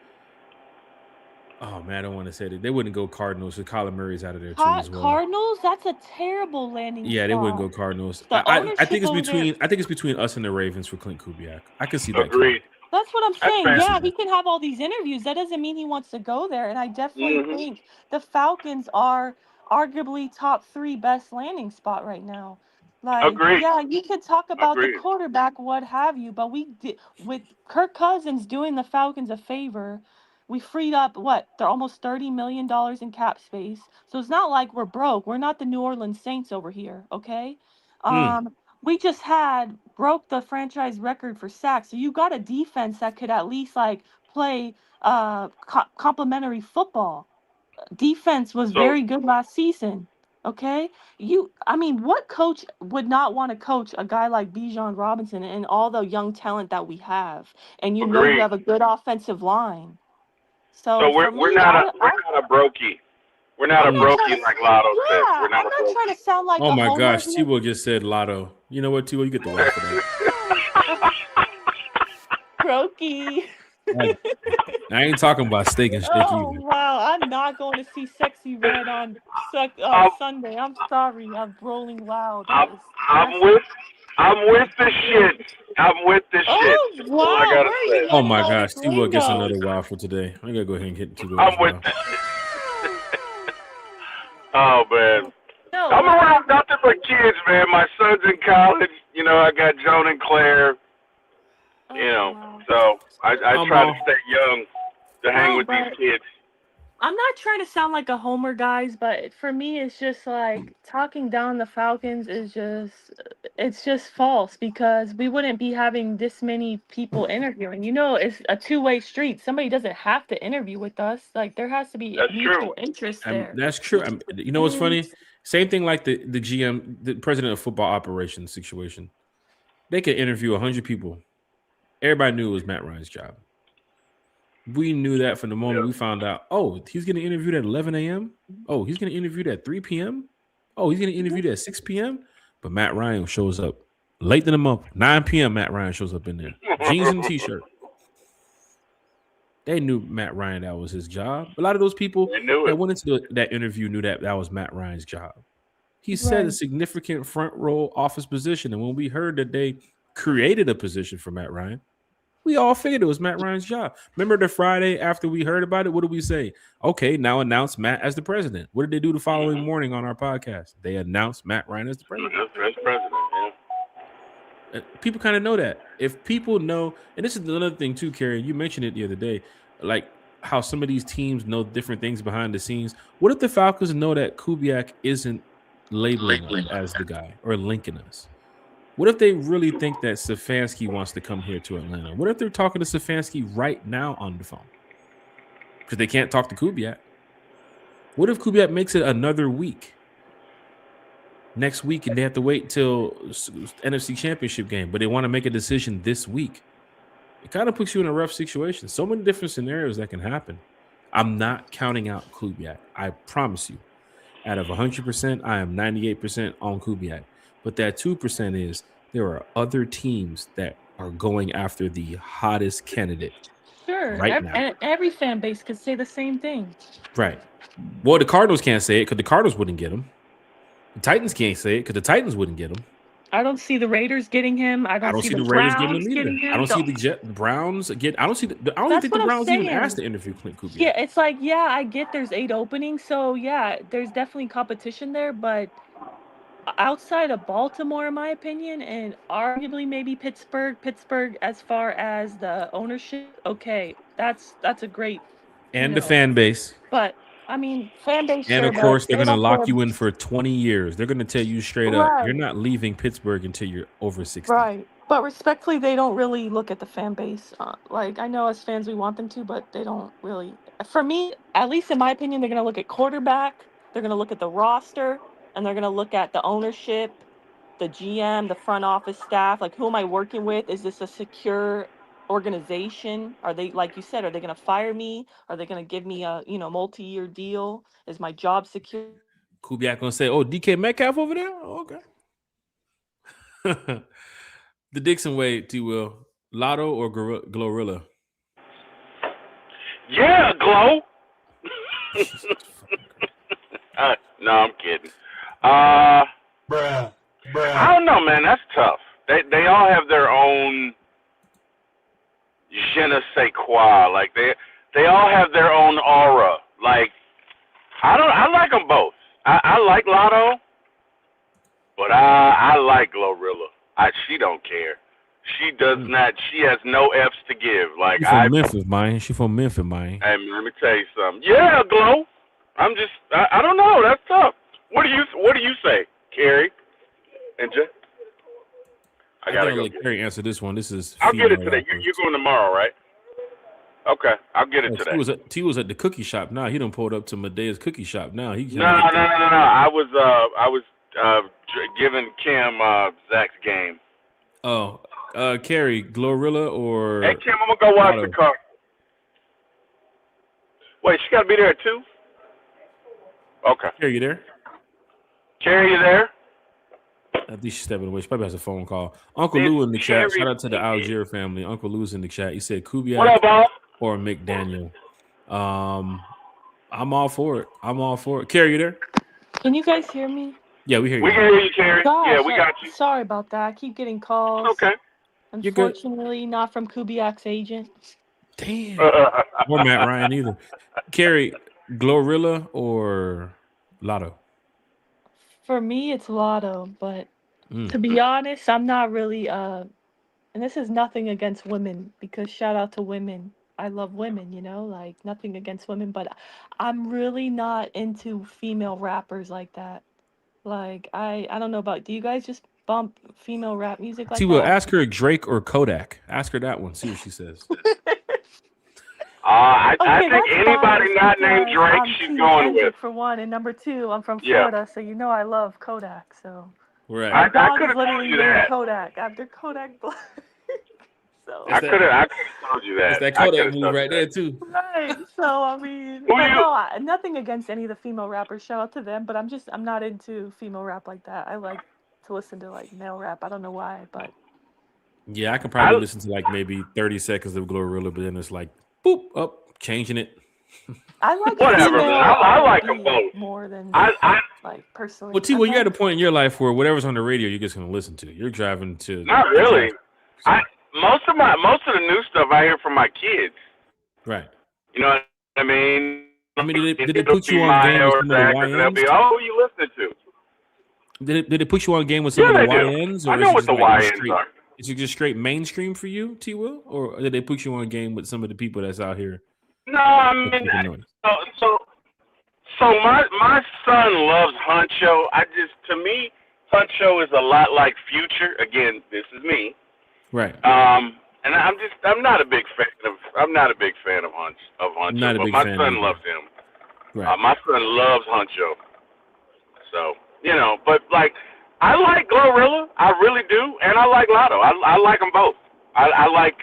oh man, I don't want to say that. They wouldn't go Cardinals because Kyler Murray's out of there too as well. Cardinals? That's a terrible landing Yeah, they wouldn't spot. go Cardinals. The I think ownership it's over there. between us and the Ravens for Clint Kubiak. I could see that coming. Agreed. That's what I'm That's saying. fair. Yeah, he can have all these interviews. That doesn't mean he wants to go there. And I definitely Mm-hmm. think the Falcons are arguably top 3 best landing spot right now. Like, Agreed. yeah, you could talk about the Agreed. quarterback, what have you, but we did with Kirk Cousins doing the Falcons a favor. We freed up what? They're almost $30 million in cap space. So it's not like we're broke. We're not the New Orleans Saints over here, okay? Hmm. We just had broke the franchise record for sacks. So you got a defense that could at least like play complementary football. Defense was So very good last season. Okay? I mean, what coach would not want to coach a guy like Bijan Robinson and all the young talent that we have? And you know you agreed. have a good offensive line. So So we're for we're me, not a we're not a brokey. We're not I'm a not Mm. trying brokey to like Lotto says. yeah, We're not I'm a not trying to brokey. sound like Oh a my homer gosh, here. T-Will just said Lotto. You know what, T-Will? You get the laugh for that. Brokey. I ain't talking about steak and shake Oh either. wow, I'm not going to see Sexy Red on I'm Sunday. I'm sorry, I'm Rolling Loud. I'm That is I'm that's with I'm with the shit. I'm with the shit. oh That's all I wow, gotta where are you say. Oh learning my all gosh, this T-Will gets lingo? another wow for today. I gotta go ahead and get T-Will I'm this with wow. the Oh man. No, I'm what I around nothing but kids, man. My son's in college. You know, I got Joan and Claire. You oh know, wow. so I I'm try to all. stay young to hang No, with these but kids. I'm not trying to sound like a homer, guys, but for me, it's just like talking down the Falcons is it's just false because we wouldn't be having this many people interviewing. You know, it's a two-way street. Somebody doesn't have to interview with us. Like there has to be That's true. mutual interest there. That's true. You know what's funny? Same thing like the GM, the president of football operations situation. They could interview 100 people. Everybody knew it was Matt Ryan's job. We knew that from the moment Yeah. we found out. Oh, he's getting interviewed at 11 a.m. Oh, he's getting interviewed at 3 p.m. Oh, he's getting interviewed at 6 p.m. But Matt Ryan shows up late than a month, 9 p.m. Matt Ryan shows up in there, jeans and t-shirt. They knew Matt Ryan, that was his job. A lot of those people They knew that it. went into that interview knew that was Matt Ryan's job. He said a Right. significant front row office position. And when we heard that they created a position for Matt Ryan, we all figured it was Matt Ryan's job. Remember the Friday after we heard about it? What did we say? Okay, now announce Matt as the president. What did they do the following morning on our podcast? They announced Matt Ryan as the president. That's president. Yeah. People kind of know that. If people know, and this is another thing too, Kerry, you mentioned it the other day, like how some of these teams know different things behind the scenes. What if the Falcons know that Kubiak isn't labeling us as the guy or linking us? What if they really think that Stefanski wants to come here to Atlanta? What if they're talking to Stefanski right now on the phone? Because they can't talk to Kubiak. What if Kubiak makes it another week? Next week, and they have to wait till NFC Championship game, but they want to make a decision this week. It kind of puts you in a rough situation. So many different scenarios that can happen. I'm not counting out Kubiak. I promise you. Out of 100%, I am 98% on Kubiak. But that 2% is there are other teams that are going after the hottest candidate Sure. right now. And every fan base could say the same thing. Right. Well, the Cardinals can't say it because the Cardinals wouldn't get him. The Titans can't say it because the Titans wouldn't get him. I don't see the Raiders getting him. I don't see the the Raiders Browns getting him. I don't see the Browns get. I don't see. I don't even That's think the what I'm Browns even saying. asked to interview Clint Kubiak. Yeah, it's like, yeah, I get there's 8 openings, so yeah, there's definitely competition there, but outside of Baltimore, in my opinion, and arguably maybe Pittsburgh, as far as the ownership, okay, that's a great, And the fan base. but I mean, fan base, And sure, of course, but they're they going to don't care. lock you in for 20 years. They're going to tell you straight up, you're Right, not leaving Pittsburgh until you're over 60. right. But respectfully, they don't really look at the fan base. Like, I know as fans we want them to, but they don't really. For me, at least in my opinion, they're going to look at quarterback, they're going to look at the roster, and they're going to look at the ownership, the GM, the front office staff. Like, who am I working with? Is this a secure organization? Are they, like you said, are they going to fire me? Are they going to give me a multi-year deal? Is my job secure? Kubiak going to say, oh, DK Metcalf over there? Oh, okay. The Dixon way, T. Will. Lotto or Glorilla? Yeah, Glow. No, I'm kidding. Bruh. I don't know, man. That's tough. They all have their own je ne sais quoi. Like they all have their own aura. Like I like them both. I like Lotto, but I like Glorilla. She don't care. She does not. She has no F's to give. Like She from Memphis, man. She from Memphis, man. Hey, let me tell you something. Yeah, Glow. I don't know. That's tough. What do you say, Carrie? And I gotta go let Carrie answer this one. This is. I'll get it today. You're going tomorrow, right? Okay, I'll get it today. T was at the cookie shop. Now he done pulled up to Medea's cookie shop. Now he No. I was giving Kim Zach's game. Oh, Carrie, Glorilla or? Hey Kim, I'm gonna go watch the car. Wait, she gotta be there at 2? Okay. Carrie, you there? Carrie, you there? I think she's stepping away. She probably has a phone call. Uncle Lou in the chat. Shout out to the Algier family. Uncle Lou's in the chat. He said Kubiak What up, boss? or McDaniel. I'm all for it. Carrie, you there? Can you guys hear me? Yeah, we hear you. We can hear you, Carrie. Gosh, Yeah, we got you. Sorry about that. I keep getting calls. Okay. You're good. Unfortunately, not from Kubiak's agent. Damn. Or Matt Ryan either. Carrie, Glorilla or Lotto? For me, it's Lotto, but to be honest, I'm not really and this is nothing against women, because shout out to women. I love women, like nothing against women, but I'm really not into female rappers like that. Like I don't know about, do you guys just bump female rap music like T. Will, that? ask her Drake or Kodak. Ask her that one. See what she says. I Okay, think that's anybody biased not named because Drake, I'm she's Team going Kendrick with. for one, and number two, I'm from Yeah. Florida, so I love Kodak. So Right. my I dog could is have told literally you named that. Kodak after Kodak Black. So I could have told you that. It's that I Kodak coulda move told right you there that. too. right. So I mean, Who but you- no, nothing against any of the female rappers. Shout out to them, but I'm not into female rap like that. I like to listen to like male rap. I don't know why, but Yeah, I can probably listen to like maybe 30 seconds of Glorilla, but then it's like boop up, changing it. I like Whatever, female man. I like R&B them both. more than I like personally. Well, T, I'm well, you're not- at a point in your life where whatever's on the radio, you're just gonna listen to. You're driving to. not really. Most of the new stuff I hear from my kids. Right. You know what I mean? I mean, did they It'll put you be on mine game with or some of the Zach's, and they'll YNs? be, oh, you listening to? Did it put you on game with some Yeah, of the they do. YNs? I Or know what is the it just like YNs straight, are. is it just straight mainstream for you, T. Will, or did they put you on game with some of the people that's out here? No, I mean, so my son loves Huncho. To me, Huncho is a lot like Future. Again, this is me. Right. And I'm not a big fan of Huncho. Not a but big my fan son either. loves him. Right. My son loves Huncho. So but like I like Glorilla, I really do, and I like Lotto. I like them both. I like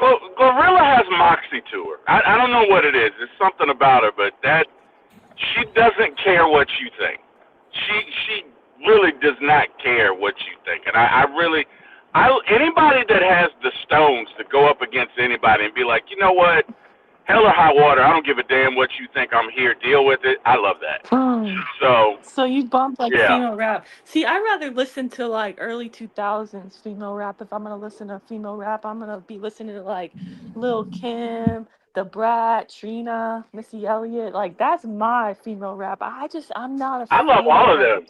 Glorilla has moxie to her. I don't know what it is. There's something about her, but she doesn't care what you think. She really does not care what you think, and anybody that has the stones to go up against anybody and be like, you know what, hell or high water, I don't give a damn what you think. I'm here. Deal with it. I love that. So you bump like Yeah. female rap. See, I rather listen to like early 2000s female rap. If I'm gonna listen to female rap, I'm gonna be listening to like Lil Kim, The Brat, Trina, Missy Elliott. Like that's my female rap. I'm not a I love fan all of them.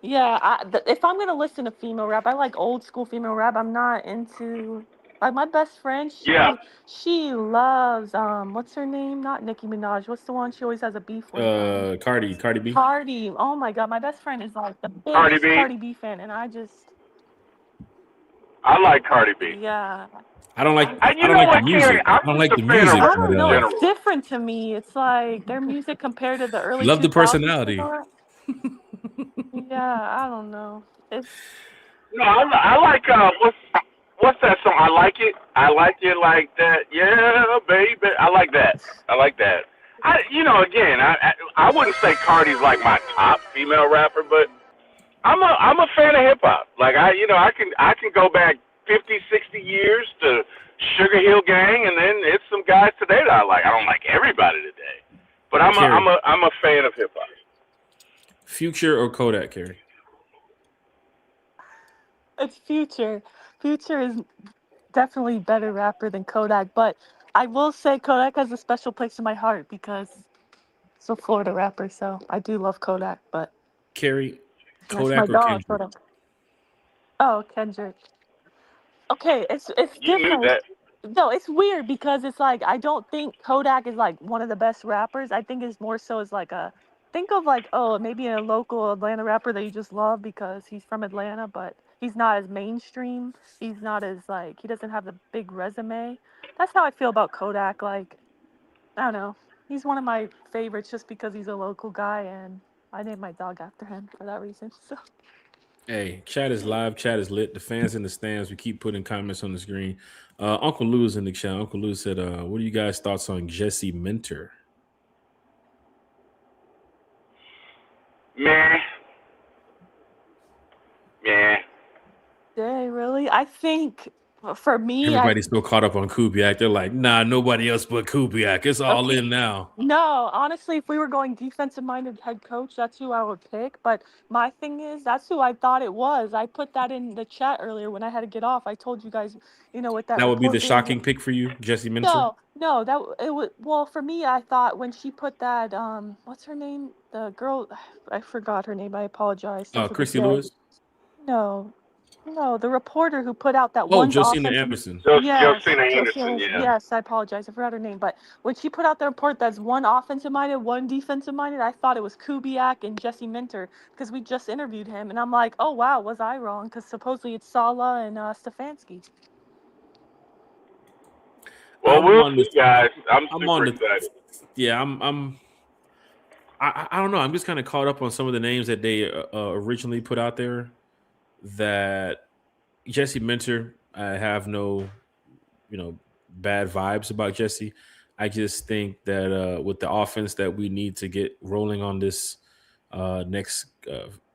Yeah, if I'm gonna listen to female rap, I like old school female rap. I'm not into Like my best friend, Yeah. she loves what's her name? Not Nicki Minaj. What's the one she always has a beef with? Cardi B. Cardi. Oh my God, my best friend is like the Cardi biggest B. Cardi B fan, and I just I like Cardi B. yeah. I don't like You know the what, Carrie? music. I'm I don't just like a the fan of music, I rap but don't in know. It's general. different to me. It's like their music compared to the early love the 2000s. personality. Yeah, I don't know. It's No, I like what's that song? I like it. I like it like that. Yeah, baby. I like that. I like that. Again, I wouldn't say Cardi's like my top female rapper, but I'm a fan of hip hop. Like I can go back 50, 60 years to Sugar Hill Gang, and then it's some guys today that I like. I don't like everybody today, but I'm Carrie. a fan of hip hop. Future or Kodak, Carrie? it's Future. Future is definitely better rapper than Kodak, but I will say Kodak has a special place in my heart because it's a Florida rapper, so I do love Kodak, but Carrie, that's my Kodak or dog, Kendrick? Kodak. Oh, Kendrick. Okay, it's You knew different. that. No, it's weird because it's like I don't think Kodak is like one of the best rappers. I think it's more so as like a think of like oh maybe a local Atlanta rapper that you just love because he's from Atlanta, but he's not as mainstream. He's not as like he doesn't have the big resume. That's how I feel about Kodak. Like I don't know, he's one of my favorites just because he's a local guy and I named my dog after him for that reason. So Hey, chat is live. Chat is lit. The fans in the stands. We keep putting comments on the screen. Uncle Lou's in the chat. Uncle Lou said, "What are you guys' thoughts on Jesse Minter?" Meh. Meh. Dang, really? I think for me, Everybody's still caught up on Kubiak. They're like, "Nah, nobody else but Kubiak. It's all okay. in now." No, honestly, if we were going defensive minded head coach, that's who I would pick. But my thing is, that's who I thought it was. I put that in the chat earlier when I had to get off. I told you guys, with that That would be report the being shocking pick for you, Jesse Minter. no, that it was well for me. I thought when she put that, what's her name? The girl, I forgot her name. I apologize. Starts with a Christy J. Lewis. No, no, the reporter who put out that Oh, one Josina offensive. Anderson. Yes, Josina Anderson. Josina. Yeah. Yes, I apologize. I forgot her name. But when she put out the report that's one offensive minded, one defensive minded, I thought it was Kubiak and Jesse Minter because we just interviewed him, and I'm like, oh wow, was I wrong? Because supposedly it's Sala and Stefanski. Well, I'm we'll on see, this. guys. I'm I'm on super the. excited. Yeah, I don't know. I'm just kind of caught up on some of the names that they originally put out there. That Jesse Minter, I have no, bad vibes about Jesse. I just think that with the offense that we need to get rolling on this next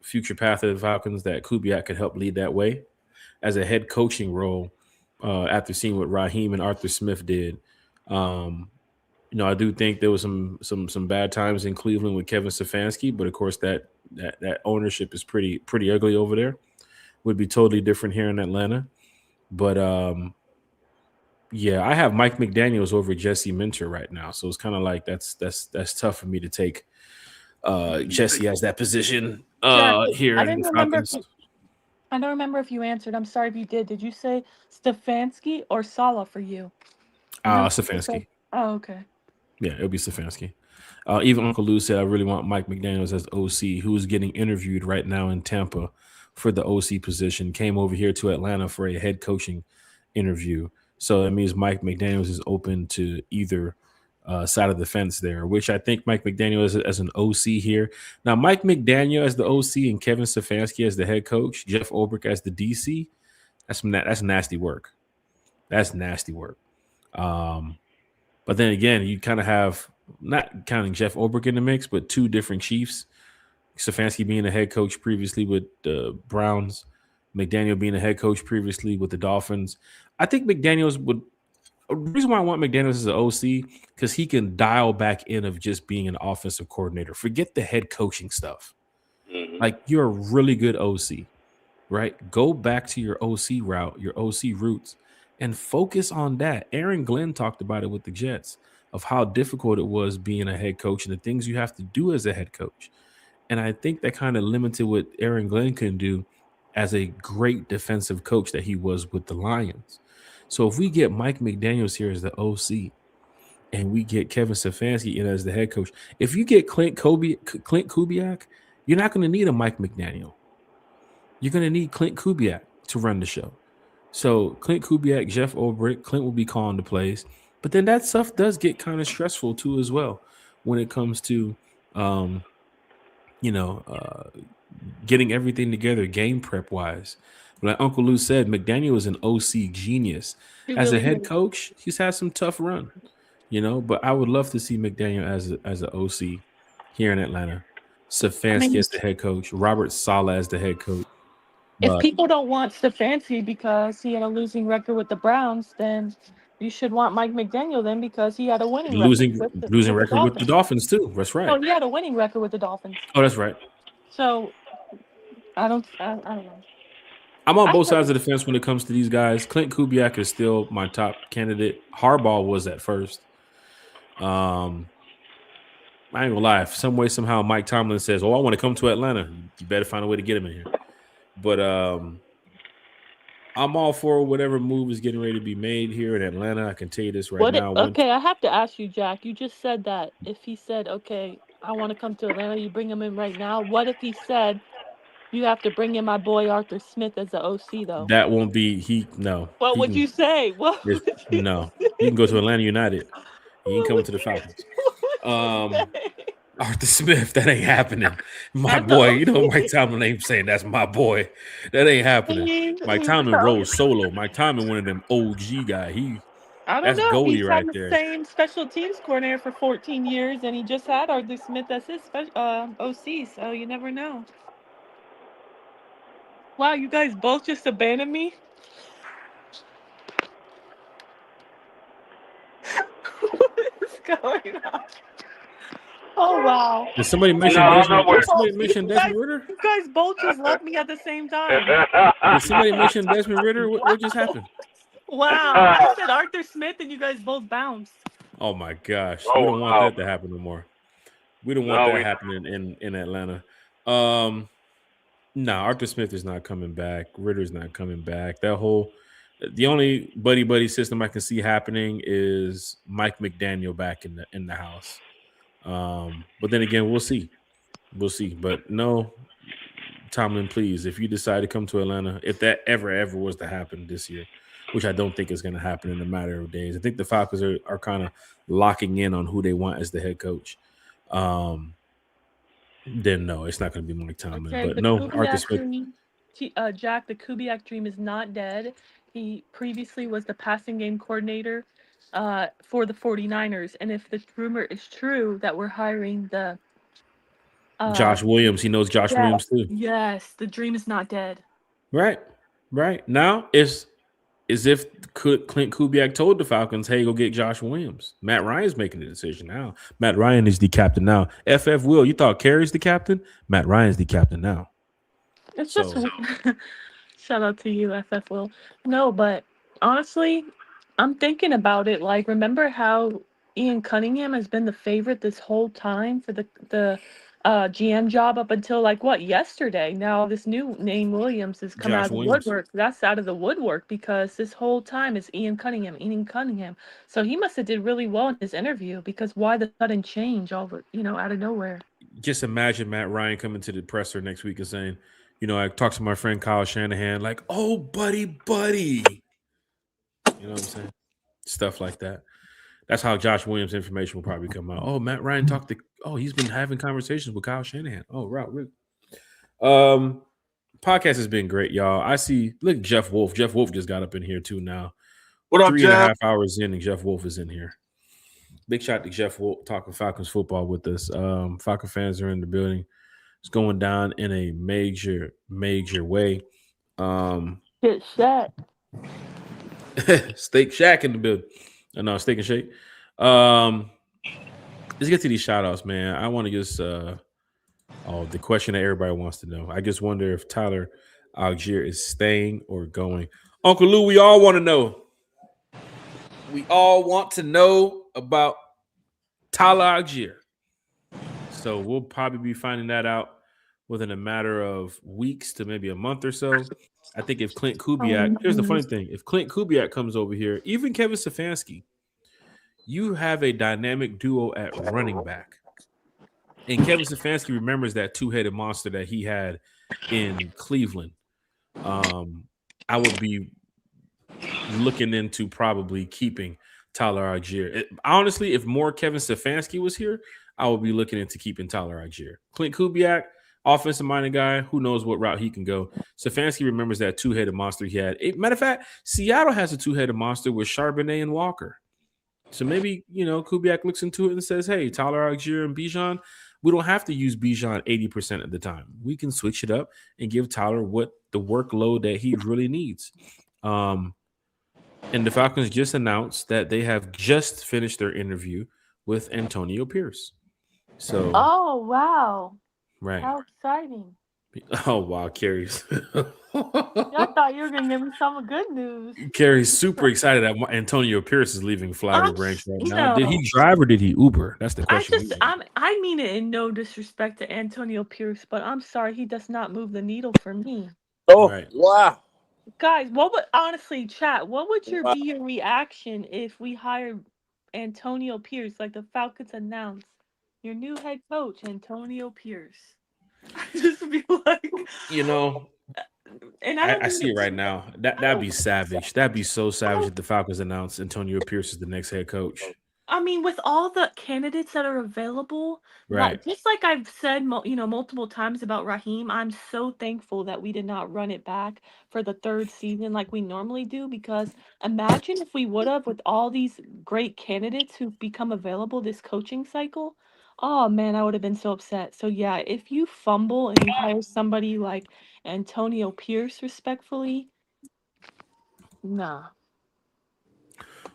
future path of the Falcons, that Kubiak could help lead that way as a head coaching role. After seeing what Raheem and Arthur Smith did, I do think there was some bad times in Cleveland with Kevin Stefanski, but of course that ownership is pretty ugly over there. Would be totally different here in Atlanta, but yeah, I have Mike McDaniels over Jesse Minter right now, so it's kind of like that's tough for me to take Jesse as that position here I in didn't the remember. Falcons. I don't remember if you answered. I'm sorry if you did. Did you say Stefanski or Sala for you? Stefanski. Oh, okay. Yeah, it'll be Stefanski. Even Uncle Lou said, I really want Mike McDaniels as OC, who's getting interviewed right now in Tampa for the OC position, came over here to Atlanta for a head coaching interview. So that means Mike McDaniels is open to either side of the fence there, which I think Mike McDaniel as an OC here. Now, Mike McDaniel as the OC and Kevin Stefanski as the head coach, Jeff Ulbrich as the DC, that's nasty work. That's nasty work. But then again, you kind of have, not counting Jeff Ulbrich in the mix, but two different Chiefs. Stefanski being a head coach previously with the Browns, McDaniel being a head coach previously with the Dolphins. I think McDaniels would. The reason why I want McDaniels as an OC because he can dial back in of just being an offensive coordinator. Forget the head coaching stuff. Mm-hmm. Like you're a really good OC, right? Go back to your OC route, your OC roots, and focus on that. Aaron Glenn talked about it with the Jets of how difficult it was being a head coach and the things you have to do as a head coach. And I think that kind of limited what Aaron Glenn can do as a great defensive coach that he was with the Lions. So if we get Mike McDaniels here as the OC and we get Kevin Stefanski in as the head coach, if you get Clint Kubiak, you're not going to need a Mike McDaniel. You're going to need Clint Kubiak to run the show. So Clint Kubiak, Jeff Ulbrich, Clint will be calling the plays. But then that stuff does get kind of stressful too as well when it comes to, getting everything together game prep wise. Like Uncle Lou said, McDaniel is an OC genius. He As a really head is. coach, he's had some tough run, but I would love to see McDaniel as an OC here in Atlanta. Stefanski as the head coach, Robert Saleh as the head coach. If But people don't want Stefanski because he had a losing record with the Browns, then you should want Mike McDaniel then because he had a winning record losing with losing the record with the Dolphins. Dolphins too. That's right. No, he had a winning record with the Dolphins. Oh, that's right. So I don't know. I'm on I both think sides of the fence when it comes to these guys. Clint Kubiak is still my top candidate. Harbaugh was at first. I ain't gonna lie. If some way, somehow, Mike Tomlin says, "Oh, I want to come to Atlanta," you better find a way to get him in here. But I'm all for whatever move is getting ready to be made here in Atlanta. I can tell you this right now. Okay, I have to ask you, Jack. You just said that if he said, "Okay, I want to come to Atlanta," you bring him in right now. What if he said, "You have to bring in my boy Arthur Smith as the OC," though? That won't be no. What He would can. you say? What would you No. say? He can go to Atlanta United. He ain't What coming would to the you, Falcons. what would you say? Arthur Smith, that ain't happening. My As the boy, you know Mike OC? Tomlin ain't saying that's my boy. That ain't happening. Mike Tomlin So, rolls solo. Mike Tomlin, one of them OG guy. I don't That's know. Goldie He's right had the there. same special teams coordinator for 14 years, and he just had Arthur Smith as his OC. So you never know. Wow, you guys both just abandoned me. What is going on? Oh wow! Did somebody No, mention I don't know Desmond? where. Did somebody mention Desmond Ritter? You guys both just left me at the same time. Did somebody mention Desmond Ritter? What just happened? Wow! I said Arthur Smith, and you guys both bounced. Oh my gosh. We Oh don't want wow. that to happen no more. We don't want No, that we. happening in Atlanta. No, Arthur Smith is not coming back. Ritter's not coming back. The only buddy system I can see happening is Mike McDaniel back in the house. But then again, we'll see. We'll see. But no, Tomlin, please, if you decide to come to Atlanta, if that ever was to happen this year, which I don't think is going to happen in a matter of days. I think the Falcons are kind of locking in on who they want as the head coach. Then no, it's not going to be Mike Tomlin. Okay, But the no, Arthur Kubiak Smith. dream, Jack, the Kubiak dream is not dead. He previously was the passing game coordinator for the 49ers. And if the rumor is true that we're hiring the Josh Williams, he knows Josh Williams too. yes, the dream is not dead. Right. Now it's as if Clint Kubiak told the Falcons, "Hey, go get Josh Williams." Matt Ryan's making the decision now. Matt Ryan is the captain now. FF Will, you thought Carey's the captain? Matt Ryan's the captain now. It's So just shout out to you, FF Will. No, but honestly, I'm thinking about it. Like, remember how Ian Cunningham has been the favorite this whole time for the GM job up until like what yesterday. Now this new name Williams has come out Josh of the Williams. woodwork. That's out of the woodwork because this whole time is Ian Cunningham. So he must have did really well in his interview because why the sudden change out of nowhere? Just imagine Matt Ryan coming to the presser next week and saying, I talked to my friend Kyle Shanahan, like, "Oh, buddy. You know what I'm saying? Stuff like that. That's how Josh Williams' information will probably come out. Oh, Matt Ryan he's been having conversations with Kyle Shanahan. Oh, right. Really? Podcast has been great, y'all. I see, look, Jeff Wolf. Jeff Wolf just got up in here too now. What up, 3.5 Jeff? hours in, and Jeff Wolf is in here. Big shout to Jeff Wolf talking Falcons football with us. Falcon fans are in the building. It's going down in a major way. Get set. Steak Shack in the building. No, Steak and Shake. Let's get to these shout outs, man. I want to just the question that everybody wants to know. I just wonder if Tyler Algier is staying or going. Uncle Lou, we all want to know. We all want to know about Tyler Algier. So we'll probably be finding that out within a matter of weeks to maybe a month or so. I think if Clint Oh, Kubiak, here's the no. funny thing: if Clint Kubiak comes over here, even Kevin Stefanski, you have a dynamic duo at running back. And Kevin Stefanski remembers that two-headed monster that he had in Cleveland. I would be looking into probably keeping Tyler Algier. Honestly, if more Kevin Stefanski was here, I would be looking into keeping Tyler Algier. Clint Kubiak, offensive-minded guy, who knows what route he can go. Stefanski remembers that two-headed monster he had. Matter of fact, Seattle has a two-headed monster with Charbonnet and Walker. So maybe, Kubiak looks into it and says, hey, Tyler Algier and Bijan, we don't have to use Bijan 80% of the time. We can switch it up and give Tyler what the workload that he really needs. And the Falcons just announced that they have just finished their interview with Antonio Pierce. So, Oh, wow. right. How exciting. Oh, wow, Carrie's. I thought you were going to give me some good news. Carrie's super excited that Antonio Pierce is leaving Flowery Branch right now. No. Did he drive or did he Uber? That's the question. I mean it in no disrespect to Antonio Pierce, but I'm sorry, he does not move the needle for me. Oh, Right. wow. Guys, honestly, chat, what would be your reaction if we hired Antonio Pierce, like the Falcons announced? Your new head coach, Antonio Pierce. Just be like, and I see it right now. That'd be savage. That'd be so savage if the Falcons announced Antonio Pierce is the next head coach. I mean, with all the candidates that are available, Right. Just like I've said, multiple times about Raheem, I'm so thankful that we did not run it back for the third season like we normally do. Because imagine if we would have, with all these great candidates who've become available this coaching cycle. Oh man, I would have been so upset. So yeah, if you fumble and you hire somebody like Antonio Pierce, respectfully, nah.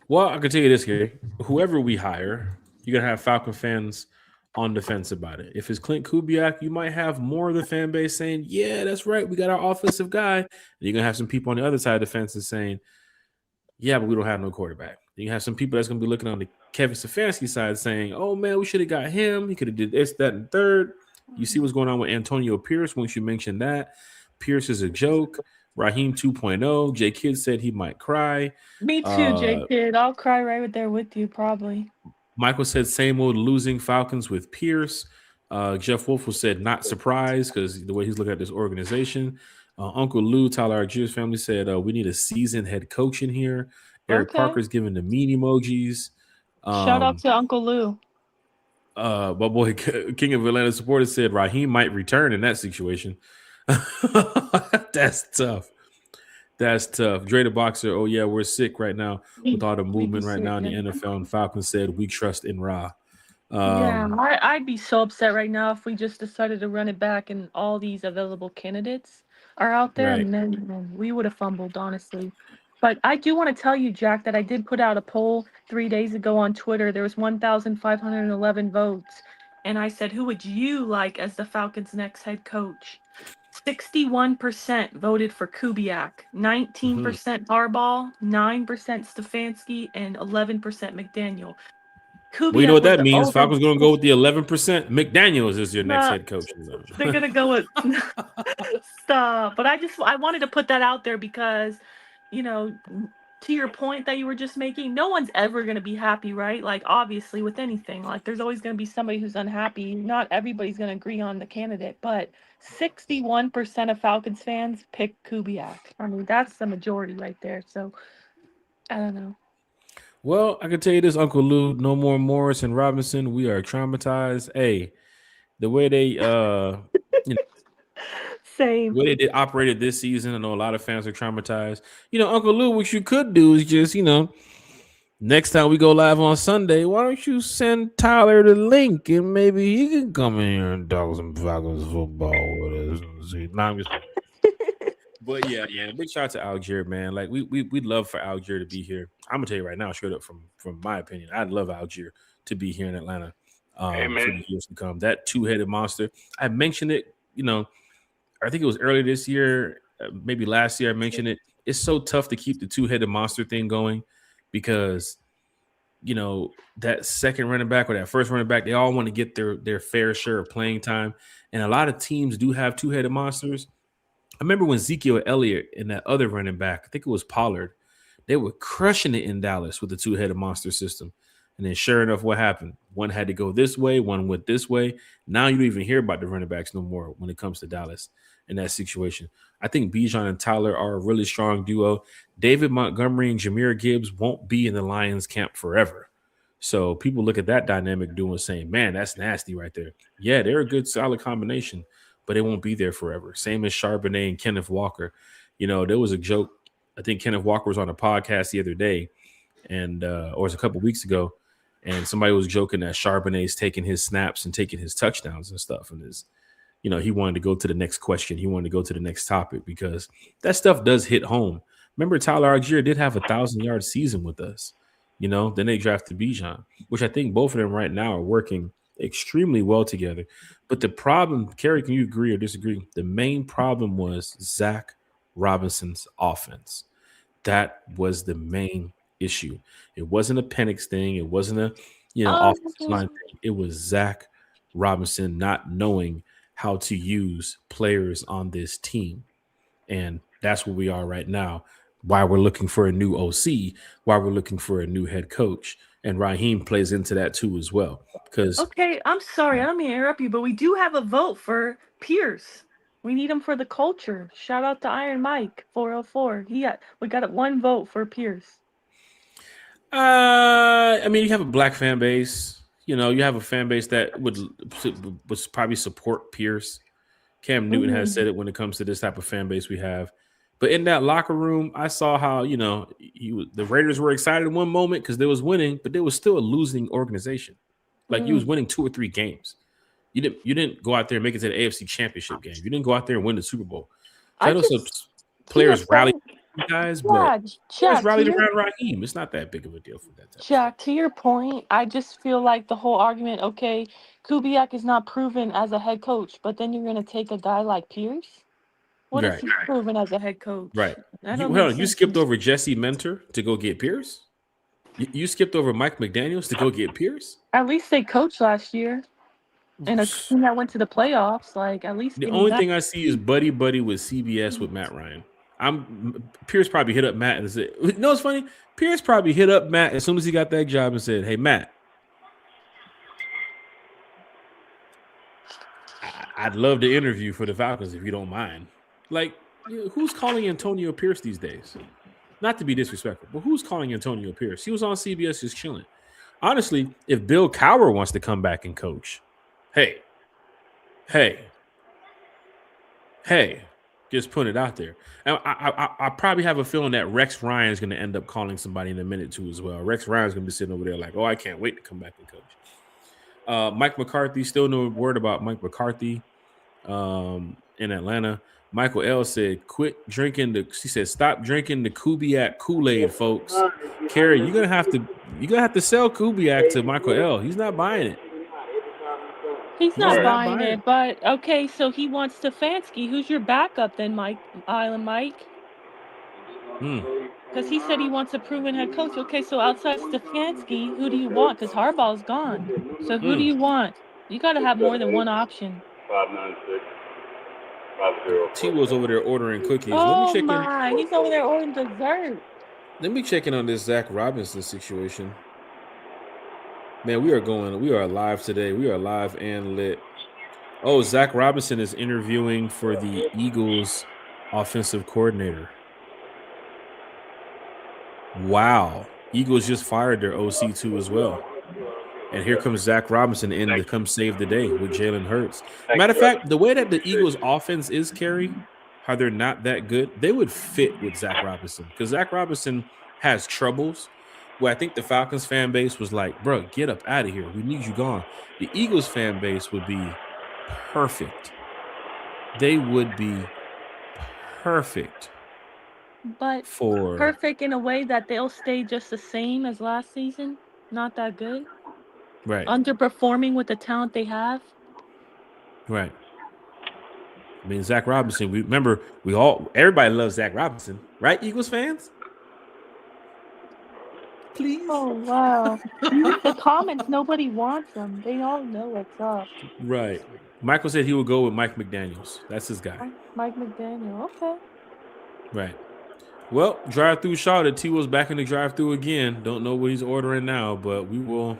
Well, I can tell you this, Gary. Whoever we hire, you're gonna have Falcon fans on the fence about it. If it's Clint Kubiak, you might have more of the fan base saying, "Yeah, that's right, we got our offensive guy." And you're gonna have some people on the other side of the fence saying, "Yeah, but we don't have no quarterback." Then you have some people that's gonna be looking on the Kevin Stefanski side saying, "Oh man, we should have got him. He could have did this, that, and third." You see what's going on with Antonio Pierce. Once you mention that, Pierce is a joke. Raheem 2.0. J Kidd said he might cry. Me too, J Kidd. I'll cry right there with you, probably. Michael said same old losing Falcons with Pierce. Jeff Wolf said not surprised because the way he's looking at this organization. Uncle Lou, Tyler Argier's family said we need a seasoned head coach in here. Eric Parker's giving the mean emojis. Shout out to Uncle Lou. My boy King of Atlanta supporters said Raheem might return in that situation. That's tough. That's tough. Dre the Boxer, oh yeah, we're sick right now with all the movement right now in the NFL. And Falcons said we trust in Ra. I'd be so upset right now if we just decided to run it back and all these available candidates are out there, Right. and then we would have fumbled, honestly. But I do want to tell you, Jack, that I did put out a poll 3 days ago on Twitter. There was 1,511 votes, and I said, who would you like as the Falcons' next head coach? 61% voted for Kubiak, 19% Harbaugh, 9% Stefanski, and 11% McDaniel. Well, you know what that means? Falcons going to go with the 11%. McDaniels is your next head coach. They're going to go with stop. But I wanted to put that out there because, to your point that you were just making, no one's ever going to be happy, right? Like, obviously, with anything, like, there's always going to be somebody who's unhappy. Not everybody's going to agree on the candidate, but 61% of Falcons fans pick Kubiak. I mean, that's the majority right there. So, I don't know. Well, I can tell you this, Uncle Lou, no more Morris and Robinson. We are traumatized. Hey, the way they Same. The way they operated this season, I know a lot of fans are traumatized. Uncle Lou, what you could do is just, next time we go live on Sunday, why don't you send Tyler the link and maybe he can come in here and talk some Falcons football with us. But yeah, big shout out to Algier, man. Like we'd love for Algier to be here. I'm gonna tell you right now, straight up from my opinion, I'd love Algier to be here in Atlanta for the years to come. That two-headed monster. I mentioned it, I think it was earlier this year, maybe last year I mentioned it. It's so tough to keep the two-headed monster thing going because that second running back or that first running back, they all want to get their fair share of playing time. And a lot of teams do have two-headed monsters. I remember when Ezekiel Elliott and that other running back, I think it was Pollard, they were crushing it in Dallas with the two-headed monster system. And then sure enough, what happened? One had to go this way, one went this way. Now you don't even hear about the running backs no more when it comes to Dallas in that situation. I think Bijan and Tyler are a really strong duo. David Montgomery and Jahmyr Gibbs won't be in the Lions camp forever. So people look at that dynamic doing saying, man, that's nasty right there. Yeah, they're a good, solid combination, but they won't be there forever. Same as Charbonnet and Kenneth Walker. There was a joke. I think Kenneth Walker was on a podcast the other day, and or it was a couple weeks ago, and somebody was joking that Charbonnet's taking his snaps and taking his touchdowns and stuff. And he wanted to go to the next question. He wanted to go to the next topic because that stuff does hit home. Remember, Tyler Algier did have 1,000-yard season with us. Then they drafted Bijan, which I think both of them right now are working extremely well together. But the problem, Kerry, can you agree or disagree? The main problem was Zach Robinson's offense. That was the main issue. It wasn't a Penix thing. It wasn't a offensive line thing. It was Zach Robinson not knowing how to use players on this team. And that's where we are right now. Why we're looking for a new OC, why we're looking for a new head coach. And Raheem plays into that too as well. Okay, I'm sorry, I don't mean to interrupt you, but we do have a vote for Pierce. We need him for the culture. Shout out to Iron Mike 404. We got one vote for Pierce. You have a black fan base. You have a fan base that would probably support Pierce. Cam Newton has said it when it comes to this type of fan base we have. But in that locker room, I saw how, the Raiders were excited in one moment because they was winning, but they was still a losing organization. Like you was winning 2 or 3 games. You didn't go out there and make it to the AFC Championship game. You didn't go out there and win the Super Bowl. So I know some players rallied guys, but players rallied around Raheem. It's not that big of a deal for that. Jack, to your point, I just feel like the whole argument, okay, Kubiak is not proven as a head coach, but then you're going to take a guy like Pierce? What is he proven as a head coach? Right. You skipped over Jesse Mentor to go get Pierce? You skipped over Mike McDaniels to go get Pierce? At least they coached last year. And a team that went to the playoffs, at least. The only thing I see is buddy with CBS with Matt Ryan. Pierce probably hit up Matt and said, it's funny? Pierce probably hit up Matt as soon as he got that job and said, hey, Matt, I'd love to interview for the Falcons if you don't mind. Who's calling Antonio Pierce these days? Not to be disrespectful, but who's calling Antonio Pierce? He was on CBS just chilling. Honestly, if Bill Cowher wants to come back and coach, hey, just put it out there. And I probably have a feeling that Rex Ryan is going to end up calling somebody in a minute too as well. Rex Ryan's going to be sitting over there like, oh, I can't wait to come back and coach. Mike McCarthy, still no word about Mike McCarthy in Atlanta. Michael L. said, stop drinking the Kubiak Kool-Aid, folks. Kerry, you're gonna have to sell Kubiak to Michael L. He's not buying it. He's not buying it, but okay, so he wants Stefanski. Who's your backup then, Island Mike? Because he said he wants a proven head coach. Okay, so outside Stefanski, who do you want? Because Harbaugh's gone. So who do you want? You got to have more than one option. 596. T was over there ordering cookies. Oh, he's over there ordering dessert. Let me check in on this Zach Robinson situation. Man, we are live today. We are live and lit. Oh, Zach Robinson is interviewing for the Eagles offensive coordinator. Wow. Eagles just fired their OC too as well. And here comes Zach Robinson in to come save the day with Jalen Hurts. Matter of fact, the way that the Eagles offense is, Kerry, how they're not that good, they would fit with Zach Robinson because Zach Robinson has troubles where I think the Falcons fan base was like, bro, get up out of here. We need you gone. The Eagles fan base would be perfect. They would be perfect. But perfect in a way that they'll stay just the same as last season. Not that good. Right. Underperforming with the talent they have. Right. I mean, Zach Robinson, everybody loves Zach Robinson, right, Eagles fans? please. Oh wow. The comments, nobody wants them. They all know what's up. Right. Michael said he would go with Mike McDaniels. That's his guy. Mike McDaniel. Okay. Right. Well, drive-through shot. T was back in the drive-through again. Don't know what he's ordering now, but we will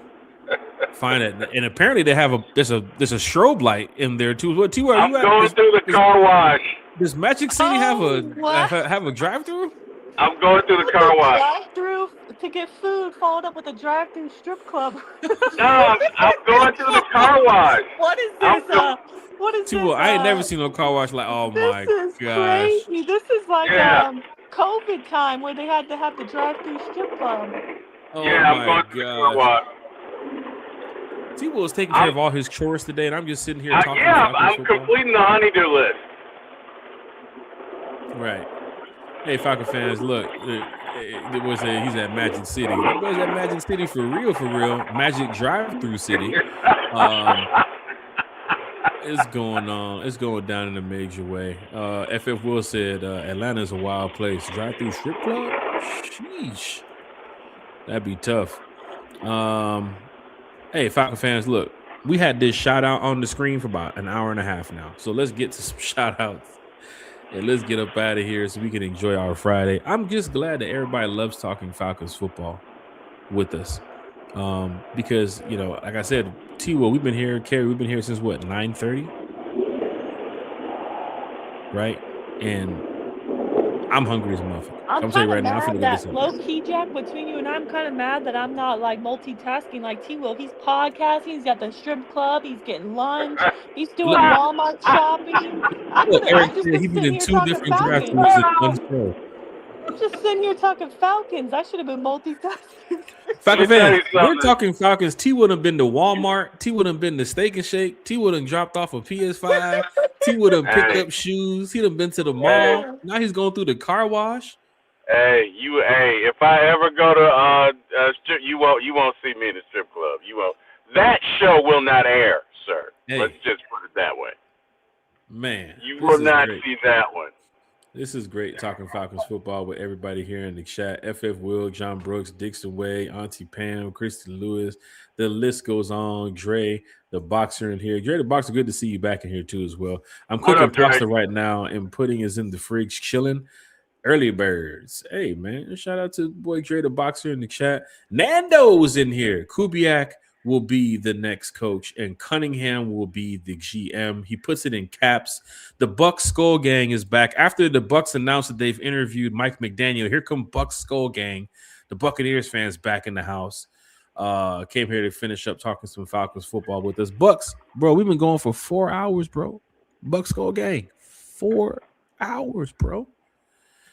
find it. And apparently they have there's a strobe light in there too. What T? Where are I'm you at? going through the car wash. Does Magic City have what? a drive-through? I'm going through the car wash. Drive-through to get food, followed up with a drive-through strip club. No, I'm going through the car wash. What is this? What is T, this? I ain't never seen no car wash like. Oh my This is gosh! crazy. This is like Yeah. COVID time where they had to have the drive-through strip club. Oh Yeah, I'm my going through the car gosh! wash. T was taking care of all his chores today, and I'm just sitting here talking. Yeah, Falcons I'm football. completing the honeydew list. Right. Hey, Falcon fans, look. He's at Magic City. That boy's at Magic City for real, for real. Magic Drive-Through City. It's going on. It's going down in a major way. FF Will said Atlanta's a wild place. Drive-through strip club? Sheesh. That'd be tough. Hey, Falcon fans, look. We had this shout out on the screen for about an hour and a half now. So let's get to some shout outs. And let's get up out of here so we can enjoy our Friday. I'm just glad that everybody loves talking Falcons football with us. Because, you know, like I said, T-Will, we've been here, Kerry, we've been here since what, 9:30? Right? And I'm hungry as a motherfucker. I'm telling you kind of right now, I'm mad finna get that this up. low key, Jack, between you and I'm kind of mad that I'm not like multitasking like T-Will. He's podcasting, he's got the strip club, he's getting lunch, he's doing Walmart shopping. I'm Eric just said he's been in sitting here 2 talking different Falcons. drive-thrus in one show. I'm just sitting here talking Falcons. I should have been multitasking. Falcon Let me tell fans, you we're something. talking Falcons. T would have been to Walmart. T would have been to Steak and Shake. T would have dropped off a PS5. T would have picked Hey. up shoes. He'd have been to the mall. Hey. Now he's going through the car wash. Hey, if I ever go to strip, you won't see me in the strip club. You won't. That show will not air, sir. Hey. Let's just put it that way. Man, You this will is not great. see that one. This is great talking Falcons football with everybody here in the chat. FF Will, John Brooks, Dixon Way, Auntie Pam, Christy Lewis. The list goes on. Dre, the boxer in here. Dre, the boxer, good to see you back in here too as well. I'm What cooking up, Dre? pasta right now and pudding is in the fridge chilling. Early birds. Hey, man. Shout out to boy Dre, the boxer in the chat. Nando's in here. Kubiak will be the next coach, and Cunningham will be the GM. He puts it in caps. The Bucks Skull Gang is back. After the Bucks announced that they've interviewed Mike McDaniel, here come Bucks Skull Gang. The Buccaneers fans back in the house. Came here to finish up talking some Falcons football with us. Bucks, bro, we've been going for 4 hours, bro. Bucks Skull Gang. 4 hours, bro.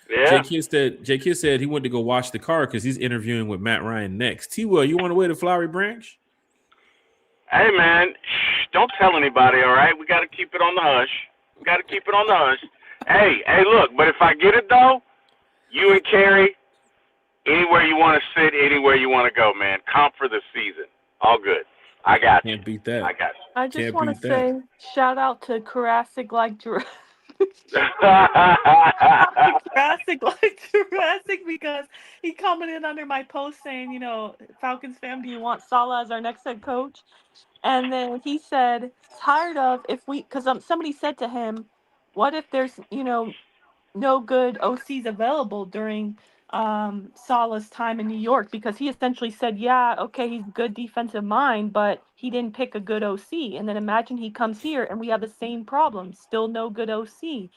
Yeah. Jay Kidd said he went to go watch the car because he's interviewing with Matt Ryan next. T-Will, you on the way to Flowery Branch? Hey, man, don't tell anybody, all right? We got to keep it on the hush. Hey, look, but if I get it, though, you and Kerry, anywhere you want to sit, anywhere you want to go, man. Comp for the season. All good. I got you. Can't beat that. I got you. I just Can't want beat to that. say shout out to Jurassic like Jurassic. Jurassic because he commented under my post saying, you know, Falcons fam, do you want Saleh as our next head coach? And then he said, tired of because somebody said to him, what if there's, you know, no good OCs available during Saleh's time in New York, because he essentially said, yeah, okay, he's good defensive mind, but he didn't pick a good OC. And then imagine he comes here and we have the same problem, still no good OC.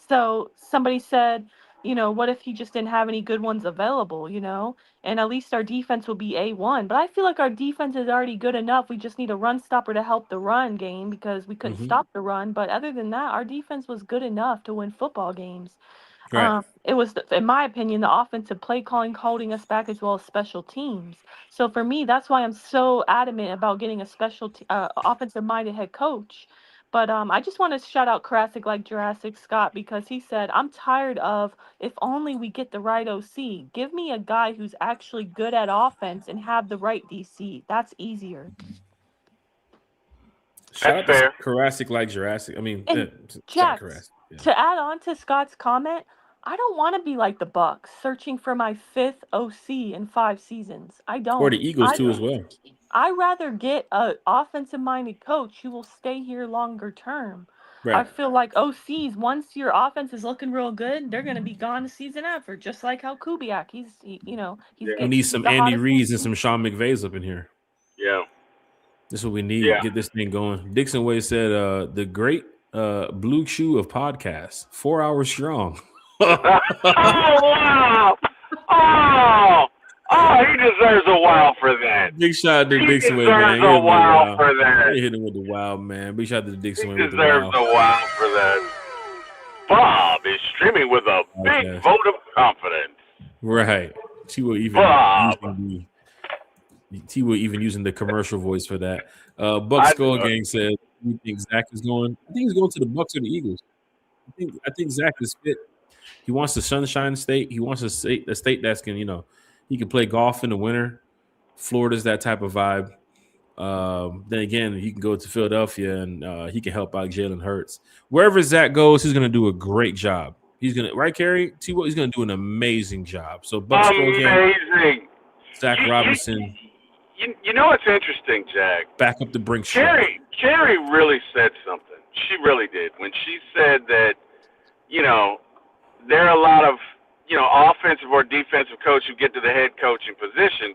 So somebody said, you know, what if he just didn't have any good ones available, you know? And at least our defense will be A1. But I feel like our defense is already good enough. We just need a run stopper to help the run game because we couldn't stop the run. But other than that, our defense was good enough to win football games. Right. It was, in my opinion, the offensive play calling holding us back, as well as special teams. So for me, that's why I'm so adamant about getting a offensive-minded head coach. But I just want to shout out Jurassic like Jurassic Scott, because he said, I'm tired of if only we get the right OC. Give me a guy who's actually good at offense and have the right DC. That's easier. Shout That's out to Jurassic like Jurassic. I mean, And Jack Jack, Jurassic. Yeah. to add on to Scott's comment, I don't want to be like the Bucks, searching for my 5th OC in 5 seasons. I Or the don't. Eagles too as well. I rather get a offensive-minded coach who will stay here longer term. I Right. feel like OCs, once your offense is looking real good, they're going to be gone the season after, just like how Kubiak. He's We getting need some the Andy hottest. Reids and some Sean McVays up in here. Yeah. This is what we need. Yeah. Get this thing going. Dixon Way said, the great blue chew of podcasts, 4 hours strong. Oh, wow. Oh, he deserves a wow for that. Big shout out to He Dixon Way, deserves man. a wow for that. Hit him with the wow, man. Big shout out to the He Dixon Way with the deserves wow. a wow for that. Bob is streaming with a big Okay. vote of confidence. Right. She will even Bob. using the commercial voice for that. Buck Skull Gang said, "You think Zach is going? I think he's going to the Bucks or the Eagles. I think Zach is fit. He wants the Sunshine State. He wants a state that's can he can play golf in the winter. Florida's that type of vibe. Then again, he can go to Philadelphia and he can help out Jalen Hurts. Wherever Zach goes, he's going to do a great job. He's going to, right, Kerry? T-Will, he's going to do an amazing job. So, Buck Skull Gang, Amazing. Zach Robinson, You know what's interesting, Jack? back up the brink. Carrie really said something. She really did. When she said that, there are a lot of, offensive or defensive coaches who get to the head coaching position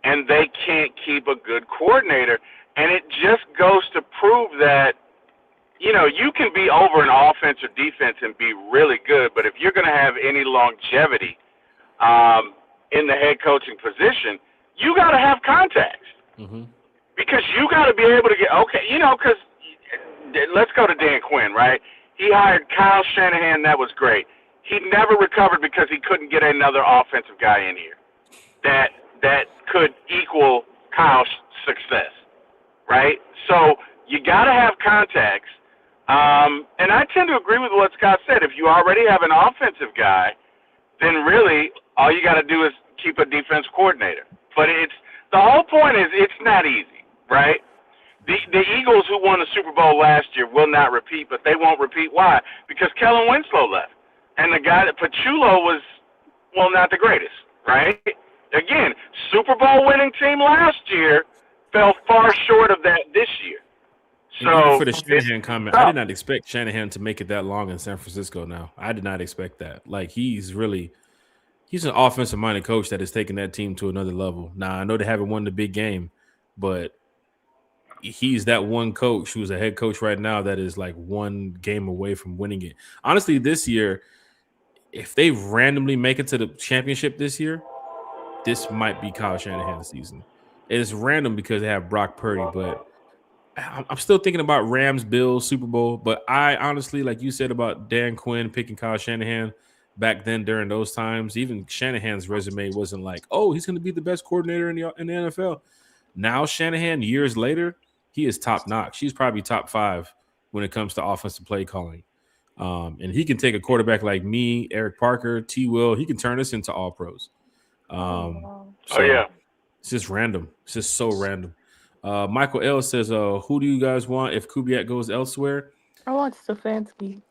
and they can't keep a good coordinator. And it just goes to prove that, you can be over an offense or defense and be really good, but if you're going to have any longevity in the head coaching position, you got to have contacts. Mm-hmm. Because you got to be able to get, because let's go to Dan Quinn, right? He hired Kyle Shanahan. That was great. He never recovered because he couldn't get another offensive guy in here that could equal Kyle's success, right? So you got to have contacts. And I tend to agree with what Scott said. If you already have an offensive guy, then really all you got to do is keep a defense coordinator. But the whole point is it's not easy, right? The Eagles, who won the Super Bowl last year, will not repeat, but they won't repeat. Why? Because Kellen Winslow left. And the guy that Pachulo was, not the greatest, right? Again, Super Bowl winning team last year fell far short of that this year. So for the Shanahan comment, I did not expect Shanahan to make it that long in San Francisco now. I did not expect that. Like, he's an offensive-minded coach that has taken that team to another level. Now, I know they haven't won the big game, but he's that one coach who's a head coach right now that is like one game away from winning it. Honestly, this year, if they randomly make it to the championship this year, this might be Kyle Shanahan's season. It's random because they have Brock Purdy, but I'm still thinking about Rams, Bills, Super Bowl. But I honestly, like you said about Dan Quinn picking Kyle Shanahan back then during those times, even Shanahan's resume wasn't like, oh, he's going to be the best coordinator in the NFL. Now Shanahan, years later, he is top notch. He's probably top 5 when it comes to offensive play calling. And he can take a quarterback like me, Eric Parker, T-Will. He can turn us into all pros. It's just random. It's just so random. Michael L says, who do you guys want if Kubiak goes elsewhere? I want Stefanski.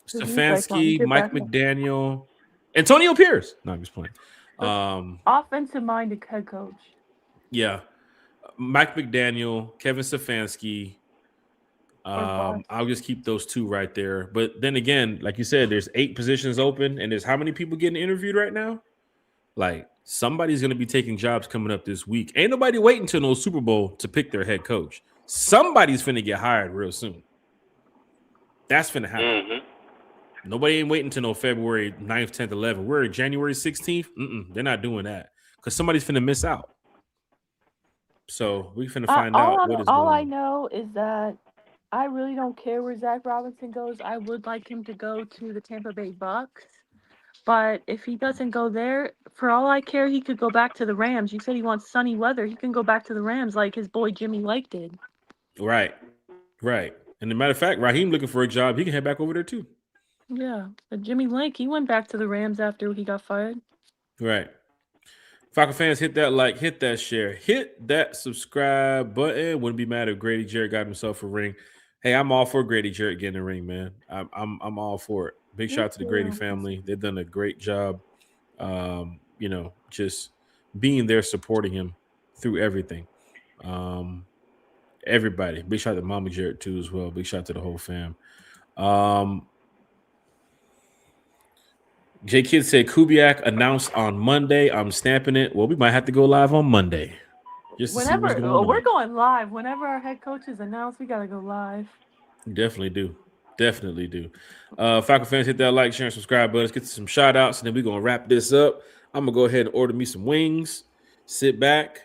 Mike McDaniel, Antonio Pierce. No, I'm just playing. Offensive-minded head coach. Yeah. Mike McDaniel, Kevin Stefanski. I'll just keep those 2 right there. But then again, like you said, there's 8 positions open, and there's how many people getting interviewed right now? Like, somebody's going to be taking jobs coming up this week. Ain't nobody waiting until no Super Bowl to pick their head coach. Somebody's finna get hired real soon. That's finna happen. Mm-hmm. Nobody ain't waiting until no February 9th, 10th, 11th. We're January 16th. They're not doing that because somebody's finna miss out. So we finna find out what is going on. All I know is that I really don't care where Zach Robinson goes. I would like him to go to the Tampa Bay Bucks. But if he doesn't go there, for all I care, he could go back to the Rams. You said he wants sunny weather. He can go back to the Rams like his boy Jimmy Lake did. Right. And as a matter of fact, Raheem looking for a job. He can head back over there too. Yeah. But Jimmy Lake, he went back to the Rams after he got fired. Right. Falcon fans, hit that like, hit that share, hit that subscribe button. Wouldn't be mad if Grady Jarrett got himself a ring. Hey, I'm all for Grady Jarrett getting a ring, man. I'm all for it. Big Me shout out to the Grady too. family. They've done a great job. Just being there, supporting him through everything. Um, Everybody. Big shout out to Mama Jarrett too as well. Big shout out to the whole fam. J Kid said Kubiak announced on Monday. I'm stamping it. Well, we might have to go live on Monday just to see what's going We're on. going live. Whenever our head coach is announced, we gotta go live. Definitely do. Definitely do. Falcon fans, hit that like, share, and subscribe button. Let's get to some shout outs, and then we're going to wrap this up. I'm going to go ahead and order me some wings, sit back.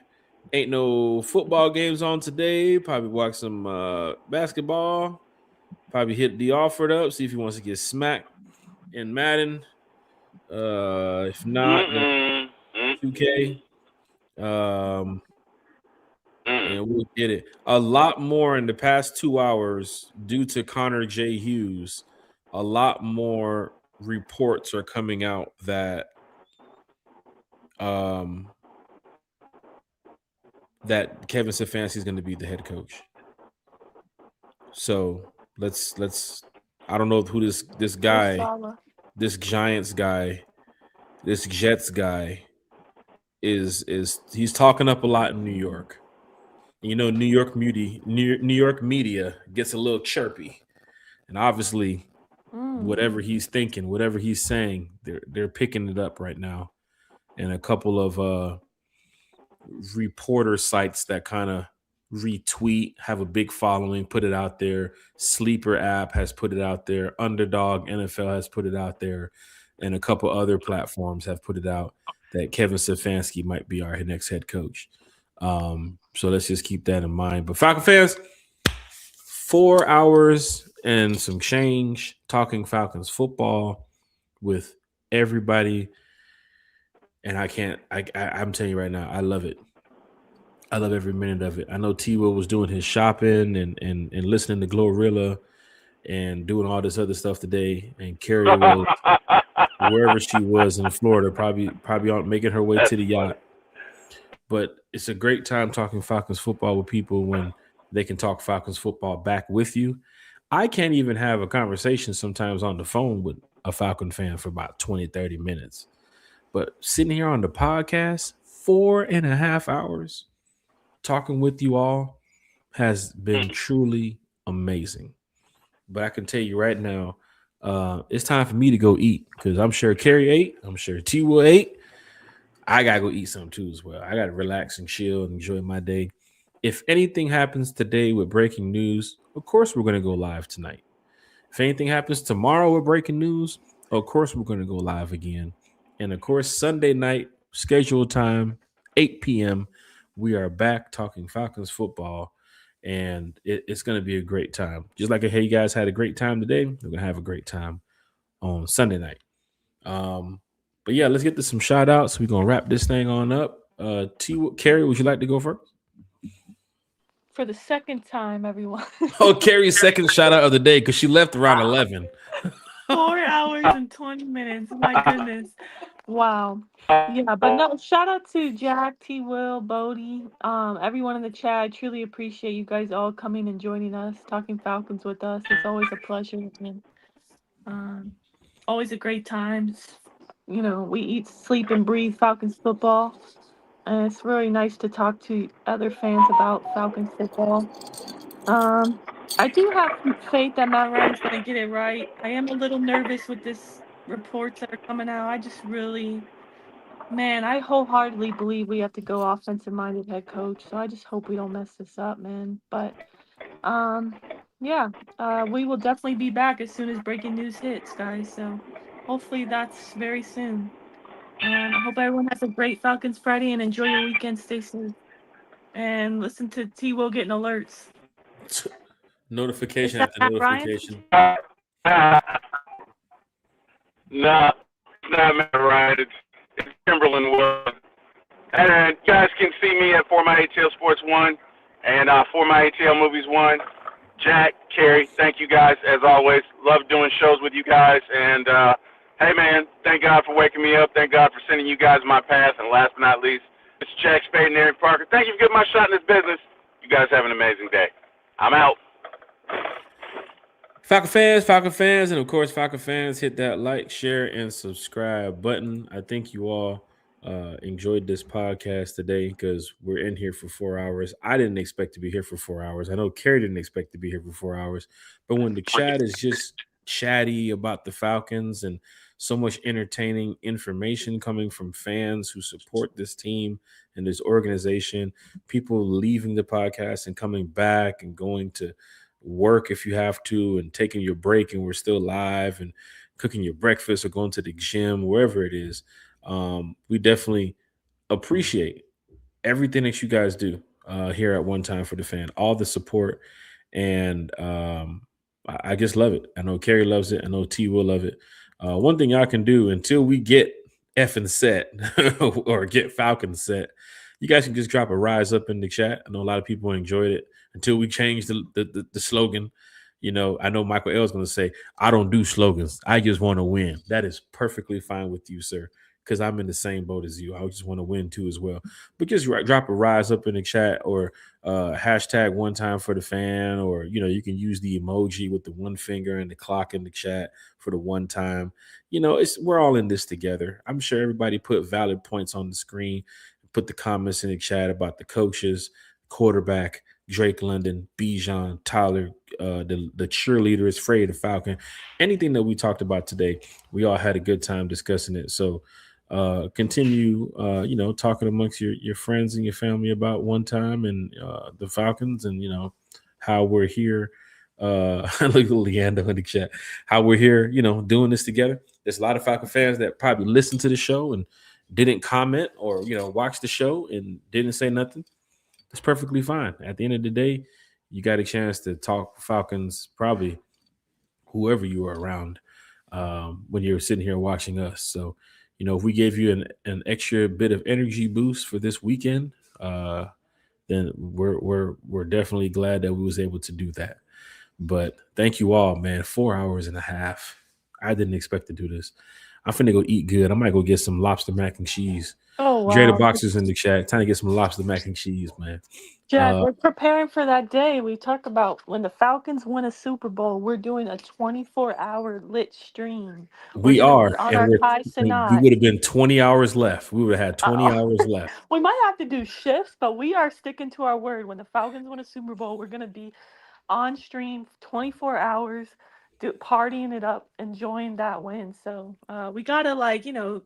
Ain't no football games on today. Probably watch some basketball. Probably hit the Alfred up, see if he wants to get smacked in Madden. If not, then 2K. And we'll get it. A lot more in the past 2 hours due to Connor J. Hughes. A lot more reports are coming out that that Kevin Stefanski is going to be the head coach. So let's. I don't know who this guy, this Giants guy, this Jets guy is. He's talking up a lot in New York. You know, New York media gets a little chirpy, and obviously, whatever he's thinking, whatever he's saying, they're picking it up right now. And a couple of reporter sites that kind of retweet, have a big following, put it out there. Sleeper app has put it out there. Underdog NFL has put it out there, and a couple other platforms have put it out that Kevin Stefanski might be our next head coach. So let's just keep that in mind. But Falcon fans, 4 hours and some change talking Falcons football with everybody. And I'm telling you right now, I love it. I love every minute of it. I know T-Will was doing his shopping and listening to Glorilla and doing all this other stuff today. And Carrie was wherever she was in Florida, probably on making her way to the yacht. But it's a great time talking Falcons football with people when they can talk Falcons football back with you. I can't even have a conversation sometimes on the phone with a Falcon fan for about 20, 30 minutes. But sitting here on the podcast, 4.5 hours talking with you all has been truly amazing. But I can tell you right now, it's time for me to go eat because I'm sure Carrie ate. I'm sure T will ate. I got to go eat something too as well. I got to relax and chill and enjoy my day. If anything happens today with breaking news, of course, we're going to go live tonight. If anything happens tomorrow with breaking news, of course, we're going to go live again. And of course, Sunday night, scheduled time, 8 p.m., we are back talking Falcons football. And it's going to be a great time. Just like hey, you guys had a great time today, we're going to have a great time on Sunday night. But yeah, let's get to some shout outs. We're going to wrap this thing on up. Carrie, would you like to go first? For the second time, everyone. Oh, Carrie's second shout out of the day because she left around 11. 4 hours and 20 minutes. My goodness. Wow. Yeah, but no, shout out to Jack, T Will, Bodie, everyone in the chat. I truly appreciate you guys all coming and joining us, talking Falcons with us. It's always a pleasure and always a great time. You know, we eat, sleep, and breathe Falcons football. And it's really nice to talk to other fans about Falcons football. I do have faith that Matt Ryan's going to get it right. I am a little nervous with this reports that are coming out. I just really, man, I wholeheartedly believe we have to go offensive-minded head coach. So I just hope we don't mess this up, man. But, we will definitely be back as soon as breaking news hits, guys. So hopefully that's very soon. And I hope everyone has a great Falcons Friday and enjoy your weekend. Stay safe. And listen to T-Will getting alerts. Notification after notification. No, it's not Matt Ryan. It's Timberland Wood. And you guys can see me at For My ATL Sports 1 and For My ATL Movies 1. Jack, Carrie, thank you guys as always. Love doing shows with you guys. And, hey, man, thank God for waking me up. Thank God for sending you guys my path. And last but not least, it's Jack Spade and Eric Parker. Thank you for getting my shot in this business. You guys have an amazing day. I'm out. Falcon fans, and of course, Falcon fans, hit that like, share, and subscribe button. I think you all enjoyed this podcast today because we're in here for 4 hours. I didn't expect to be here for 4 hours. I know Carrie didn't expect to be here for 4 hours, but when the chat is just chatty about the Falcons and so much entertaining information coming from fans who support this team and this organization, people leaving the podcast and coming back and going to work if you have to and taking your break and we're still live and cooking your breakfast or going to the gym, wherever it is. We definitely appreciate everything that you guys do here at One Time for the Fan, all the support. And I just love it. I know Carrie loves it. I know T will love it. One thing y'all can do until we get effing set or get Falcon set, you guys can just drop a rise up in the chat. I know a lot of people enjoyed it until we change the slogan. You know, I know Michael L is going to say, I don't do slogans. I just want to win. That is perfectly fine with you, sir, because I'm in the same boat as you. I just want to win too as well. But just drop a rise up in the chat or hashtag One Time for the Fan, or, you know, you can use the emoji with the one finger and the clock in the chat for the one time. You know, we're all in this together. I'm sure everybody put valid points on the screen, put the comments in the chat about the coaches, quarterback, Drake London, Bijan, Tyler, the cheerleader is Frey the Falcon. Anything that we talked about today, we all had a good time discussing it. So continue, you know, talking amongst your friends and your family about One Time and the Falcons, and, you know, how we're here. Look at Leando in the chat. How we're here, you know, doing this together. There's a lot of Falcon fans that probably listen to the show and didn't comment, or, you know, watch the show and didn't say nothing. It's perfectly fine. At the end of the day, you got a chance to talk Falcons, probably whoever you are around, when you're sitting here watching us. So, you know, if we gave you an extra bit of energy boost for this weekend, then we're definitely glad that we was able to do that. But thank you all, man. 4 hours and a half. I didn't expect to do this. I'm finna go eat good. I might go get some lobster mac and cheese. Oh Dre the wow. Boxer's in the chat. Time to get some lobster mac and cheese, man. Jack, we're preparing for that day. We talk about when the Falcons win a Super Bowl, we're doing a 24-hour lit stream. We're We gonna be are, on and our Kai we Sinai. would have been 20 hours left. We would have had 20 hours left. We might have to do shifts, but we are sticking to our word. When the Falcons win a Super Bowl, we're gonna be on stream 24 hours, partying it up, enjoying that win. So we gotta, like, you know,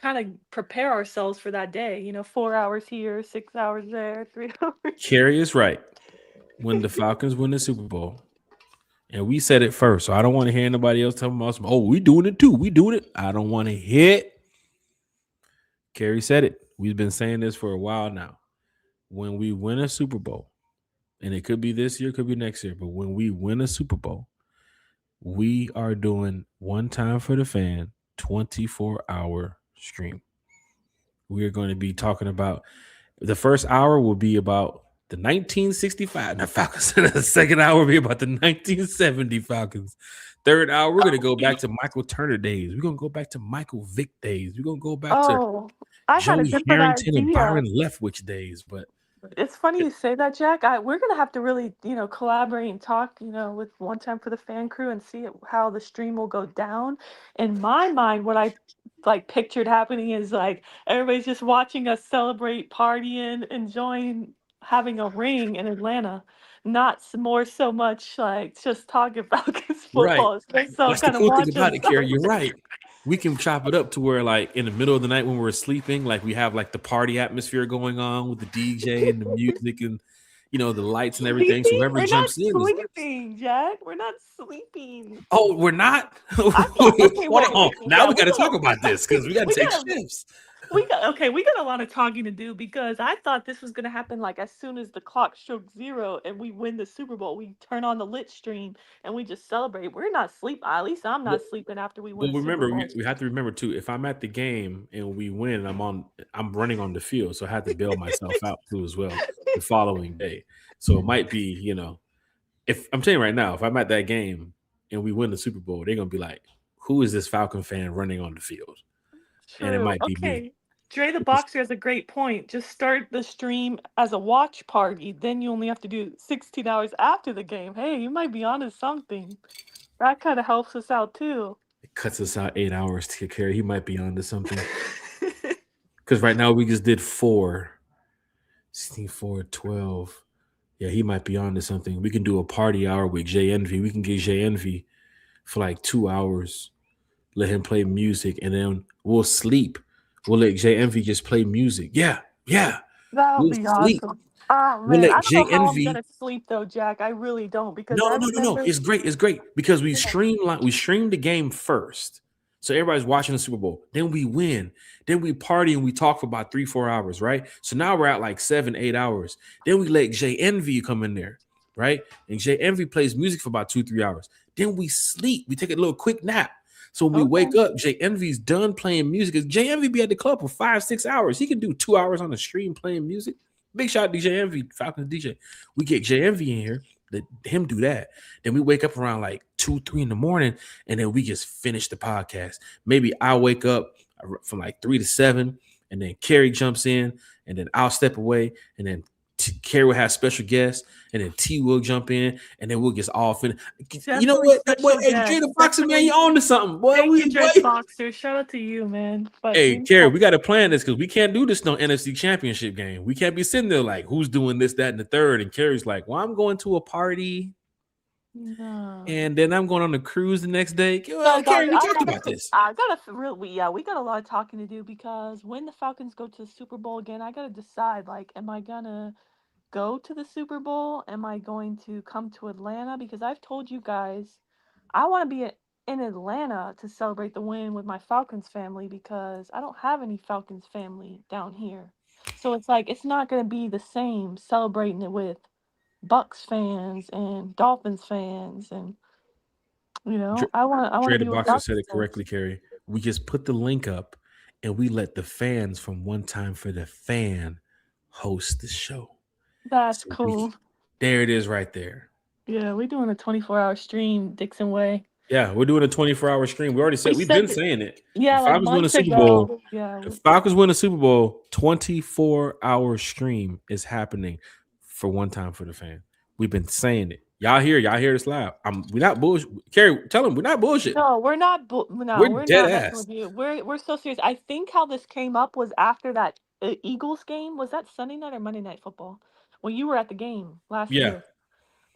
kind of prepare ourselves for that day. You know, 4 hours here, 6 hours there, 3 hours. Carrie is right. When the Falcons win the Super Bowl, and we said it first, so I don't want to hear anybody else tell me, oh, we doing it too. We doing it. I don't want to hear it. Carrie said it. We've been saying this for a while now. When we win a Super Bowl, and it could be this year, could be next year, but when we win a Super Bowl, we are doing One Time for the Fan 24-hour stream. We are going to be talking about, the first hour will be about the 1965 Falcons. The second hour will be about the 1970 Falcons. Third hour, we're going to go back to Michael Turner days. We're going to go back to Michael Vick days. We're going to go back to I had a Joey different Harrington and idea. Byron Leftwich days. But It's funny you say that, Jack. We're gonna have to really, you know, collaborate and talk, you know, with One Time for the Fan crew and see how the stream will go down. In my mind, what I like pictured happening is like everybody's just watching us celebrate, partying, enjoying having a ring in Atlanta. Not more so much like just talking Falcons right. football. It's just so That's the kind of cool thing watch about us it, Carrie. You're celebrate. right. We can chop it up to where, like, in the middle of the night when we're sleeping, like, we have like the party atmosphere going on with the DJ and the music and, you know, the lights and everything. So Sleeping? whoever We're not jumps in is, sleeping, Jack. We're not sleeping. oh, we're not. I thought, okay, Hold wait, on. Now yeah, we got to talk gotta, about this because we got to we take gotta, shifts. we got a lot of talking to do because I thought this was gonna happen like as soon as the clock struck zero and we win the Super Bowl, we turn on the lit stream and we just celebrate. We're not sleep. At least I'm not sleeping after we win But a Super remember, Bowl. we have to remember too. If I'm at the game and we win, I'm running on the field, so I had to bail myself out too as well the following day. So it might be, you know, if I'm telling you right now, if I'm at that game and we win the Super Bowl, they're gonna be like, "Who is this Falcon fan running on the field?" And it True. might be me. Okay. Dre the Boxer has a great point. Just start the stream as a watch party. Then you only have to do 16 hours after the game. Hey, you might be onto something. That kind of helps us out too. It cuts us out 8 hours to carry. He might be onto something. Because right now we just did 4. 16, 4, 12. Yeah, he might be onto something. We can do a party hour with Jay Envy. We can get Jay Envy for like 2 hours. Let him play music, and then we'll sleep. We'll let Jay Envy just play music. Yeah. That'll We'll be sleep. awesome. Oh We'll man, let I don't Jay know how I'm Envy. gonna sleep though, Jack. I really don't because No. I remember. It's great because we Yeah. stream the game first. So everybody's watching the Super Bowl. Then we win. Then we party and we talk for about 3-4 hours, right? So now we're at like 7-8 hours. Then we let Jay Envy come in there, right? And Jay Envy plays music for about 2-3 hours. Then we sleep. We take a little quick nap. So when we wake up, Jay Envy's done playing music. Jay Envy be at the club for 5-6 hours. He can do 2 hours on the stream playing music. Big shout out to Jay Envy, Falcons DJ. We get Jay Envy in here, let him do that. Then we wake up around like 2-3 in the morning, and then we just finish the podcast. Maybe I'll wake up from like 3 to 7, and then Carrie jumps in, and then I'll step away, and then Carrie will have special guests, and then T will jump in, and then we'll just all finish. You know what? Boy, hey, Jay the Boxer, man, you on to something. Boy, Thank you, Dre the Boxer. Shout out to you, man. But hey, Carrie, we got to plan this because we can't do this no NFC Championship game. We can't be sitting there like, who's doing this, that, and the third? And Carrie's like, well, I'm going to a party. No. And then I'm going on a cruise the next day. Well, Carrie, we talked about this. We got a lot of talking to do because when the Falcons go to the Super Bowl again, I gotta decide, like, am I gonna go to the Super Bowl? Am I going to come to Atlanta? Because I've told you guys I want to be in Atlanta to celebrate the win with my Falcons family because I don't have any Falcons family down here. So it's like it's not gonna be the same celebrating it with Bucks fans and Dolphins fans, and I want Dre to the be with Boxer Falcons said it fans. correctly, Carrie. We just put the link up and we let the fans from One Time for the Fan host the show. That's cool. There it is right there. Yeah, we're doing a 24-hour stream, Dixon Way. Yeah, we're doing a 24-hour stream. We already said we've been saying it. Yeah, if I was doing a Super Bowl, if Falcons win a Super Bowl, 24-hour stream is happening for One Time for the Fan. We've been saying it. Y'all hear this live. We're not bullshit. Carrie, tell them we're not bullshit. No, we're not. We're dead not ass. with you. We're so serious. I think how this came up was after that Eagles game. Was that Sunday night or Monday Night Football? When you were at the game last year.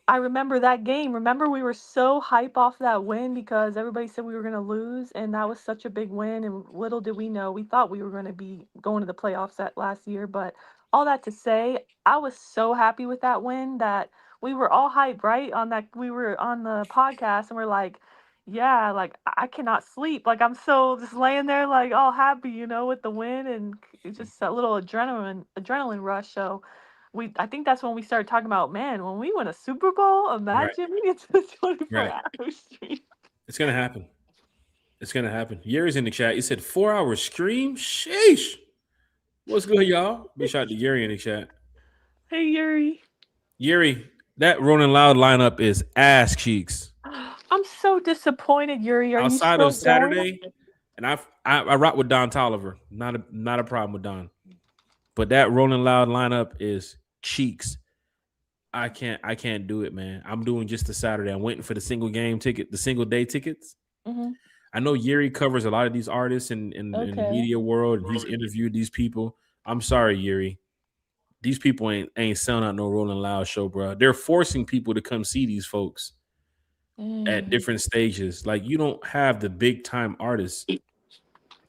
I remember that game. Remember, we were so hype off that win because everybody said we were going to lose, and that was such a big win. And little did we know, we thought we were going to be going to the playoffs that last year. But all that to say, I was so happy with that win that we were all hyped, right? On that, we were on the podcast, and we're like, yeah, like I cannot sleep. Like I'm so just laying there, like all happy, with the win, and it's just a little adrenaline rush. So. I think that's when we started talking about, man, when we win a Super Bowl, imagine we get to 24-hour stream. It's gonna happen. It's gonna happen. Yuri's in the chat. He said 4-hour stream. Sheesh. What's good, y'all? Big shout out to Yuri in the chat. Hey, Yuri. Yuri, that Rolling Loud lineup is ass cheeks. I'm so disappointed, Yuri. Are outside you of Saturday? And I rock with Don Tolliver. Not a problem with Don. But that Rolling Loud lineup is cheeks. I can't do it, man. I'm doing just the Saturday. I'm waiting for the single day tickets. Mm-hmm. I know Yuri covers a lot of these artists in the media world, and he's interviewed these people. I'm sorry, Yuri. These people ain't selling out no Rolling Loud show, bro. They're forcing people to come see these folks at different stages. Like, you don't have the big time artists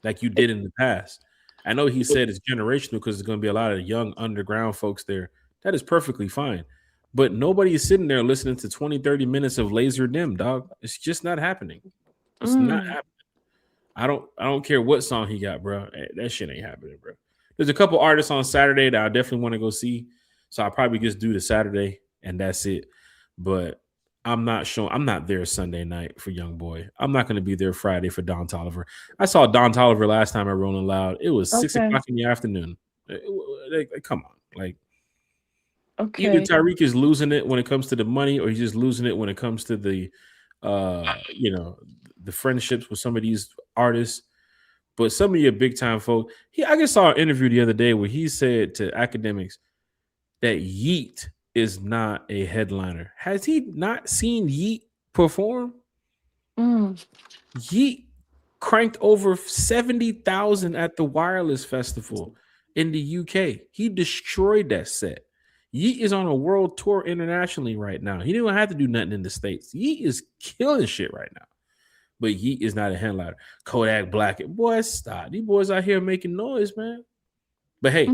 like you did in the past. I know he said it's generational because there's going to be a lot of young underground folks there. That is perfectly fine. But nobody is sitting there listening to 20, 30 minutes of Laser Dim, dog. It's just not happening. It's not happening. I don't care what song he got, bro. That shit ain't happening, bro. There's a couple artists on Saturday that I definitely want to go see. So I'll probably just do the Saturday and that's it. But I'm not there Sunday night for Young Boy. I'm not going to be there Friday for Don Tolliver. I saw Don Tolliver last time at Rolling Loud. It was 6 o'clock in the afternoon. Come on. Like, either Tyreek is losing it when it comes to the money, or he's just losing it when it comes to the, the friendships with some of these artists. But some of your big time folk, I just saw an interview the other day where he said to academics that Yeet is not a headliner. Has he not seen Yeet perform? Mm. Yeet cranked over 70,000 at the Wireless Festival in the UK. He destroyed that set. Yeet is on a world tour internationally right now. He didn't have to do nothing in the States. Yeet is killing shit right now. But Yeet is not a headliner. Kodak Black, boys, stop. These boys out here making noise, man. But hey,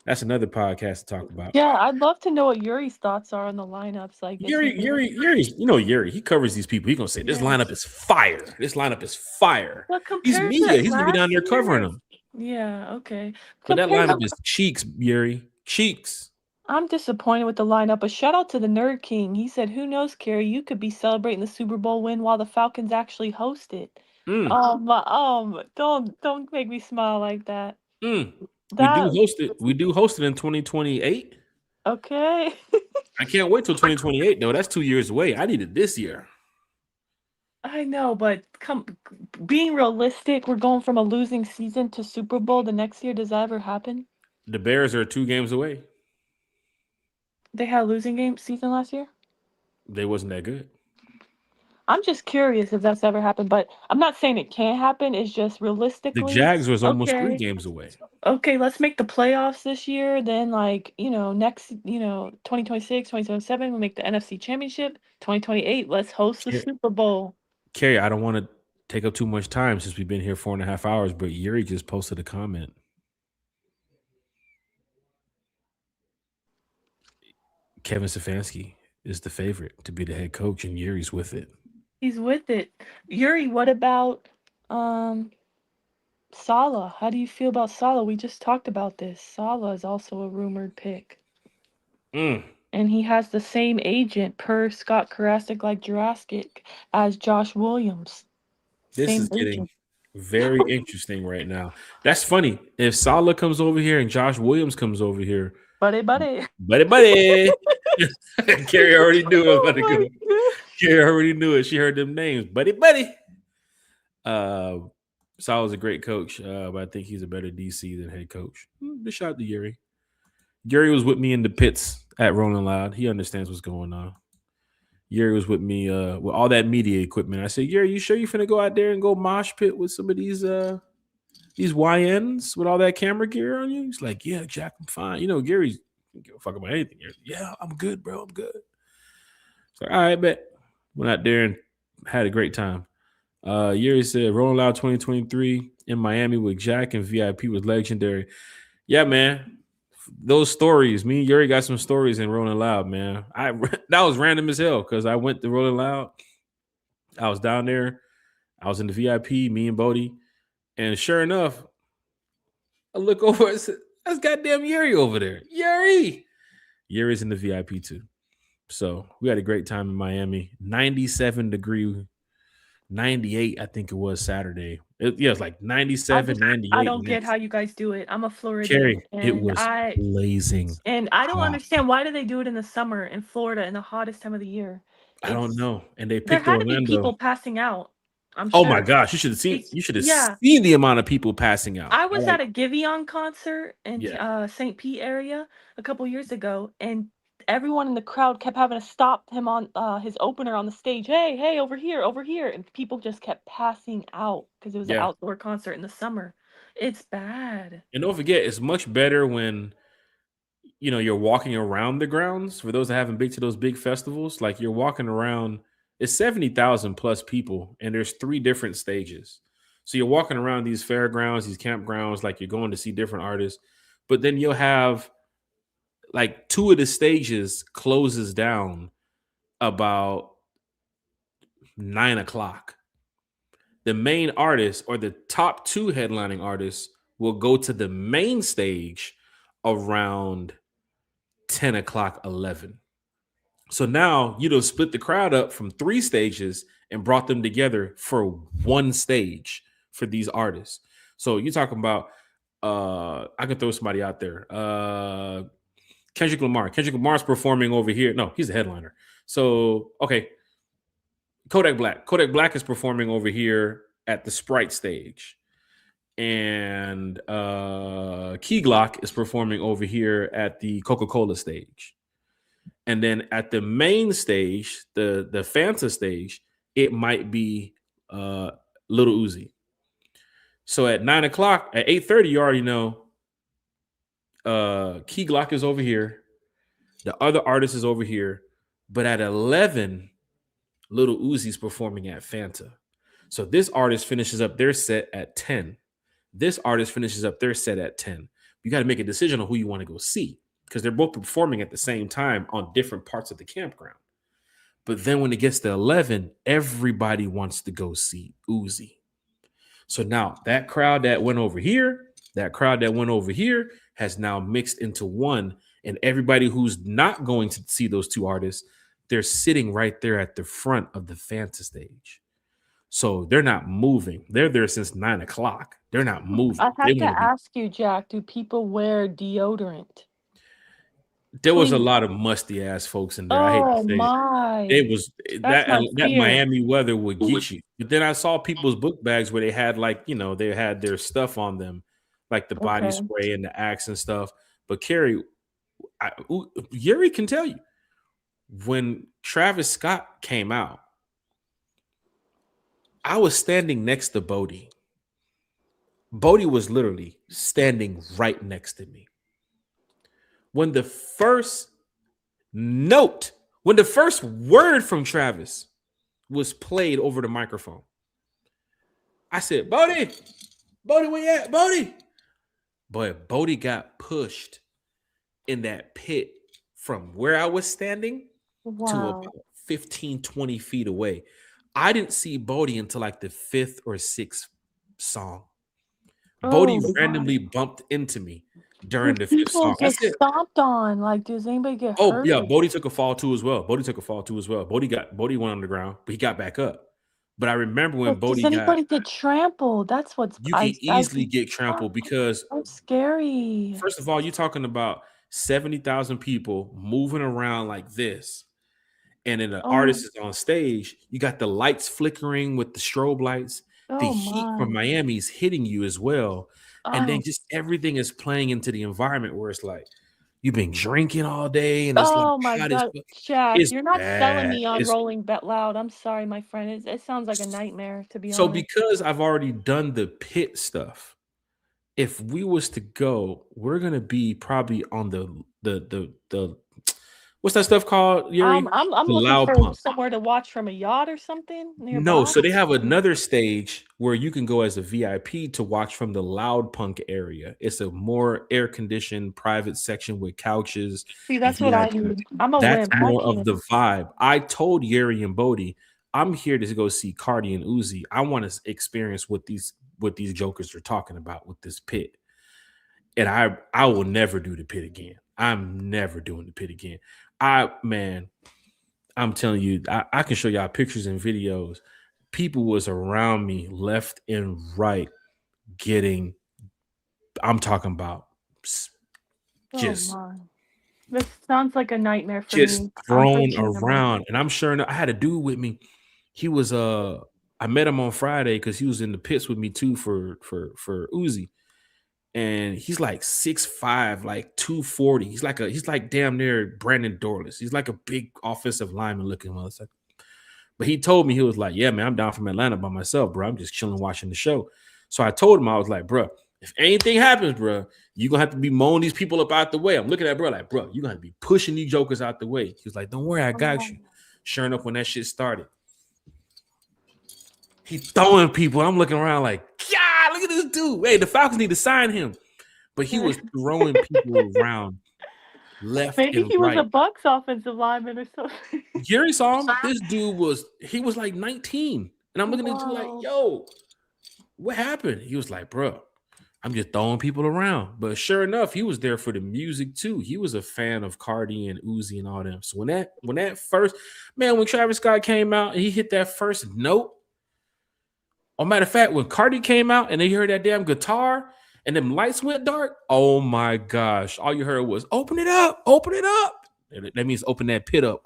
that's another podcast to talk about. Yeah, I'd love to know what Yuri's thoughts are on the lineups. Like, Yuri, you know Yuri. He covers these people. He's gonna say this lineup is fire. This lineup is fire. But He's compared media. to He's gonna be down there last covering year- them. Yeah, okay. But that Compared lineup to- is cheeks, Yuri. Cheeks. I'm disappointed with the lineup, but shout out to the Nerd King. He said, "Who knows, Carrie? You could be celebrating the Super Bowl win while the Falcons actually host it." Don't make me smile like that. We do host it in 2028. Okay. I can't wait till 2028 though. That's 2 years away. I need it this year. I know, but being realistic, we're going from a losing season to Super Bowl the next year. Does that ever happen? The Bears are 2 games away. They had a losing season last year? They wasn't that good. I'm just curious if that's ever happened, but I'm not saying it can't happen. It's just realistically. The Jags was almost 3 games away. Okay, let's make the playoffs this year. Then, next, 2026, 2027, we'll make the NFC Championship. 2028, let's host the Super Bowl. Carrie, I don't want to take up too much time since we've been here 4.5 hours, but Yuri just posted a comment. Kevin Stefanski is the favorite to be the head coach, and Yuri's with it. He's with it. Yuri, what about Saleh? How do you feel about Saleh? We just talked about this. Saleh is also a rumored pick. And he has the same agent per Scott Karasik like Jurassic as Josh Williams. This is getting very interesting right now. That's funny. If Saleh comes over here and Josh Williams comes over here. Buddy. Carrie already knew it was about to go. Carrie already knew it. She heard them names. Buddy. Saleh's a great coach, but I think he's a better DC than head coach. Big shout out to Yuri. Yuri was with me in the pits at Rolling Loud. He understands what's going on. Yuri was with me with all that media equipment. I said, Yuri, you sure you finna go out there and go mosh pit with some of these YNs with all that camera gear on you? He's like, yeah, Jack, I'm fine. Gary's don't give a fuck about anything. Yeah, I'm good, bro. I'm good. It's like, all right, bet. Went out there and had a great time. Yuri said, Rolling Loud 2023 in Miami with Jack and VIP was legendary. Yeah, man. Those stories, me and Yuri got some stories in Rolling Loud, man. That was random as hell because I went to Rolling Loud. I was down there. I was in the VIP, me and Bodie. And sure enough, I look over and said, that's goddamn Yuri over there. Yuri's in the VIP too. So we had a great time in Miami. 97 degree, 98, I think it was Saturday. It was like 97, 98. I don't get how you guys do it. I'm a Floridian. Carrie, it was blazing. And I don't understand, why do they do it in the summer in Florida in the hottest time of the year? I don't know. And they picked there had Orlando. to be people passing out. I'm Oh sure. my gosh, you should have seen. You should have seen the amount of people passing out. I was at a Giveon concert in St. Pete area a couple years ago, and everyone in the crowd kept having to stop him on his opener on the stage. Hey, over here, and people just kept passing out because it was an outdoor concert in the summer. It's bad. And don't forget, it's much better when you're walking around the grounds. For those that haven't been to those big festivals, like you're walking around. It's 70,000 plus people, and there's 3 different stages. So you're walking around these fairgrounds, these campgrounds, like you're going to see different artists. But then you'll have like 2 of the stages closes down about 9:00. The main artist or the top 2 headlining artists will go to the main stage around 10:00, 11. So now you'd split the crowd up from 3 stages and brought them together for 1 stage for these artists. So you're talking about, I can throw somebody out there. Kendrick Lamar. Kendrick Lamar's performing over here. No, he's a headliner. So, okay. Kodak Black. Kodak Black is performing over here at the Sprite stage. and Key Glock is performing over here at the Coca-Cola stage. And then at the main stage, the Fanta stage, it might be Little Uzi. So at 9 o'clock, at 8:30, you already know Key Glock is over here. The other artist is over here. But at 11, Little Uzi's performing at Fanta. So this artist finishes up their set at 10. This artist finishes up their set at 10. You got to make a decision on who you want to go see because they're both performing at the same time on different parts of the campground. But then when it gets to 11, everybody wants to go see Uzi. So now that crowd that went over here, that crowd that went over here has now mixed into one. And everybody who's not going to see those two artists, they're sitting right there at the front of the Fanta stage. So they're not moving. They're there since 9 o'clock. They're not moving. I They have to wanna be- ask you, Jack, do people wear deodorant? There was a Please. lot of musty ass folks in there. I hate Oh to say it. my. It was That's my that fear. Miami weather would get you. But then I saw people's book bags where they had they had their stuff on them, like the body Okay. spray and the Axe and stuff. But Carrie, Yuri can tell you when Travis Scott came out, I was standing next to Bodie. Bodie was literally standing right next to me. When the first word from Travis was played over the microphone, I said, Bodie, where you at? Bodie. But Bodie got pushed in that pit from where I was standing to Wow. about 15, 20 feet away. I didn't see Bodie until like the 5th or 6th song. Bodie Oh, randomly bumped into me during the 5th people song. I get said, stomped on. Like, does anybody get oh, hurt? yeah, Bodie took a fall too as well. Bodie went on the ground, but he got back up. But I remember when But does Bodie anybody get trampled? That's what's you can easily get trampled because so scary. first of all, you're talking about 70,000 people moving around like this. And then the artist is on stage. You got the lights flickering with the strobe lights. The heat from Miami is hitting you as well. And then just everything is playing into the environment where it's like you've been drinking all day and it's like my hot God, as- Jack, it's you're not selling me bad. on It's- Rolling Bet Loud. I'm sorry, my friend. It sounds like a nightmare, to be So honest. because I've already done the pit stuff, if we was to go, we're gonna be probably on the what's that stuff called, Yuri? I'm The looking loud for pump. somewhere to watch from a yacht or something nearby. No, so they have another stage where you can go as a VIP to watch from the loud punk area. It's a more air-conditioned private section with couches. See, that's what I VIP. need. I'm a That's wimp. I more of can't. the vibe. I told Yuri and Bodie, I'm here to go see Cardi and Uzi. I want to experience what these jokers are talking about with this pit. And I will never do the pit again. I'm never doing the pit again. I'm telling you, I can show y'all pictures and videos. People was around me left and right I'm talking about just This sounds like a nightmare for just me. thrown around. And I'm sure I had a dude with me. He was I met him on Friday because he was in the pits with me too for Uzi. And he's like 6'5", like 240. He's like damn near Brandon Dorless. He's like a big offensive lineman looking motherfucker. But he told me, he was like, yeah, man, I'm down from Atlanta by myself, bro. I'm just chilling watching the show. So I told him, I was like, bro, if anything happens, bro, you're going to have to be mowing these people up out the way. I'm looking at bro like, bro, you're going to be pushing these jokers out the way. He was like, don't worry, I got you. Sure enough, when that shit started, he throwing people. I'm looking around like, God, look at this dude. Hey, the Falcons need to sign him. But he was throwing people around left Maybe and he was right. a Bucks offensive lineman or something. Gary saw him. This dude was like 19. And I'm looking at him like, yo, what happened? He was like, bro, I'm just throwing people around. But sure enough, he was there for the music too. He was a fan of Cardi and Uzi and all them. So when Travis Scott came out and he hit that first note, matter of fact, when Cardi came out and they heard that damn guitar and them lights went dark, oh my gosh, all you heard was open it up. That means open that pit up.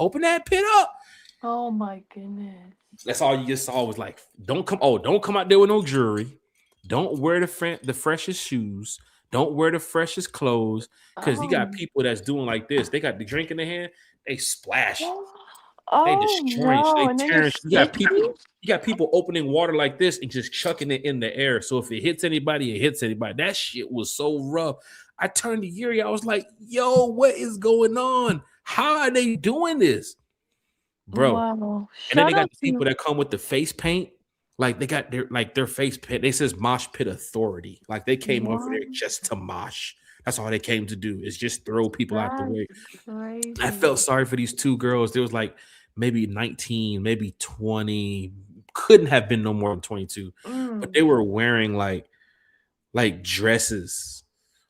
Oh my goodness. That's all you just saw was like, don't come out there with no jewelry. Don't wear the freshest shoes. Don't wear the freshest clothes because you got Oh. people that's doing like this. They got the drink in their hand. They splash. They Oh destroying. no! They And then you're tearing. sticky. You got people opening water like this and just chucking it in the air. So if it hits anybody, it hits anybody. That shit was so rough. I turned to Yuri. I was like, "Yo, what is going on? How are they doing this, bro?" Wow! And then Shout they got out the people to that come with the face paint. Like they got their face paint. They says Mosh Pit Authority. Like they came over what? there just to mosh. That's all they came to do is just throw people out the That's way. I felt crazy. sorry for these two girls. There was like maybe 19, maybe 20. Couldn't have been no more than 22. But Mm. they were wearing like dresses.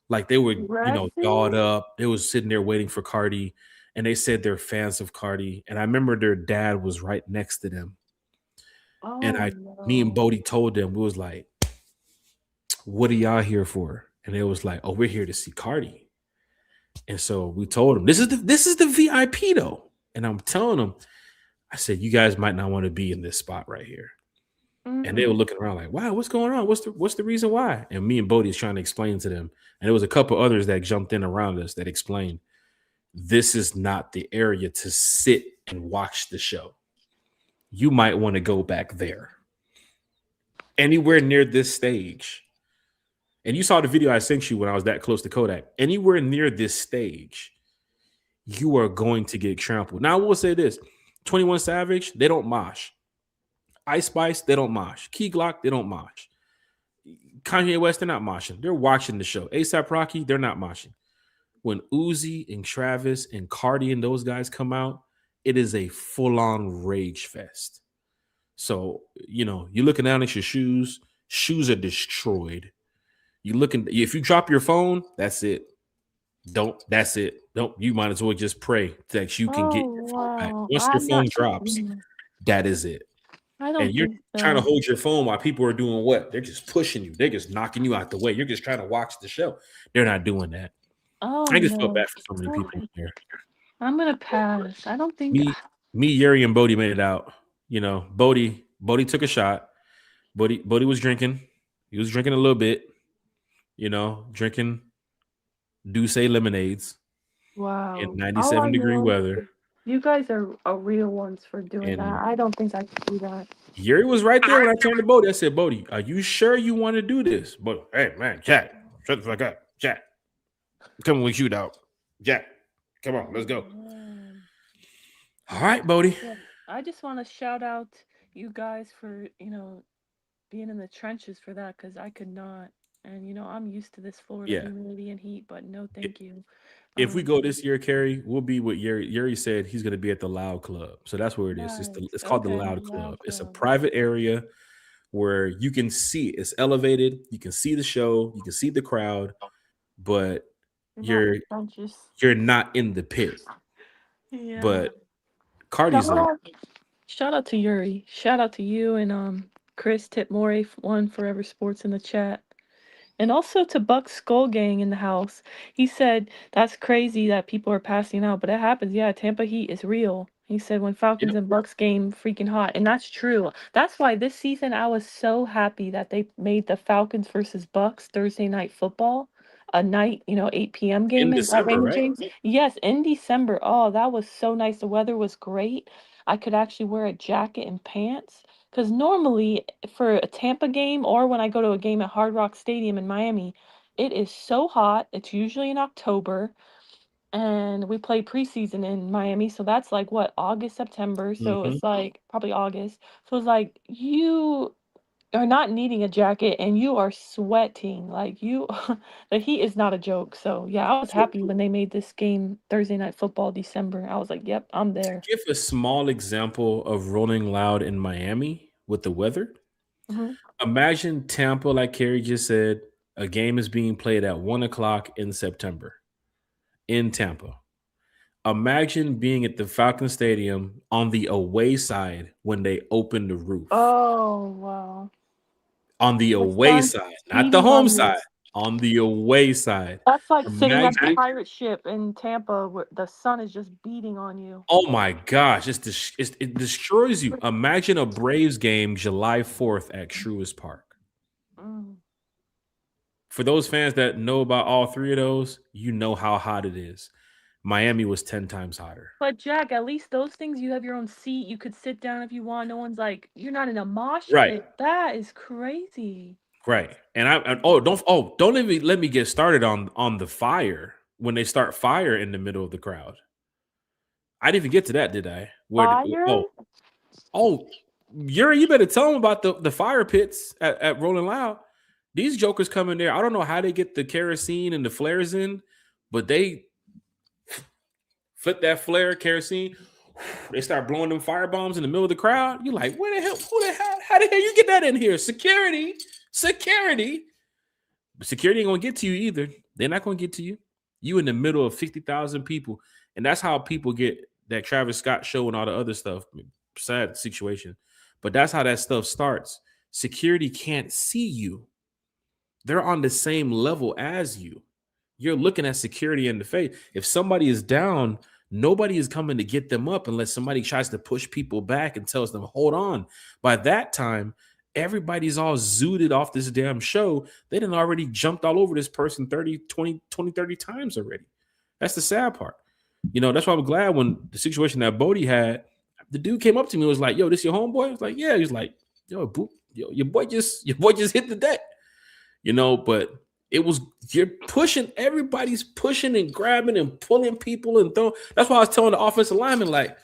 Like they were, dolled Dresses? up. They was sitting there waiting for Cardi. And they said they're fans of Cardi. And I remember their dad was right next to them. And Oh me and no! Bodie told them, we was like, what are y'all here for? And it was like, oh, we're here to see Cardi. And so we told them, this is the VIP though. And I'm telling them, I said, you guys might not want to be in this spot right here. And they were looking around like, wow, what's going on? What's the reason why? And me and Bodie is trying to explain to them. And there was a couple others that jumped in around us that explained, this is not the area to sit and watch the show. You might want to go back there. Anywhere near this stage. And you saw the video I sent you when I was that close to Kodak. Anywhere near this stage, you are going to get trampled. Now, I will say this. 21 Savage, they don't mosh. Ice Spice, they don't mosh. Key Glock, they don't mosh. Kanye West, they're not moshing. They're watching the show. ASAP Rocky, they're not moshing. When Uzi and Travis and Cardi and those guys come out, it is a full-on rage fest. So, you're looking down at your shoes. Shoes are destroyed. If you drop your phone, that's it. That's it. You might as well just pray that you can get Oh your phone back. wow! Once your I'm phone not. drops, that is it. I And don't you're think trying to so. hold your phone while people are doing what? They're just pushing you. They're just knocking you out the way. You're just trying to watch the show. They're not doing that. Oh I just felt no! bad for so many people in there. I'm gonna pass. I don't think. Me, Yuri, and Bodie made it out. Bodie took a shot. Bodie was drinking. He was drinking a little bit. Drinking Douce lemonades in Wow! All I 97-degree know, weather. you guys are real ones for doing that. And I don't think I could do that. Yuri was right there when I turned to Bodie. I said, Bodie, are you sure you want to do this? But hey, man, Jack, shut the fuck up. Jack, come on, we shoot out. Jack, come on, let's go. Man. All right, Bodie. Yeah, I just want to shout out you guys for being in the trenches for that because I could not. And I'm used to this Florida Yeah. humidity and heat, but no, thank you. If we go this year, Carrie, we'll be with Yuri. Yuri said he's going to be at the Loud Club. So that's where it is. Nice. It's called the Okay, Loud Loud Club. It's a Club. private area where you can see it's elevated. You can see the show. You can see the crowd, but you're not in the pit. Yeah. But Cardi's there. Shout out to Yuri. Shout out to you and Chris Tipmore, One Forever Sports in the chat. And also to Buck Skull Gang in the house. He said, that's crazy that people are passing out, but it happens. Yeah, Tampa Heat is real. He said when Falcons and Bucks game freaking hot. And that's true. That's why this season I was so happy that they made the Falcons versus Bucks Thursday night football a night, 8 p.m. game In at December, Raymond right? James. Yes, in December. Oh, that was so nice. The weather was great. I could actually wear a jacket and pants. Because normally for a Tampa game or when I go to a game at Hard Rock Stadium in Miami, it is so hot. It's usually in October. And we play preseason in Miami. So that's like what, August, September. So it's like probably August. So it's like you are not needing a jacket and you are sweating. Like the heat is not a joke. So yeah, I was happy when they made this game Thursday Night Football December. I was like, yep, I'm there. Give a small example of Rolling Loud in Miami with the weather. Mm-hmm. Imagine Tampa, like Carrie just said, a game is being played at 1:00 in September in Tampa. Imagine being at the Falcon Stadium on the away side when they open the roof. Oh, wow. On the away side, not the home side. On the away side. That's like sitting at the pirate ship in Tampa where the sun is just beating on you. Oh my gosh, it destroys you. Imagine a Braves game July 4th at Truist Park. For those fans that know about all three of those, you know how hot it is. Miami was 10 times hotter. But Jack, at least those things you have your own seat. You could sit down if you want. No one's like, you're not in a mosh Right. pit. That is crazy. Right. And don't even let me get started on the fire when they start fire in the middle of the crowd. I didn't even get to that, did I? Fire? Yuri, you better tell them about the fire pits at Rolling Loud. These jokers come in there. I don't know how they get the kerosene and the flares in, but they flip that flare, kerosene. They start blowing them fire bombs in the middle of the crowd. You're like, where the hell? Who the hell? How the hell you get that in here? Security. But security ain't gonna get to you either. They're not gonna get to you. You in the middle of 50,000 people, and that's how people get that Travis Scott show and all the other stuff. Sad situation, but that's how that stuff starts. Security can't see you. They're on the same level as you. You're looking at security in the face. If somebody is down, nobody is coming to get them up unless somebody tries to push people back and tells them, hold on. By that time, everybody's all zooted off this damn show. They done already jumped all over this person 30 times already. That's the sad part. You know, that's why I'm glad when the situation that Bodie had, the dude came up to me and was like, yo, this your homeboy? I was like, yeah. He was like, yo, your boy just hit the deck. You know, but you're pushing, everybody's pushing and grabbing and pulling people and throwing. That's why I was telling the offensive lineman, like,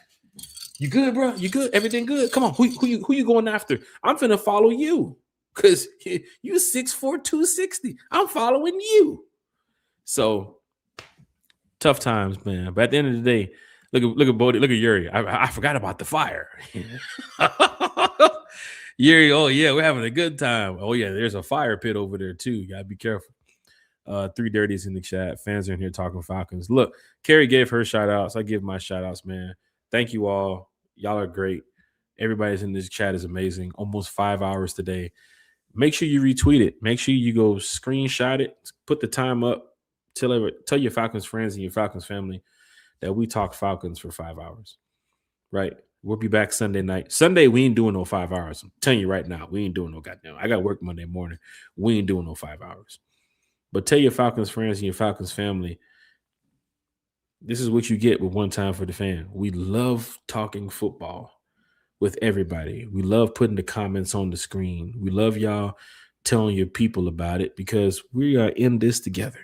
you good, bro? You good? Everything good? Come on, who you going after? I'm finna follow you because you 6'4", 260. I'm following you. So tough times, man. But at the end of the day, look at Bodie, look at Yuri. I forgot about the fire. Yuri, oh yeah, we're having a good time. Oh yeah, there's a fire pit over there too. You gotta be careful. Three dirties in the chat. Fans are in here talking Falcons. Look, Carrie gave her shout outs. I give my shout outs, man. Thank you all. Y'all are great. Everybody's in this chat is amazing. Almost 5 hours today. Make sure you retweet it. Make sure you go screenshot it. Put the time up. Tell your Falcons friends and your Falcons family that we talk Falcons for 5 hours. Right? We'll be back Sunday night. Sunday, we ain't doing no 5 hours. I'm telling you right now, we ain't doing no goddamn. I got work Monday morning. We ain't doing no 5 hours. But tell your Falcons friends and your Falcons family, this is what you get with One Time for the Fan. We love talking football with everybody. We love putting the comments on the screen. We love y'all telling your people about it because we are in this together.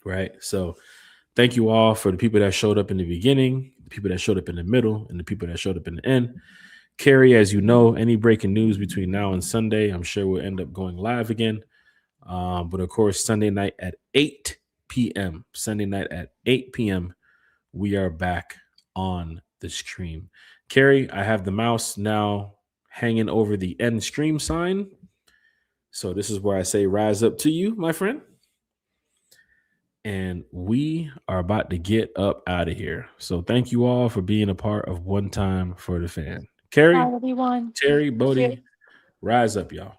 Right? So thank you all for the people that showed up in the beginning, the people that showed up in the middle, and the people that showed up in the end. Carrie, as you know, any breaking news between now and Sunday, I'm sure we'll end up going live again. But of course, Sunday night at 8 p.m., we are back on the stream. Carrie, I have the mouse now hanging over the end stream sign. So this is where I say rise up to you, my friend. And we are about to get up out of here. So thank you all for being a part of One Time for the Fan. Carrie, Hi, everyone. Terry, Bodie, rise up, y'all.